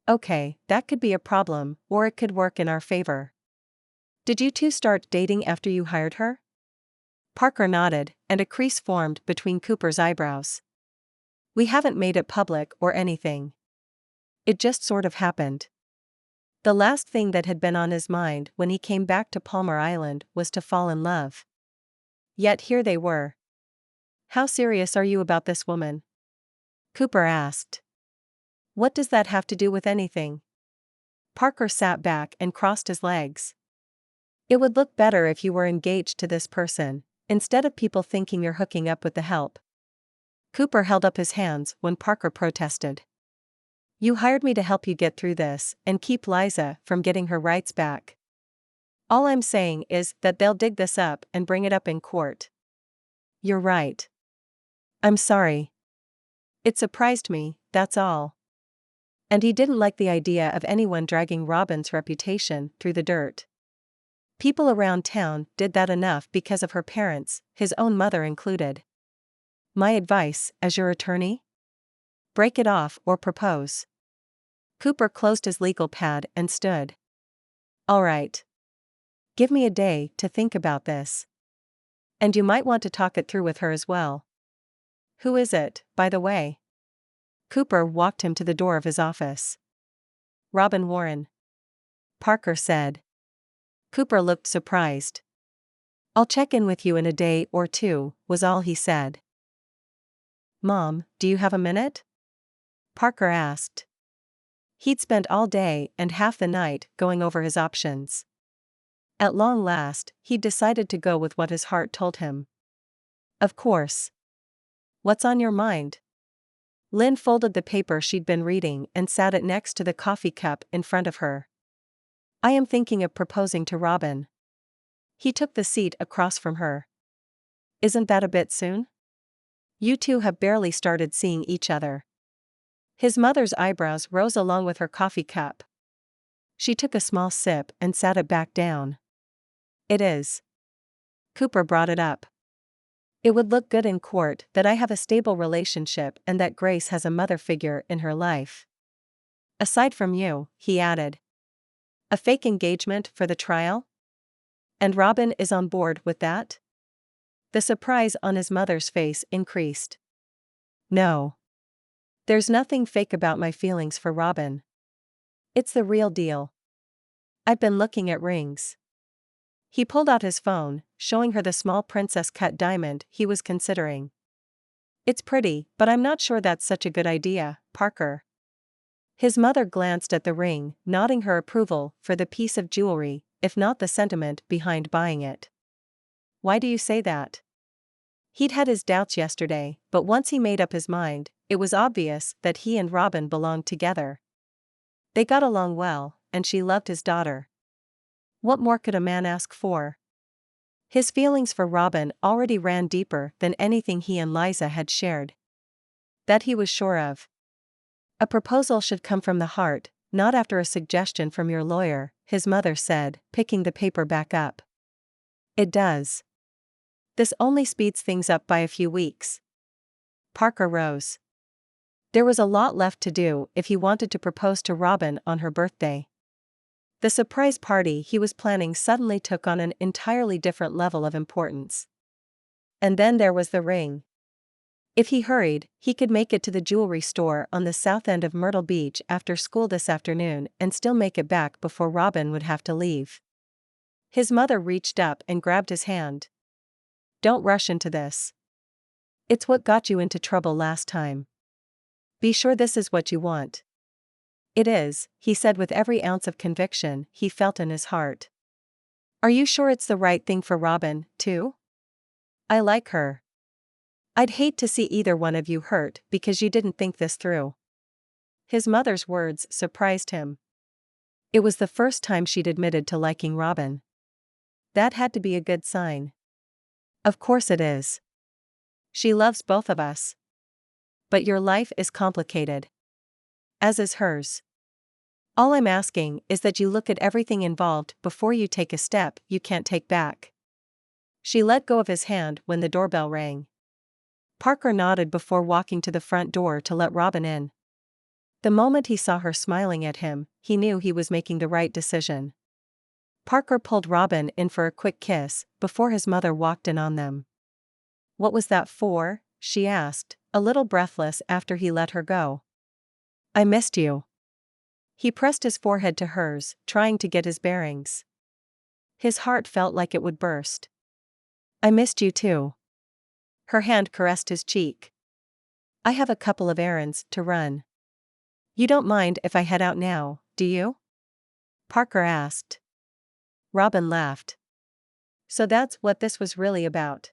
Okay, that could be a problem, or it could work in our favor. Did you two start dating after you hired her? Parker nodded, and a crease formed between Cooper's eyebrows. We haven't made it public or anything. It just sort of happened. The last thing that had been on his mind when he came back to Palmar Island was to fall in love. Yet here they were. How serious are you about this woman? Cooper asked. What does that have to do with anything? Parker sat back and crossed his legs. It would look better if you were engaged to this person, instead of people thinking you're hooking up with the help. Cooper held up his hands when Parker protested. You hired me to help you get through this and keep Liza from getting her rights back. All I'm saying is that they'll dig this up and bring it up in court. You're right. I'm sorry. It surprised me, that's all. And he didn't like the idea of anyone dragging Robin's reputation through the dirt. People around town did that enough because of her parents, his own mother included. My advice, as your attorney? Break it off or propose. Cooper closed his legal pad and stood. All right. Give me a day to think about this. And you might want to talk it through with her as well. Who is it, by the way? Cooper walked him to the door of his office. Robin Warren. Parker said. Cooper looked surprised. I'll check in with you in a day or two, was all he said. Mom, do you have a minute? Parker asked. He'd spent all day and half the night going over his options. At long last, he'd decided to go with what his heart told him. Of course. What's on your mind? Lynn folded the paper she'd been reading and sat it next to the coffee cup in front of her. I am thinking of proposing to Robin. He took the seat across from her. Isn't that a bit soon? You two have barely started seeing each other. His mother's eyebrows rose along with her coffee cup. She took a small sip and sat it back down. It is. Cooper brought it up. It would look good in court that I have a stable relationship and that Grace has a mother figure in her life. Aside from you, he added. A fake engagement for the trial? And Robin is on board with that? The surprise on his mother's face increased. No. There's nothing fake about my feelings for Robin. It's the real deal. I've been looking at rings. He pulled out his phone, showing her the small princess-cut diamond he was considering. It's pretty, but I'm not sure that's such a good idea, Parker. His mother glanced at the ring, nodding her approval for the piece of jewelry, if not the sentiment behind buying it. Why do you say that? He'd had his doubts yesterday, but once he made up his mind, it was obvious that he and Robin belonged together. They got along well, and she loved his daughter. What more could a man ask for? His feelings for Robin already ran deeper than anything he and Liza had shared. That he was sure of. A proposal should come from the heart, not after a suggestion from your lawyer, his mother said, picking the paper back up. It does. This only speeds things up by a few weeks. Parker rose. There was a lot left to do if he wanted to propose to Robin on her birthday. The surprise party he was planning suddenly took on an entirely different level of importance. And then there was the ring. If he hurried, he could make it to the jewelry store on the south end of Myrtle Beach after school this afternoon and still make it back before Robin would have to leave. His mother reached up and grabbed his hand. Don't rush into this. It's what got you into trouble last time. Be sure this is what you want. It is, he said with every ounce of conviction he felt in his heart. Are you sure it's the right thing for Robin, too? I like her. I'd hate to see either one of you hurt because you didn't think this through. His mother's words surprised him. It was the first time she'd admitted to liking Robin. That had to be a good sign. Of course it is. She loves both of us. But your life is complicated. As is hers. All I'm asking is that you look at everything involved before you take a step you can't take back. She let go of his hand when the doorbell rang. Parker nodded before walking to the front door to let Robin in. The moment he saw her smiling at him, he knew he was making the right decision. Parker pulled Robin in for a quick kiss before his mother walked in on them. What was that for? She asked, a little breathless after he let her go. I missed you. He pressed his forehead to hers, trying to get his bearings. His heart felt like it would burst. I missed you too. Her hand caressed his cheek. I have a couple of errands to run. You don't mind if I head out now, do you? Parker asked. Robin laughed. So that's what this was really about.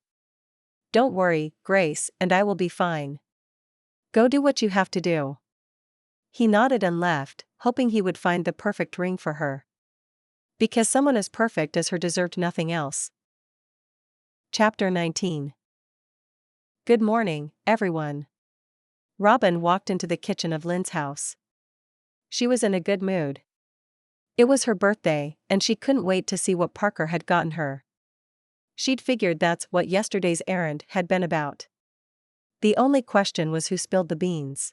Don't worry, Grace and I will be fine. Go do what you have to do. He nodded and left, hoping he would find the perfect ring for her. Because someone as perfect as her deserved nothing else. Chapter 19. Good morning, everyone. Robin walked into the kitchen of Lynn's house. She was in a good mood. It was her birthday, and she couldn't wait to see what Parker had gotten her. She'd figured that's what yesterday's errand had been about. The only question was who spilled the beans.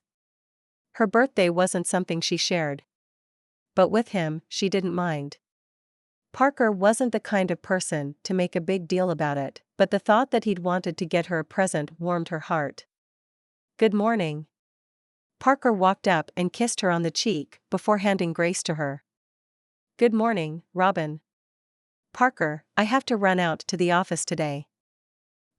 Her birthday wasn't something she shared. But with him, she didn't mind. Parker wasn't the kind of person to make a big deal about it, but the thought that he'd wanted to get her a present warmed her heart. Good morning. Parker walked up and kissed her on the cheek before handing Grace to her. Good morning, Robin. Parker, I have to run out to the office today.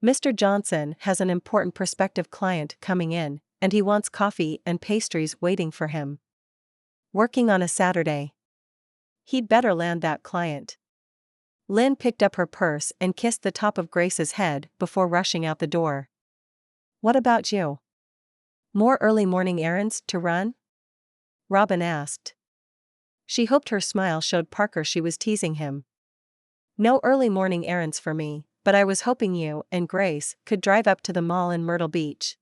Mr. Johnson has an important prospective client coming in, and he wants coffee and pastries waiting for him. Working on a Saturday. He'd better land that client. Lynn picked up her purse and kissed the top of Grace's head before rushing out the door. What about you? More early morning errands to run? Robin asked. She hoped her smile showed Parker she was teasing him. No early morning errands for me, but I was hoping you and Grace could drive up to the mall in Myrtle Beach.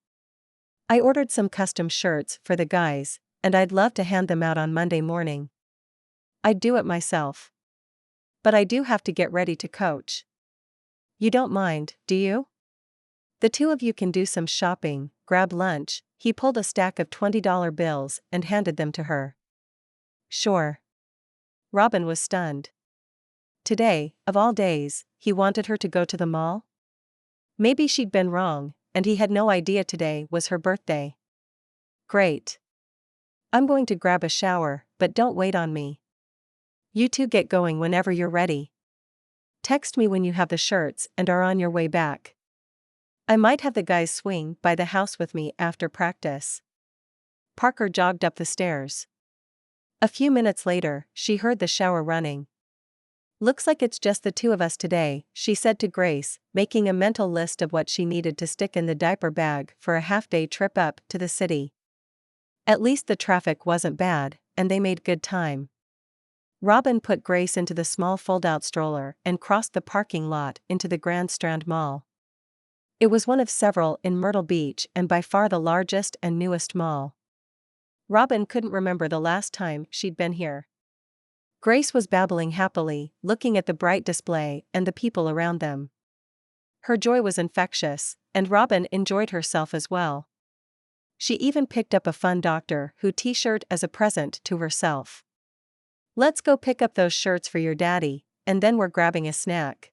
I ordered some custom shirts for the guys, and I'd love to hand them out on Monday morning. I'd do it myself. But I do have to get ready to coach. You don't mind, do you? The two of you can do some shopping, grab lunch. He pulled a stack of $20 bills and handed them to her. Sure. Robin was stunned. Today, of all days, he wanted her to go to the mall? Maybe she'd been wrong, and he had no idea today was her birthday. Great. I'm going to grab a shower, but don't wait on me. You two get going whenever you're ready. Text me when you have the shirts and are on your way back. I might have the guys swing by the house with me after practice. Parker jogged up the stairs. A few minutes later, she heard the shower running. Looks like it's just the two of us today, she said to Grace, making a mental list of what she needed to stick in the diaper bag for a half-day trip up to the city. At least the traffic wasn't bad, and they made good time. Robin put Grace into the small fold-out stroller and crossed the parking lot into the Grand Strand Mall. It was one of several in Myrtle Beach and by far the largest and newest mall. Robin couldn't remember the last time she'd been here. Grace was babbling happily, looking at the bright display and the people around them. Her joy was infectious, and Robin enjoyed herself as well. She even picked up a fun Doctor Who t-shirt as a present to herself. "Let's go pick up those shirts for your daddy, and then we're grabbing a snack.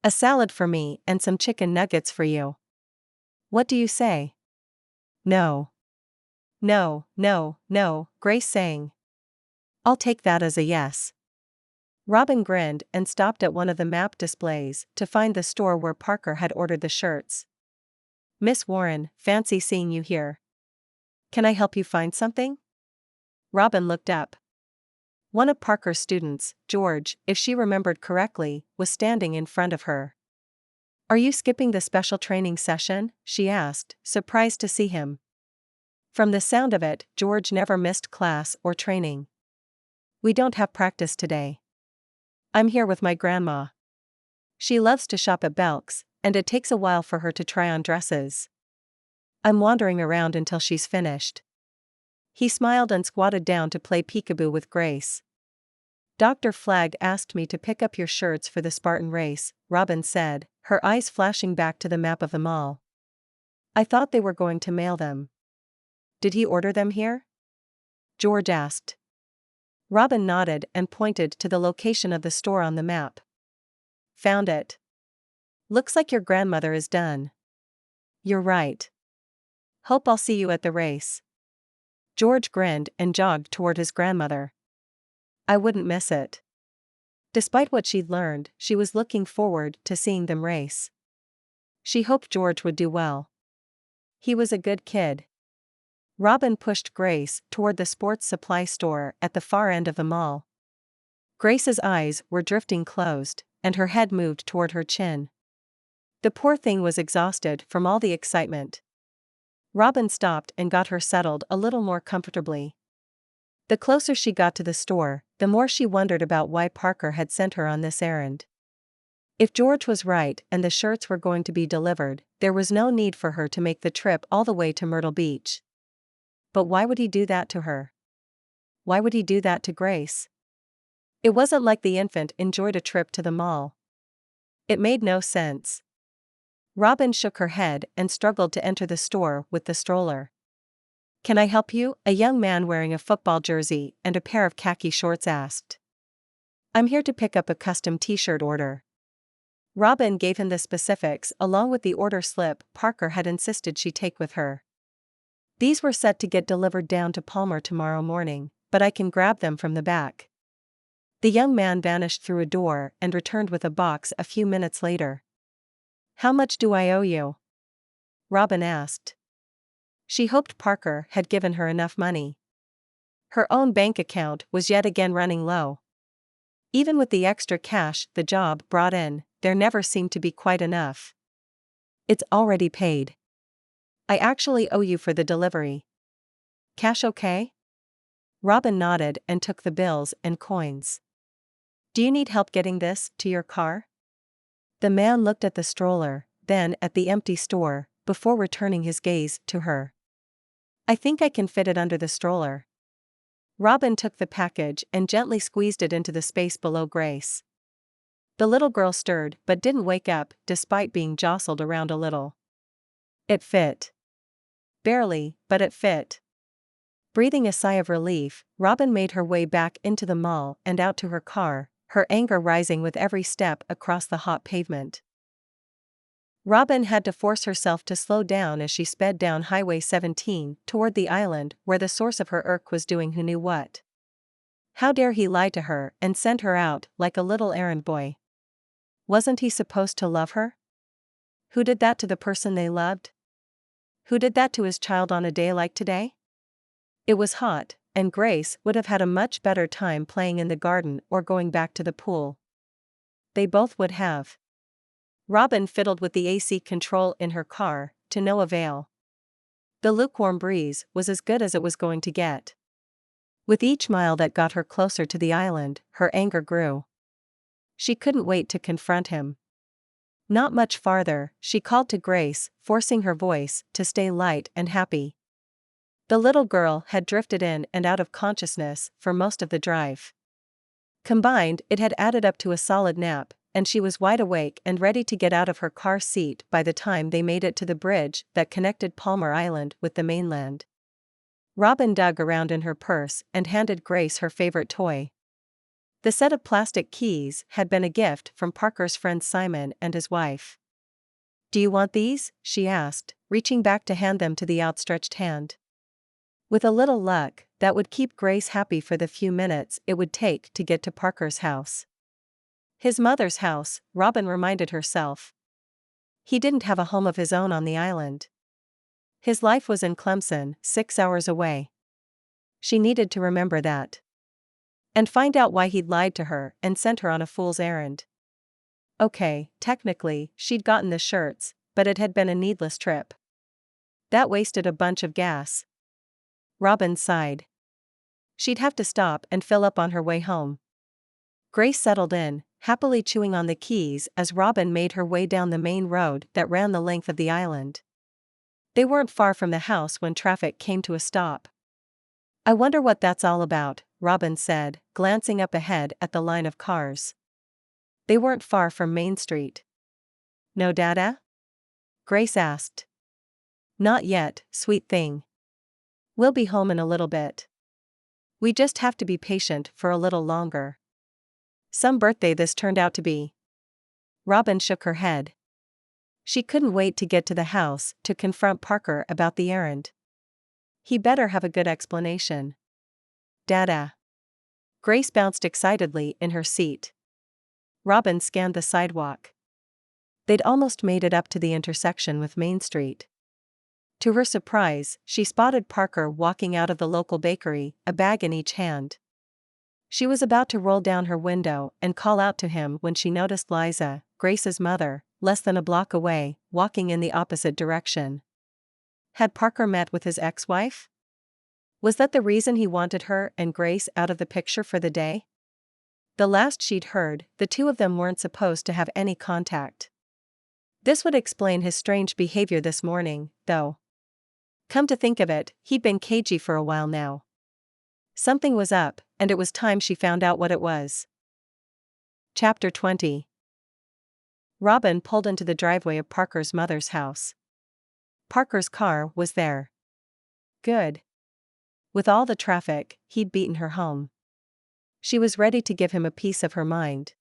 A salad for me and some chicken nuggets for you. What do you say?" "No. No, no, no," Grace sang. "I'll take that as a yes." Robin grinned and stopped at one of the map displays to find the store where Parker had ordered the shirts. "Miss Warren, fancy seeing you here. Can I help you find something?" Robin looked up. One of Parker's students, George, if she remembered correctly, was standing in front of her. "Are you skipping the special training session?" she asked, surprised to see him. From the sound of it, George never missed class or training. "We don't have practice today. I'm here with my grandma. She loves to shop at Belk's, and it takes a while for her to try on dresses. I'm wandering around until she's finished." He smiled and squatted down to play peekaboo with Grace. "Dr. Flagg asked me to pick up your shirts for the Spartan race," Robin said, her eyes flashing back to the map of the mall. "I thought they were going to mail them." "Did he order them here?" George asked. Robin nodded and pointed to the location of the store on the map. "Found it. Looks like your grandmother is done." "You're right. Hope I'll see you at the race." George grinned and jogged toward his grandmother. "I wouldn't miss it." Despite what she'd learned, she was looking forward to seeing them race. She hoped George would do well. He was a good kid. Robin pushed Grace toward the sports supply store at the far end of the mall. Grace's eyes were drifting closed, and her head moved toward her chin. The poor thing was exhausted from all the excitement. Robin stopped and got her settled a little more comfortably. The closer she got to the store, the more she wondered about why Parker had sent her on this errand. If George was right and the shirts were going to be delivered, there was no need for her to make the trip all the way to Myrtle Beach. But why would he do that to her? Why would he do that to Grace? It wasn't like the infant enjoyed a trip to the mall. It made no sense. Robin shook her head and struggled to enter the store with the stroller. "Can I help you?" a young man wearing a football jersey and a pair of khaki shorts asked. "I'm here to pick up a custom t-shirt order." Robin gave him the specifics along with the order slip Parker had insisted she take with her. "These were set to get delivered down to Palmar tomorrow morning, but I can grab them from the back." The young man vanished through a door and returned with a box a few minutes later. "How much do I owe you?" Robin asked. She hoped Parker had given her enough money. Her own bank account was yet again running low. Even with the extra cash the job brought in, there never seemed to be quite enough. "It's already paid. I actually owe you for the delivery. Cash okay?" Robin nodded and took the bills and coins. "Do you need help getting this to your car?" The man looked at the stroller, then at the empty store, before returning his gaze to her. "I think I can fit it under the stroller." Robin took the package and gently squeezed it into the space below Grace. The little girl stirred but didn't wake up despite being jostled around a little. It fit. Barely, but it fit. Breathing a sigh of relief, Robin made her way back into the mall and out to her car, her anger rising with every step across the hot pavement. Robin had to force herself to slow down as she sped down Highway 17 toward the island where the source of her irk was doing who knew what. How dare he lie to her and send her out like a little errand boy? Wasn't he supposed to love her? Who did that to the person they loved? Who did that to his child on a day like today? It was hot, and Grace would have had a much better time playing in the garden or going back to the pool. They both would have. Robin fiddled with the AC control in her car, to no avail. The lukewarm breeze was as good as it was going to get. With each mile that got her closer to the island, her anger grew. She couldn't wait to confront him. Not much farther, she called to Grace, forcing her voice to stay light and happy. The little girl had drifted in and out of consciousness for most of the drive. Combined, it had added up to a solid nap, and she was wide awake and ready to get out of her car seat by the time they made it to the bridge that connected Palmar Island with the mainland. Robin dug around in her purse and handed Grace her favorite toy. The set of plastic keys had been a gift from Parker's friend Simon and his wife. "Do you want these?" she asked, reaching back to hand them to the outstretched hand. With a little luck, that would keep Grace happy for the few minutes it would take to get to Parker's house. His mother's house, Robin reminded herself. He didn't have a home of his own on the island. His life was in Clemson, 6 hours away. She needed to remember that. And find out why he'd lied to her and sent her on a fool's errand. Okay, technically, she'd gotten the shirts, but it had been a needless trip. That wasted a bunch of gas. Robin sighed. She'd have to stop and fill up on her way home. Grace settled in, happily chewing on the keys as Robin made her way down the main road that ran the length of the island. They weren't far from the house when traffic came to a stop. "I wonder what that's all about," Robin said, glancing up ahead at the line of cars. They weren't far from Main Street. "No data?" Grace asked. "Not yet, sweet thing. We'll be home in a little bit. We just have to be patient for a little longer." Some birthday this turned out to be. Robin shook her head. She couldn't wait to get to the house to confront Parker about the errand. He better have a good explanation. "Dada." Grace bounced excitedly in her seat. Robin scanned the sidewalk. They'd almost made it up to the intersection with Main Street. To her surprise, she spotted Parker walking out of the local bakery, a bag in each hand. She was about to roll down her window and call out to him when she noticed Liza, Grace's mother, less than a block away, walking in the opposite direction. Had Parker met with his ex-wife? Was that the reason he wanted her and Grace out of the picture for the day? The last she'd heard, the two of them weren't supposed to have any contact. This would explain his strange behavior this morning, though. Come to think of it, he'd been cagey for a while now. Something was up, and it was time she found out what it was. Chapter 20. Robin pulled into the driveway of Parker's mother's house. Parker's car was there. Good. With all the traffic, he'd beaten her home. She was ready to give him a piece of her mind.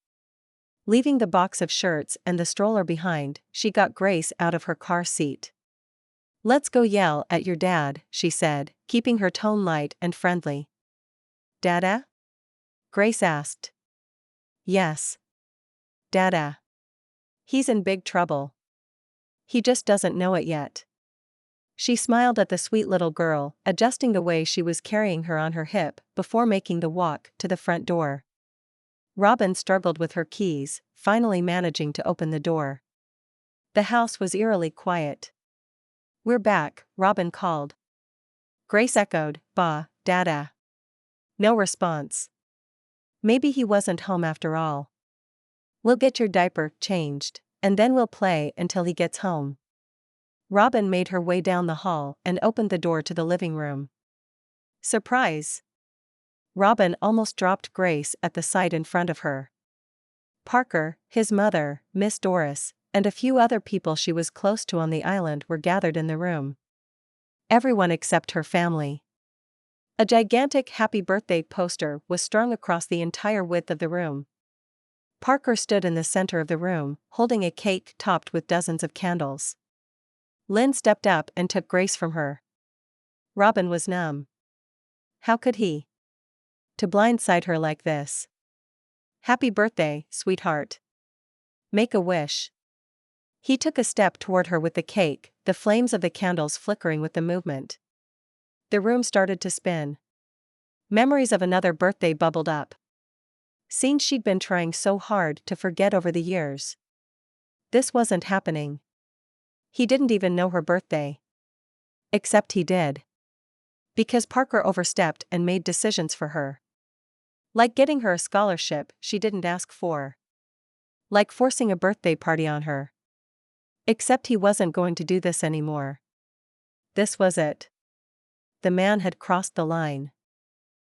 Leaving the box of shirts and the stroller behind, she got Grace out of her car seat. "Let's go yell at your dad," she said, keeping her tone light and friendly. "Dada?" Grace asked. "Yes. Dada. He's in big trouble. He just doesn't know it yet." She smiled at the sweet little girl, adjusting the way she was carrying her on her hip before making the walk to the front door. Robin struggled with her keys, finally managing to open the door. The house was eerily quiet. "We're back," Robin called. Grace echoed, "Bah, Dada." No response. Maybe he wasn't home after all. "We'll get your diaper changed, and then we'll play until he gets home." Robin made her way down the hall and opened the door to the living room. Surprise! Robin almost dropped Grace at the sight in front of her. Parker, his mother, Miss Doris, and a few other people she was close to on the island were gathered in the room. Everyone except her family. A gigantic happy birthday poster was strung across the entire width of the room. Parker stood in the center of the room, holding a cake topped with dozens of candles. Lynn stepped up and took Grace from her. Robin was numb. How could he? To blindside her like this. "Happy birthday, sweetheart. Make a wish." He took a step toward her with the cake, the flames of the candles flickering with the movement. The room started to spin. Memories of another birthday bubbled up. Scenes she'd been trying so hard to forget over the years. This wasn't happening. He didn't even know her birthday. Except he did. Because Parker overstepped and made decisions for her. Like getting her a scholarship she didn't ask for. Like forcing a birthday party on her. Except he wasn't going to do this anymore. This was it. The man had crossed the line.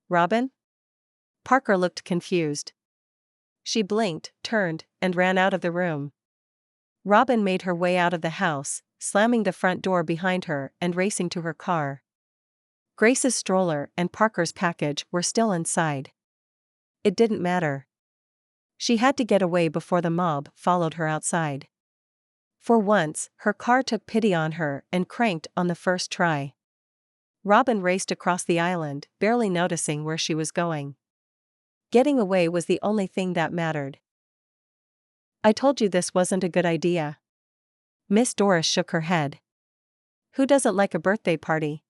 Robin? Parker looked confused. She blinked, turned, and ran out of the room. Robin made her way out of the house, slamming the front door behind her and racing to her car. Grace's stroller and Parker's package were still inside. It didn't matter. She had to get away before the mob followed her outside. For once, her car took pity on her and cranked on the first try. Robin raced across the island, barely noticing where she was going. Getting away was the only thing that mattered. I told you this wasn't a good idea. Miss Doris shook her head. Who doesn't like a birthday party?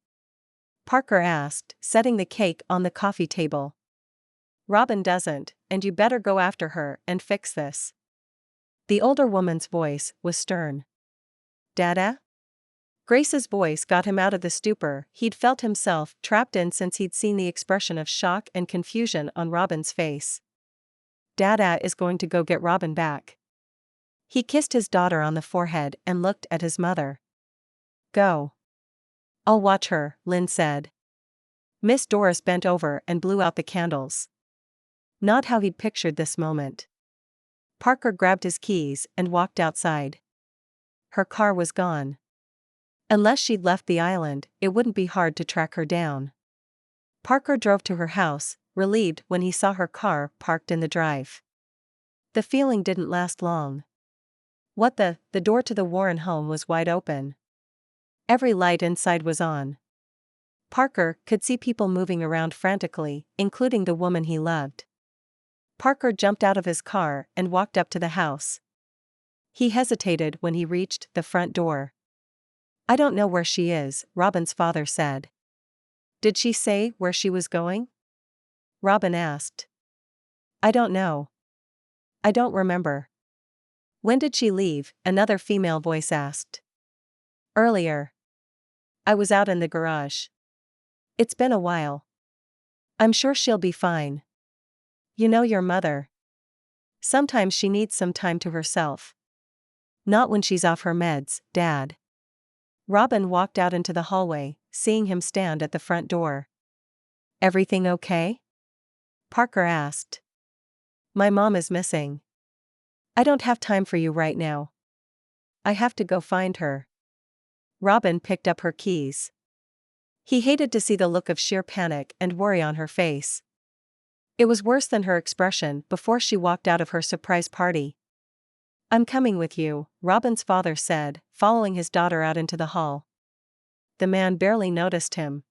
Parker asked, setting the cake on the coffee table. Robin doesn't, and you better go after her and fix this. The older woman's voice was stern. Dada? Grace's voice got him out of the stupor he'd felt himself trapped in since he'd seen the expression of shock and confusion on Robin's face. Dada is going to go get Robin back. He kissed his daughter on the forehead and looked at his mother. Go. I'll watch her, Lynn said. Miss Doris bent over and blew out the candles. Not how he'd pictured this moment. Parker grabbed his keys and walked outside. Her car was gone. Unless she'd left the island, it wouldn't be hard to track her down. Parker drove to her house, relieved when he saw her car parked in the drive. The feeling didn't last long. The door to the Warren home was wide open. Every light inside was on. Parker could see people moving around frantically, including the woman he loved. Parker jumped out of his car and walked up to the house. He hesitated when he reached the front door. I don't know where she is, Robin's father said. Did she say where she was going? Robin asked. I don't know. I don't remember. When did she leave? Another female voice asked. Earlier. I was out in the garage. It's been a while. I'm sure she'll be fine. You know your mother. Sometimes she needs some time to herself. Not when she's off her meds, Dad. Robin walked out into the hallway, seeing him stand at the front door. Everything okay? Parker asked. My mom is missing. I don't have time for you right now. I have to go find her. Robin picked up her keys. He hated to see the look of sheer panic and worry on her face. It was worse than her expression before she walked out of her surprise party. I'm coming with you, Robin's father said, following his daughter out into the hall. The man barely noticed him.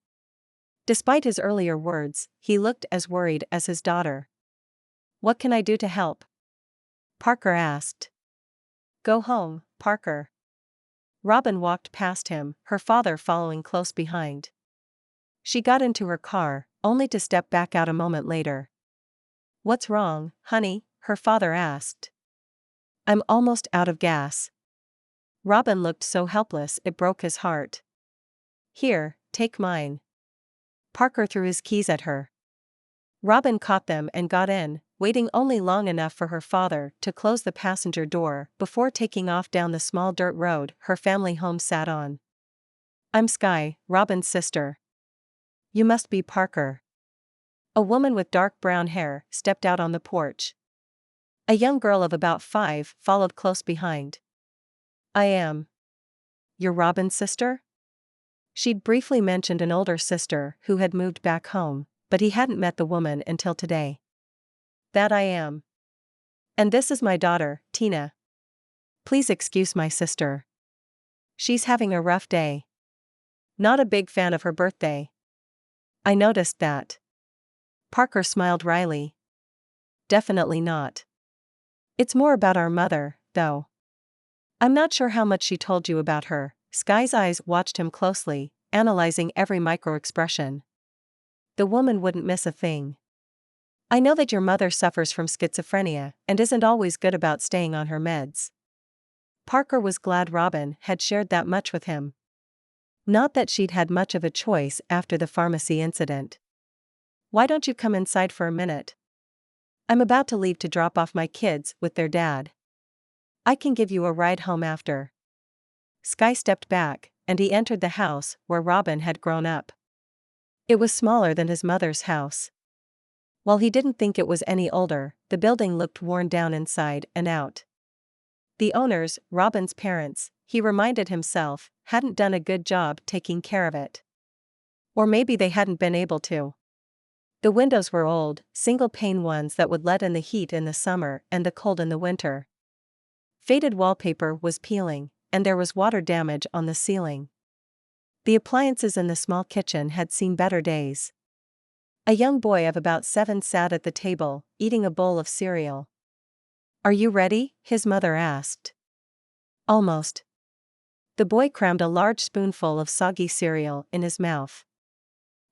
Despite his earlier words, he looked as worried as his daughter. What can I do to help? Parker asked. Go home, Parker. Robin walked past him, her father following close behind. She got into her car, only to step back out a moment later. What's wrong, honey? Her father asked. I'm almost out of gas. Robin looked so helpless it broke his heart. Here, take mine. Parker threw his keys at her. Robin caught them and got in, waiting only long enough for her father to close the passenger door before taking off down the small dirt road her family home sat on. I'm Sky, Robin's sister. You must be Parker. A woman with dark brown hair stepped out on the porch. A young girl of about 5 followed close behind. I am. You're Robin's sister? She'd briefly mentioned an older sister who had moved back home, but he hadn't met the woman until today. That I am. And this is my daughter, Tina. Please excuse my sister. She's having a rough day. Not a big fan of her birthday. I noticed that. Parker smiled wryly. Definitely not. It's more about our mother, though. I'm not sure how much she told you about her. Sky's eyes watched him closely, analyzing every micro-expression. The woman wouldn't miss a thing. I know that your mother suffers from schizophrenia and isn't always good about staying on her meds. Parker was glad Robin had shared that much with him. Not that she'd had much of a choice after the pharmacy incident. "Why don't you come inside for a minute? I'm about to leave to drop off my kids with their dad. I can give you a ride home after." Skye stepped back, and he entered the house where Robin had grown up. It was smaller than his mother's house. While he didn't think it was any older, the building looked worn down inside and out. The owners, Robin's parents, he reminded himself, hadn't done a good job taking care of it. Or maybe they hadn't been able to. The windows were old, single-pane ones that would let in the heat in the summer and the cold in the winter. Faded wallpaper was peeling, and there was water damage on the ceiling. The appliances in the small kitchen had seen better days. A young boy of about 7 sat at the table, eating a bowl of cereal. "Are you ready?" his mother asked. "Almost." The boy crammed a large spoonful of soggy cereal in his mouth.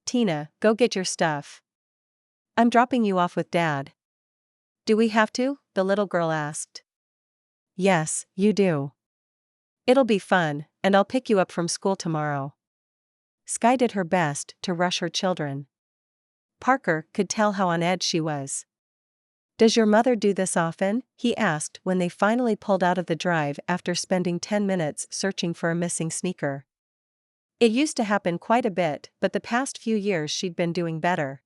"Tina, go get your stuff. I'm dropping you off with Dad." "Do we have to?" the little girl asked. "Yes, you do. It'll be fun, and I'll pick you up from school tomorrow." Skye did her best to rush her children. Parker could tell how on edge she was. "Does your mother do this often?" he asked when they finally pulled out of the drive after spending 10 minutes searching for a missing sneaker. "It used to happen quite a bit, but the past few years she'd been doing better."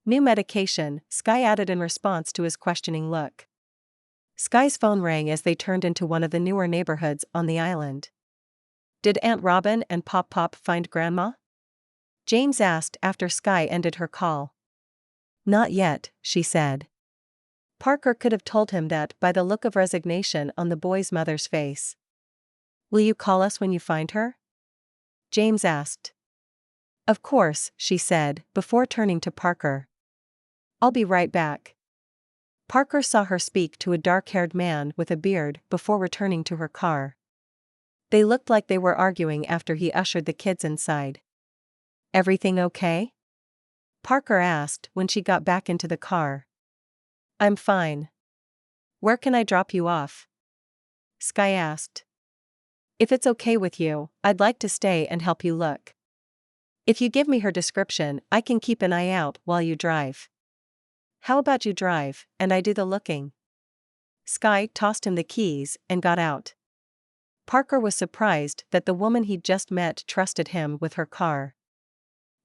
"New medication," Skye added in response to his questioning look. Skye's phone rang as they turned into one of the newer neighborhoods on the island. "Did Aunt Robin and Pop find Grandma?" James asked after Skye ended her call. "Not yet," she said. Parker could have told him that by the look of resignation on the boy's mother's face. "Will you call us when you find her?" James asked. "Of course," she said, before turning to Parker. "I'll be right back." Parker saw her speak to a dark-haired man with a beard before returning to her car. They looked like they were arguing after he ushered the kids inside. "Everything okay?" Parker asked when she got back into the car. "I'm fine. Where can I drop you off?" Skye asked. "If it's okay with you, I'd like to stay and help you look. If you give me her description, I can keep an eye out while you drive." "How about you drive, and I do the looking?" Skye tossed him the keys and got out. Parker was surprised that the woman he'd just met trusted him with her car.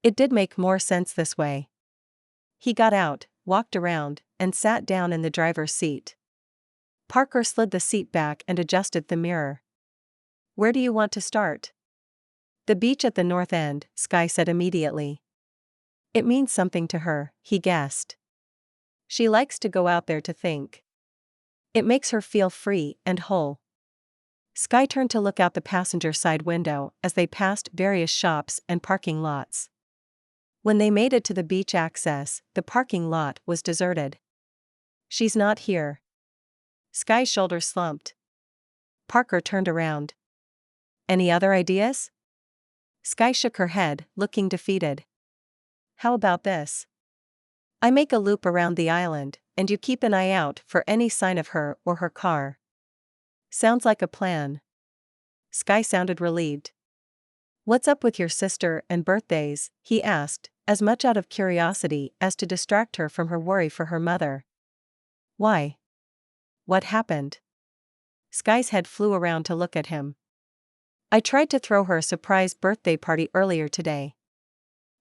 It did make more sense this way. He got out, walked around, and sat down in the driver's seat. Parker slid the seat back and adjusted the mirror. "Where do you want to start?" "The beach at the north end," Skye said immediately. It means something to her, he guessed. She likes to go out there to think. It makes her feel free and whole. Skye turned to look out the passenger side window as they passed various shops and parking lots. When they made it to the beach access, the parking lot was deserted. "She's not here." Skye's shoulders slumped. Parker turned around. "Any other ideas?" Skye shook her head, looking defeated. "How about this? I make a loop around the island, and you keep an eye out for any sign of her or her car." "Sounds like a plan." Skye sounded relieved. "What's up with your sister and birthdays?" he asked, as much out of curiosity as to distract her from her worry for her mother. "Why? What happened?" Skye's head flew around to look at him. "I tried to throw her a surprise birthday party earlier today.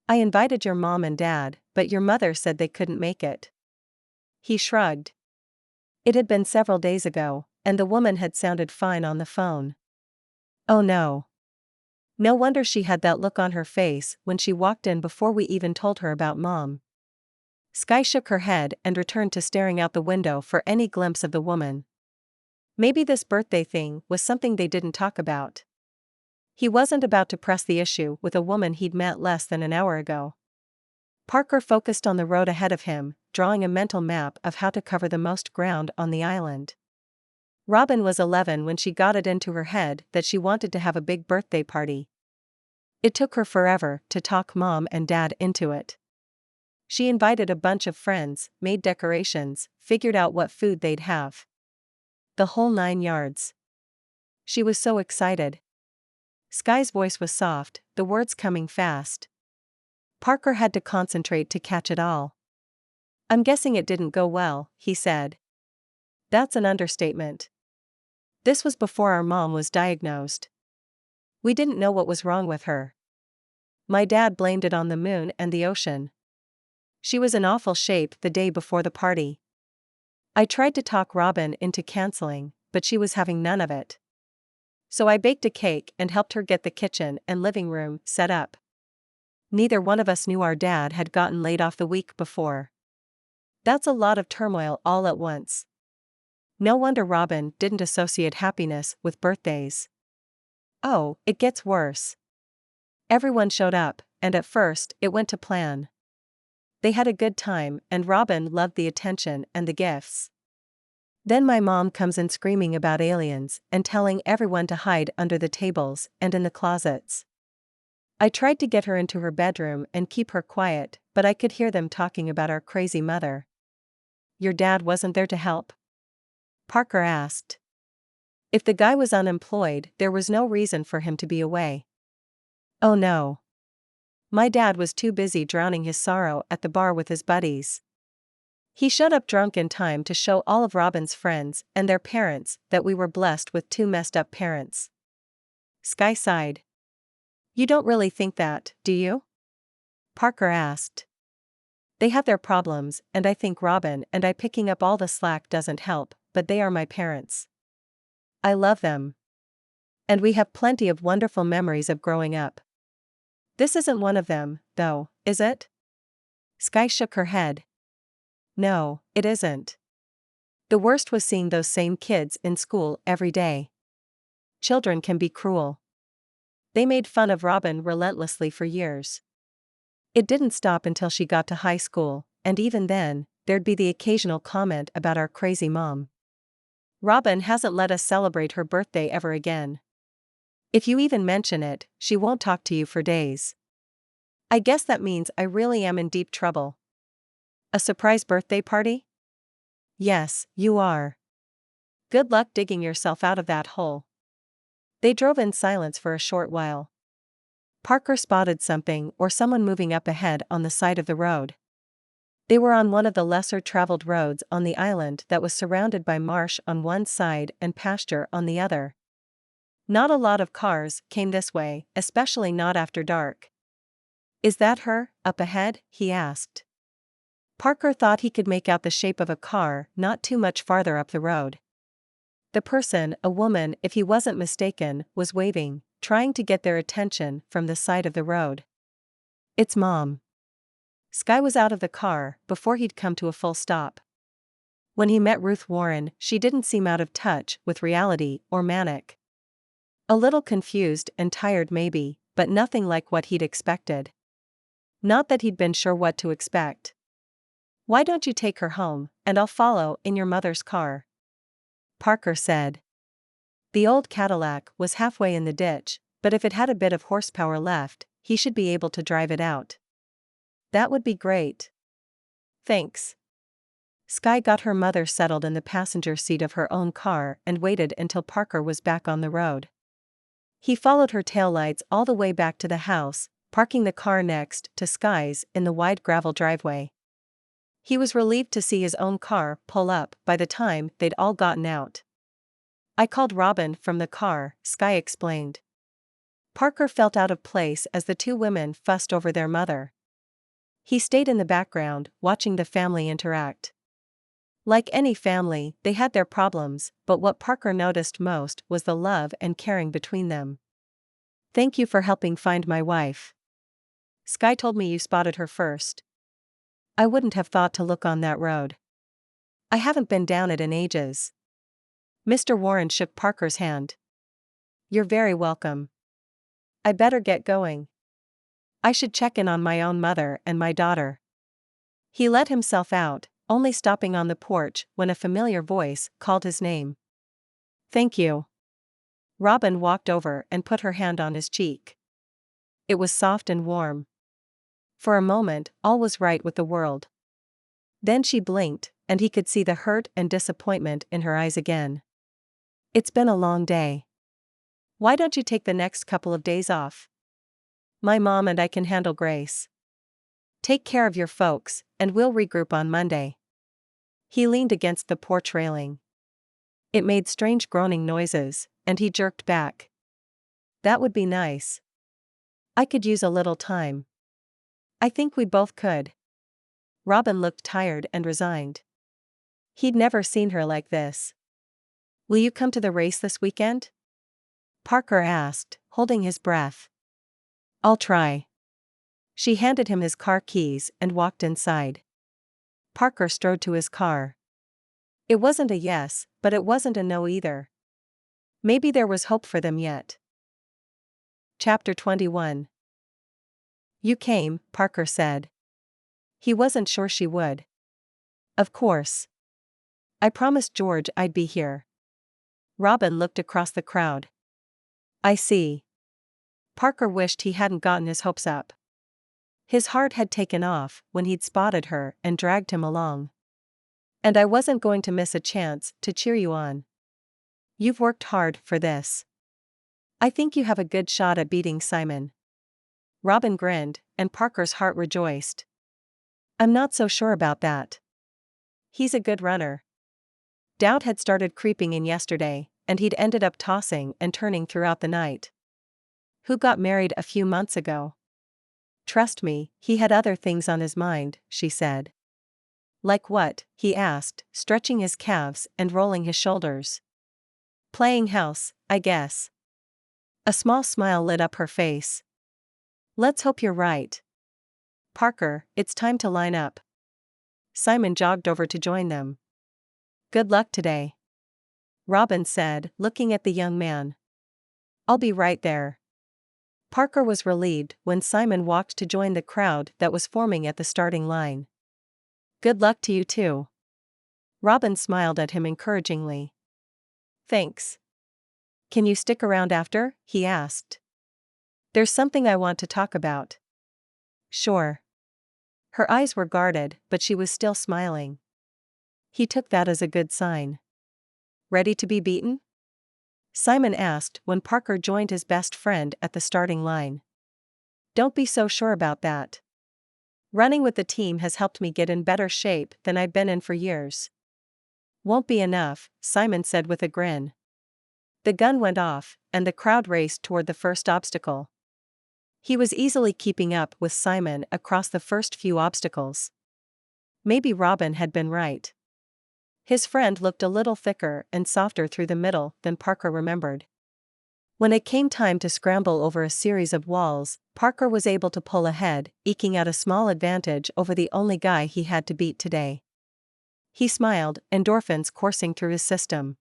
I invited your mom and dad, but your mother said they couldn't make it." He shrugged. It had been several days ago, and the woman had sounded fine on the phone. "Oh no. No wonder she had that look on her face when she walked in before we even told her about Mom." Skye shook her head and returned to staring out the window for any glimpse of the woman. Maybe this birthday thing was something they didn't talk about. He wasn't about to press the issue with a woman he'd met less than an hour ago. Parker focused on the road ahead of him, drawing a mental map of how to cover the most ground on the island. Robin was 11 when she got it into her head that she wanted to have a big birthday party. It took her forever to talk Mom and Dad into it. She invited a bunch of friends, made decorations, figured out what food they'd have. The whole 9 yards. She was so excited. Sky's voice was soft, the words coming fast. Parker had to concentrate to catch it all. I'm guessing it didn't go well, he said. That's an understatement. This was before our mom was diagnosed. We didn't know what was wrong with her. My dad blamed it on the moon and the ocean. She was in awful shape the day before the party. I tried to talk Robin into canceling, but she was having none of it. So I baked a cake and helped her get the kitchen and living room set up. Neither one of us knew our dad had gotten laid off the week before. That's a lot of turmoil all at once. No wonder Robin didn't associate happiness with birthdays. Oh, it gets worse. Everyone showed up, and at first, it went to plan. They had a good time, and Robin loved the attention and the gifts. Then my mom comes in screaming about aliens and telling everyone to hide under the tables and in the closets. I tried to get her into her bedroom and keep her quiet, but I could hear them talking about our crazy mother. Your dad wasn't there to help? Parker asked. If the guy was unemployed, there was no reason for him to be away. Oh no. My dad was too busy drowning his sorrow at the bar with his buddies. He showed up drunk in time to show all of Robin's friends and their parents that we were blessed with two messed up parents. Sky sighed. You don't really think that, do you? Parker asked. They have their problems, and I think Robin and I picking up all the slack doesn't help, but they are my parents. I love them. And we have plenty of wonderful memories of growing up. This isn't one of them, though, is it? Sky shook her head. No, it isn't. The worst was seeing those same kids in school every day. Children can be cruel. They made fun of Robin relentlessly for years. It didn't stop until she got to high school, and even then, there'd be the occasional comment about our crazy mom. Robin hasn't let us celebrate her birthday ever again. If you even mention it, she won't talk to you for days. I guess that means I really am in deep trouble. A surprise birthday party? Yes, you are. Good luck digging yourself out of that hole. They drove in silence for a short while. Parker spotted something or someone moving up ahead on the side of the road. They were on one of the lesser-traveled roads on the island that was surrounded by marsh on one side and pasture on the other. Not a lot of cars came this way, especially not after dark. Is that her, up ahead? He asked. Parker thought he could make out the shape of a car not too much farther up the road. The person, a woman if he wasn't mistaken, was waving, trying to get their attention from the side of the road. It's Mom. Sky was out of the car before he'd come to a full stop. When he met Ruth Warren, she didn't seem out of touch with reality or manic. A little confused and tired maybe, but nothing like what he'd expected. Not that he'd been sure what to expect. Why don't you take her home, and I'll follow in your mother's car? Parker said. The old Cadillac was halfway in the ditch, but if it had a bit of horsepower left, he should be able to drive it out. That would be great. Thanks. Sky got her mother settled in the passenger seat of her own car and waited until Parker was back on the road. He followed her taillights all the way back to the house, parking the car next to Sky's in the wide gravel driveway. He was relieved to see his own car pull up by the time they'd all gotten out. I called Robin from the car, Sky explained. Parker felt out of place as the two women fussed over their mother. He stayed in the background, watching the family interact. Like any family, they had their problems, but what Parker noticed most was the love and caring between them. Thank you for helping find my wife. Sky told me you spotted her first. I wouldn't have thought to look on that road. I haven't been down it in ages. Mr. Warren shook Parker's hand. You're very welcome. I better get going. I should check in on my own mother and my daughter. He let himself out, only stopping on the porch when a familiar voice called his name. Thank you. Robin walked over and put her hand on his cheek. It was soft and warm. For a moment, all was right with the world. Then she blinked, and he could see the hurt and disappointment in her eyes again. It's been a long day. Why don't you take the next couple of days off? My mom and I can handle Grace. Take care of your folks, and we'll regroup on Monday. He leaned against the porch railing. It made strange groaning noises, and he jerked back. That would be nice. I could use a little time. I think we both could. Robin looked tired and resigned. He'd never seen her like this. Will you come to the race this weekend? Parker asked, holding his breath. I'll try. She handed him his car keys and walked inside. Parker strode to his car. It wasn't a yes, but it wasn't a no either. Maybe there was hope for them yet. Chapter 21. You came, Parker said. He wasn't sure she would. Of course. I promised George I'd be here. Robin looked across the crowd. I see. Parker wished he hadn't gotten his hopes up. His heart had taken off when he'd spotted her and dragged him along. And I wasn't going to miss a chance to cheer you on. You've worked hard for this. I think you have a good shot at beating Simon. Robin grinned, and Parker's heart rejoiced. I'm not so sure about that. He's a good runner. Doubt had started creeping in yesterday, and he'd ended up tossing and turning throughout the night. Who got married a few months ago? Trust me, he had other things on his mind, she said. Like what? He asked, stretching his calves and rolling his shoulders. Playing house, I guess. A small smile lit up her face. Let's hope you're right. Parker, it's time to line up. Simon jogged over to join them. Good luck today. Robin said, looking at the young man. I'll be right there. Parker was relieved when Simon walked to join the crowd that was forming at the starting line. Good luck to you too. Robin smiled at him encouragingly. Thanks. Can you stick around after? He asked. There's something I want to talk about. Sure. Her eyes were guarded, but she was still smiling. He took that as a good sign. Ready to be beaten? Simon asked when Parker joined his best friend at the starting line. Don't be so sure about that. Running with the team has helped me get in better shape than I've been in for years. Won't be enough, Simon said with a grin. The gun went off, and the crowd raced toward the first obstacle. He was easily keeping up with Simon across the first few obstacles. Maybe Robin had been right. His friend looked a little thicker and softer through the middle than Parker remembered. When it came time to scramble over a series of walls, Parker was able to pull ahead, eking out a small advantage over the only guy he had to beat today. He smiled, endorphins coursing through his system.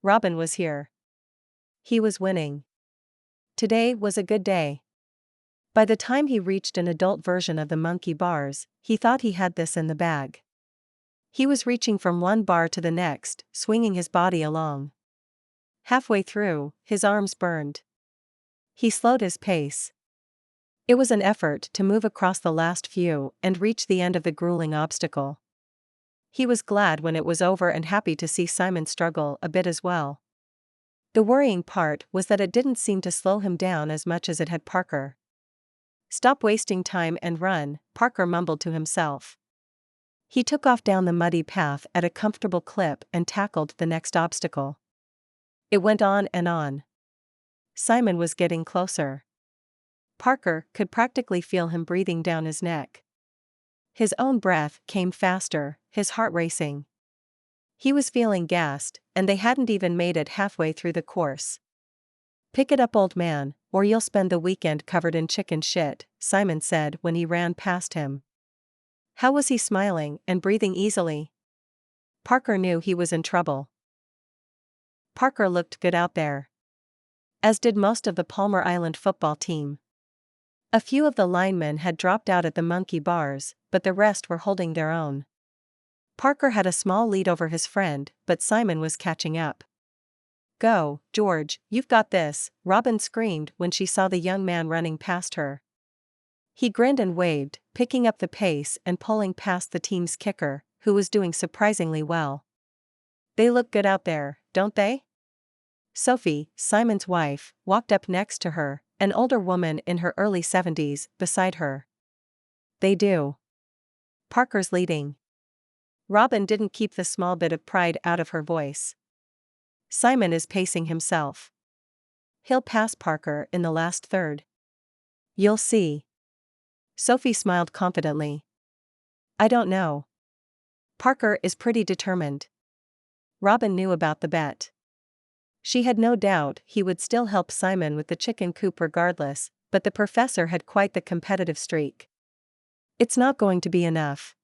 Robin was here. He was winning. Today was a good day. By the time he reached an adult version of the monkey bars, he thought he had this in the bag. He was reaching from one bar to the next, swinging his body along. Halfway through, his arms burned. He slowed his pace. It was an effort to move across the last few and reach the end of the grueling obstacle. He was glad when it was over and happy to see Simon struggle a bit as well. The worrying part was that it didn't seem to slow him down as much as it had Parker. Stop wasting time and run, Parker mumbled to himself. He took off down the muddy path at a comfortable clip and tackled the next obstacle. It went on and on. Simon was getting closer. Parker could practically feel him breathing down his neck. His own breath came faster, his heart racing. He was feeling gassed, and they hadn't even made it halfway through the course. Pick it up, old man, or you'll spend the weekend covered in chicken shit, Simon said when he ran past him. How was he smiling and breathing easily? Parker knew he was in trouble. Parker looked good out there. As did most of the Palmar Island football team. A few of the linemen had dropped out at the monkey bars, but the rest were holding their own. Parker had a small lead over his friend, but Simon was catching up. Go, George, you've got this, Robin screamed when she saw the young man running past her. He grinned and waved, picking up the pace and pulling past the team's kicker, who was doing surprisingly well. They look good out there, don't they? Sophie, Simon's wife, walked up next to her, an older woman in her early 70s, beside her. They do. Parker's leading. Robin didn't keep the small bit of pride out of her voice. Simon is pacing himself. He'll pass Parker in the last third. You'll see. Sophie smiled confidently. I don't know. Parker is pretty determined. Robin knew about the bet. She had no doubt he would still help Simon with the chicken coop regardless, but the professor had quite the competitive streak. It's not going to be enough.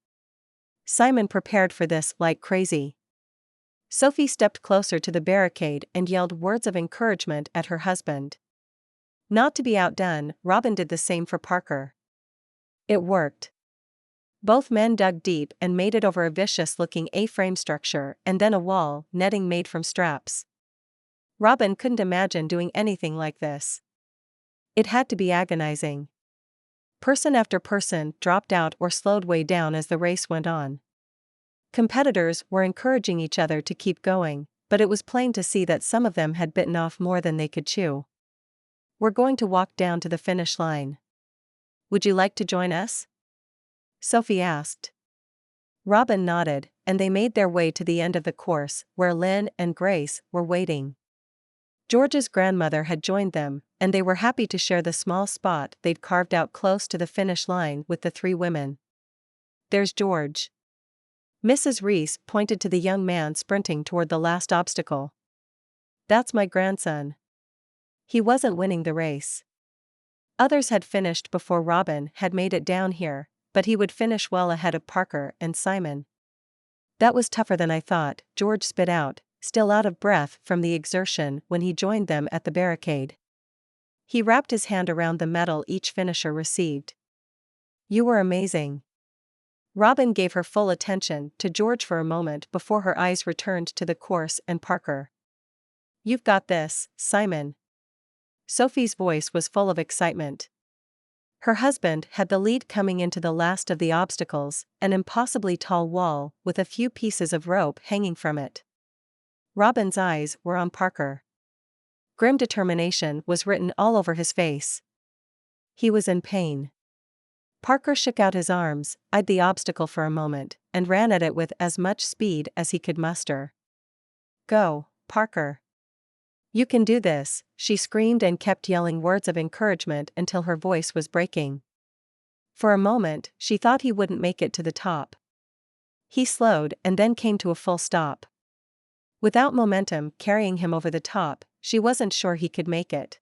Simon prepared for this like crazy. Sophie stepped closer to the barricade and yelled words of encouragement at her husband. Not to be outdone, Robin did the same for Parker. It worked. Both men dug deep and made it over a vicious-looking A-frame structure and then a wall, netting made from straps. Robin couldn't imagine doing anything like this. It had to be agonizing. Person after person dropped out or slowed way down as the race went on. Competitors were encouraging each other to keep going, but it was plain to see that some of them had bitten off more than they could chew. We're going to walk down to the finish line. Would you like to join us? Sophie asked. Robin nodded, and they made their way to the end of the course, where Lynn and Grace were waiting. George's grandmother had joined them, and they were happy to share the small spot they'd carved out close to the finish line with the three women. There's George. Mrs. Reese pointed to the young man sprinting toward the last obstacle. That's my grandson. He wasn't winning the race. Others had finished before Robin had made it down here, but he would finish well ahead of Parker and Simon. That was tougher than I thought, George spit out, still out of breath from the exertion when he joined them at the barricade. He wrapped his hand around the medal each finisher received. You were amazing. Robin gave her full attention to George for a moment before her eyes returned to the course and Parker. You've got this, Simon. Sophie's voice was full of excitement. Her husband had the lead coming into the last of the obstacles, an impossibly tall wall with a few pieces of rope hanging from it. Robin's eyes were on Parker. Grim determination was written all over his face. He was in pain. Parker shook out his arms, eyed the obstacle for a moment, and ran at it with as much speed as he could muster. Go, Parker. You can do this, she screamed and kept yelling words of encouragement until her voice was breaking. For a moment, she thought he wouldn't make it to the top. He slowed and then came to a full stop. Without momentum carrying him over the top, she wasn't sure he could make it.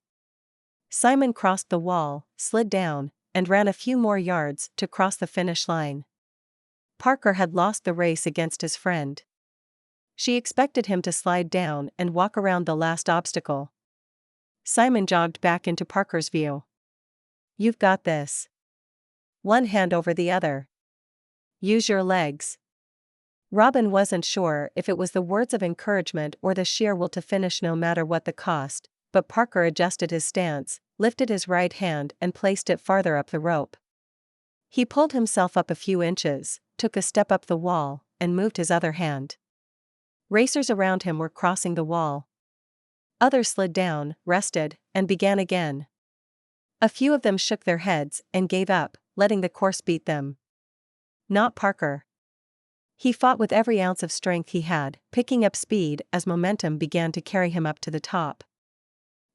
Simon crossed the wall, slid down, and ran a few more yards to cross the finish line. Parker had lost the race against his friend. She expected him to slide down and walk around the last obstacle. Simon jogged back into Parker's view. You've got this. One hand over the other. Use your legs. Robin wasn't sure if it was the words of encouragement or the sheer will to finish no matter what the cost, but Parker adjusted his stance, lifted his right hand and placed it farther up the rope. He pulled himself up a few inches, took a step up the wall, and moved his other hand. Racers around him were crossing the wall. Others slid down, rested, and began again. A few of them shook their heads and gave up, letting the course beat them. Not Parker. He fought with every ounce of strength he had, picking up speed as momentum began to carry him up to the top.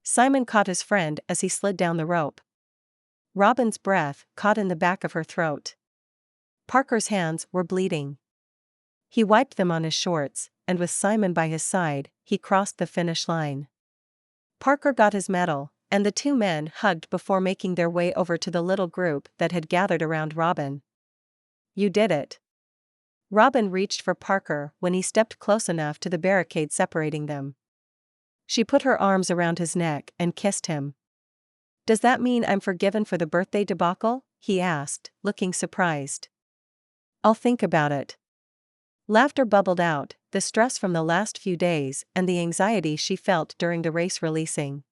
Simon caught his friend as he slid down the rope. Robin's breath caught in the back of her throat. Parker's hands were bleeding. He wiped them on his shorts, and with Simon by his side, he crossed the finish line. Parker got his medal, and the two men hugged before making their way over to the little group that had gathered around Robin. You did it. Robin reached for Parker when he stepped close enough to the barricade separating them. She put her arms around his neck and kissed him. Does that mean I'm forgiven for the birthday debacle? He asked, looking surprised. I'll think about it. Laughter bubbled out, the stress from the last few days and the anxiety she felt during the race releasing.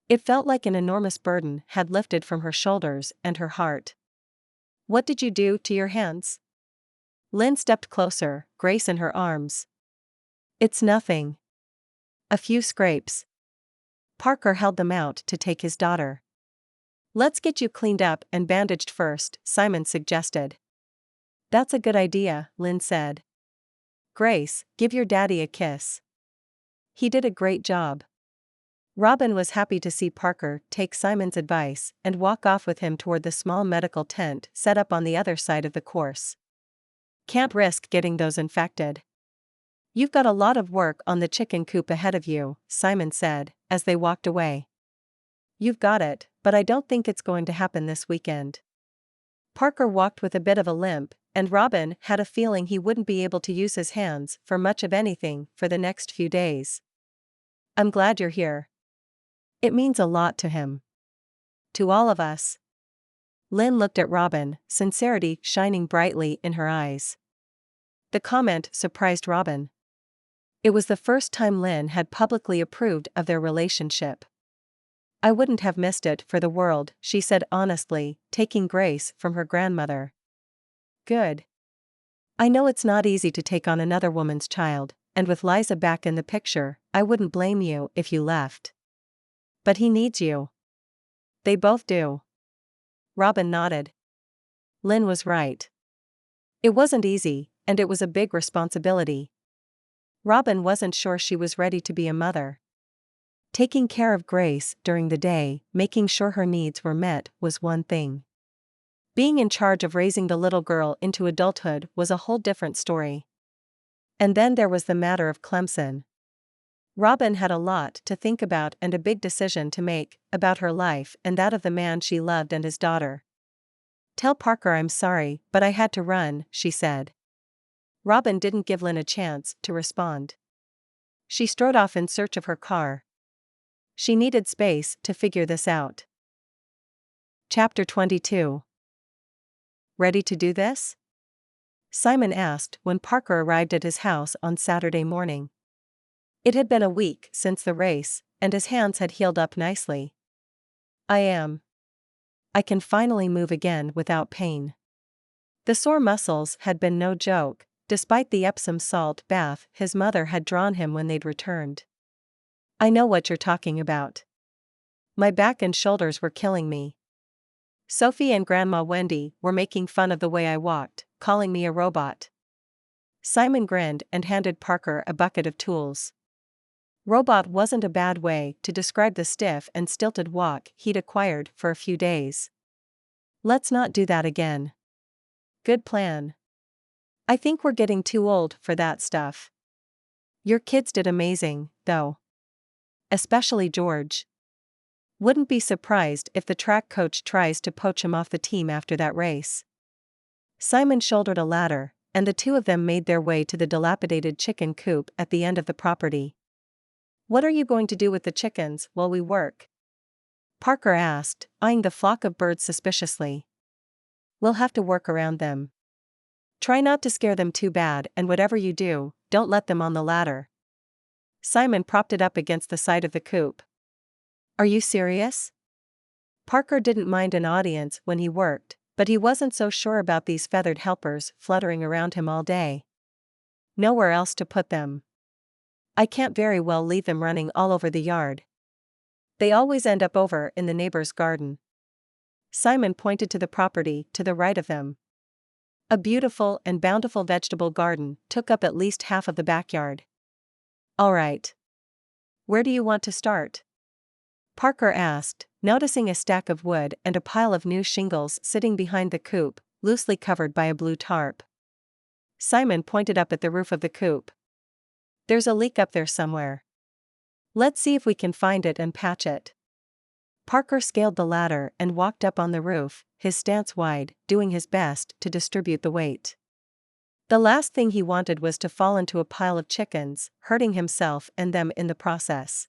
It felt like an enormous burden had lifted from her shoulders and her heart. What did you do to your hands? Lynn stepped closer, Grace in her arms. It's nothing. A few scrapes. Parker held them out to take his daughter. Let's get you cleaned up and bandaged first, Simon suggested. That's a good idea, Lynn said. Grace, give your daddy a kiss. He did a great job. Robin was happy to see Parker take Simon's advice and walk off with him toward the small medical tent set up on the other side of the course. Can't risk getting those infected. You've got a lot of work on the chicken coop ahead of you, Simon said, as they walked away. You've got it, but I don't think it's going to happen this weekend. Parker walked with a bit of a limp, and Robin had a feeling he wouldn't be able to use his hands for much of anything for the next few days. I'm glad you're here. It means a lot to him. To all of us. Lynn looked at Robin, sincerity shining brightly in her eyes. The comment surprised Robin. It was the first time Lynn had publicly approved of their relationship. I wouldn't have missed it for the world, she said honestly, taking Grace from her grandmother. Good. I know it's not easy to take on another woman's child, and with Liza back in the picture, I wouldn't blame you if you left. But he needs you. They both do. Robin nodded. Lynn was right. It wasn't easy, and it was a big responsibility. Robin wasn't sure she was ready to be a mother. Taking care of Grace during the day, making sure her needs were met, was one thing. Being in charge of raising the little girl into adulthood was a whole different story. And then there was the matter of Clemson. Robin had a lot to think about and a big decision to make about her life and that of the man she loved and his daughter. Tell Parker I'm sorry, but I had to run, she said. Robin didn't give Lynn a chance to respond. She strode off in search of her car. She needed space to figure this out. Chapter 22. Ready to do this? Simon asked when Parker arrived at his house on Saturday morning. It had been a week since the race, and his hands had healed up nicely. I am. I can finally move again without pain. The sore muscles had been no joke, despite the Epsom salt bath his mother had drawn him when they'd returned. I know what you're talking about. My back and shoulders were killing me. Sophie and Grandma Wendy were making fun of the way I walked, calling me a robot. Simon grinned and handed Parker a bucket of tools. Robot wasn't a bad way to describe the stiff and stilted walk he'd acquired for a few days. Let's not do that again. Good plan. I think we're getting too old for that stuff. Your kids did amazing, though. Especially George. Wouldn't be surprised if the track coach tries to poach him off the team after that race. Simon shouldered a ladder, and the two of them made their way to the dilapidated chicken coop at the end of the property. What are you going to do with the chickens while we work? Parker asked, eyeing the flock of birds suspiciously. We'll have to work around them. Try not to scare them too bad, and whatever you do, don't let them on the ladder. Simon propped it up against the side of the coop. Are you serious? Parker didn't mind an audience when he worked, but he wasn't so sure about these feathered helpers fluttering around him all day. Nowhere else to put them. I can't very well leave them running all over the yard. They always end up over in the neighbor's garden. Simon pointed to the property to the right of them. A beautiful and bountiful vegetable garden took up at least half of the backyard. All right. Where do you want to start? Parker asked, noticing a stack of wood and a pile of new shingles sitting behind the coop, loosely covered by a blue tarp. Simon pointed up at the roof of the coop. There's a leak up there somewhere. Let's see if we can find it and patch it. Parker scaled the ladder and walked up on the roof, his stance wide, doing his best to distribute the weight. The last thing he wanted was to fall into a pile of chickens, hurting himself and them in the process.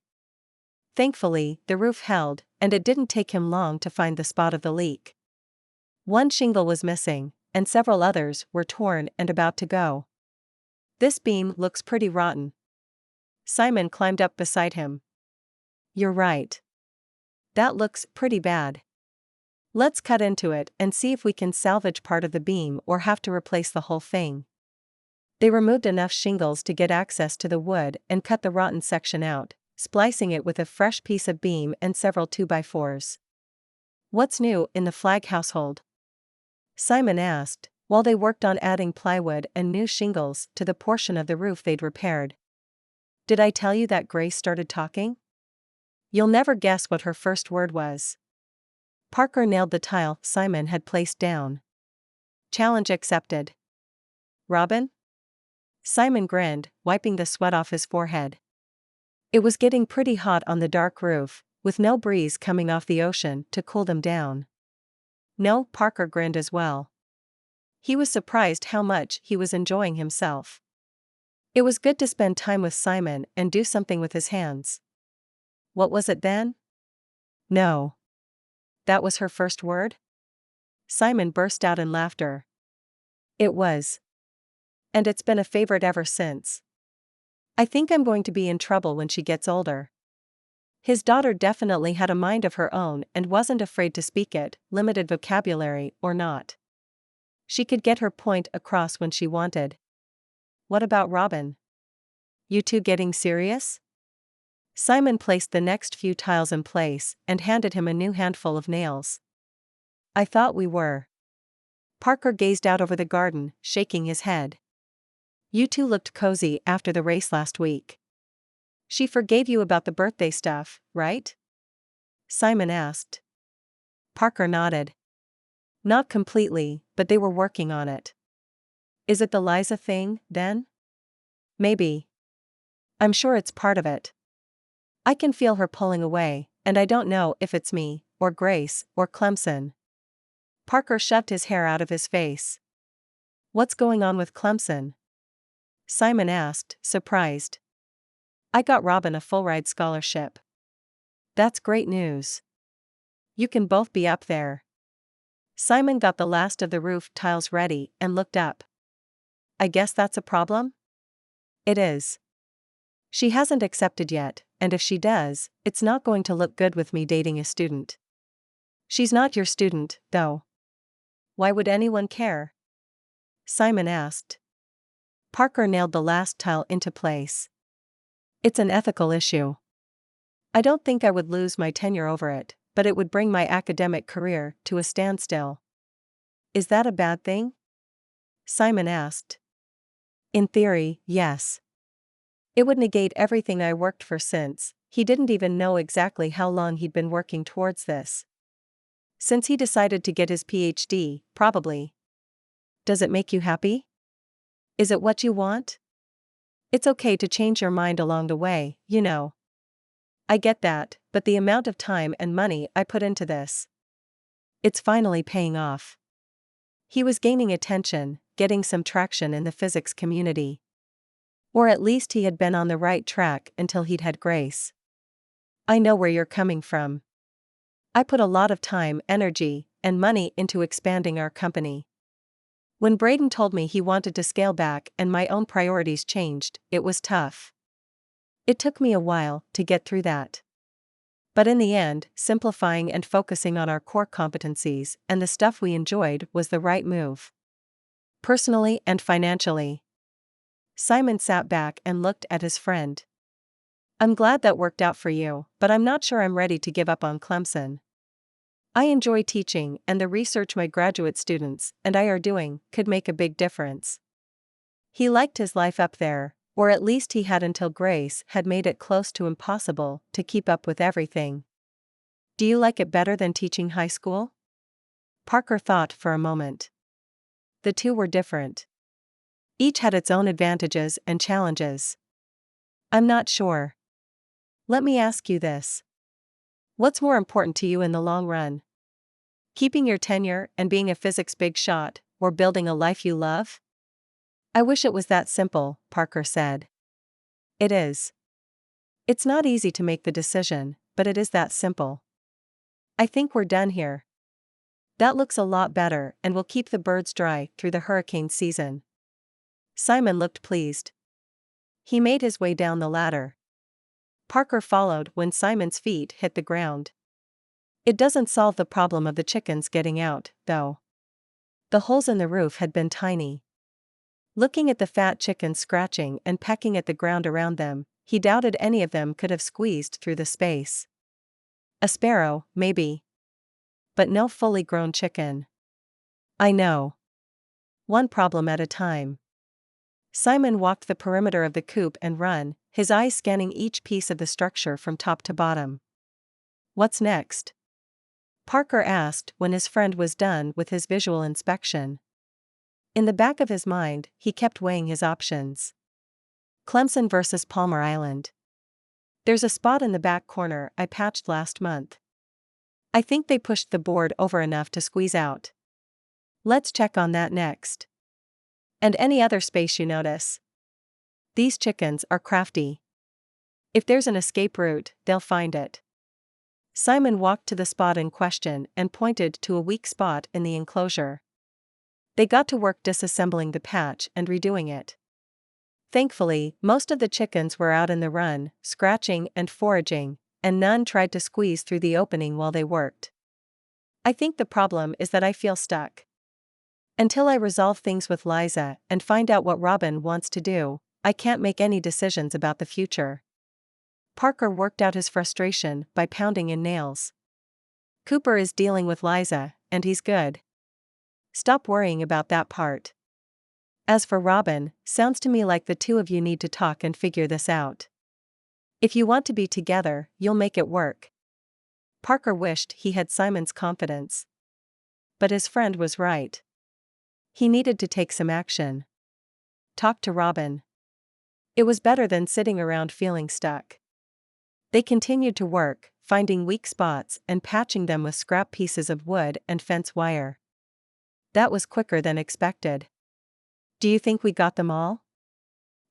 Thankfully, the roof held, and it didn't take him long to find the spot of the leak. One shingle was missing, and several others were torn and about to go. This beam looks pretty rotten. Simon climbed up beside him. You're right. That looks pretty bad. Let's cut into it and see if we can salvage part of the beam or have to replace the whole thing. They removed enough shingles to get access to the wood and cut the rotten section out, splicing it with a fresh piece of beam and several 2x4s. "What's new in the Flagg household?" Simon asked, while they worked on adding plywood and new shingles to the portion of the roof they'd repaired. "Did I tell you that Grace started talking?" You'll never guess what her first word was. Parker nailed the tile Simon had placed down. "Challenge accepted." "Robin?" Simon grinned, wiping the sweat off his forehead. It was getting pretty hot on the dark roof, with no breeze coming off the ocean to cool them down. "No," Parker grinned as well. He was surprised how much he was enjoying himself. It was good to spend time with Simon and do something with his hands. "What was it then?" "No." "That was her first word?" Simon burst out in laughter. "It was. And it's been a favorite ever since. I think I'm going to be in trouble when she gets older." His daughter definitely had a mind of her own and wasn't afraid to speak it, limited vocabulary or not. She could get her point across when she wanted. "What about Robin? You two getting serious?" Simon placed the next few tiles in place and handed him a new handful of nails. "I thought we were." Parker gazed out over the garden, shaking his head. "You two looked cozy after the race last week." "She forgave you about the birthday stuff, right?" Simon asked. Parker nodded. "Not completely, but they were working on it." "Is it the Liza thing, then?" "Maybe. I'm sure it's part of it. I can feel her pulling away, and I don't know if it's me, or Grace, or Clemson." Parker shoved his hair out of his face. "What's going on with Clemson?" Simon asked, surprised. "I got Robin a full-ride scholarship." "That's great news. You can both be up there." Simon got the last of the roof tiles ready and looked up. "I guess that's a problem?" "It is. She hasn't accepted yet, and if she does, it's not going to look good with me dating a student." "She's not your student, though." "Why would anyone care?" Simon asked. Parker nailed the last tile into place. "It's an ethical issue. I don't think I would lose my tenure over it, but it would bring my academic career to a standstill." "Is that a bad thing?" Simon asked. "In theory, yes. It would negate everything I worked for since." He didn't even know exactly how long he'd been working towards this. "Since he decided to get his PhD, probably." "Does it make you happy? Is it what you want?" "It's okay to change your mind along the way, you know." "I get that, but the amount of time and money I put into this. It's finally paying off." He was gaining attention, getting some traction in the physics community. Or at least he had been on the right track until he'd had Grace. "I know where you're coming from. I put a lot of time, energy, and money into expanding our company. When Braden told me he wanted to scale back and my own priorities changed, it was tough. It took me a while to get through that. But in the end, simplifying and focusing on our core competencies and the stuff we enjoyed was the right move. Personally and financially." Simon sat back and looked at his friend. "I'm glad that worked out for you, but I'm not sure I'm ready to give up on Clemson. I enjoy teaching, and the research my graduate students and I are doing could make a big difference." He liked his life up there, or at least he had until Grace had made it close to impossible to keep up with everything. "Do you like it better than teaching high school?" Parker thought for a moment. The two were different. Each had its own advantages and challenges. "I'm not sure. Let me ask you this. What's more important to you in the long run? Keeping your tenure and being a physics big shot, or building a life you love?" "I wish it was that simple," Parker said. "It is. It's not easy to make the decision, but it is that simple." "I think we're done here. That looks a lot better and will keep the birds dry through the hurricane season." Simon looked pleased. He made his way down the ladder. Parker followed when Simon's feet hit the ground. "It doesn't solve the problem of the chickens getting out, though. The holes in the roof had been tiny." Looking at the fat chickens scratching and pecking at the ground around them, he doubted any of them could have squeezed through the space. A sparrow, maybe. But no fully grown chicken. I know. One problem at a time. Simon walked the perimeter of the coop and run, his eyes scanning each piece of the structure from top to bottom. What's next? Parker asked when his friend was done with his visual inspection. In the back of his mind, he kept weighing his options. Clemson versus Palmar Island. There's a spot in the back corner I patched last month. I think they pushed the board over enough to squeeze out. Let's check on that next. And any other space you notice. These chickens are crafty. If there's an escape route, they'll find it. Simon walked to the spot in question and pointed to a weak spot in the enclosure. They got to work disassembling the patch and redoing it. Thankfully, most of the chickens were out in the run, scratching and foraging, and none tried to squeeze through the opening while they worked. I think the problem is that I feel stuck. Until I resolve things with Liza and find out what Robin wants to do, I can't make any decisions about the future. Parker worked out his frustration by pounding in nails. Cooper is dealing with Liza, and he's good. Stop worrying about that part. As for Robin, sounds to me like the two of you need to talk and figure this out. If you want to be together, you'll make it work. Parker wished he had Simon's confidence. But his friend was right. He needed to take some action. Talk to Robin. It was better than sitting around feeling stuck. They continued to work, finding weak spots and patching them with scrap pieces of wood and fence wire. That was quicker than expected. Do you think we got them all?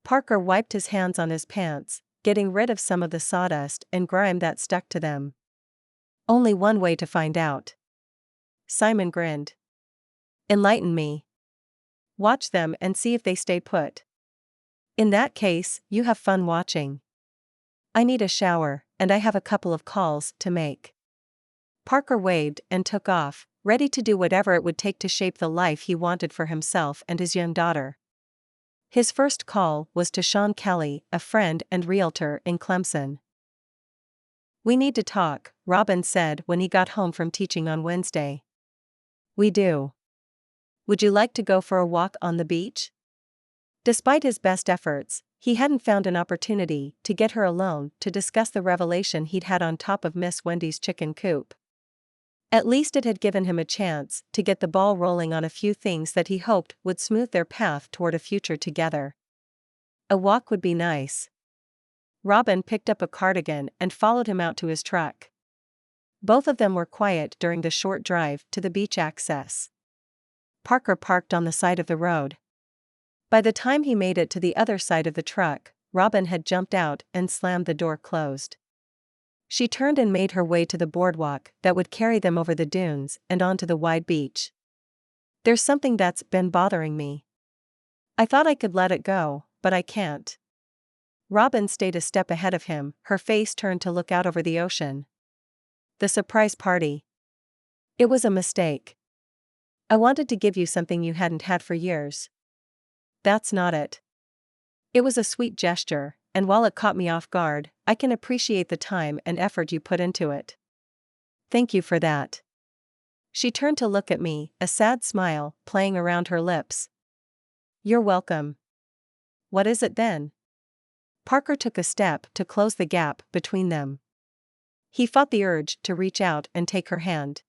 Parker wiped his hands on his pants, getting rid of some of the sawdust and grime that stuck to them. Only one way to find out. Simon grinned. Enlighten me. Watch them and see if they stay put. In that case, you have fun watching. I need a shower, and I have a couple of calls to make. Parker waved and took off, ready to do whatever it would take to shape the life he wanted for himself and his young daughter. His first call was to Sean Kelly, a friend and realtor in Clemson. We need to talk, Robin said when he got home from teaching on Wednesday. We do. Would you like to go for a walk on the beach? Despite his best efforts, he hadn't found an opportunity to get her alone to discuss the revelation he'd had on top of Miss Wendy's chicken coop. At least it had given him a chance to get the ball rolling on a few things that he hoped would smooth their path toward a future together. A walk would be nice. Robin picked up a cardigan and followed him out to his truck. Both of them were quiet during the short drive to the beach access. Parker parked on the side of the road. By the time he made it to the other side of the truck, Robin had jumped out and slammed the door closed. She turned and made her way to the boardwalk that would carry them over the dunes and onto the wide beach. There's something that's been bothering me. I thought I could let it go, but I can't. Robin stayed a step ahead of him, her face turned to look out over the ocean. The surprise party. It was a mistake. I wanted to give you something you hadn't had for years. That's not it. It was a sweet gesture, and while it caught me off guard, I can appreciate the time and effort you put into it. Thank you for that. She turned to look at me, a sad smile playing around her lips. You're welcome. What is it then? Parker took a step to close the gap between them. He fought the urge to reach out and take her hand.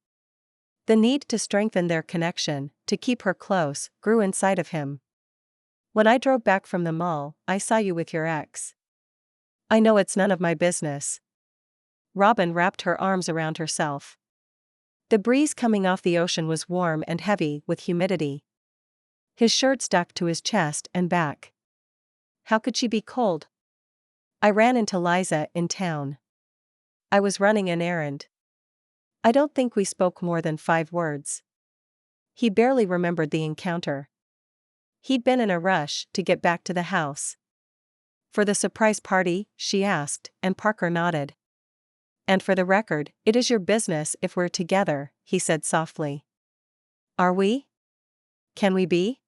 The need to strengthen their connection, to keep her close, grew inside of him. When I drove back from the mall, I saw you with your ex. I know it's none of my business. Robin wrapped her arms around herself. The breeze coming off the ocean was warm and heavy with humidity. His shirt stuck to his chest and back. How could she be cold? I ran into Liza in town. I was running an errand. I don't think we spoke more than 5 words. He barely remembered the encounter. He'd been in a rush to get back to the house. For the surprise party, she asked, and Parker nodded. And for the record, it is your business if we're together, he said softly. Are we? Can we be?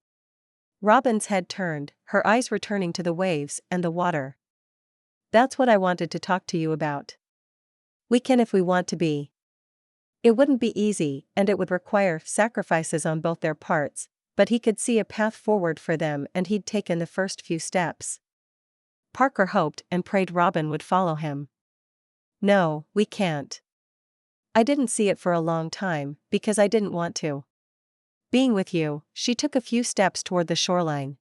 Robin's head turned, her eyes returning to the waves and the water. That's what I wanted to talk to you about. We can if we want to be. It wouldn't be easy, and it would require sacrifices on both their parts, but he could see a path forward for them and he'd taken the first few steps. Parker hoped and prayed Robin would follow him. No, we can't. I didn't see it for a long time, because I didn't want to. Being with you, she took a few steps toward the shoreline.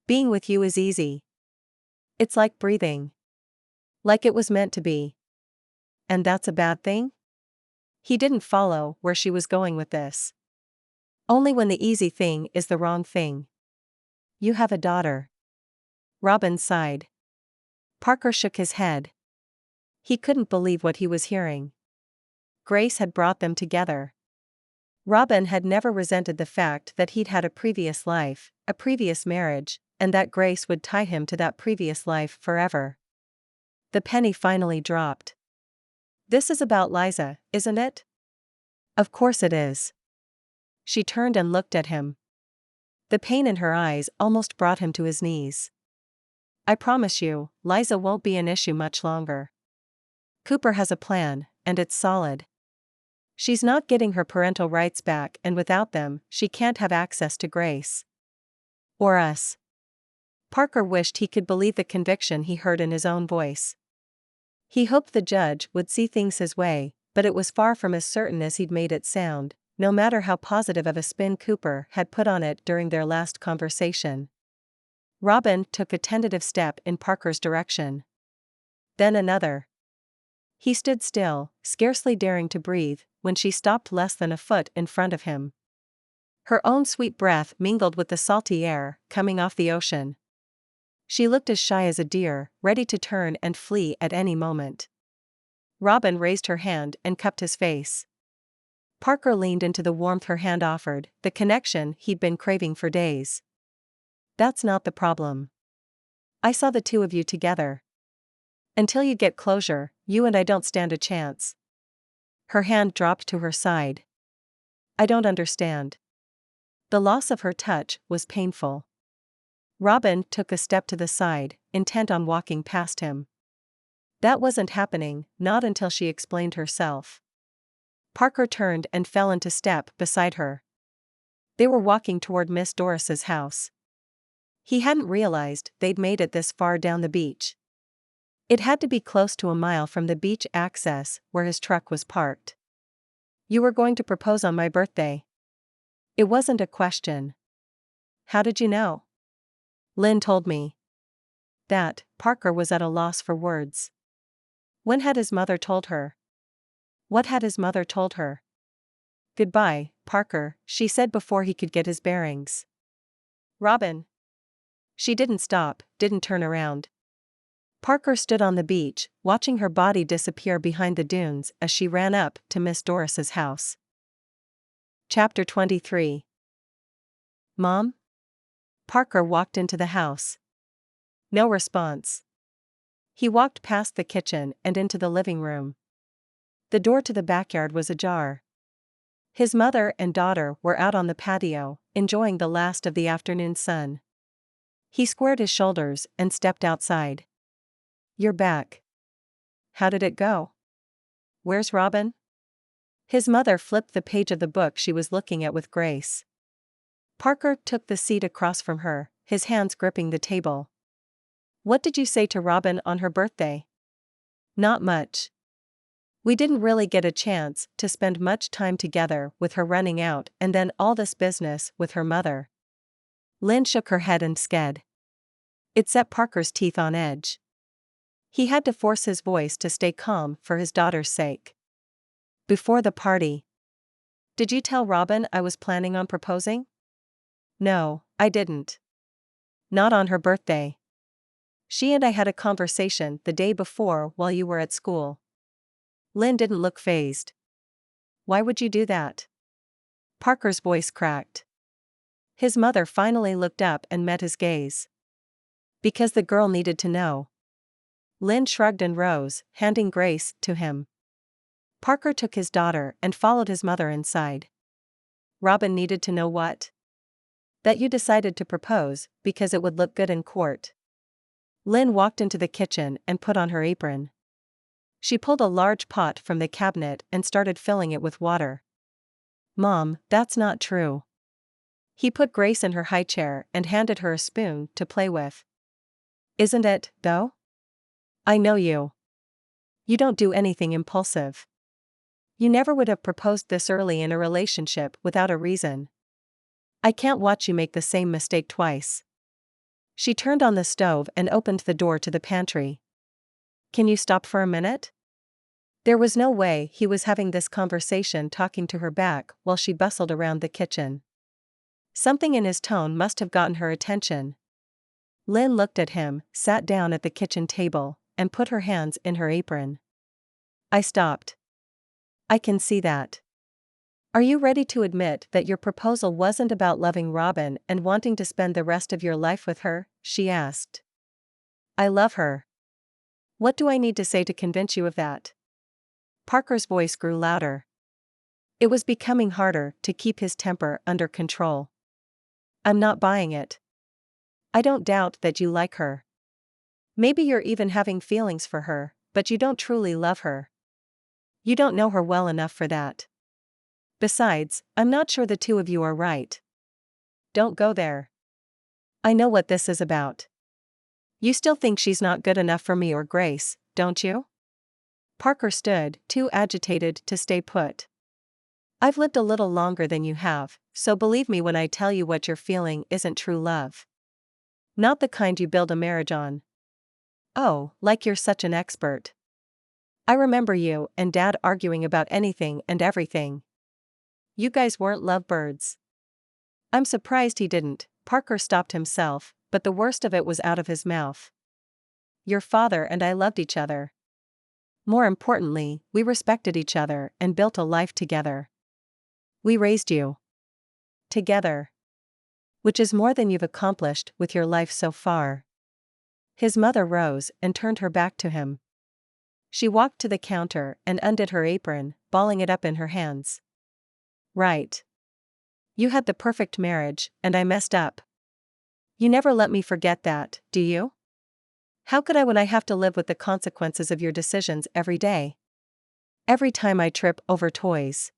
Being with you is easy. It's like breathing. Like it was meant to be. And that's a bad thing? He didn't follow where she was going with this. Only when the easy thing is the wrong thing. You have a daughter. Robin sighed. Parker shook his head. He couldn't believe what he was hearing. Grace had brought them together. Robin had never resented the fact that he'd had a previous life, a previous marriage, and that Grace would tie him to that previous life forever. The penny finally dropped. This is about Liza, isn't it? Of course it is. She turned and looked at him. The pain in her eyes almost brought him to his knees. I promise you, Liza won't be an issue much longer. Cooper has a plan, and it's solid. She's not getting her parental rights back, and without them, she can't have access to Grace. Or us. Parker wished he could believe the conviction he heard in his own voice. He hoped the judge would see things his way, but it was far from as certain as he'd made it sound, no matter how positive of a spin Cooper had put on it during their last conversation. Robin took a tentative step in Parker's direction. Then another. He stood still, scarcely daring to breathe, when she stopped less than a foot in front of him. Her own sweet breath mingled with the salty air coming off the ocean. She looked as shy as a deer, ready to turn and flee at any moment. Robin raised her hand and cupped his face. Parker leaned into the warmth her hand offered, the connection he'd been craving for days. That's not the problem. I saw the two of you together. Until you get closure, you and I don't stand a chance. Her hand dropped to her side. I don't understand. The loss of her touch was painful. Robin took a step to the side, intent on walking past him. That wasn't happening, not until she explained herself. Parker turned and fell into step beside her. They were walking toward Miss Doris's house. He hadn't realized they'd made it this far down the beach. It had to be close to a mile from the beach access where his truck was parked. You were going to propose on my birthday. It wasn't a question. How did you know? Lynn told me. That, Parker was at a loss for words. When had his mother told her? What had his mother told her? Goodbye, Parker, she said before he could get his bearings. Robin. She didn't stop, didn't turn around. Parker stood on the beach, watching her body disappear behind the dunes as she ran up to Miss Doris's house. Chapter 23. Mom? Parker walked into the house. No response. He walked past the kitchen and into the living room. The door to the backyard was ajar. His mother and daughter were out on the patio, enjoying the last of the afternoon sun. He squared his shoulders and stepped outside. You're back. How did it go? Where's Robin? His mother flipped the page of the book she was looking at with Grace. Parker took the seat across from her, his hands gripping the table. What did you say to Robin on her birthday? Not much. We didn't really get a chance to spend much time together with her running out and then all this business with her mother. Lynn shook her head and sked. It set Parker's teeth on edge. He had to force his voice to stay calm for his daughter's sake. Before the party. Did you tell Robin I was planning on proposing? No, I didn't. Not on her birthday. She and I had a conversation the day before while you were at school. Lynn didn't look fazed. Why would you do that? Parker's voice cracked. His mother finally looked up and met his gaze. Because the girl needed to know. Lynn shrugged and rose, handing Grace to him. Parker took his daughter and followed his mother inside. Robin needed to know what? That you decided to propose because it would look good in court. Lynn walked into the kitchen and put on her apron. She pulled a large pot from the cabinet and started filling it with water. Mom, that's not true. He put Grace in her high chair and handed her a spoon to play with. Isn't it, though? I know you. You don't do anything impulsive. You never would have proposed this early in a relationship without a reason. I can't watch you make the same mistake twice. She turned on the stove and opened the door to the pantry. Can you stop for a minute? There was no way he was having this conversation talking to her back while she bustled around the kitchen. Something in his tone must have gotten her attention. Lynn looked at him, sat down at the kitchen table, and put her hands in her apron. I stopped. I can see that. Are you ready to admit that your proposal wasn't about loving Robin and wanting to spend the rest of your life with her? She asked. I love her. What do I need to say to convince you of that? Parker's voice grew louder. It was becoming harder to keep his temper under control. I'm not buying it. I don't doubt that you like her. Maybe you're even having feelings for her, but you don't truly love her. You don't know her well enough for that. Besides, I'm not sure the two of you are right. Don't go there. I know what this is about. You still think she's not good enough for me or Grace, don't you? Parker stood, too agitated to stay put. I've lived a little longer than you have, so believe me when I tell you what you're feeling isn't true love. Not the kind you build a marriage on. Oh, like you're such an expert. I remember you and Dad arguing about anything and everything. You guys weren't lovebirds. I'm surprised he didn't. Parker stopped himself, but the worst of it was out of his mouth. Your father and I loved each other. More importantly, we respected each other and built a life together. We raised you. Together. Which is more than you've accomplished with your life so far. His mother rose and turned her back to him. She walked to the counter and undid her apron, balling it up in her hands. Right. You had the perfect marriage, and I messed up. You never let me forget that, do you? How could I when I have to live with the consequences of your decisions every day? Every time I trip over toys.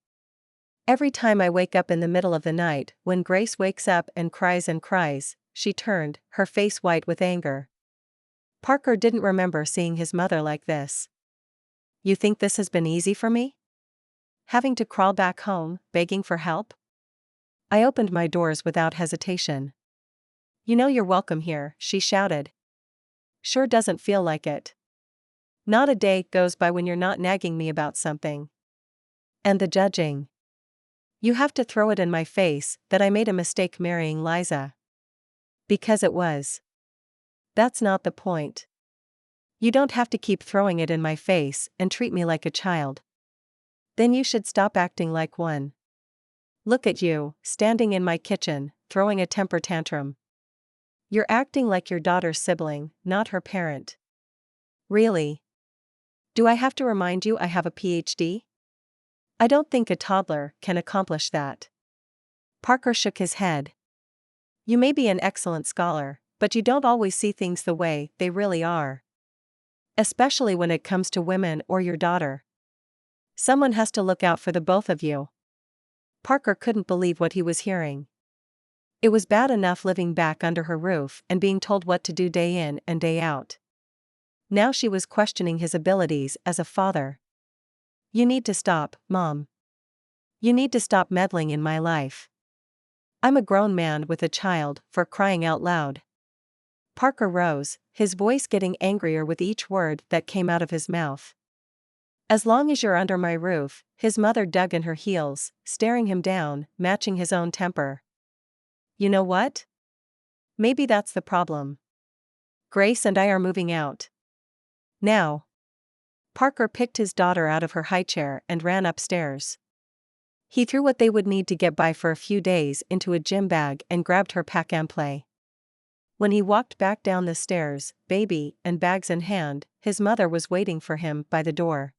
Every time I wake up in the middle of the night, when Grace wakes up and cries, she turned, her face white with anger. Parker didn't remember seeing his mother like this. You think this has been easy for me? Having to crawl back home, begging for help? I opened my doors without hesitation. You know you're welcome here, she shouted. Sure doesn't feel like it. Not a day goes by when you're not nagging me about something. And the judging. You have to throw it in my face that I made a mistake marrying Liza. Because it was. That's not the point. You don't have to keep throwing it in my face and treat me like a child. Then you should stop acting like one. Look at you, standing in my kitchen, throwing a temper tantrum. You're acting like your daughter's sibling, not her parent. Really? Do I have to remind you I have a PhD? I don't think a toddler can accomplish that. Parker shook his head. You may be an excellent scholar, but you don't always see things the way they really are. Especially when it comes to women or your daughter. Someone has to look out for the both of you. Parker couldn't believe what he was hearing. It was bad enough living back under her roof and being told what to do day in and day out. Now she was questioning his abilities as a father. You need to stop, Mom. You need to stop meddling in my life. I'm a grown man with a child, for crying out loud. Parker rose, his voice getting angrier with each word that came out of his mouth. As long as you're under my roof, his mother dug in her heels, staring him down, matching his own temper. You know what? Maybe that's the problem. Grace and I are moving out. Now. Parker picked his daughter out of her high chair and ran upstairs. He threw what they would need to get by for a few days into a gym bag and grabbed her pack-and-play. When he walked back down the stairs, baby and bags in hand, his mother was waiting for him by the door.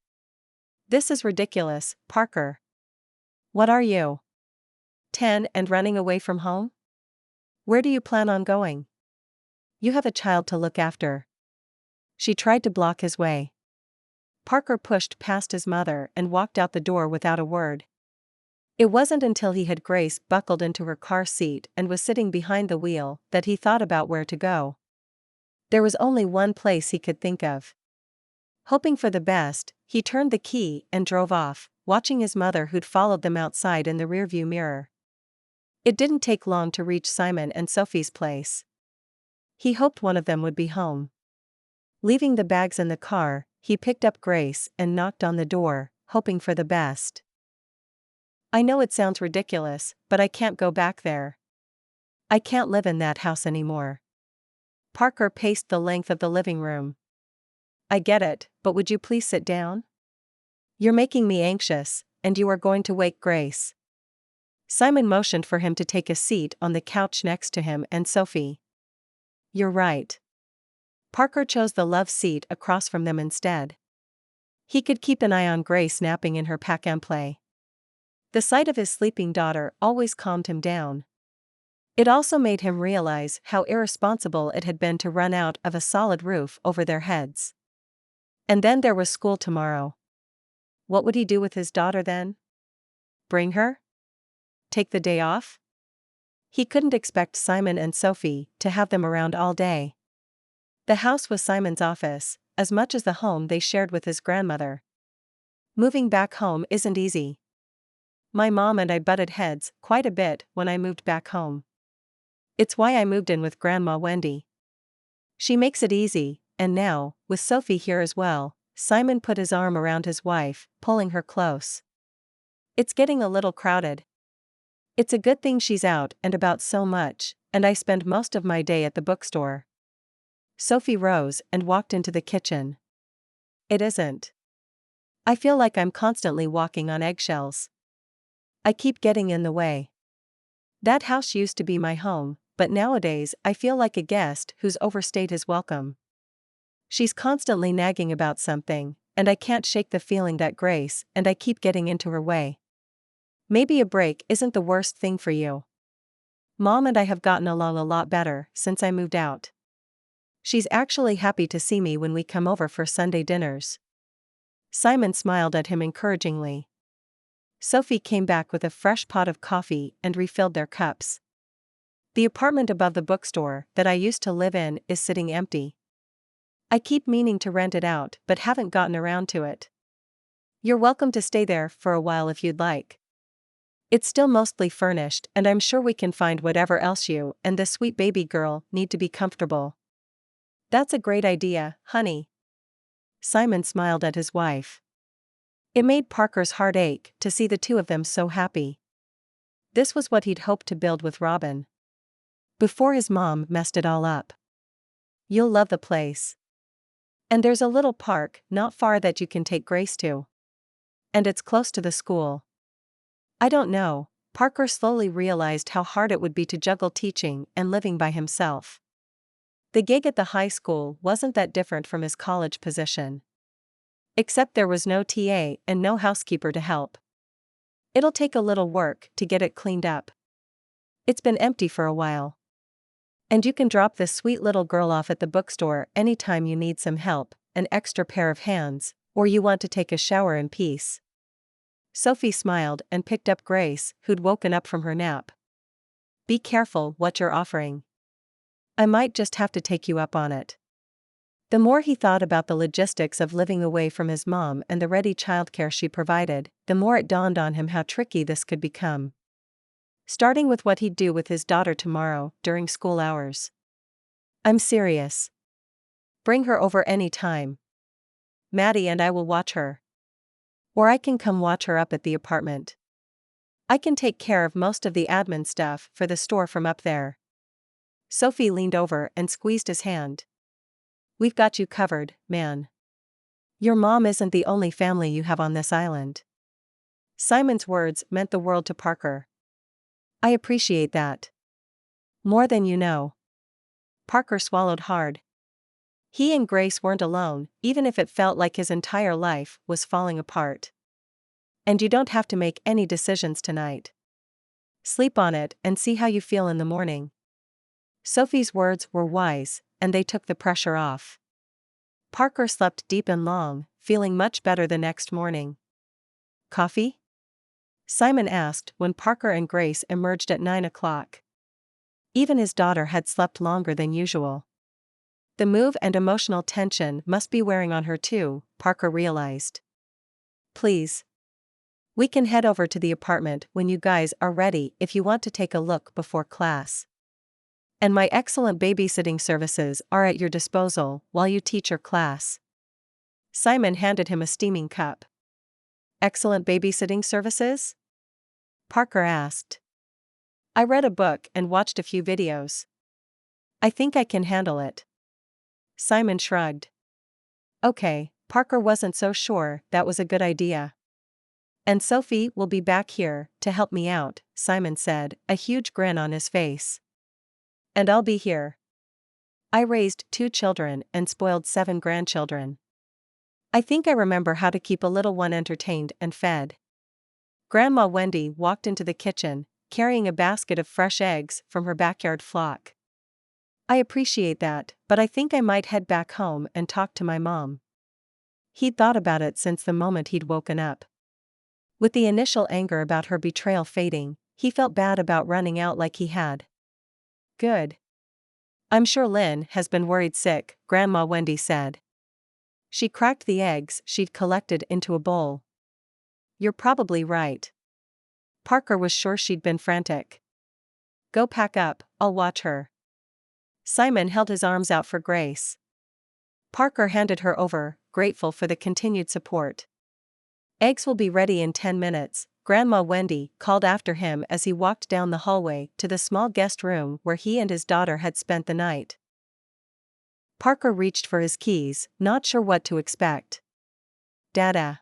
This is ridiculous, Parker. What are you? 10 and running away from home? Where do you plan on going? You have a child to look after. She tried to block his way. Parker pushed past his mother and walked out the door without a word. It wasn't until he had Grace buckled into her car seat and was sitting behind the wheel that he thought about where to go. There was only one place he could think of. Hoping for the best, he turned the key and drove off, watching his mother who'd followed them outside in the rearview mirror. It didn't take long to reach Simon and Sophie's place. He hoped one of them would be home. Leaving the bags in the car, he picked up Grace and knocked on the door, hoping for the best. I know it sounds ridiculous, but I can't go back there. I can't live in that house anymore. Parker paced the length of the living room. I get it, but would you please sit down? You're making me anxious, and you are going to wake Grace. Simon motioned for him to take a seat on the couch next to him and Sophie. You're right. Parker chose the love seat across from them instead. He could keep an eye on Grace napping in her pack-and-play. The sight of his sleeping daughter always calmed him down. It also made him realize how irresponsible it had been to run out of a solid roof over their heads. And then there was school tomorrow. What would he do with his daughter then? Bring her? Take the day off? He couldn't expect Simon and Sophie to have them around all day. The house was Simon's office, as much as the home they shared with his grandmother. Moving back home isn't easy. My mom and I butted heads quite a bit when I moved back home. It's why I moved in with Grandma Wendy. She makes it easy, and now, with Sophie here as well, Simon put his arm around his wife, pulling her close. It's getting a little crowded. It's a good thing she's out and about so much, and I spend most of my day at the bookstore. Sophie rose and walked into the kitchen. It isn't. I feel like I'm constantly walking on eggshells. I keep getting in the way. That house used to be my home, but nowadays I feel like a guest who's overstayed his welcome. She's constantly nagging about something, and I can't shake the feeling that Grace and I keep getting into her way. Maybe a break isn't the worst thing for you. Mom and I have gotten along a lot better since I moved out. She's actually happy to see me when we come over for Sunday dinners. Simon smiled at him encouragingly. Sophie came back with a fresh pot of coffee and refilled their cups. The apartment above the bookstore that I used to live in is sitting empty. I keep meaning to rent it out but haven't gotten around to it. You're welcome to stay there for a while if you'd like. It's still mostly furnished and I'm sure we can find whatever else you and the sweet baby girl need to be comfortable. That's a great idea, honey. Simon smiled at his wife. It made Parker's heart ache to see the two of them so happy. This was what he'd hoped to build with Robin. Before his mom messed it all up. You'll love the place. And there's a little park not far that you can take Grace to. And it's close to the school. I don't know, Parker slowly realized how hard it would be to juggle teaching and living by himself. The gig at the high school wasn't that different from his college position. Except there was no TA and no housekeeper to help. It'll take a little work to get it cleaned up. It's been empty for a while. And you can drop this sweet little girl off at the bookstore anytime you need some help, an extra pair of hands, or you want to take a shower in peace. Sophie smiled and picked up Grace, who'd woken up from her nap. Be careful what you're offering. I might just have to take you up on it. The more he thought about the logistics of living away from his mom and the ready childcare she provided, the more it dawned on him how tricky this could become. Starting with what he'd do with his daughter tomorrow during school hours. I'm serious. Bring her over any time. Maddie and I will watch her. Or I can come watch her up at the apartment. I can take care of most of the admin stuff for the store from up there. Sophie leaned over and squeezed his hand. We've got you covered, man. Your mom isn't the only family you have on this island. Simon's words meant the world to Parker. I appreciate that. More than you know. Parker swallowed hard. He and Grace weren't alone, even if it felt like his entire life was falling apart. And you don't have to make any decisions tonight. Sleep on it and see how you feel in the morning. Sophie's words were wise, and they took the pressure off. Parker slept deep and long, feeling much better the next morning. Coffee? Simon asked when Parker and Grace emerged at 9 o'clock. Even his daughter had slept longer than usual. The move and emotional tension must be wearing on her too, Parker realized. Please. We can head over to the apartment when you guys are ready if you want to take a look before class. And my excellent babysitting services are at your disposal while you teach your class. Simon handed him a steaming cup. Excellent babysitting services? Parker asked. I read a book and watched a few videos. I think I can handle it. Simon shrugged. Okay, Parker wasn't so sure that was a good idea. And Sophie will be back here to help me out, Simon said, a huge grin on his face. And I'll be here. I raised 2 children and spoiled 7 grandchildren. I think I remember how to keep a little one entertained and fed. Grandma Wendy walked into the kitchen, carrying a basket of fresh eggs from her backyard flock. I appreciate that, but I think I might head back home and talk to my mom. He'd thought about it since the moment he'd woken up. With the initial anger about her betrayal fading, he felt bad about running out like he had. Good. I'm sure Lynn has been worried sick, Grandma Wendy said. She cracked the eggs she'd collected into a bowl. You're probably right. Parker was sure she'd been frantic. Go pack up, I'll watch her. Simon held his arms out for Grace. Parker handed her over, grateful for the continued support. Eggs will be ready in 10 minutes, Grandma Wendy called after him as he walked down the hallway to the small guest room where he and his daughter had spent the night. Parker reached for his keys, not sure what to expect. Dada.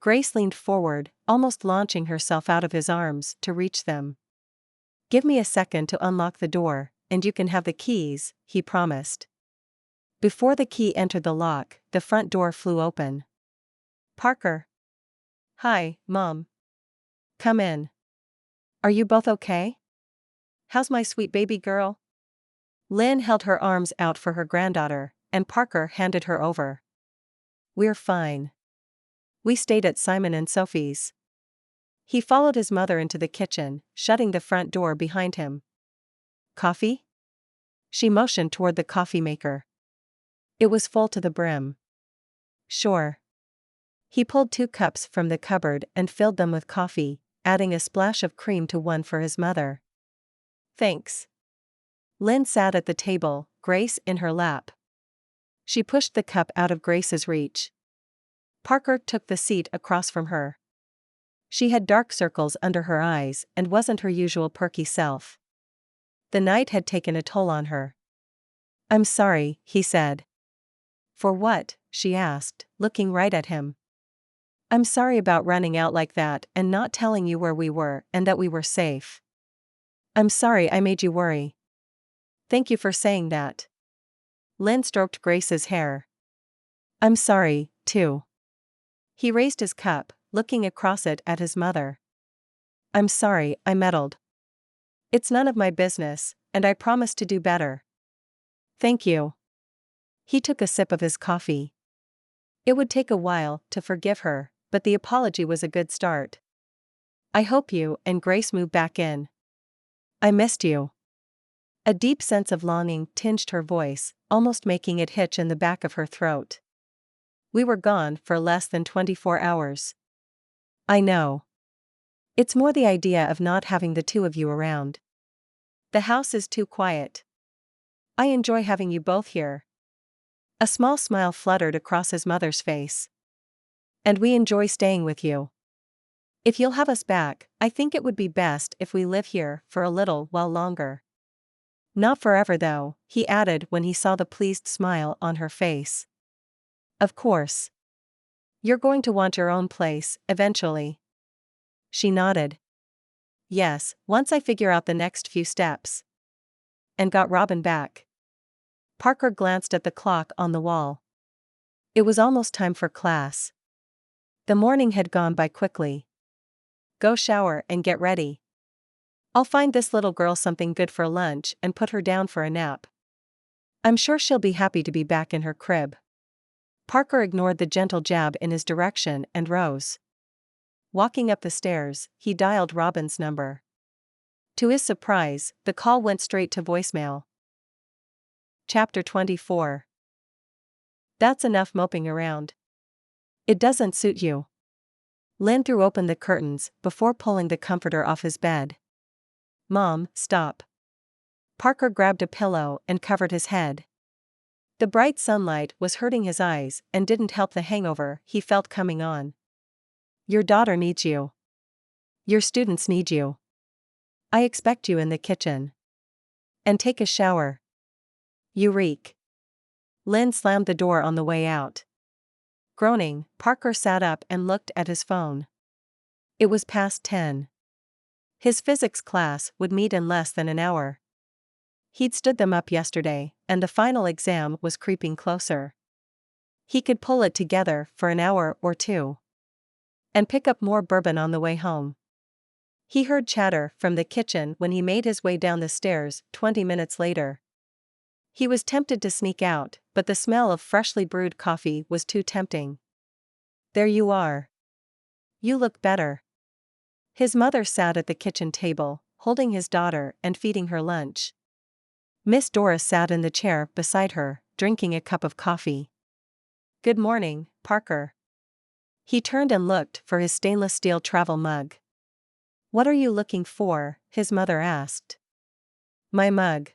Grace leaned forward, almost launching herself out of his arms to reach them. Give me a second to unlock the door, and you can have the keys, he promised. Before the key entered the lock, the front door flew open. Parker. Hi, Mom. Come in. Are you both okay? How's my sweet baby girl? Lynn held her arms out for her granddaughter, and Parker handed her over. We're fine. We stayed at Simon and Sophie's. He followed his mother into the kitchen, shutting the front door behind him. Coffee? She motioned toward the coffee maker. It was full to the brim. Sure. He pulled 2 cups from the cupboard and filled them with coffee, adding a splash of cream to one for his mother. Thanks. Lynn sat at the table, Grace in her lap. She pushed the cup out of Grace's reach. Parker took the seat across from her. She had dark circles under her eyes and wasn't her usual perky self. The night had taken a toll on her. I'm sorry, he said. For what? She asked, looking right at him. I'm sorry about running out like that and not telling you where we were and that we were safe. I'm sorry I made you worry. Thank you for saying that. Lynn stroked Grace's hair. I'm sorry, too. He raised his cup, looking across it at his mother. I'm sorry, I meddled. It's none of my business, and I promise to do better. Thank you. He took a sip of his coffee. It would take a while to forgive her, but the apology was a good start. I hope you and Grace move back in. I missed you. A deep sense of longing tinged her voice, almost making it hitch in the back of her throat. We were gone for less than 24 hours. I know. It's more the idea of not having the 2 of you around. The house is too quiet. I enjoy having you both here. A small smile fluttered across his mother's face. And we enjoy staying with you. If you'll have us back, I think it would be best if we live here for a little while longer. Not forever though, he added when he saw the pleased smile on her face. Of course. You're going to want your own place, eventually. She nodded. Yes, once I figure out the next few steps. And got Robin back. Parker glanced at the clock on the wall. It was almost time for class. The morning had gone by quickly. Go shower and get ready. I'll find this little girl something good for lunch and put her down for a nap. I'm sure she'll be happy to be back in her crib. Parker ignored the gentle jab in his direction and rose. Walking up the stairs, he dialed Robin's number. To his surprise, the call went straight to voicemail. Chapter 24. That's enough moping around. It doesn't suit you. Lynn threw open the curtains before pulling the comforter off his bed. Mom, stop. Parker grabbed a pillow and covered his head. The bright sunlight was hurting his eyes and didn't help the hangover he felt coming on. Your daughter needs you. Your students need you. I expect you in the kitchen. And take a shower. You reek. Lynn slammed the door on the way out. Groaning, Parker sat up and looked at his phone. It was past 10. His physics class would meet in less than an hour. He'd stood them up yesterday, and the final exam was creeping closer. He could pull it together for an hour or two. And pick up more bourbon on the way home. He heard chatter from the kitchen when he made his way down the stairs 20 minutes later. He was tempted to sneak out, but the smell of freshly brewed coffee was too tempting. There you are. You look better. His mother sat at the kitchen table, holding his daughter and feeding her lunch. Miss Doris sat in the chair beside her, drinking a cup of coffee. Good morning, Parker. He turned and looked for his stainless steel travel mug. What are you looking for? His mother asked. My mug.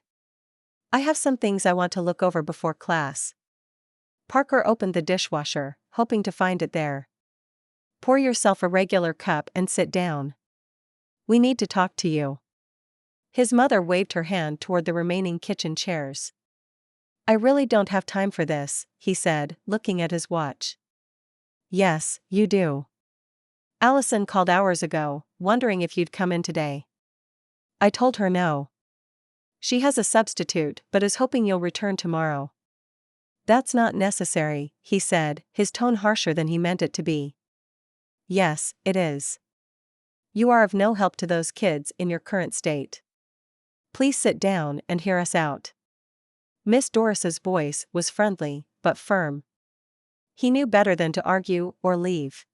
I have some things I want to look over before class. Parker opened the dishwasher, hoping to find it there. Pour yourself a regular cup and sit down. We need to talk to you. His mother waved her hand toward the remaining kitchen chairs. I really don't have time for this, he said, looking at his watch. Yes, you do. Allison called hours ago, wondering if you'd come in today. I told her no. She has a substitute but is hoping you'll return tomorrow. That's not necessary, he said, his tone harsher than he meant it to be. Yes, it is. You are of no help to those kids in your current state. Please sit down and hear us out. Miss Doris's voice was friendly, but firm. He knew better than to argue or leave.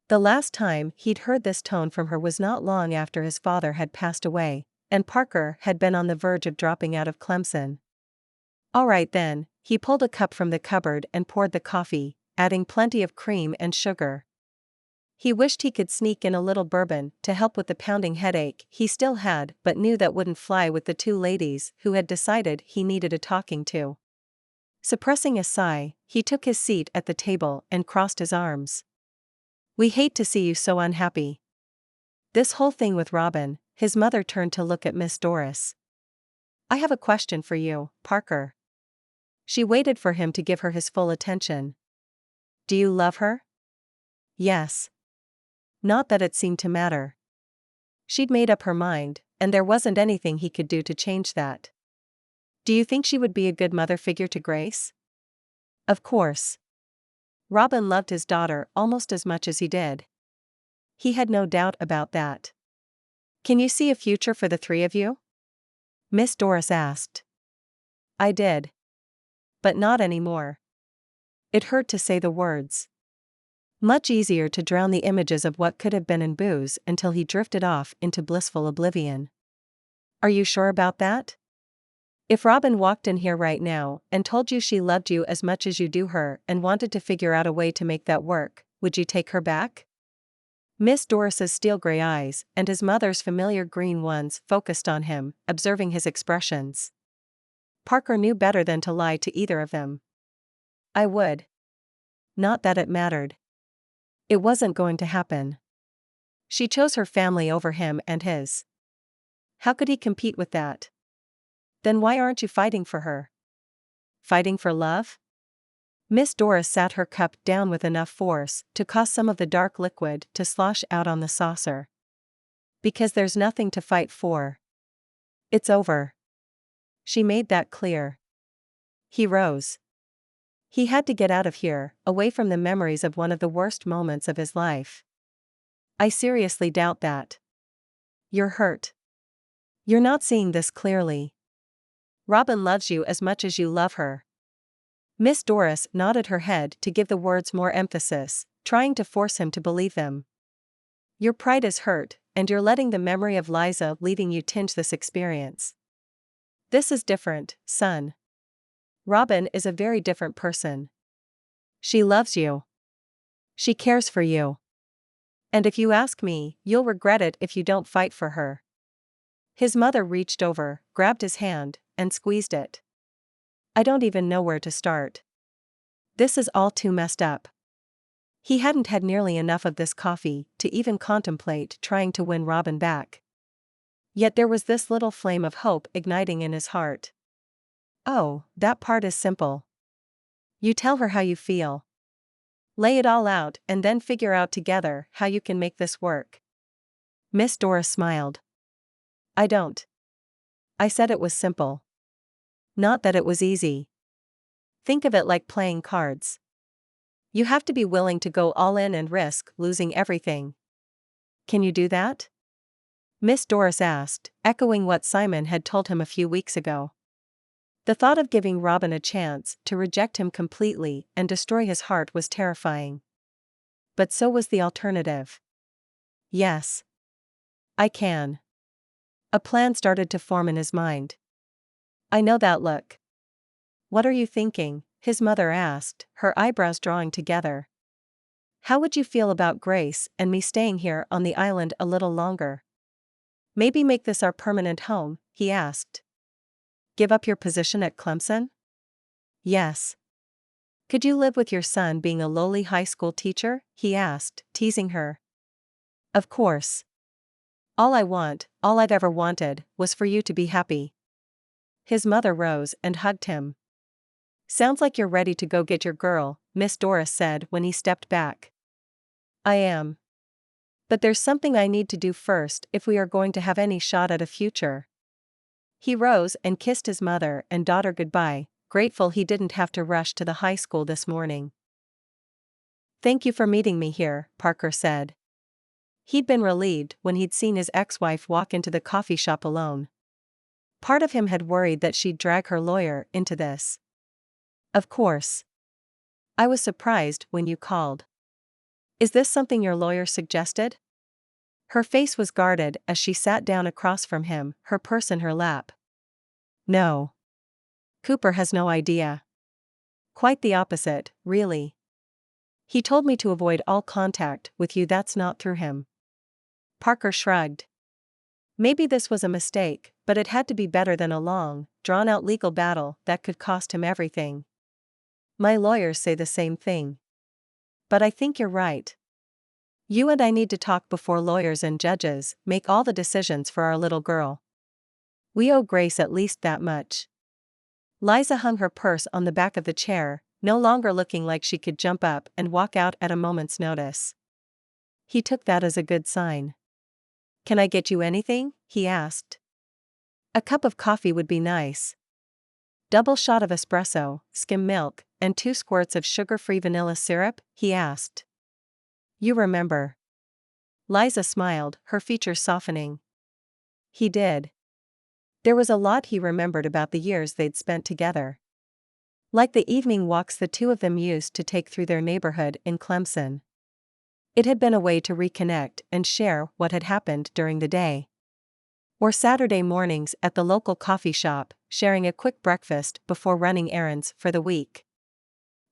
The last time he'd heard this tone from her was not long after his father had passed away, and Parker had been on the verge of dropping out of Clemson. All right then, he pulled a cup from the cupboard and poured the coffee, adding plenty of cream and sugar. He wished he could sneak in a little bourbon to help with the pounding headache he still had, but knew that wouldn't fly with the two ladies who had decided he needed a talking to. Suppressing a sigh, he took his seat at the table and crossed his arms. We hate to see you so unhappy. This whole thing with Robin, his mother turned to look at Miss Doris. I have a question for you, Parker. She waited for him to give her his full attention. Do you love her? Yes. Not that it seemed to matter. She'd made up her mind, and there wasn't anything he could do to change that. Do you think she would be a good mother figure to Grace? Of course. Robin loved his daughter almost as much as he did. He had no doubt about that. Can you see a future for the three of you? Miss Doris asked. I did. But not anymore. It hurt to say the words. Much easier to drown the images of what could have been in booze until he drifted off into blissful oblivion. Are you sure about that? If Robin walked in here right now and told you she loved you as much as you do her and wanted to figure out a way to make that work, would you take her back? Miss Doris's steel-gray eyes and his mother's familiar green ones focused on him, observing his expressions. Parker knew better than to lie to either of them. I would. Not that it mattered. It wasn't going to happen. She chose her family over him and his. How could he compete with that? Then why aren't you fighting for her? Fighting for love? Miss Doris sat her cup down with enough force to cause some of the dark liquid to slosh out on the saucer. Because there's nothing to fight for. It's over. She made that clear. He rose. He had to get out of here, away from the memories of one of the worst moments of his life. I seriously doubt that. You're hurt. You're not seeing this clearly. Robin loves you as much as you love her. Miss Doris nodded her head to give the words more emphasis, trying to force him to believe them. Your pride is hurt, and you're letting the memory of Liza leaving you tinge this experience. This is different, son. Robin is a very different person. She loves you. She cares for you. And if you ask me, you'll regret it if you don't fight for her. His mother reached over, grabbed his hand, and squeezed it. I don't even know where to start. This is all too messed up. He hadn't had nearly enough of this coffee to even contemplate trying to win Robin back. Yet there was this little flame of hope igniting in his heart. Oh, that part is simple. You tell her how you feel. Lay it all out and then figure out together how you can make this work. Miss Doris smiled. I don't. I said it was simple. Not that it was easy. Think of it like playing cards. You have to be willing to go all in and risk losing everything. Can you do that? Miss Doris asked, echoing what Simon had told him a few weeks ago. The thought of giving Robin a chance to reject him completely and destroy his heart was terrifying. But so was the alternative. Yes. I can. A plan started to form in his mind. I know that look. What are you thinking? His mother asked, her eyebrows drawing together. How would you feel about Grace and me staying here on the island a little longer? Maybe make this our permanent home, he asked. Give up your position at Clemson? Yes. Could you live with your son being a lowly high school teacher? He asked, teasing her. Of course. All I've ever wanted, was for you to be happy. His mother rose and hugged him. Sounds like you're ready to go get your girl, Miss Doris said when he stepped back. I am. But there's something I need to do first if we are going to have any shot at a future. He rose and kissed his mother and daughter goodbye, grateful he didn't have to rush to the high school this morning. Thank you for meeting me here, Parker said. He'd been relieved when he'd seen his ex-wife walk into the coffee shop alone. Part of him had worried that she'd drag her lawyer into this. Of course. I was surprised when you called. Is this something your lawyer suggested? Her face was guarded as she sat down across from him, her purse in her lap. No. Cooper has no idea. Quite the opposite, really. He told me to avoid all contact with you. That's not through him. Parker shrugged. Maybe this was a mistake, but it had to be better than a long, drawn-out legal battle that could cost him everything. My lawyers say the same thing. But I think you're right. You and I need to talk before lawyers and judges make all the decisions for our little girl. We owe Grace at least that much. Liza hung her purse on the back of the chair, no longer looking like she could jump up and walk out at a moment's notice. He took that as a good sign. Can I get you anything? He asked. A cup of coffee would be nice. Double shot of espresso, skim milk, and 2 squirts of sugar-free vanilla syrup? He asked. You remember. Liza smiled, her features softening. He did. There was a lot he remembered about the years they'd spent together. Like the evening walks the two of them used to take through their neighborhood in Clemson. It had been a way to reconnect and share what had happened during the day. Or Saturday mornings at the local coffee shop, sharing a quick breakfast before running errands for the week.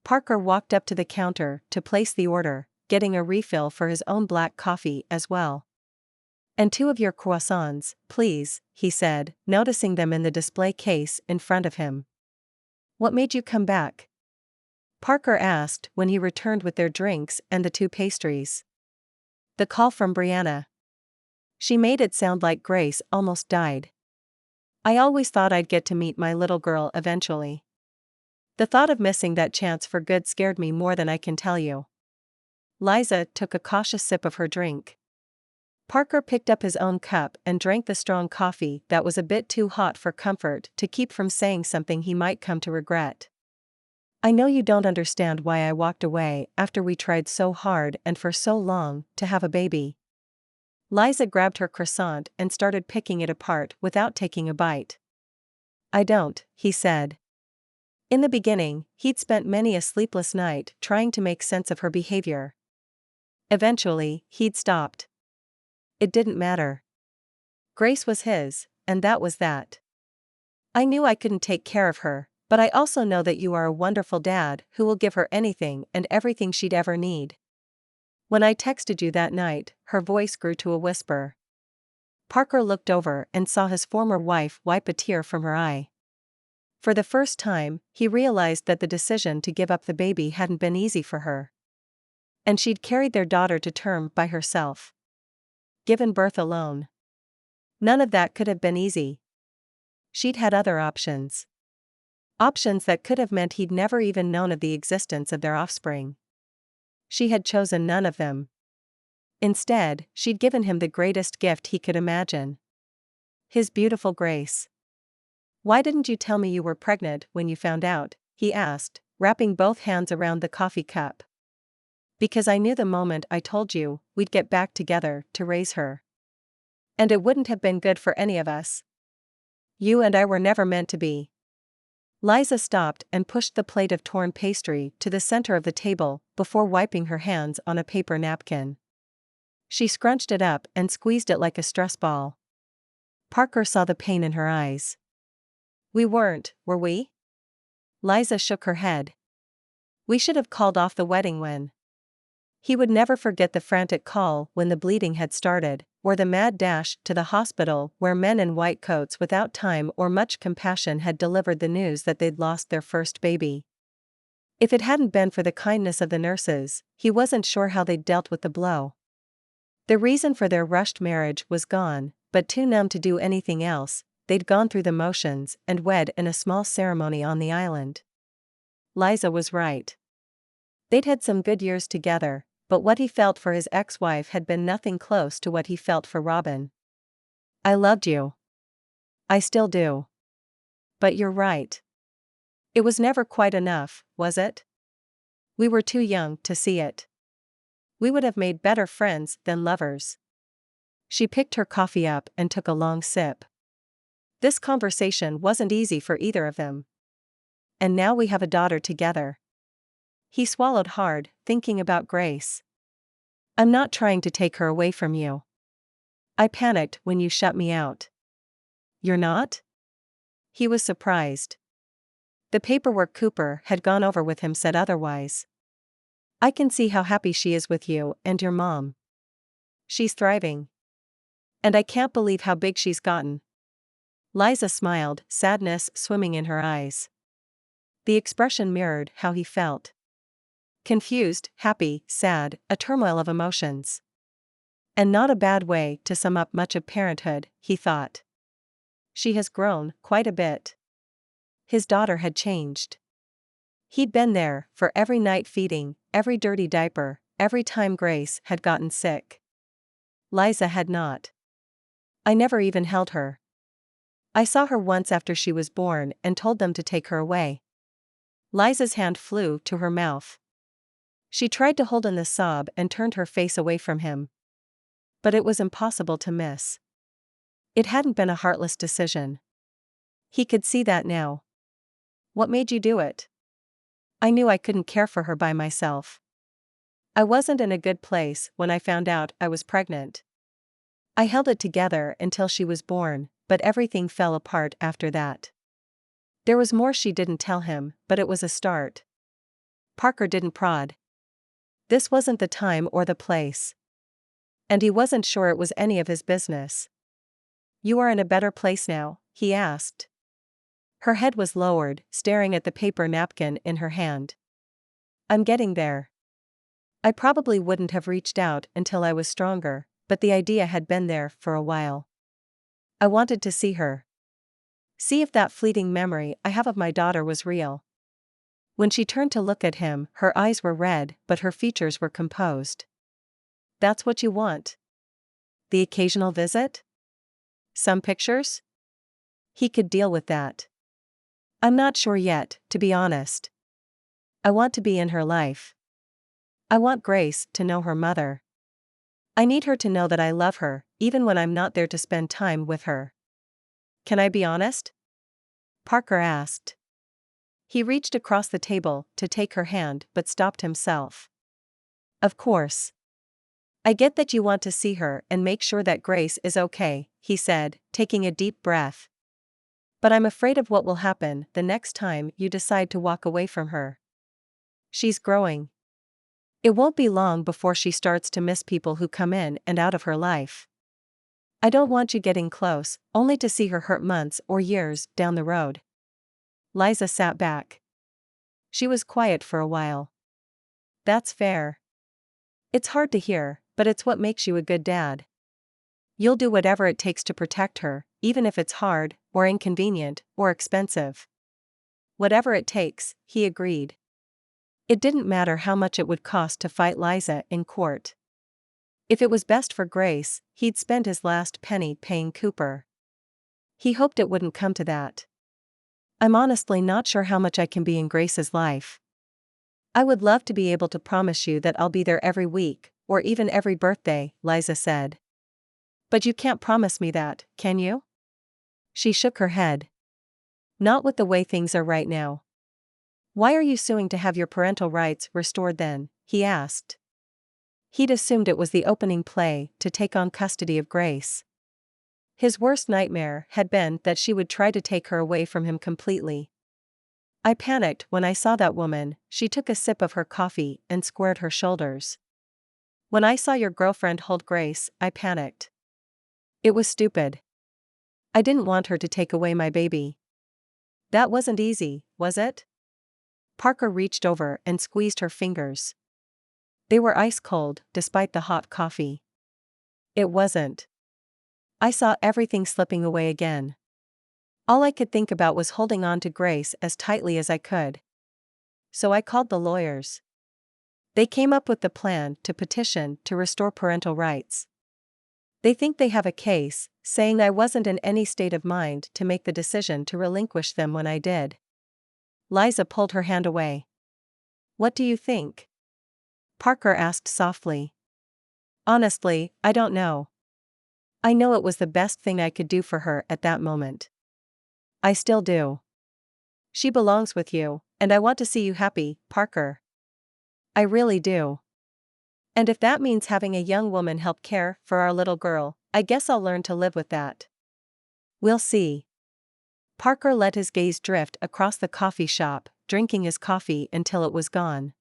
Parker walked up to the counter to place the order, getting a refill for his own black coffee as well. And 2 of your croissants, please, he said, noticing them in the display case in front of him. What made you come back? Parker asked when he returned with their drinks and the 2 pastries. The call from Brianna. She made it sound like Grace almost died. I always thought I'd get to meet my little girl eventually. The thought of missing that chance for good scared me more than I can tell you. Liza took a cautious sip of her drink. Parker picked up his own cup and drank the strong coffee that was a bit too hot for comfort to keep from saying something he might come to regret. I know you don't understand why I walked away after we tried so hard and for so long to have a baby. Liza grabbed her croissant and started picking it apart without taking a bite. I don't, he said. In the beginning, he'd spent many a sleepless night trying to make sense of her behavior. Eventually, he'd stopped. It didn't matter. Grace was his, and that was that. I knew I couldn't take care of her, but I also know that you are a wonderful dad who will give her anything and everything she'd ever need. When I texted you that night, her voice grew to a whisper. Parker looked over and saw his former wife wipe a tear from her eye. For the first time, he realized that the decision to give up the baby hadn't been easy for her. And she'd carried their daughter to term by herself. Given birth alone. None of that could have been easy. She'd had other options. Options that could have meant he'd never even known of the existence of their offspring. She had chosen none of them. Instead, she'd given him the greatest gift he could imagine. His beautiful Grace. Why didn't you tell me you were pregnant when you found out? He asked, wrapping both hands around the coffee cup. Because I knew the moment I told you, we'd get back together to raise her. And it wouldn't have been good for any of us. You and I were never meant to be. Liza stopped and pushed the plate of torn pastry to the center of the table before wiping her hands on a paper napkin. She scrunched it up and squeezed it like a stress ball. Parker saw the pain in her eyes. We weren't, were we? Liza shook her head. We should have called off the wedding when. He would never forget the frantic call when the bleeding had started, or the mad dash to the hospital where men in white coats without time or much compassion had delivered the news that they'd lost their first baby. If it hadn't been for the kindness of the nurses, he wasn't sure how they'd dealt with the blow. The reason for their rushed marriage was gone, but too numb to do anything else, they'd gone through the motions and wed in a small ceremony on the island. Liza was right. They'd had some good years together, but what he felt for his ex-wife had been nothing close to what he felt for Robin. I loved you. I still do. But you're right. It was never quite enough, was it? We were too young to see it. We would have made better friends than lovers. She picked her coffee up and took a long sip. This conversation wasn't easy for either of them. And now we have a daughter together. He swallowed hard, thinking about Grace. I'm not trying to take her away from you. I panicked when you shut me out. You're not? He was surprised. The paperwork Cooper had gone over with him said otherwise. I can see how happy she is with you and your mom. She's thriving. And I can't believe how big she's gotten. Liza smiled, sadness swimming in her eyes. The expression mirrored how he felt. Confused, happy, sad, a turmoil of emotions. And not a bad way to sum up much of parenthood, he thought. She has grown, quite a bit. His daughter had changed. He'd been there, for every night feeding, every dirty diaper, every time Grace had gotten sick. Liza had not. I never even held her. I saw her once after she was born and told them to take her away. Liza's hand flew to her mouth. She tried to hold in the sob and turned her face away from him. But it was impossible to miss. It hadn't been a heartless decision. He could see that now. What made you do it? I knew I couldn't care for her by myself. I wasn't in a good place when I found out I was pregnant. I held it together until she was born, but everything fell apart after that. There was more she didn't tell him, but it was a start. Parker didn't prod. This wasn't the time or the place. And he wasn't sure it was any of his business. You are in a better place now, he asked. Her head was lowered, staring at the paper napkin in her hand. I'm getting there. I probably wouldn't have reached out until I was stronger, but the idea had been there for a while. I wanted to see her. See if that fleeting memory I have of my daughter was real. When she turned to look at him, her eyes were red, but her features were composed. That's what you want? The occasional visit? Some pictures? He could deal with that. I'm not sure yet, to be honest. I want to be in her life. I want Grace to know her mother. I need her to know that I love her, even when I'm not there to spend time with her. Can I be honest? Parker asked. He reached across the table to take her hand but stopped himself. Of course. I get that you want to see her and make sure that Grace is okay, he said, taking a deep breath. But I'm afraid of what will happen the next time you decide to walk away from her. She's growing. It won't be long before she starts to miss people who come in and out of her life. I don't want you getting close, only to see her hurt months or years down the road. Liza sat back. She was quiet for a while. That's fair. It's hard to hear, but it's what makes you a good dad. You'll do whatever it takes to protect her, even if it's hard, or inconvenient, or expensive. Whatever it takes, he agreed. It didn't matter how much it would cost to fight Liza in court. If it was best for Grace, he'd spend his last penny paying Cooper. He hoped it wouldn't come to that. I'm honestly not sure how much I can be in Grace's life. I would love to be able to promise you that I'll be there every week, or even every birthday, Liza said. But you can't promise me that, can you? She shook her head. Not with the way things are right now. Why are you suing to have your parental rights restored then? He asked. He'd assumed it was the opening play to take on custody of Grace. His worst nightmare had been that she would try to take her away from him completely. I panicked when I saw that woman. She took a sip of her coffee and squared her shoulders. When I saw your girlfriend hold Grace, I panicked. It was stupid. I didn't want her to take away my baby. That wasn't easy, was it? Parker reached over and squeezed her fingers. They were ice cold, despite the hot coffee. It wasn't. I saw everything slipping away again. All I could think about was holding on to Grace as tightly as I could. So I called the lawyers. They came up with the plan to petition to restore parental rights. They think they have a case, saying I wasn't in any state of mind to make the decision to relinquish them when I did. Liza pulled her hand away. What do you think? Parker asked softly. Honestly, I don't know. I know it was the best thing I could do for her at that moment. I still do. She belongs with you, and I want to see you happy, Parker. I really do. And if that means having a young woman help care for our little girl, I guess I'll learn to live with that. We'll see. Parker let his gaze drift across the coffee shop, drinking his coffee until it was gone.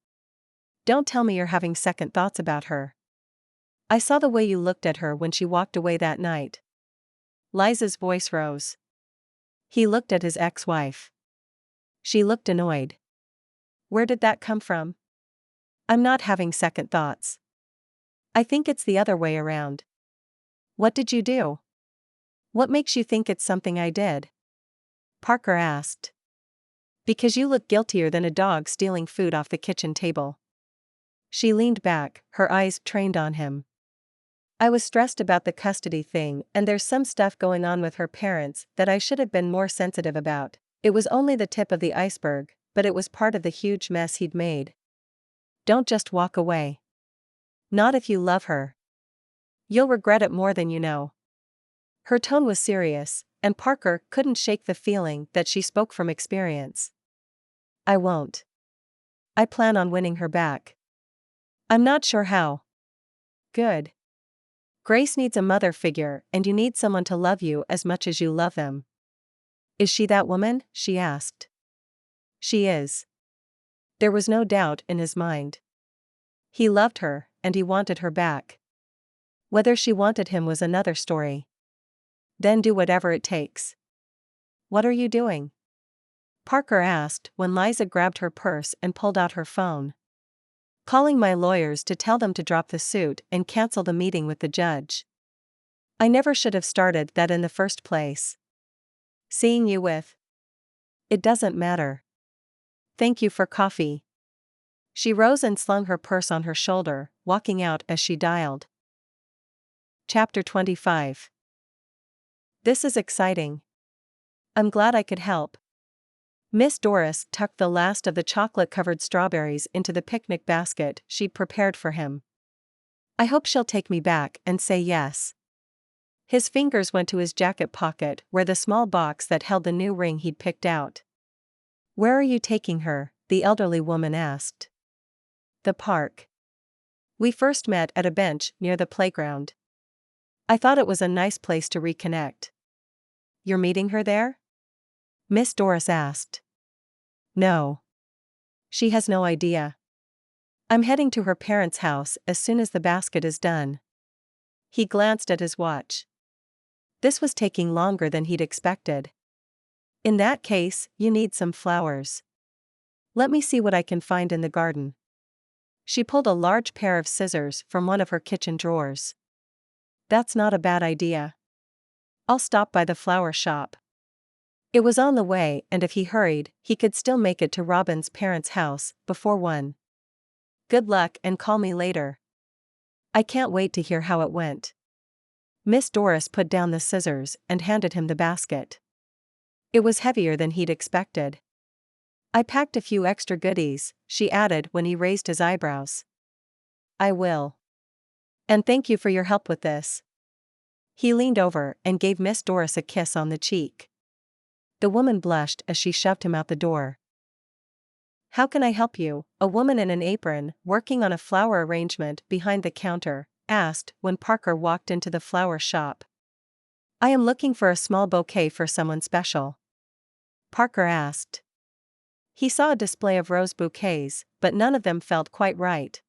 Don't tell me you're having second thoughts about her. I saw the way you looked at her when she walked away that night. Liza's voice rose. He looked at his ex-wife. She looked annoyed. Where did that come from? I'm not having second thoughts. I think it's the other way around. What did you do? What makes you think it's something I did? Parker asked. Because you look guiltier than a dog stealing food off the kitchen table. She leaned back, her eyes trained on him. I was stressed about the custody thing, and there's some stuff going on with her parents that I should have been more sensitive about. It was only the tip of the iceberg, but it was part of the huge mess he'd made. Don't just walk away. Not if you love her. You'll regret it more than you know. Her tone was serious, and Parker couldn't shake the feeling that she spoke from experience. I won't. I plan on winning her back. I'm not sure how. Good. Grace needs a mother figure, and you need someone to love you as much as you love them. Is she that woman? She asked. She is. There was no doubt in his mind. He loved her, and he wanted her back. Whether she wanted him was another story. Then do whatever it takes. What are you doing? Parker asked when Liza grabbed her purse and pulled out her phone. Calling my lawyers to tell them to drop the suit and cancel the meeting with the judge. I never should have started that in the first place. Seeing you with. It doesn't matter. Thank you for coffee. She rose and slung her purse on her shoulder, walking out as she dialed. Chapter 25. This is exciting. I'm glad I could help. Miss Doris tucked the last of the chocolate-covered strawberries into the picnic basket she'd prepared for him. I hope she'll take me back and say yes. His fingers went to his jacket pocket where the small box that held the new ring he'd picked out. Where are you taking her? The elderly woman asked. The park. We first met at a bench near the playground. I thought it was a nice place to reconnect. You're meeting her there? Miss Doris asked. No. She has no idea. I'm heading to her parents' house as soon as the basket is done. He glanced at his watch. This was taking longer than he'd expected. In that case, you need some flowers. Let me see what I can find in the garden. She pulled a large pair of scissors from one of her kitchen drawers. That's not a bad idea. I'll stop by the flower shop. It was on the way, and if he hurried, he could still make it to Robin's parents' house before 1. Good luck and call me later. I can't wait to hear how it went. Miss Doris put down the scissors and handed him the basket. It was heavier than he'd expected. I packed a few extra goodies, she added when he raised his eyebrows. I will. And thank you for your help with this. He leaned over and gave Miss Doris a kiss on the cheek. The woman blushed as she shoved him out the door. How can I help you? A woman in an apron, working on a flower arrangement behind the counter, asked when Parker walked into the flower shop. I am looking for a small bouquet for someone special. Parker asked. He saw a display of rose bouquets, but none of them felt quite right.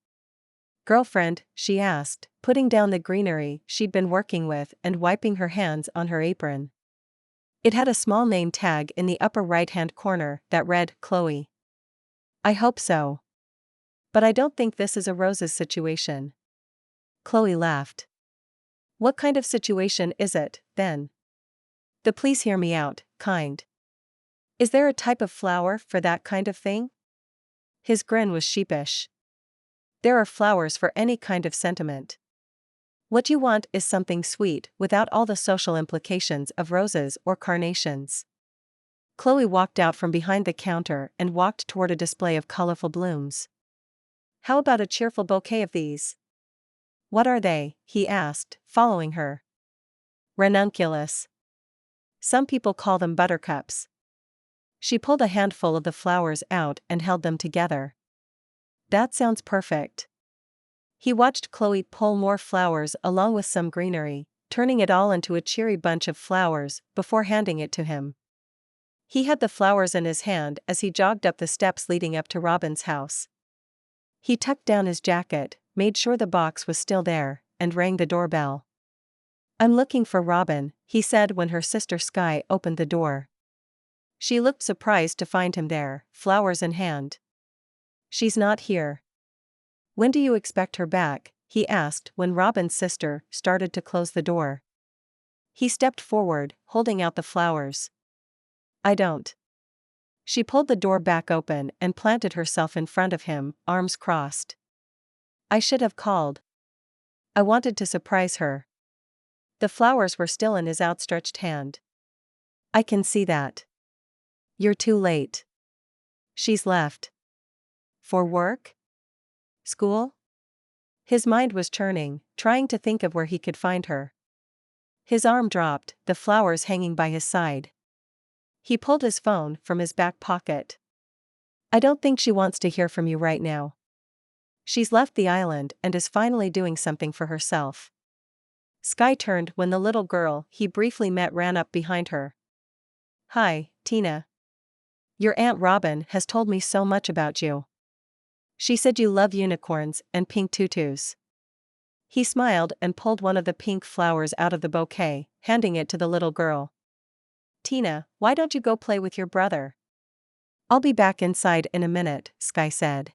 Girlfriend, she asked, putting down the greenery she'd been working with and wiping her hands on her apron. It had a small name tag in the upper right-hand corner that read, Chloe. I hope so. But I don't think this is a roses situation. Chloe laughed. What kind of situation is it, then? Please hear me out, kind. Is there a type of flower for that kind of thing? His grin was sheepish. There are flowers for any kind of sentiment. What you want is something sweet without all the social implications of roses or carnations. Chloe walked out from behind the counter and walked toward a display of colorful blooms. How about a cheerful bouquet of these? What are they? He asked, following her. Ranunculus. Some people call them buttercups. She pulled a handful of the flowers out and held them together. That sounds perfect. He watched Chloe pull more flowers along with some greenery, turning it all into a cheery bunch of flowers before handing it to him. He had the flowers in his hand as he jogged up the steps leading up to Robin's house. He tucked down his jacket, made sure the box was still there, and rang the doorbell. I'm looking for Robin, he said when her sister Skye opened the door. She looked surprised to find him there, flowers in hand. She's not here. When do you expect her back? He asked when Robin's sister started to close the door. He stepped forward, holding out the flowers. I don't. She pulled the door back open and planted herself in front of him, arms crossed. I should have called. I wanted to surprise her. The flowers were still in his outstretched hand. I can see that. You're too late. She's left. For work? School? His mind was churning, trying to think of where he could find her. His arm dropped, the flowers hanging by his side. He pulled his phone from his back pocket. I don't think she wants to hear from you right now. She's left the island and is finally doing something for herself. Skye turned when the little girl he briefly met ran up behind her. Hi, Tina. Your Aunt Robin has told me so much about you. She said you love unicorns and pink tutus. He smiled and pulled one of the pink flowers out of the bouquet, handing it to the little girl. Tina, why don't you go play with your brother? I'll be back inside in a minute, Skye said.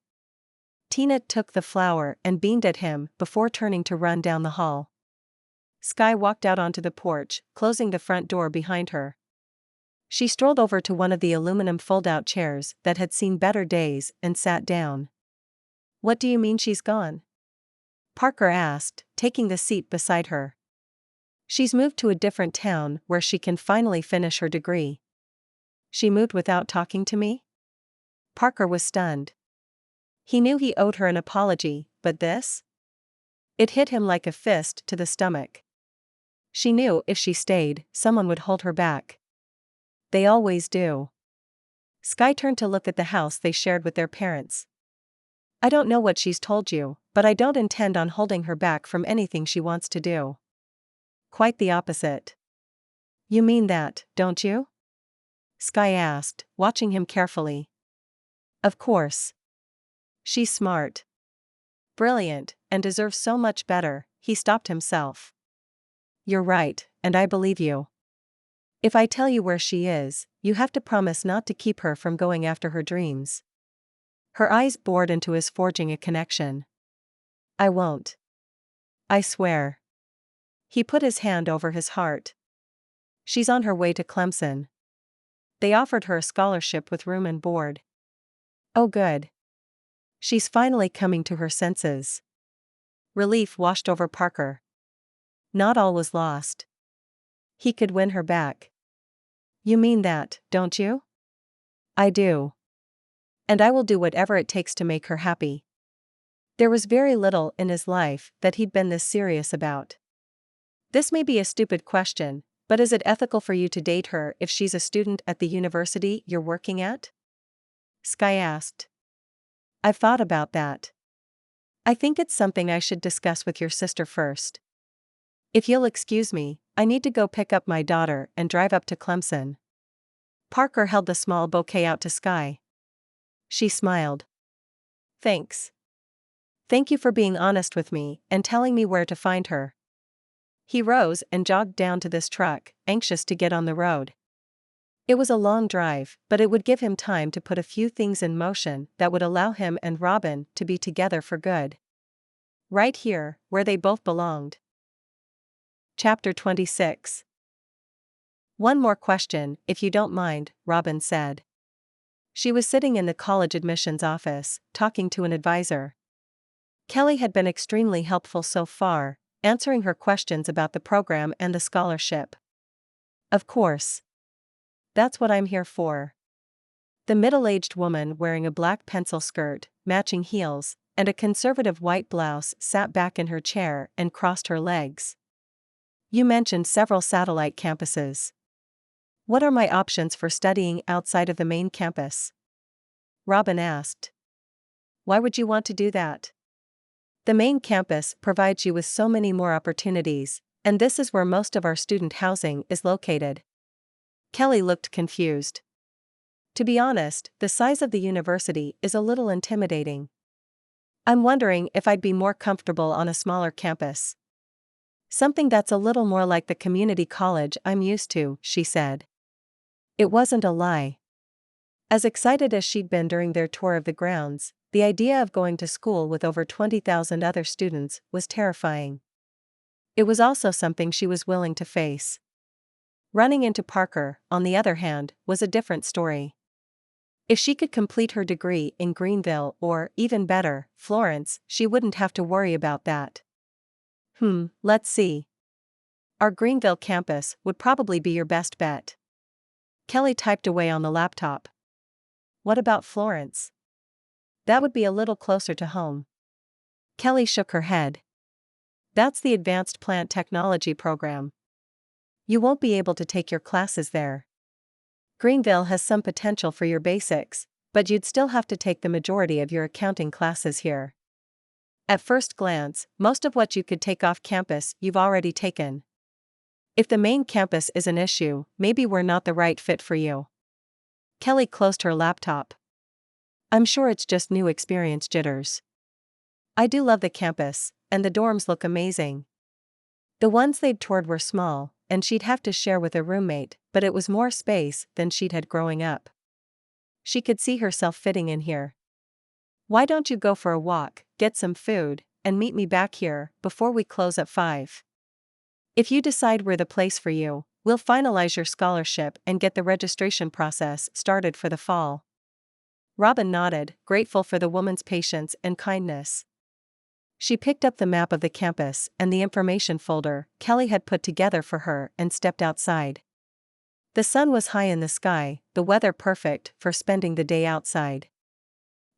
Tina took the flower and beamed at him before turning to run down the hall. Skye walked out onto the porch, closing the front door behind her. She strolled over to one of the aluminum fold-out chairs that had seen better days and sat down. What do you mean she's gone? Parker asked, taking the seat beside her. She's moved to a different town where she can finally finish her degree. She moved without talking to me? Parker was stunned. He knew he owed her an apology, but this? It hit him like a fist to the stomach. She knew if she stayed, someone would hold her back. They always do. Sky turned to look at the house they shared with their parents. I don't know what she's told you, but I don't intend on holding her back from anything she wants to do. Quite the opposite. You mean that, don't you? Sky asked, watching him carefully. Of course. She's smart. Brilliant, and deserves so much better. He stopped himself. You're right, and I believe you. If I tell you where she is, you have to promise not to keep her from going after her dreams. Her eyes bored into his, forging a connection. I won't. I swear. He put his hand over his heart. She's on her way to Clemson. They offered her a scholarship with room and board. Oh good. She's finally coming to her senses. Relief washed over Parker. Not all was lost. He could win her back. You mean that, don't you? I do. And I will do whatever it takes to make her happy. There was very little in his life that he'd been this serious about. This may be a stupid question, but is it ethical for you to date her if she's a student at the university you're working at? Sky asked. I've thought about that. I think it's something I should discuss with your sister first. If you'll excuse me, I need to go pick up my daughter and drive up to Clemson. Parker held the small bouquet out to Sky. She smiled. Thanks. Thank you for being honest with me and telling me where to find her. He rose and jogged down to this truck, anxious to get on the road. It was a long drive, but it would give him time to put a few things in motion that would allow him and Robin to be together for good. Right here, where they both belonged. Chapter 26. One more question, if you don't mind, Robin said. She was sitting in the college admissions office, talking to an advisor. Kelly had been extremely helpful so far, answering her questions about the program and the scholarship. Of course. That's what I'm here for. The middle-aged woman wearing a black pencil skirt, matching heels, and a conservative white blouse sat back in her chair and crossed her legs. You mentioned several satellite campuses. What are my options for studying outside of the main campus? Robin asked. Why would you want to do that? The main campus provides you with so many more opportunities, and this is where most of our student housing is located. Kelly looked confused. To be honest, the size of the university is a little intimidating. I'm wondering if I'd be more comfortable on a smaller campus. Something that's a little more like the community college I'm used to, she said. It wasn't a lie. As excited as she'd been during their tour of the grounds, the idea of going to school with over 20,000 other students was terrifying. It was also something she was willing to face. Running into Parker, on the other hand, was a different story. If she could complete her degree in Greenville or, even better, Florence, she wouldn't have to worry about that. Let's see. Our Greenville campus would probably be your best bet. Kelly typed away on the laptop. What about Florence? That would be a little closer to home. Kelly shook her head. That's the Advanced Plant Technology program. You won't be able to take your classes there. Greenville has some potential for your basics, but you'd still have to take the majority of your accounting classes here. At first glance, most of what you could take off campus you've already taken. If the main campus is an issue, maybe we're not the right fit for you. Kelly closed her laptop. I'm sure it's just new experience jitters. I do love the campus, and the dorms look amazing. The ones they'd toured were small, and she'd have to share with a roommate, but it was more space than she'd had growing up. She could see herself fitting in here. Why don't you go for a walk, get some food, and meet me back here before we close at 5? If you decide we're the place for you, we'll finalize your scholarship and get the registration process started for the fall. Robin nodded, grateful for the woman's patience and kindness. She picked up the map of the campus and the information folder Kelly had put together for her and stepped outside. The sun was high in the sky, the weather perfect for spending the day outside.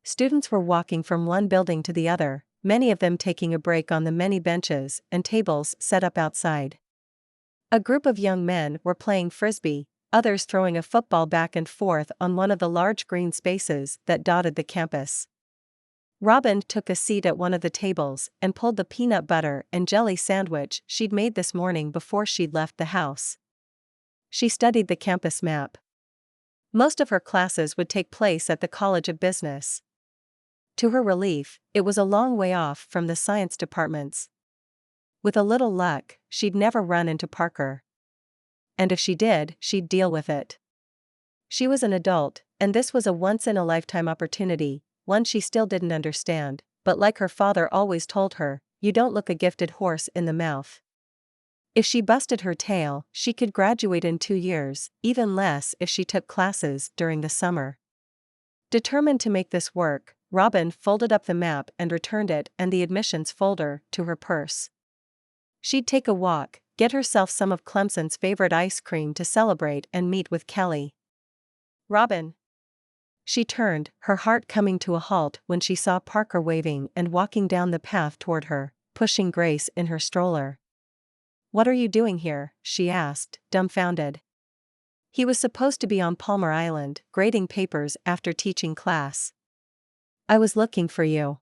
Students were walking from one building to the other, many of them taking a break on the many benches and tables set up outside. A group of young men were playing frisbee, others throwing a football back and forth on one of the large green spaces that dotted the campus. Robin took a seat at one of the tables and pulled the peanut butter and jelly sandwich she'd made this morning before she'd left the house. She studied the campus map. Most of her classes would take place at the College of Business. To her relief, it was a long way off from the science departments. With a little luck, she'd never run into Parker. And if she did, she'd deal with it. She was an adult, and this was a once-in-a-lifetime opportunity, one she still didn't understand, but like her father always told her, you don't look a gifted horse in the mouth. If she busted her tail, she could graduate in 2 years, even less if she took classes during the summer. Determined to make this work, Robin folded up the map and returned it and the admissions folder to her purse. She'd take a walk, get herself some of Clemson's favorite ice cream to celebrate and meet with Kelly. Robin. She turned, her heart coming to a halt when she saw Parker waving and walking down the path toward her, pushing Grace in her stroller. What are you doing here? She asked, dumbfounded. He was supposed to be on Palmar Island, grading papers after teaching class. I was looking for you.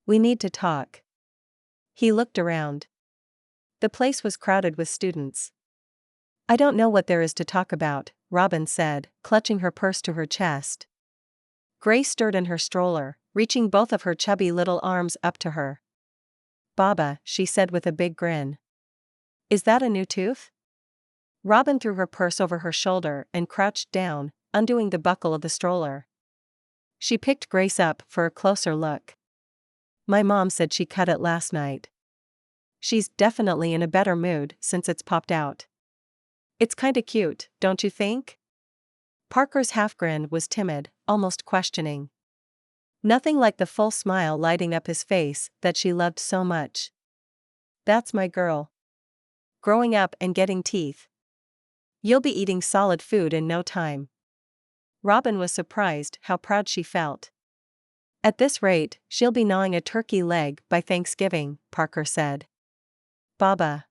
We need to talk. He looked around. The place was crowded with students. I don't know what there is to talk about, Robin said, clutching her purse to her chest. Grace stirred in her stroller, reaching both of her chubby little arms up to her. Baba, she said with a big grin. Is that a new tooth? Robin threw her purse over her shoulder and crouched down, undoing the buckle of the stroller. She picked Grace up for a closer look. My mom said she cut it last night. She's definitely in a better mood since it's popped out. It's kinda cute, don't you think? Parker's half-grin was timid, almost questioning. Nothing like the full smile lighting up his face that she loved so much. That's my girl. Growing up and getting teeth. You'll be eating solid food in no time. Robin was surprised how proud she felt. At this rate, she'll be gnawing a turkey leg by Thanksgiving, Parker said. Baba.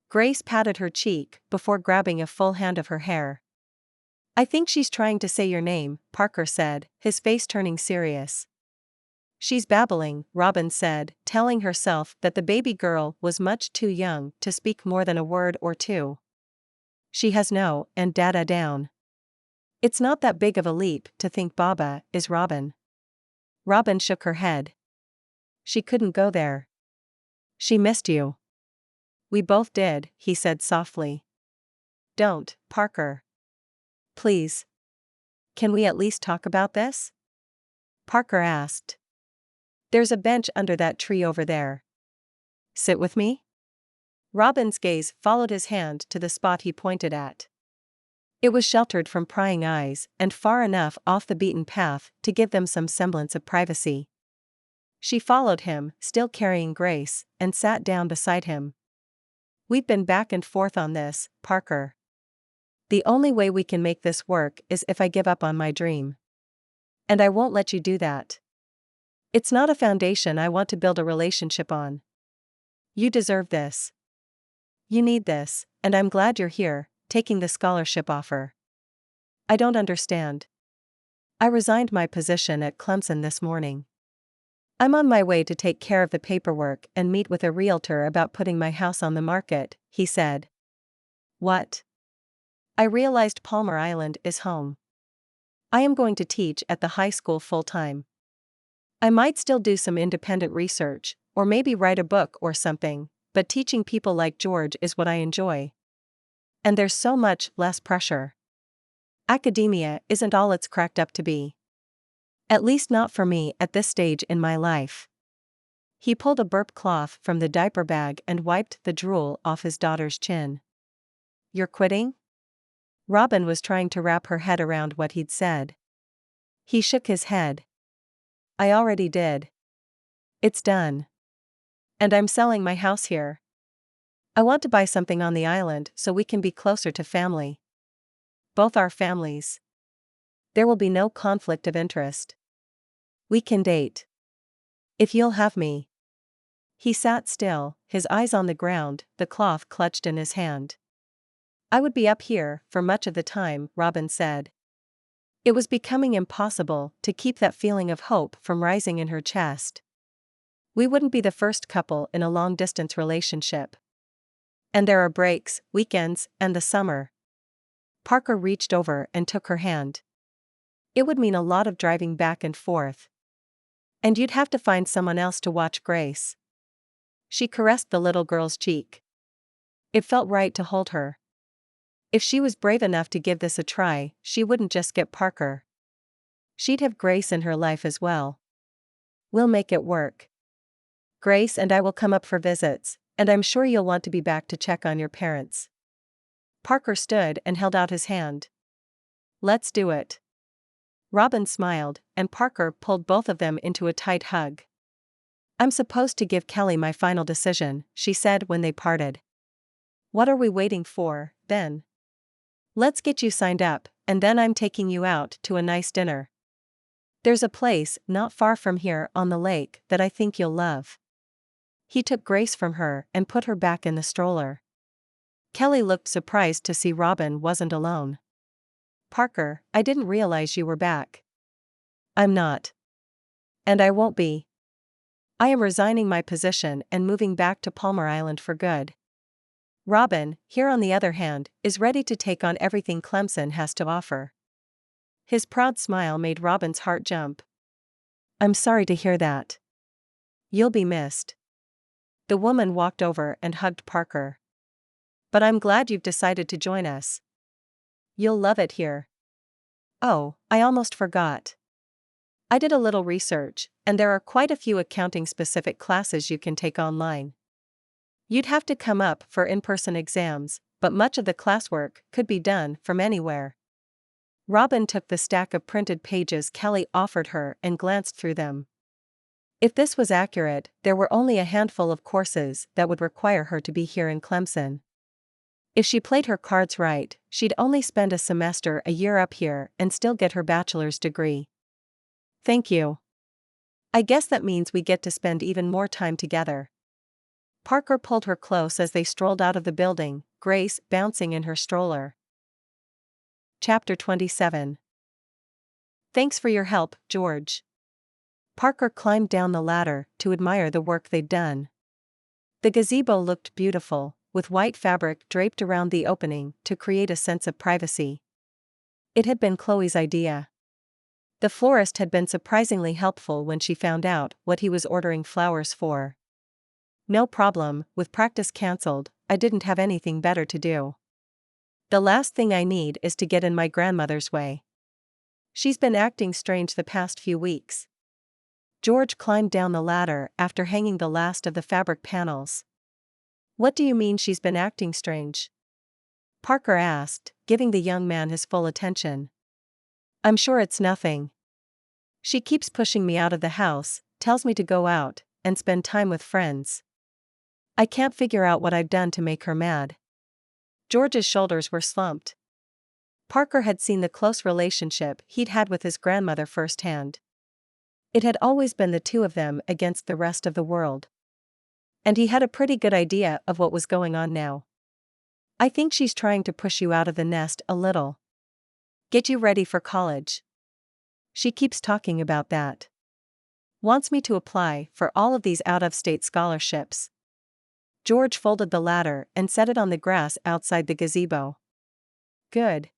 Grace patted her cheek before grabbing a full hand of her hair. I think she's trying to say your name, Parker said, his face turning serious. She's babbling, Robin said, telling herself that the baby girl was much too young to speak more than a word or two. She has no and dada down. It's not that big of a leap to think Baba is Robin. Robin shook her head. She couldn't go there. She missed you. We both did, he said softly. Don't, Parker. Please. Can we at least talk about this? Parker asked. There's a bench under that tree over there. Sit with me? Robin's gaze followed his hand to the spot he pointed at. It was sheltered from prying eyes and far enough off the beaten path to give them some semblance of privacy. She followed him, still carrying Grace, and sat down beside him. We've been back and forth on this, Parker. The only way we can make this work is if I give up on my dream. And I won't let you do that. It's not a foundation I want to build a relationship on. You deserve this. You need this, and I'm glad you're here, taking the scholarship offer. I don't understand. I resigned my position at Clemson this morning. I'm on my way to take care of the paperwork and meet with a realtor about putting my house on the market, he said. What? I realized Palmar Island is home. I am going to teach at the high school full-time. I might still do some independent research, or maybe write a book or something, but teaching people like George is what I enjoy. And there's so much less pressure. Academia isn't all it's cracked up to be. At least not for me at this stage in my life. He pulled a burp cloth from the diaper bag and wiped the drool off his daughter's chin. You're quitting? Robin was trying to wrap her head around what he'd said. He shook his head. I already did. It's done. And I'm selling my house here. I want to buy something on the island so we can be closer to family. Both our families. There will be no conflict of interest. We can date. If you'll have me. He sat still, his eyes on the ground, the cloth clutched in his hand. I would be up here for much of the time, Robin said. It was becoming impossible to keep that feeling of hope from rising in her chest. We wouldn't be the first couple in a long-distance relationship. And there are breaks, weekends, and the summer. Parker reached over and took her hand. It would mean a lot of driving back and forth. And you'd have to find someone else to watch Grace. She caressed the little girl's cheek. It felt right to hold her. If she was brave enough to give this a try, she wouldn't just get Parker. She'd have Grace in her life as well. We'll make it work. Grace and I will come up for visits, and I'm sure you'll want to be back to check on your parents. Parker stood and held out his hand. Let's do it. Robin smiled, and Parker pulled both of them into a tight hug. I'm supposed to give Kelly my final decision, she said when they parted. What are we waiting for, then? Let's get you signed up, and then I'm taking you out to a nice dinner. There's a place not far from here on the lake that I think you'll love. He took Grace from her and put her back in the stroller. Kelly looked surprised to see Robin wasn't alone. Parker, I didn't realize you were back. I'm not. And I won't be. I am resigning my position and moving back to Palmar Island for good. Robin, here on the other hand, is ready to take on everything Clemson has to offer. His proud smile made Robin's heart jump. I'm sorry to hear that. You'll be missed. The woman walked over and hugged Parker. But I'm glad you've decided to join us. You'll love it here. Oh, I almost forgot. I did a little research, and there are quite a few accounting-specific classes you can take online. You'd have to come up for in-person exams, but much of the classwork could be done from anywhere. Robin took the stack of printed pages Kelly offered her and glanced through them. If this was accurate, there were only a handful of courses that would require her to be here in Clemson. If she played her cards right, she'd only spend a semester a year up here and still get her bachelor's degree. Thank you. I guess that means we get to spend even more time together. Parker pulled her close as they strolled out of the building, Grace bouncing in her stroller. Chapter 27. Thanks for your help, George. Parker climbed down the ladder to admire the work they'd done. The gazebo looked beautiful, with white fabric draped around the opening to create a sense of privacy. It had been Chloe's idea. The florist had been surprisingly helpful when she found out what he was ordering flowers for. No problem, with practice cancelled, I didn't have anything better to do. The last thing I need is to get in my grandmother's way. She's been acting strange the past few weeks. George climbed down the ladder after hanging the last of the fabric panels. What do you mean she's been acting strange? Parker asked, giving the young man his full attention. I'm sure it's nothing. She keeps pushing me out of the house, tells me to go out and spend time with friends. I can't figure out what I've done to make her mad. George's shoulders were slumped. Parker had seen the close relationship he'd had with his grandmother firsthand. It had always been the two of them against the rest of the world. And he had a pretty good idea of what was going on now. I think she's trying to push you out of the nest a little. Get you ready for college. She keeps talking about that. Wants me to apply for all of these out-of-state scholarships. George folded the ladder and set it on the grass outside the gazebo. Good.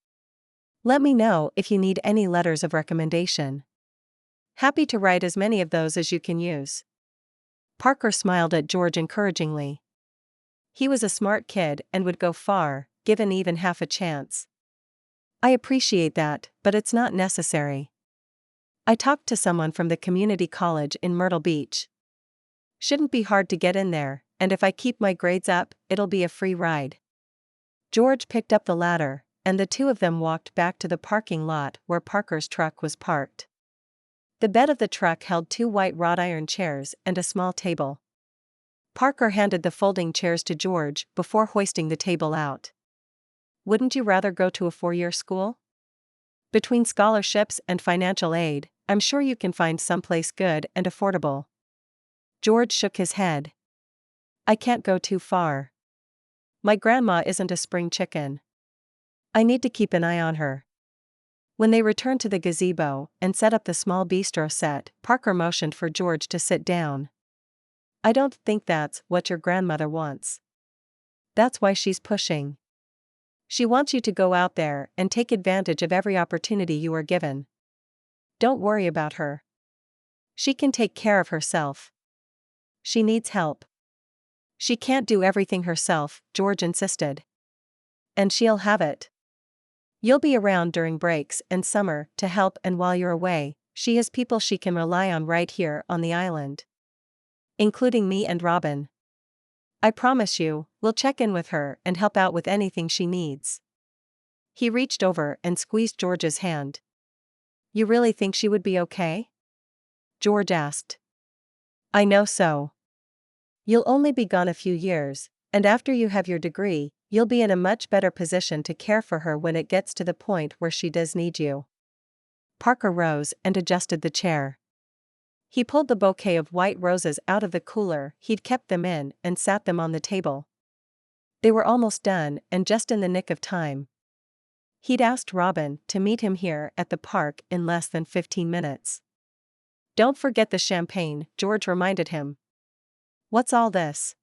Let me know if you need any letters of recommendation. Happy to write as many of those as you can use. Parker smiled at George encouragingly. He was a smart kid and would go far, given even half a chance. I appreciate that, but it's not necessary. I talked to someone from the community college in Myrtle Beach. Shouldn't be hard to get in there, and if I keep my grades up, it'll be a free ride. George picked up the ladder, and the two of them walked back to the parking lot where Parker's truck was parked. The bed of the truck held 2 white wrought iron chairs and a small table. Parker handed the folding chairs to George before hoisting the table out. Wouldn't you rather go to a 4-year school? Between scholarships and financial aid, I'm sure you can find someplace good and affordable. George shook his head. I can't go too far. My grandma isn't a spring chicken. I need to keep an eye on her. When they returned to the gazebo and set up the small bistro set, Parker motioned for George to sit down. I don't think that's what your grandmother wants. That's why she's pushing. She wants you to go out there and take advantage of every opportunity you are given. Don't worry about her. She can take care of herself. She needs help. She can't do everything herself, George insisted. And she'll have it. You'll be around during breaks and summer to help, and while you're away, she has people she can rely on right here on the island. Including me and Robin. I promise you, we'll check in with her and help out with anything she needs. He reached over and squeezed George's hand. You really think she would be okay? George asked. I know so. You'll only be gone a few years, and after you have your degree, you'll be in a much better position to care for her when it gets to the point where she does need you. Parker rose and adjusted the chair. He pulled the bouquet of white roses out of the cooler he'd kept them in and sat them on the table. They were almost done and just in the nick of time. He'd asked Robin to meet him here at the park in less than 15 minutes. Don't forget the champagne, George reminded him. What's all this?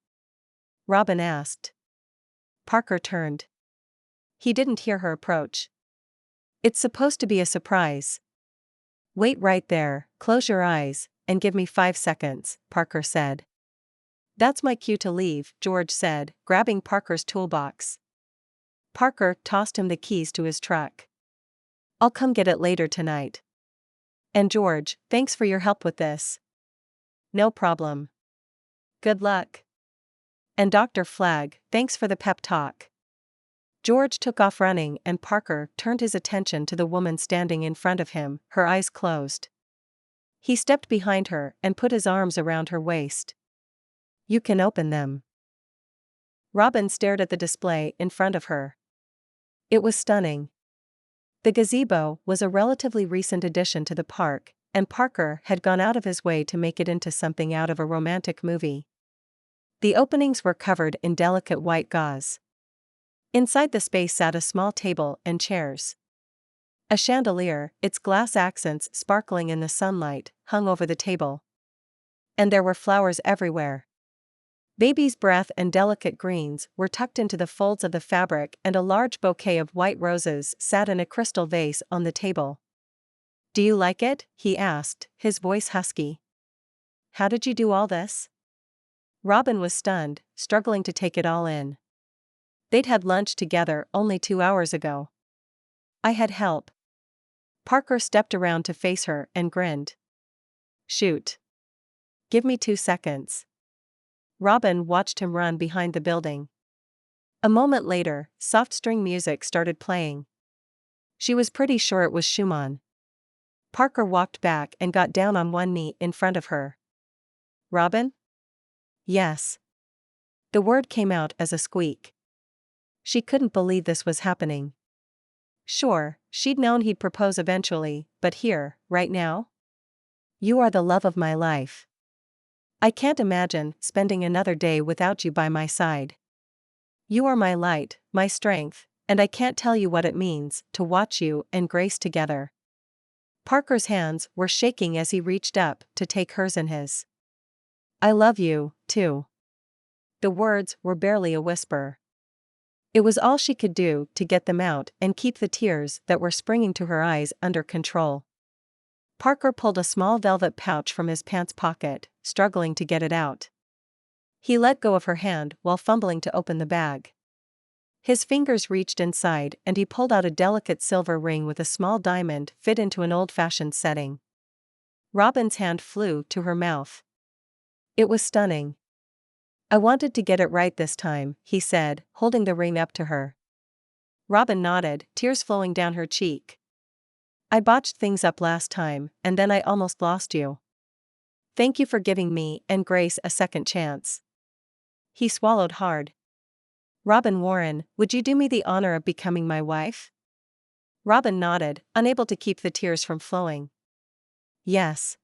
Robin asked. Parker turned. He didn't hear her approach. It's supposed to be a surprise. Wait right there, close your eyes, and give me 5 seconds, Parker said. That's my cue to leave, George said, grabbing Parker's toolbox. Parker tossed him the keys to his truck. I'll come get it later tonight. And George, thanks for your help with this. No problem. Good luck. And Dr. Flagg, thanks for the pep talk. George took off running and Parker turned his attention to the woman standing in front of him, her eyes closed. He stepped behind her and put his arms around her waist. You can open them. Robin stared at the display in front of her. It was stunning. The gazebo was a relatively recent addition to the park, and Parker had gone out of his way to make it into something out of a romantic movie. The openings were covered in delicate white gauze. Inside the space sat a small table and chairs. A chandelier, its glass accents sparkling in the sunlight, hung over the table. And there were flowers everywhere. Baby's breath and delicate greens were tucked into the folds of the fabric, and a large bouquet of white roses sat in a crystal vase on the table. Do you like it? He asked, his voice husky. How did you do all this? Robin was stunned, struggling to take it all in. They'd had lunch together only 2 hours ago. I had help. Parker stepped around to face her and grinned. Shoot. Give me 2 seconds. Robin watched him run behind the building. A moment later, soft string music started playing. She was pretty sure it was Schumann. Parker walked back and got down on one knee in front of her. Robin? Yes. The word came out as a squeak. She couldn't believe this was happening. Sure, she'd known he'd propose eventually, but here, right now? You are the love of my life. I can't imagine spending another day without you by my side. You are my light, my strength, and I can't tell you what it means to watch you and Grace together. Parker's hands were shaking as he reached up to take hers in his. I love you, too. The words were barely a whisper. It was all she could do to get them out and keep the tears that were springing to her eyes under control. Parker pulled a small velvet pouch from his pants pocket, struggling to get it out. He let go of her hand while fumbling to open the bag. His fingers reached inside and he pulled out a delicate silver ring with a small diamond fit into an old-fashioned setting. Robin's hand flew to her mouth. It was stunning. I wanted to get it right this time, he said, holding the ring up to her. Robin nodded, tears flowing down her cheek. I botched things up last time, and then I almost lost you. Thank you for giving me and Grace a second chance. He swallowed hard. Robin Warren, would you do me the honor of becoming my wife? Robin nodded, unable to keep the tears from flowing. Yes.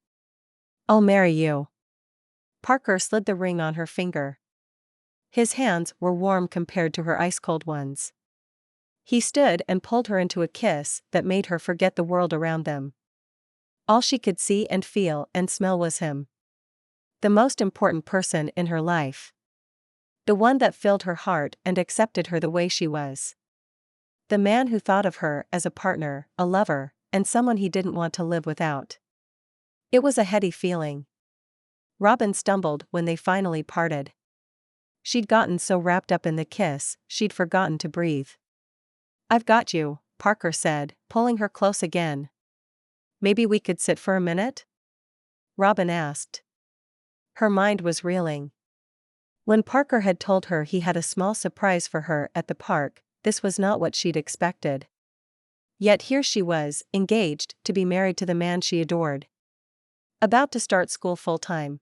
I'll marry you. Parker slid the ring on her finger. His hands were warm compared to her ice-cold ones. He stood and pulled her into a kiss that made her forget the world around them. All she could see and feel and smell was him. The most important person in her life. The one that filled her heart and accepted her the way she was. The man who thought of her as a partner, a lover, and someone he didn't want to live without. It was a heady feeling. Robin stumbled when they finally parted. She'd gotten so wrapped up in the kiss, she'd forgotten to breathe. "I've got you," Parker said, pulling her close again. "Maybe we could sit for a minute?" Robin asked. Her mind was reeling. When Parker had told her he had a small surprise for her at the park, this was not what she'd expected. Yet here she was, engaged to be married to the man she adored. About to start school full-time.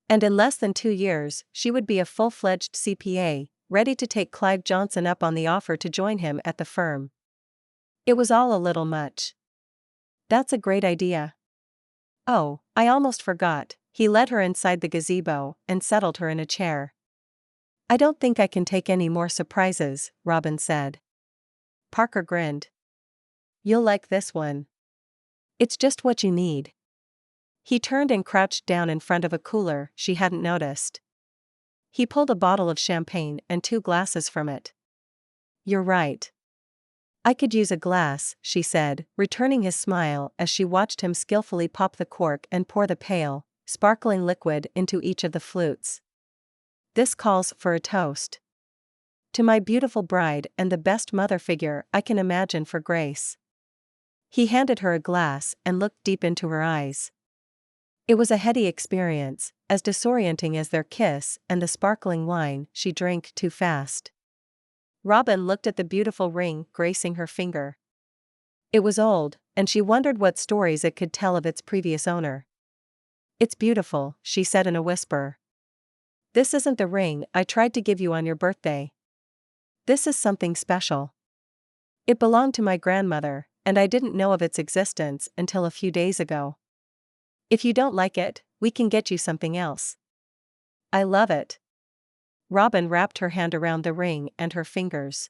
And in less than 2 years, she would be a full-fledged CPA, ready to take Clive Johnson up on the offer to join him at the firm. It was all a little much. "That's a great idea." "Oh, I almost forgot." He led her inside the gazebo and settled her in a chair. "I don't think I can take any more surprises," Robin said. Parker grinned. "You'll like this one. It's just what you need." He turned and crouched down in front of a cooler she hadn't noticed. He pulled a bottle of champagne and 2 glasses from it. "You're right. I could use a glass," she said, returning his smile as she watched him skillfully pop the cork and pour the pale, sparkling liquid into each of the flutes. "This calls for a toast. To my beautiful bride and the best mother figure I can imagine for Grace." He handed her a glass and looked deep into her eyes. It was a heady experience, as disorienting as their kiss and the sparkling wine she drank too fast. Robin looked at the beautiful ring gracing her finger. It was old, and she wondered what stories it could tell of its previous owner. "It's beautiful," she said in a whisper. "This isn't the ring I tried to give you on your birthday. This is something special. It belonged to my grandmother, and I didn't know of its existence until a few days ago. If you don't like it, we can get you something else." "I love it." Robin wrapped her hand around the ring and her fingers.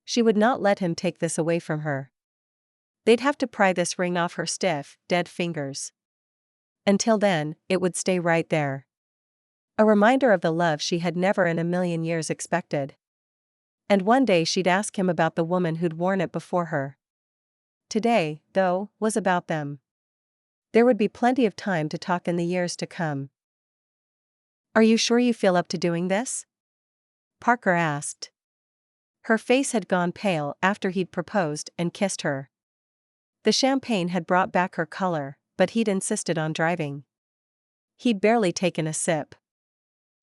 She would not let him take this away from her. They'd have to pry this ring off her stiff, dead fingers. Until then, it would stay right there. A reminder of the love she had never in a million years expected. And one day she'd ask him about the woman who'd worn it before her. Today, though, was about them. There would be plenty of time to talk in the years to come. "Are you sure you feel up to doing this?" Parker asked. Her face had gone pale after he'd proposed and kissed her. The champagne had brought back her color, but he'd insisted on driving. He'd barely taken a sip.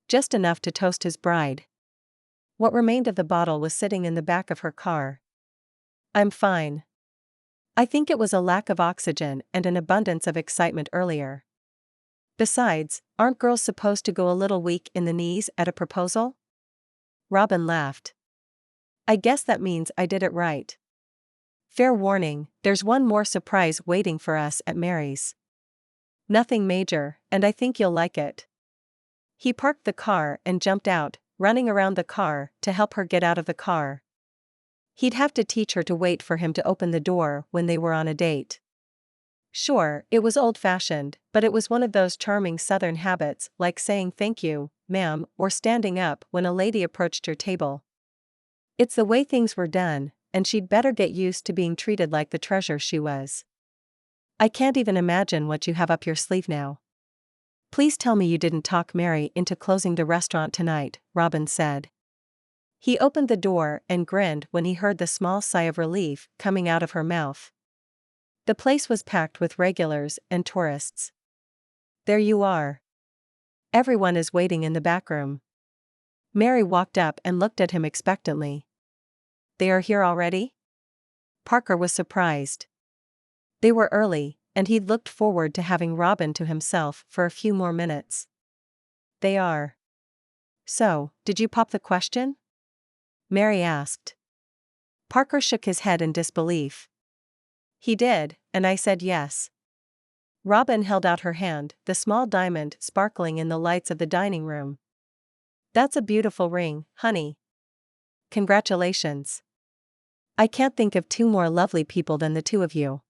Just enough to toast his bride. What remained of the bottle was sitting in the back of her car. "I'm fine. I think it was a lack of oxygen and an abundance of excitement earlier. Besides, aren't girls supposed to go a little weak in the knees at a proposal?" Robin laughed. "I guess that means I did it right. Fair warning, there's one more surprise waiting for us at Mary's. Nothing major, and I think you'll like it." He parked the car and jumped out, running around the car to help her get out of the car. He'd have to teach her to wait for him to open the door when they were on a date. Sure, it was old-fashioned, but it was one of those charming Southern habits like saying thank you, ma'am, or standing up when a lady approached your table. It's the way things were done, and she'd better get used to being treated like the treasure she was. "I can't even imagine what you have up your sleeve now." "Please tell me you didn't talk Mary into closing the restaurant tonight," Robin said. He opened the door and grinned when he heard the small sigh of relief coming out of her mouth. The place was packed with regulars and tourists. "There you are. Everyone is waiting in the back room." Mary walked up and looked at him expectantly. "They are here already?" Parker was surprised. They were early, and he'd looked forward to having Robin to himself for a few more minutes. "They are." "So, did you pop the question?" Mary asked. Parker shook his head in disbelief. "He did, and I said yes." Robin held out her hand, the small diamond sparkling in the lights of the dining room. That's a beautiful ring, honey. Congratulations. I can't think of two more lovely people than the two of you.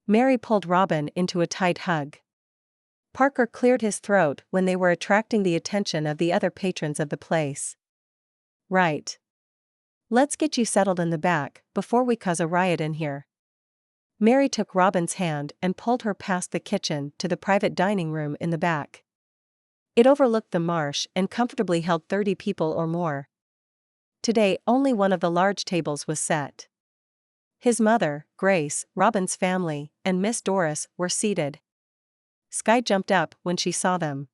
Mary pulled Robin into a tight hug. Parker cleared his throat when they were attracting the attention of the other patrons of the place. Right. Let's get you settled in the back, before we cause a riot in here. Mary took Robin's hand and pulled her past the kitchen to the private dining room in the back. It overlooked the marsh and comfortably held 30 people or more. Today only one of the large tables was set. His mother, Grace, Robin's family, and Miss Doris were seated. Skye jumped up when she saw them.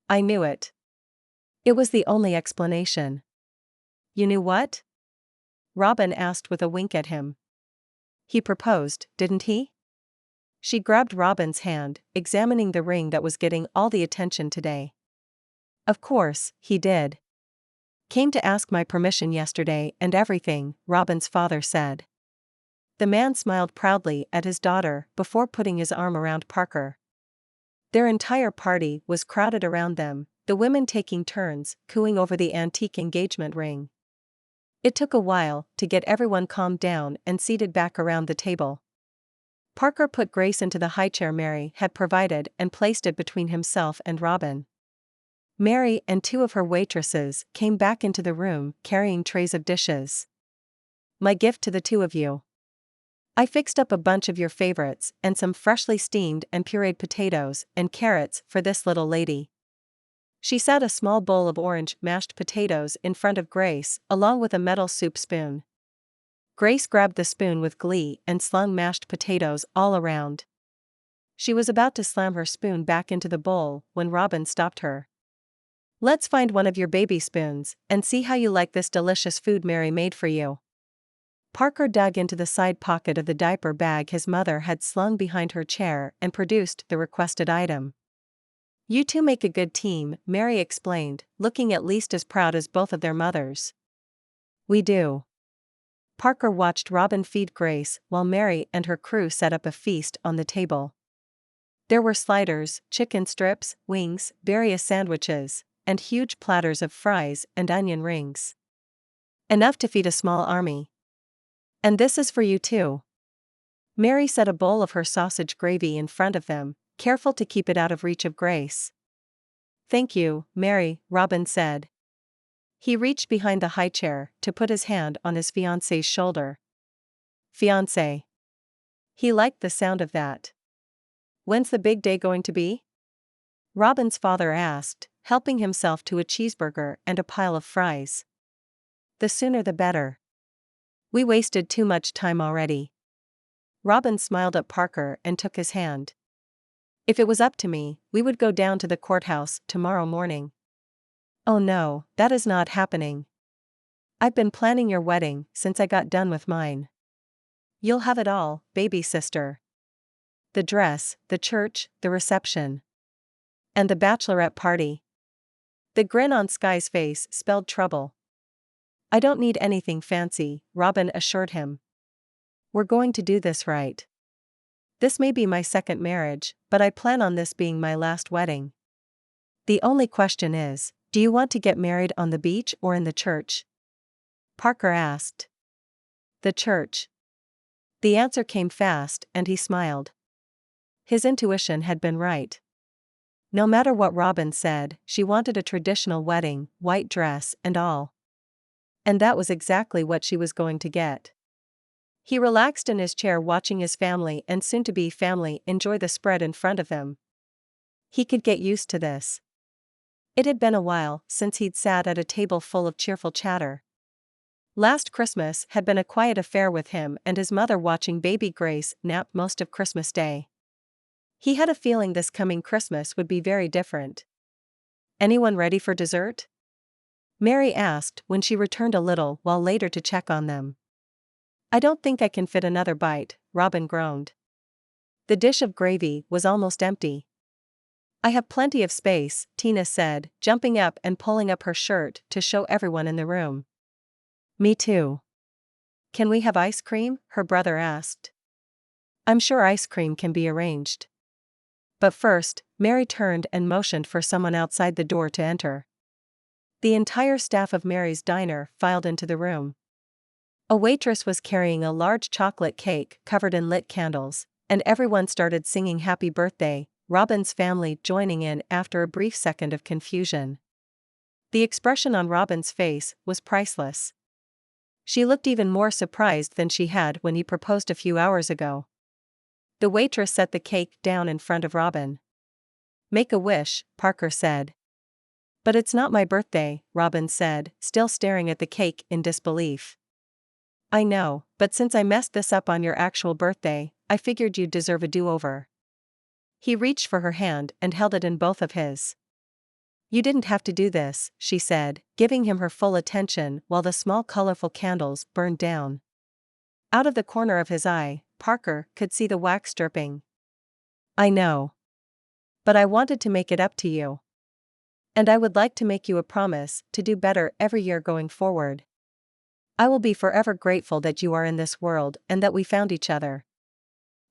I knew it. It was the only explanation. You knew what? Robin asked with a wink at him. He proposed, didn't he? She grabbed Robin's hand, examining the ring that was getting all the attention today. Of course, he did. Came to ask my permission yesterday and everything, Robin's father said. The man smiled proudly at his daughter before putting his arm around Parker. Their entire party was crowded around them, the women taking turns, cooing over the antique engagement ring. It took a while to get everyone calmed down and seated back around the table. Parker put Grace into the high chair Mary had provided and placed it between himself and Robin. Mary and two of her waitresses came back into the room carrying trays of dishes. My gift to the two of you. I fixed up a bunch of your favorites and some freshly steamed and pureed potatoes and carrots for this little lady. She set a small bowl of orange mashed potatoes in front of Grace, along with a metal soup spoon. Grace grabbed the spoon with glee and slung mashed potatoes all around. She was about to slam her spoon back into the bowl when Robin stopped her. Let's find one of your baby spoons and see how you like this delicious food Mary made for you. Parker dug into the side pocket of the diaper bag his mother had slung behind her chair and produced the requested item. You two make a good team, Mary explained, looking at least as proud as both of their mothers. We do. Parker watched Robin feed Grace while Mary and her crew set up a feast on the table. There were sliders, chicken strips, wings, various sandwiches, and huge platters of fries and onion rings. Enough to feed a small army. And this is for you too. Mary set a bowl of her sausage gravy in front of them, careful to keep it out of reach of Grace. Thank you, Mary, Robin said. He reached behind the high chair to put his hand on his fiancée's shoulder. Fiancé. He liked the sound of that. When's the big day going to be? Robin's father asked, helping himself to a cheeseburger and a pile of fries. The sooner the better. We wasted too much time already. Robin smiled at Parker and took his hand. If it was up to me, we would go down to the courthouse tomorrow morning. Oh no, that is not happening. I've been planning your wedding since I got done with mine. You'll have it all, baby sister. The dress, the church, the reception. And the bachelorette party. The grin on Skye's face spelled trouble. I don't need anything fancy, Robin assured him. We're going to do this right. This may be my second marriage, but I plan on this being my last wedding. The only question is, do you want to get married on the beach or in the church? Parker asked. The church. The answer came fast and he smiled. His intuition had been right. No matter what Robin said, she wanted a traditional wedding, white dress and all. And that was exactly what she was going to get. He relaxed in his chair watching his family and soon-to-be family enjoy the spread in front of him. He could get used to this. It had been a while since he'd sat at a table full of cheerful chatter. Last Christmas had been a quiet affair with him and his mother watching baby Grace nap most of Christmas Day. He had a feeling this coming Christmas would be very different. Anyone ready for dessert? Mary asked when she returned a little while later to check on them. I don't think I can fit another bite, Robin groaned. The dish of gravy was almost empty. I have plenty of space, Tina said, jumping up and pulling up her shirt to show everyone in the room. Me too. Can we have ice cream? Her brother asked. I'm sure ice cream can be arranged. But first, Mary turned and motioned for someone outside the door to enter. The entire staff of Mary's diner filed into the room. A waitress was carrying a large chocolate cake covered in lit candles, and everyone started singing happy birthday, Robin's family joining in after a brief second of confusion. The expression on Robin's face was priceless. She looked even more surprised than she had when he proposed a few hours ago. The waitress set the cake down in front of Robin. "Make a wish," Parker said. "But it's not my birthday," Robin said, still staring at the cake in disbelief. "I know, but since I messed this up on your actual birthday, I figured you'd deserve a do-over." He reached for her hand and held it in both of his. "You didn't have to do this," she said, giving him her full attention while the small colorful candles burned down. Out of the corner of his eye, Parker could see the wax dripping. "I know. But I wanted to make it up to you. And I would like to make you a promise to do better every year going forward. I will be forever grateful that you are in this world and that we found each other.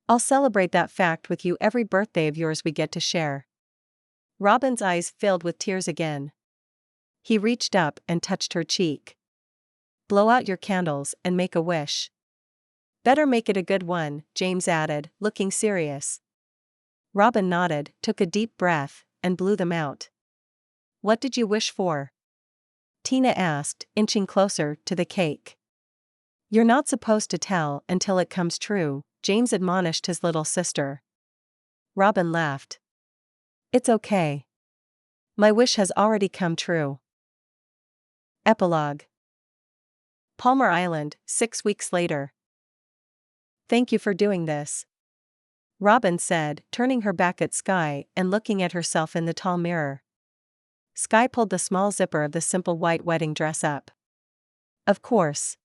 I'll celebrate that fact with you every birthday of yours we get to share." Robin's eyes filled with tears again. He reached up and touched her cheek. "Blow out your candles and make a wish." "Better make it a good one," James added, looking serious. Robin nodded, took a deep breath, and blew them out. "What did you wish for?" Tina asked, inching closer to the cake. "You're not supposed to tell until it comes true," James admonished his little sister. Robin laughed. "It's okay. My wish has already come true." Epilogue. Palmar Island, 6 weeks later. "Thank you for doing this," Robin said, turning her back at Sky and looking at herself in the tall mirror. Sky pulled the small zipper of the simple white wedding dress up. "Of course.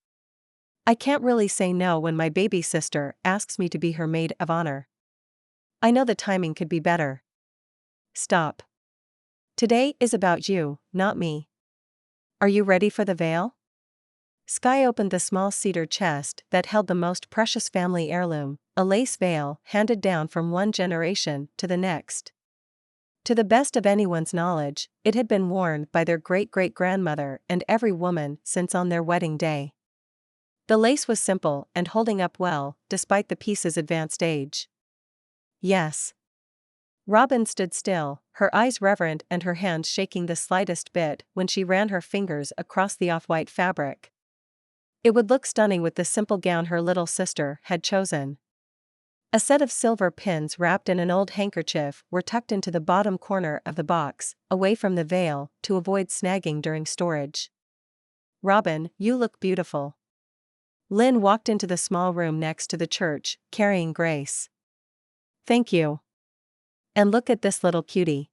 I can't really say no when my baby sister asks me to be her maid of honor. I know the timing could be better." "Stop. Today is about you, not me. Are you ready for the veil?" Sky opened the small cedar chest that held the most precious family heirloom, a lace veil handed down from one generation to the next. To the best of anyone's knowledge, it had been worn by their great-great-grandmother and every woman since on their wedding day. The lace was simple and holding up well, despite the piece's advanced age. "Yes." Robin stood still, her eyes reverent and her hands shaking the slightest bit when she ran her fingers across the off-white fabric. It would look stunning with the simple gown her little sister had chosen. A set of silver pins wrapped in an old handkerchief were tucked into the bottom corner of the box, away from the veil, to avoid snagging during storage. "Robin, you look beautiful." Lynn walked into the small room next to the church, carrying Grace. "Thank you. And look at this little cutie.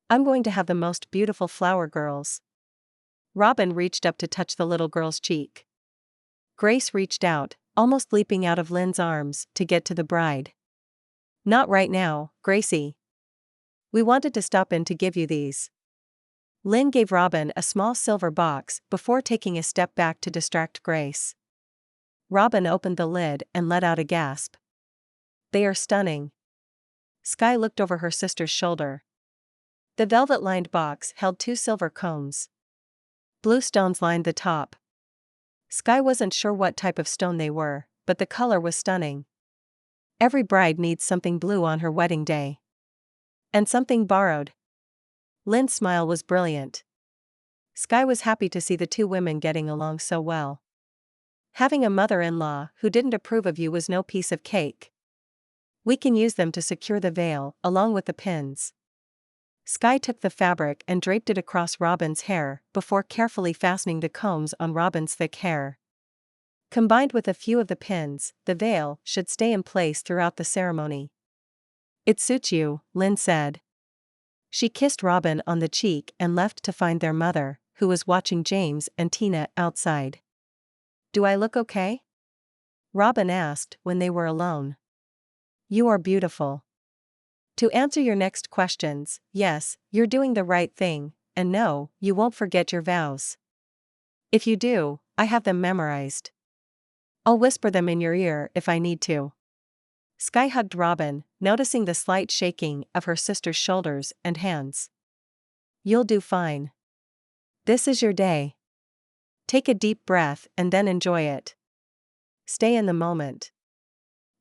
I'm going to have the most beautiful flower girls." Robin reached up to touch the little girl's cheek. Grace reached out, almost leaping out of Lynn's arms, to get to the bride. "Not right now, Gracie. We wanted to stop in to give you these." Lynn gave Robin a small silver box before taking a step back to distract Grace. Robin opened the lid and let out a gasp. "They are stunning." Sky looked over her sister's shoulder. The velvet-lined box held 2 silver combs. Blue stones lined the top. Sky wasn't sure what type of stone they were, but the color was stunning. Every bride needs something blue on her wedding day. And something borrowed. Lynn's smile was brilliant. Sky was happy to see the two women getting along so well. Having a mother-in-law who didn't approve of you was no piece of cake. "We can use them to secure the veil, along with the pins." Sky took the fabric and draped it across Robin's hair before carefully fastening the combs on Robin's thick hair. Combined with a few of the pins, the veil should stay in place throughout the ceremony. "It suits you," Lynn said. She kissed Robin on the cheek and left to find their mother, who was watching James and Tina outside. "Do I look okay?" Robin asked when they were alone. "You are beautiful. To answer your next questions, yes, you're doing the right thing, and no, you won't forget your vows. If you do, I have them memorized. I'll whisper them in your ear if I need to." Skye hugged Robin, noticing the slight shaking of her sister's shoulders and hands. You'll do fine. This is your day. Take a deep breath and then enjoy it. Stay in the moment.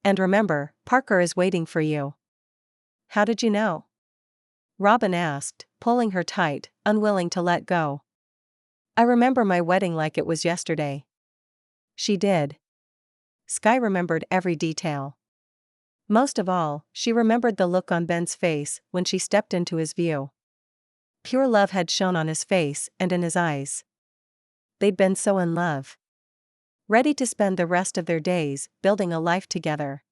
And remember, Parker is waiting for you. How did you know? Robin asked, pulling her tight, unwilling to let go. I remember my wedding like it was yesterday. She did. Skye remembered every detail. Most of all, she remembered the look on Ben's face when she stepped into his view. Pure love had shone on his face and in his eyes. They'd been so in love. Ready to spend the rest of their days building a life together.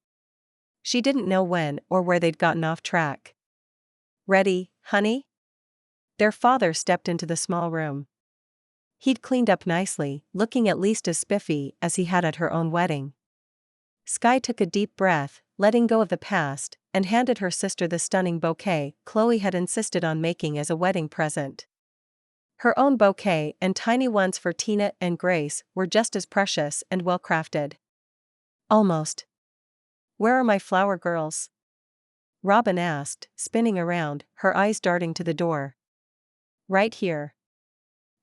She didn't know when or where they'd gotten off track. Ready, honey? Their father stepped into the small room. He'd cleaned up nicely, looking at least as spiffy as he had at her own wedding. Skye took a deep breath, letting go of the past, and handed her sister the stunning bouquet Chloe had insisted on making as a wedding present. Her own bouquet and tiny ones for Tina and Grace were just as precious and well-crafted. Almost. Where are my flower girls? Robin asked, spinning around, her eyes darting to the door. Right here.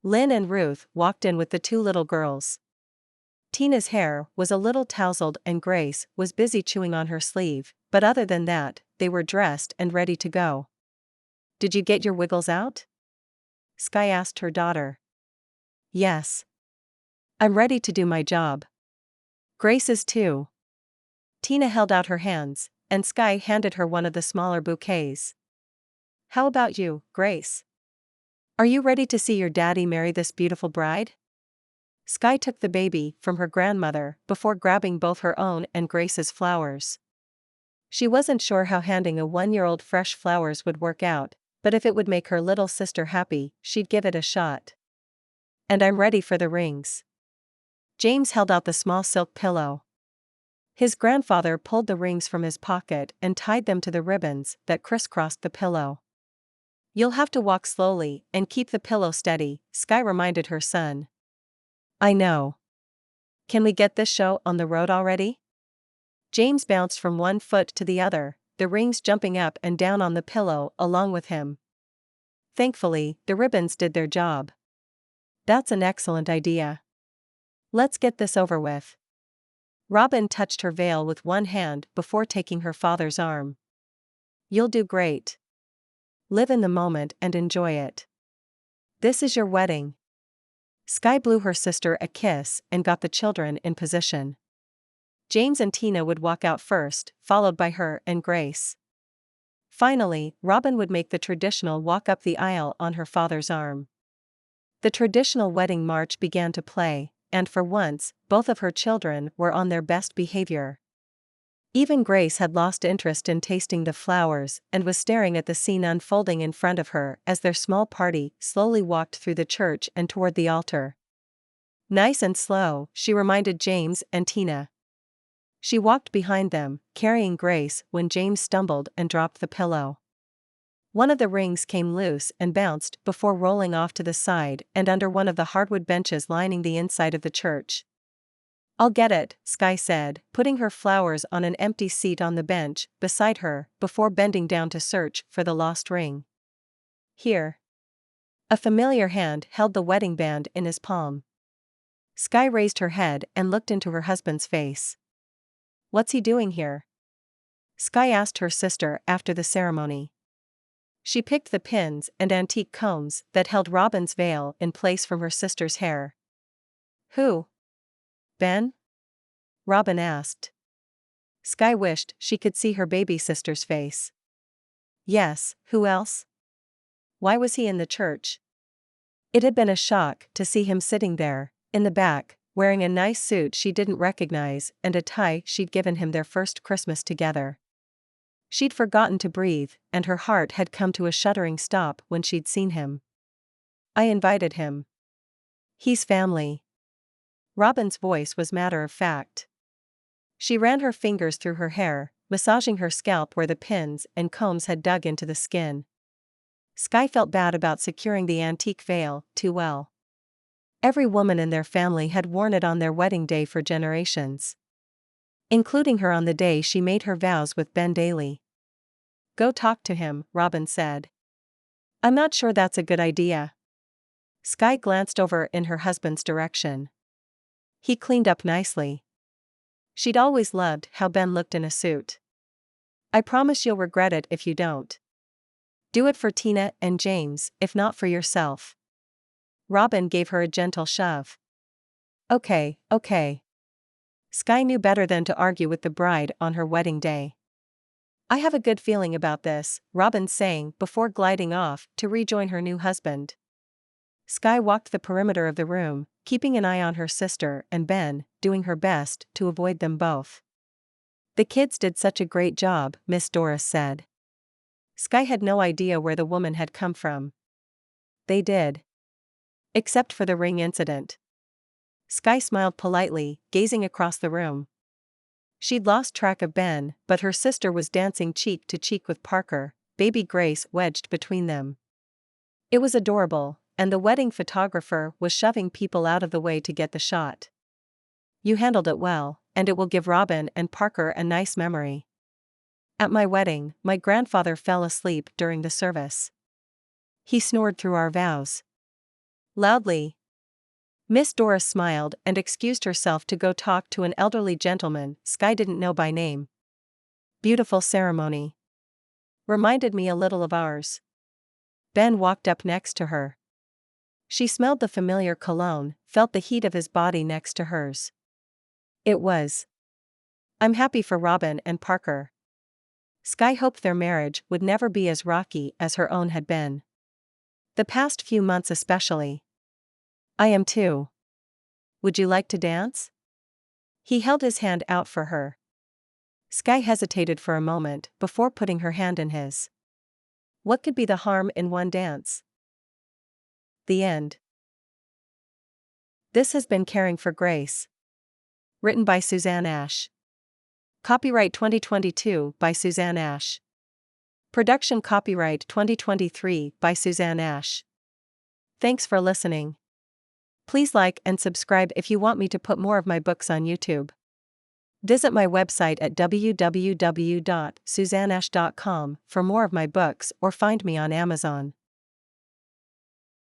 Lynn and Ruth walked in with the two little girls. Tina's hair was a little tousled and Grace was busy chewing on her sleeve, but other than that, they were dressed and ready to go. Did you get your wiggles out? Skye asked her daughter. Yes. I'm ready to do my job. Grace is too. Tina held out her hands, and Skye handed her one of the smaller bouquets. How about you, Grace? Are you ready to see your daddy marry this beautiful bride? Skye took the baby from her grandmother before grabbing both her own and Grace's flowers. She wasn't sure how handing a 1-year-old fresh flowers would work out, but if it would make her little sister happy, she'd give it a shot. And I'm ready for the rings. James held out the small silk pillow. His grandfather pulled the rings from his pocket and tied them to the ribbons that crisscrossed the pillow. You'll have to walk slowly and keep the pillow steady, Skye reminded her son. I know. Can we get this show on the road already? James bounced from one foot to the other, the rings jumping up and down on the pillow along with him. Thankfully, the ribbons did their job. That's an excellent idea. Let's get this over with. Robin touched her veil with one hand before taking her father's arm. You'll do great. Live in the moment and enjoy it. This is your wedding. Skye blew her sister a kiss and got the children in position. James and Tina would walk out first, followed by her and Grace. Finally, Robin would make the traditional walk up the aisle on her father's arm. The traditional wedding march began to play, and for once, both of her children were on their best behavior. Even Grace had lost interest in tasting the flowers and was staring at the scene unfolding in front of her as their small party slowly walked through the church and toward the altar. Nice and slow, she reminded James and Tina. She walked behind them, carrying Grace when James stumbled and dropped the pillow. One of the rings came loose and bounced before rolling off to the side and under one of the hardwood benches lining the inside of the church. I'll get it, Skye said, putting her flowers on an empty seat on the bench beside her before bending down to search for the lost ring. Here. A familiar hand held the wedding band in his palm. Skye raised her head and looked into her husband's face. What's he doing here? Skye asked her sister after the ceremony. She picked the pins and antique combs that held Robin's veil in place from her sister's hair. Who? Ben? Robin asked. Skye wished she could see her baby sister's face. Yes, who else? Why was he in the church? It had been a shock to see him sitting there, in the back, wearing a nice suit she didn't recognize and a tie she'd given him their first Christmas together. She'd forgotten to breathe, and her heart had come to a shuddering stop when she'd seen him. I invited him. He's family. Robin's voice was matter-of-fact. She ran her fingers through her hair, massaging her scalp where the pins and combs had dug into the skin. Skye felt bad about securing the antique veil too well. Every woman in their family had worn it on their wedding day for generations. including her on the day she made her vows with Ben daily. Go talk to him, Robin said. I'm not sure that's a good idea. Skye glanced over in her husband's direction. He cleaned up nicely. She'd always loved how Ben looked in a suit. I promise you'll regret it if you don't. Do it for Tina and James, if not for yourself. Robin gave her a gentle shove. Okay. Skye knew better than to argue with the bride on her wedding day. I have a good feeling about this, Robin sang before gliding off to rejoin her new husband. Skye walked the perimeter of the room, keeping an eye on her sister and Ben, doing her best to avoid them both. The kids did such a great job, Miss Doris said. Skye had no idea where the woman had come from. They did. Except for the ring incident. Skye smiled politely, gazing across the room. She'd lost track of Ben, but her sister was dancing cheek to cheek with Parker, baby Grace wedged between them. It was adorable, and the wedding photographer was shoving people out of the way to get the shot. You handled it well, and it will give Robin and Parker a nice memory. At my wedding, my grandfather fell asleep during the service. He snored through our vows. Loudly. Miss Doris smiled and excused herself to go talk to an elderly gentleman Skye didn't know by name. Beautiful ceremony. Reminded me a little of ours. Ben walked up next to her. She smelled the familiar cologne, felt the heat of his body next to hers. It was. I'm happy for Robin and Parker. Skye hoped their marriage would never be as rocky as her own had been. The past few months especially. I am too. Would you like to dance? He held his hand out for her. Skye hesitated for a moment before putting her hand in his. What could be the harm in one dance? The end. This has been Caring for Grace. Written by Susanne Ash. Copyright 2022 by Susanne Ash. Production copyright 2023 by Susanne Ash. Thanks for listening. Please like and subscribe if you want me to put more of my books on YouTube. Visit my website at www.susanneash.com for more of my books or find me on Amazon.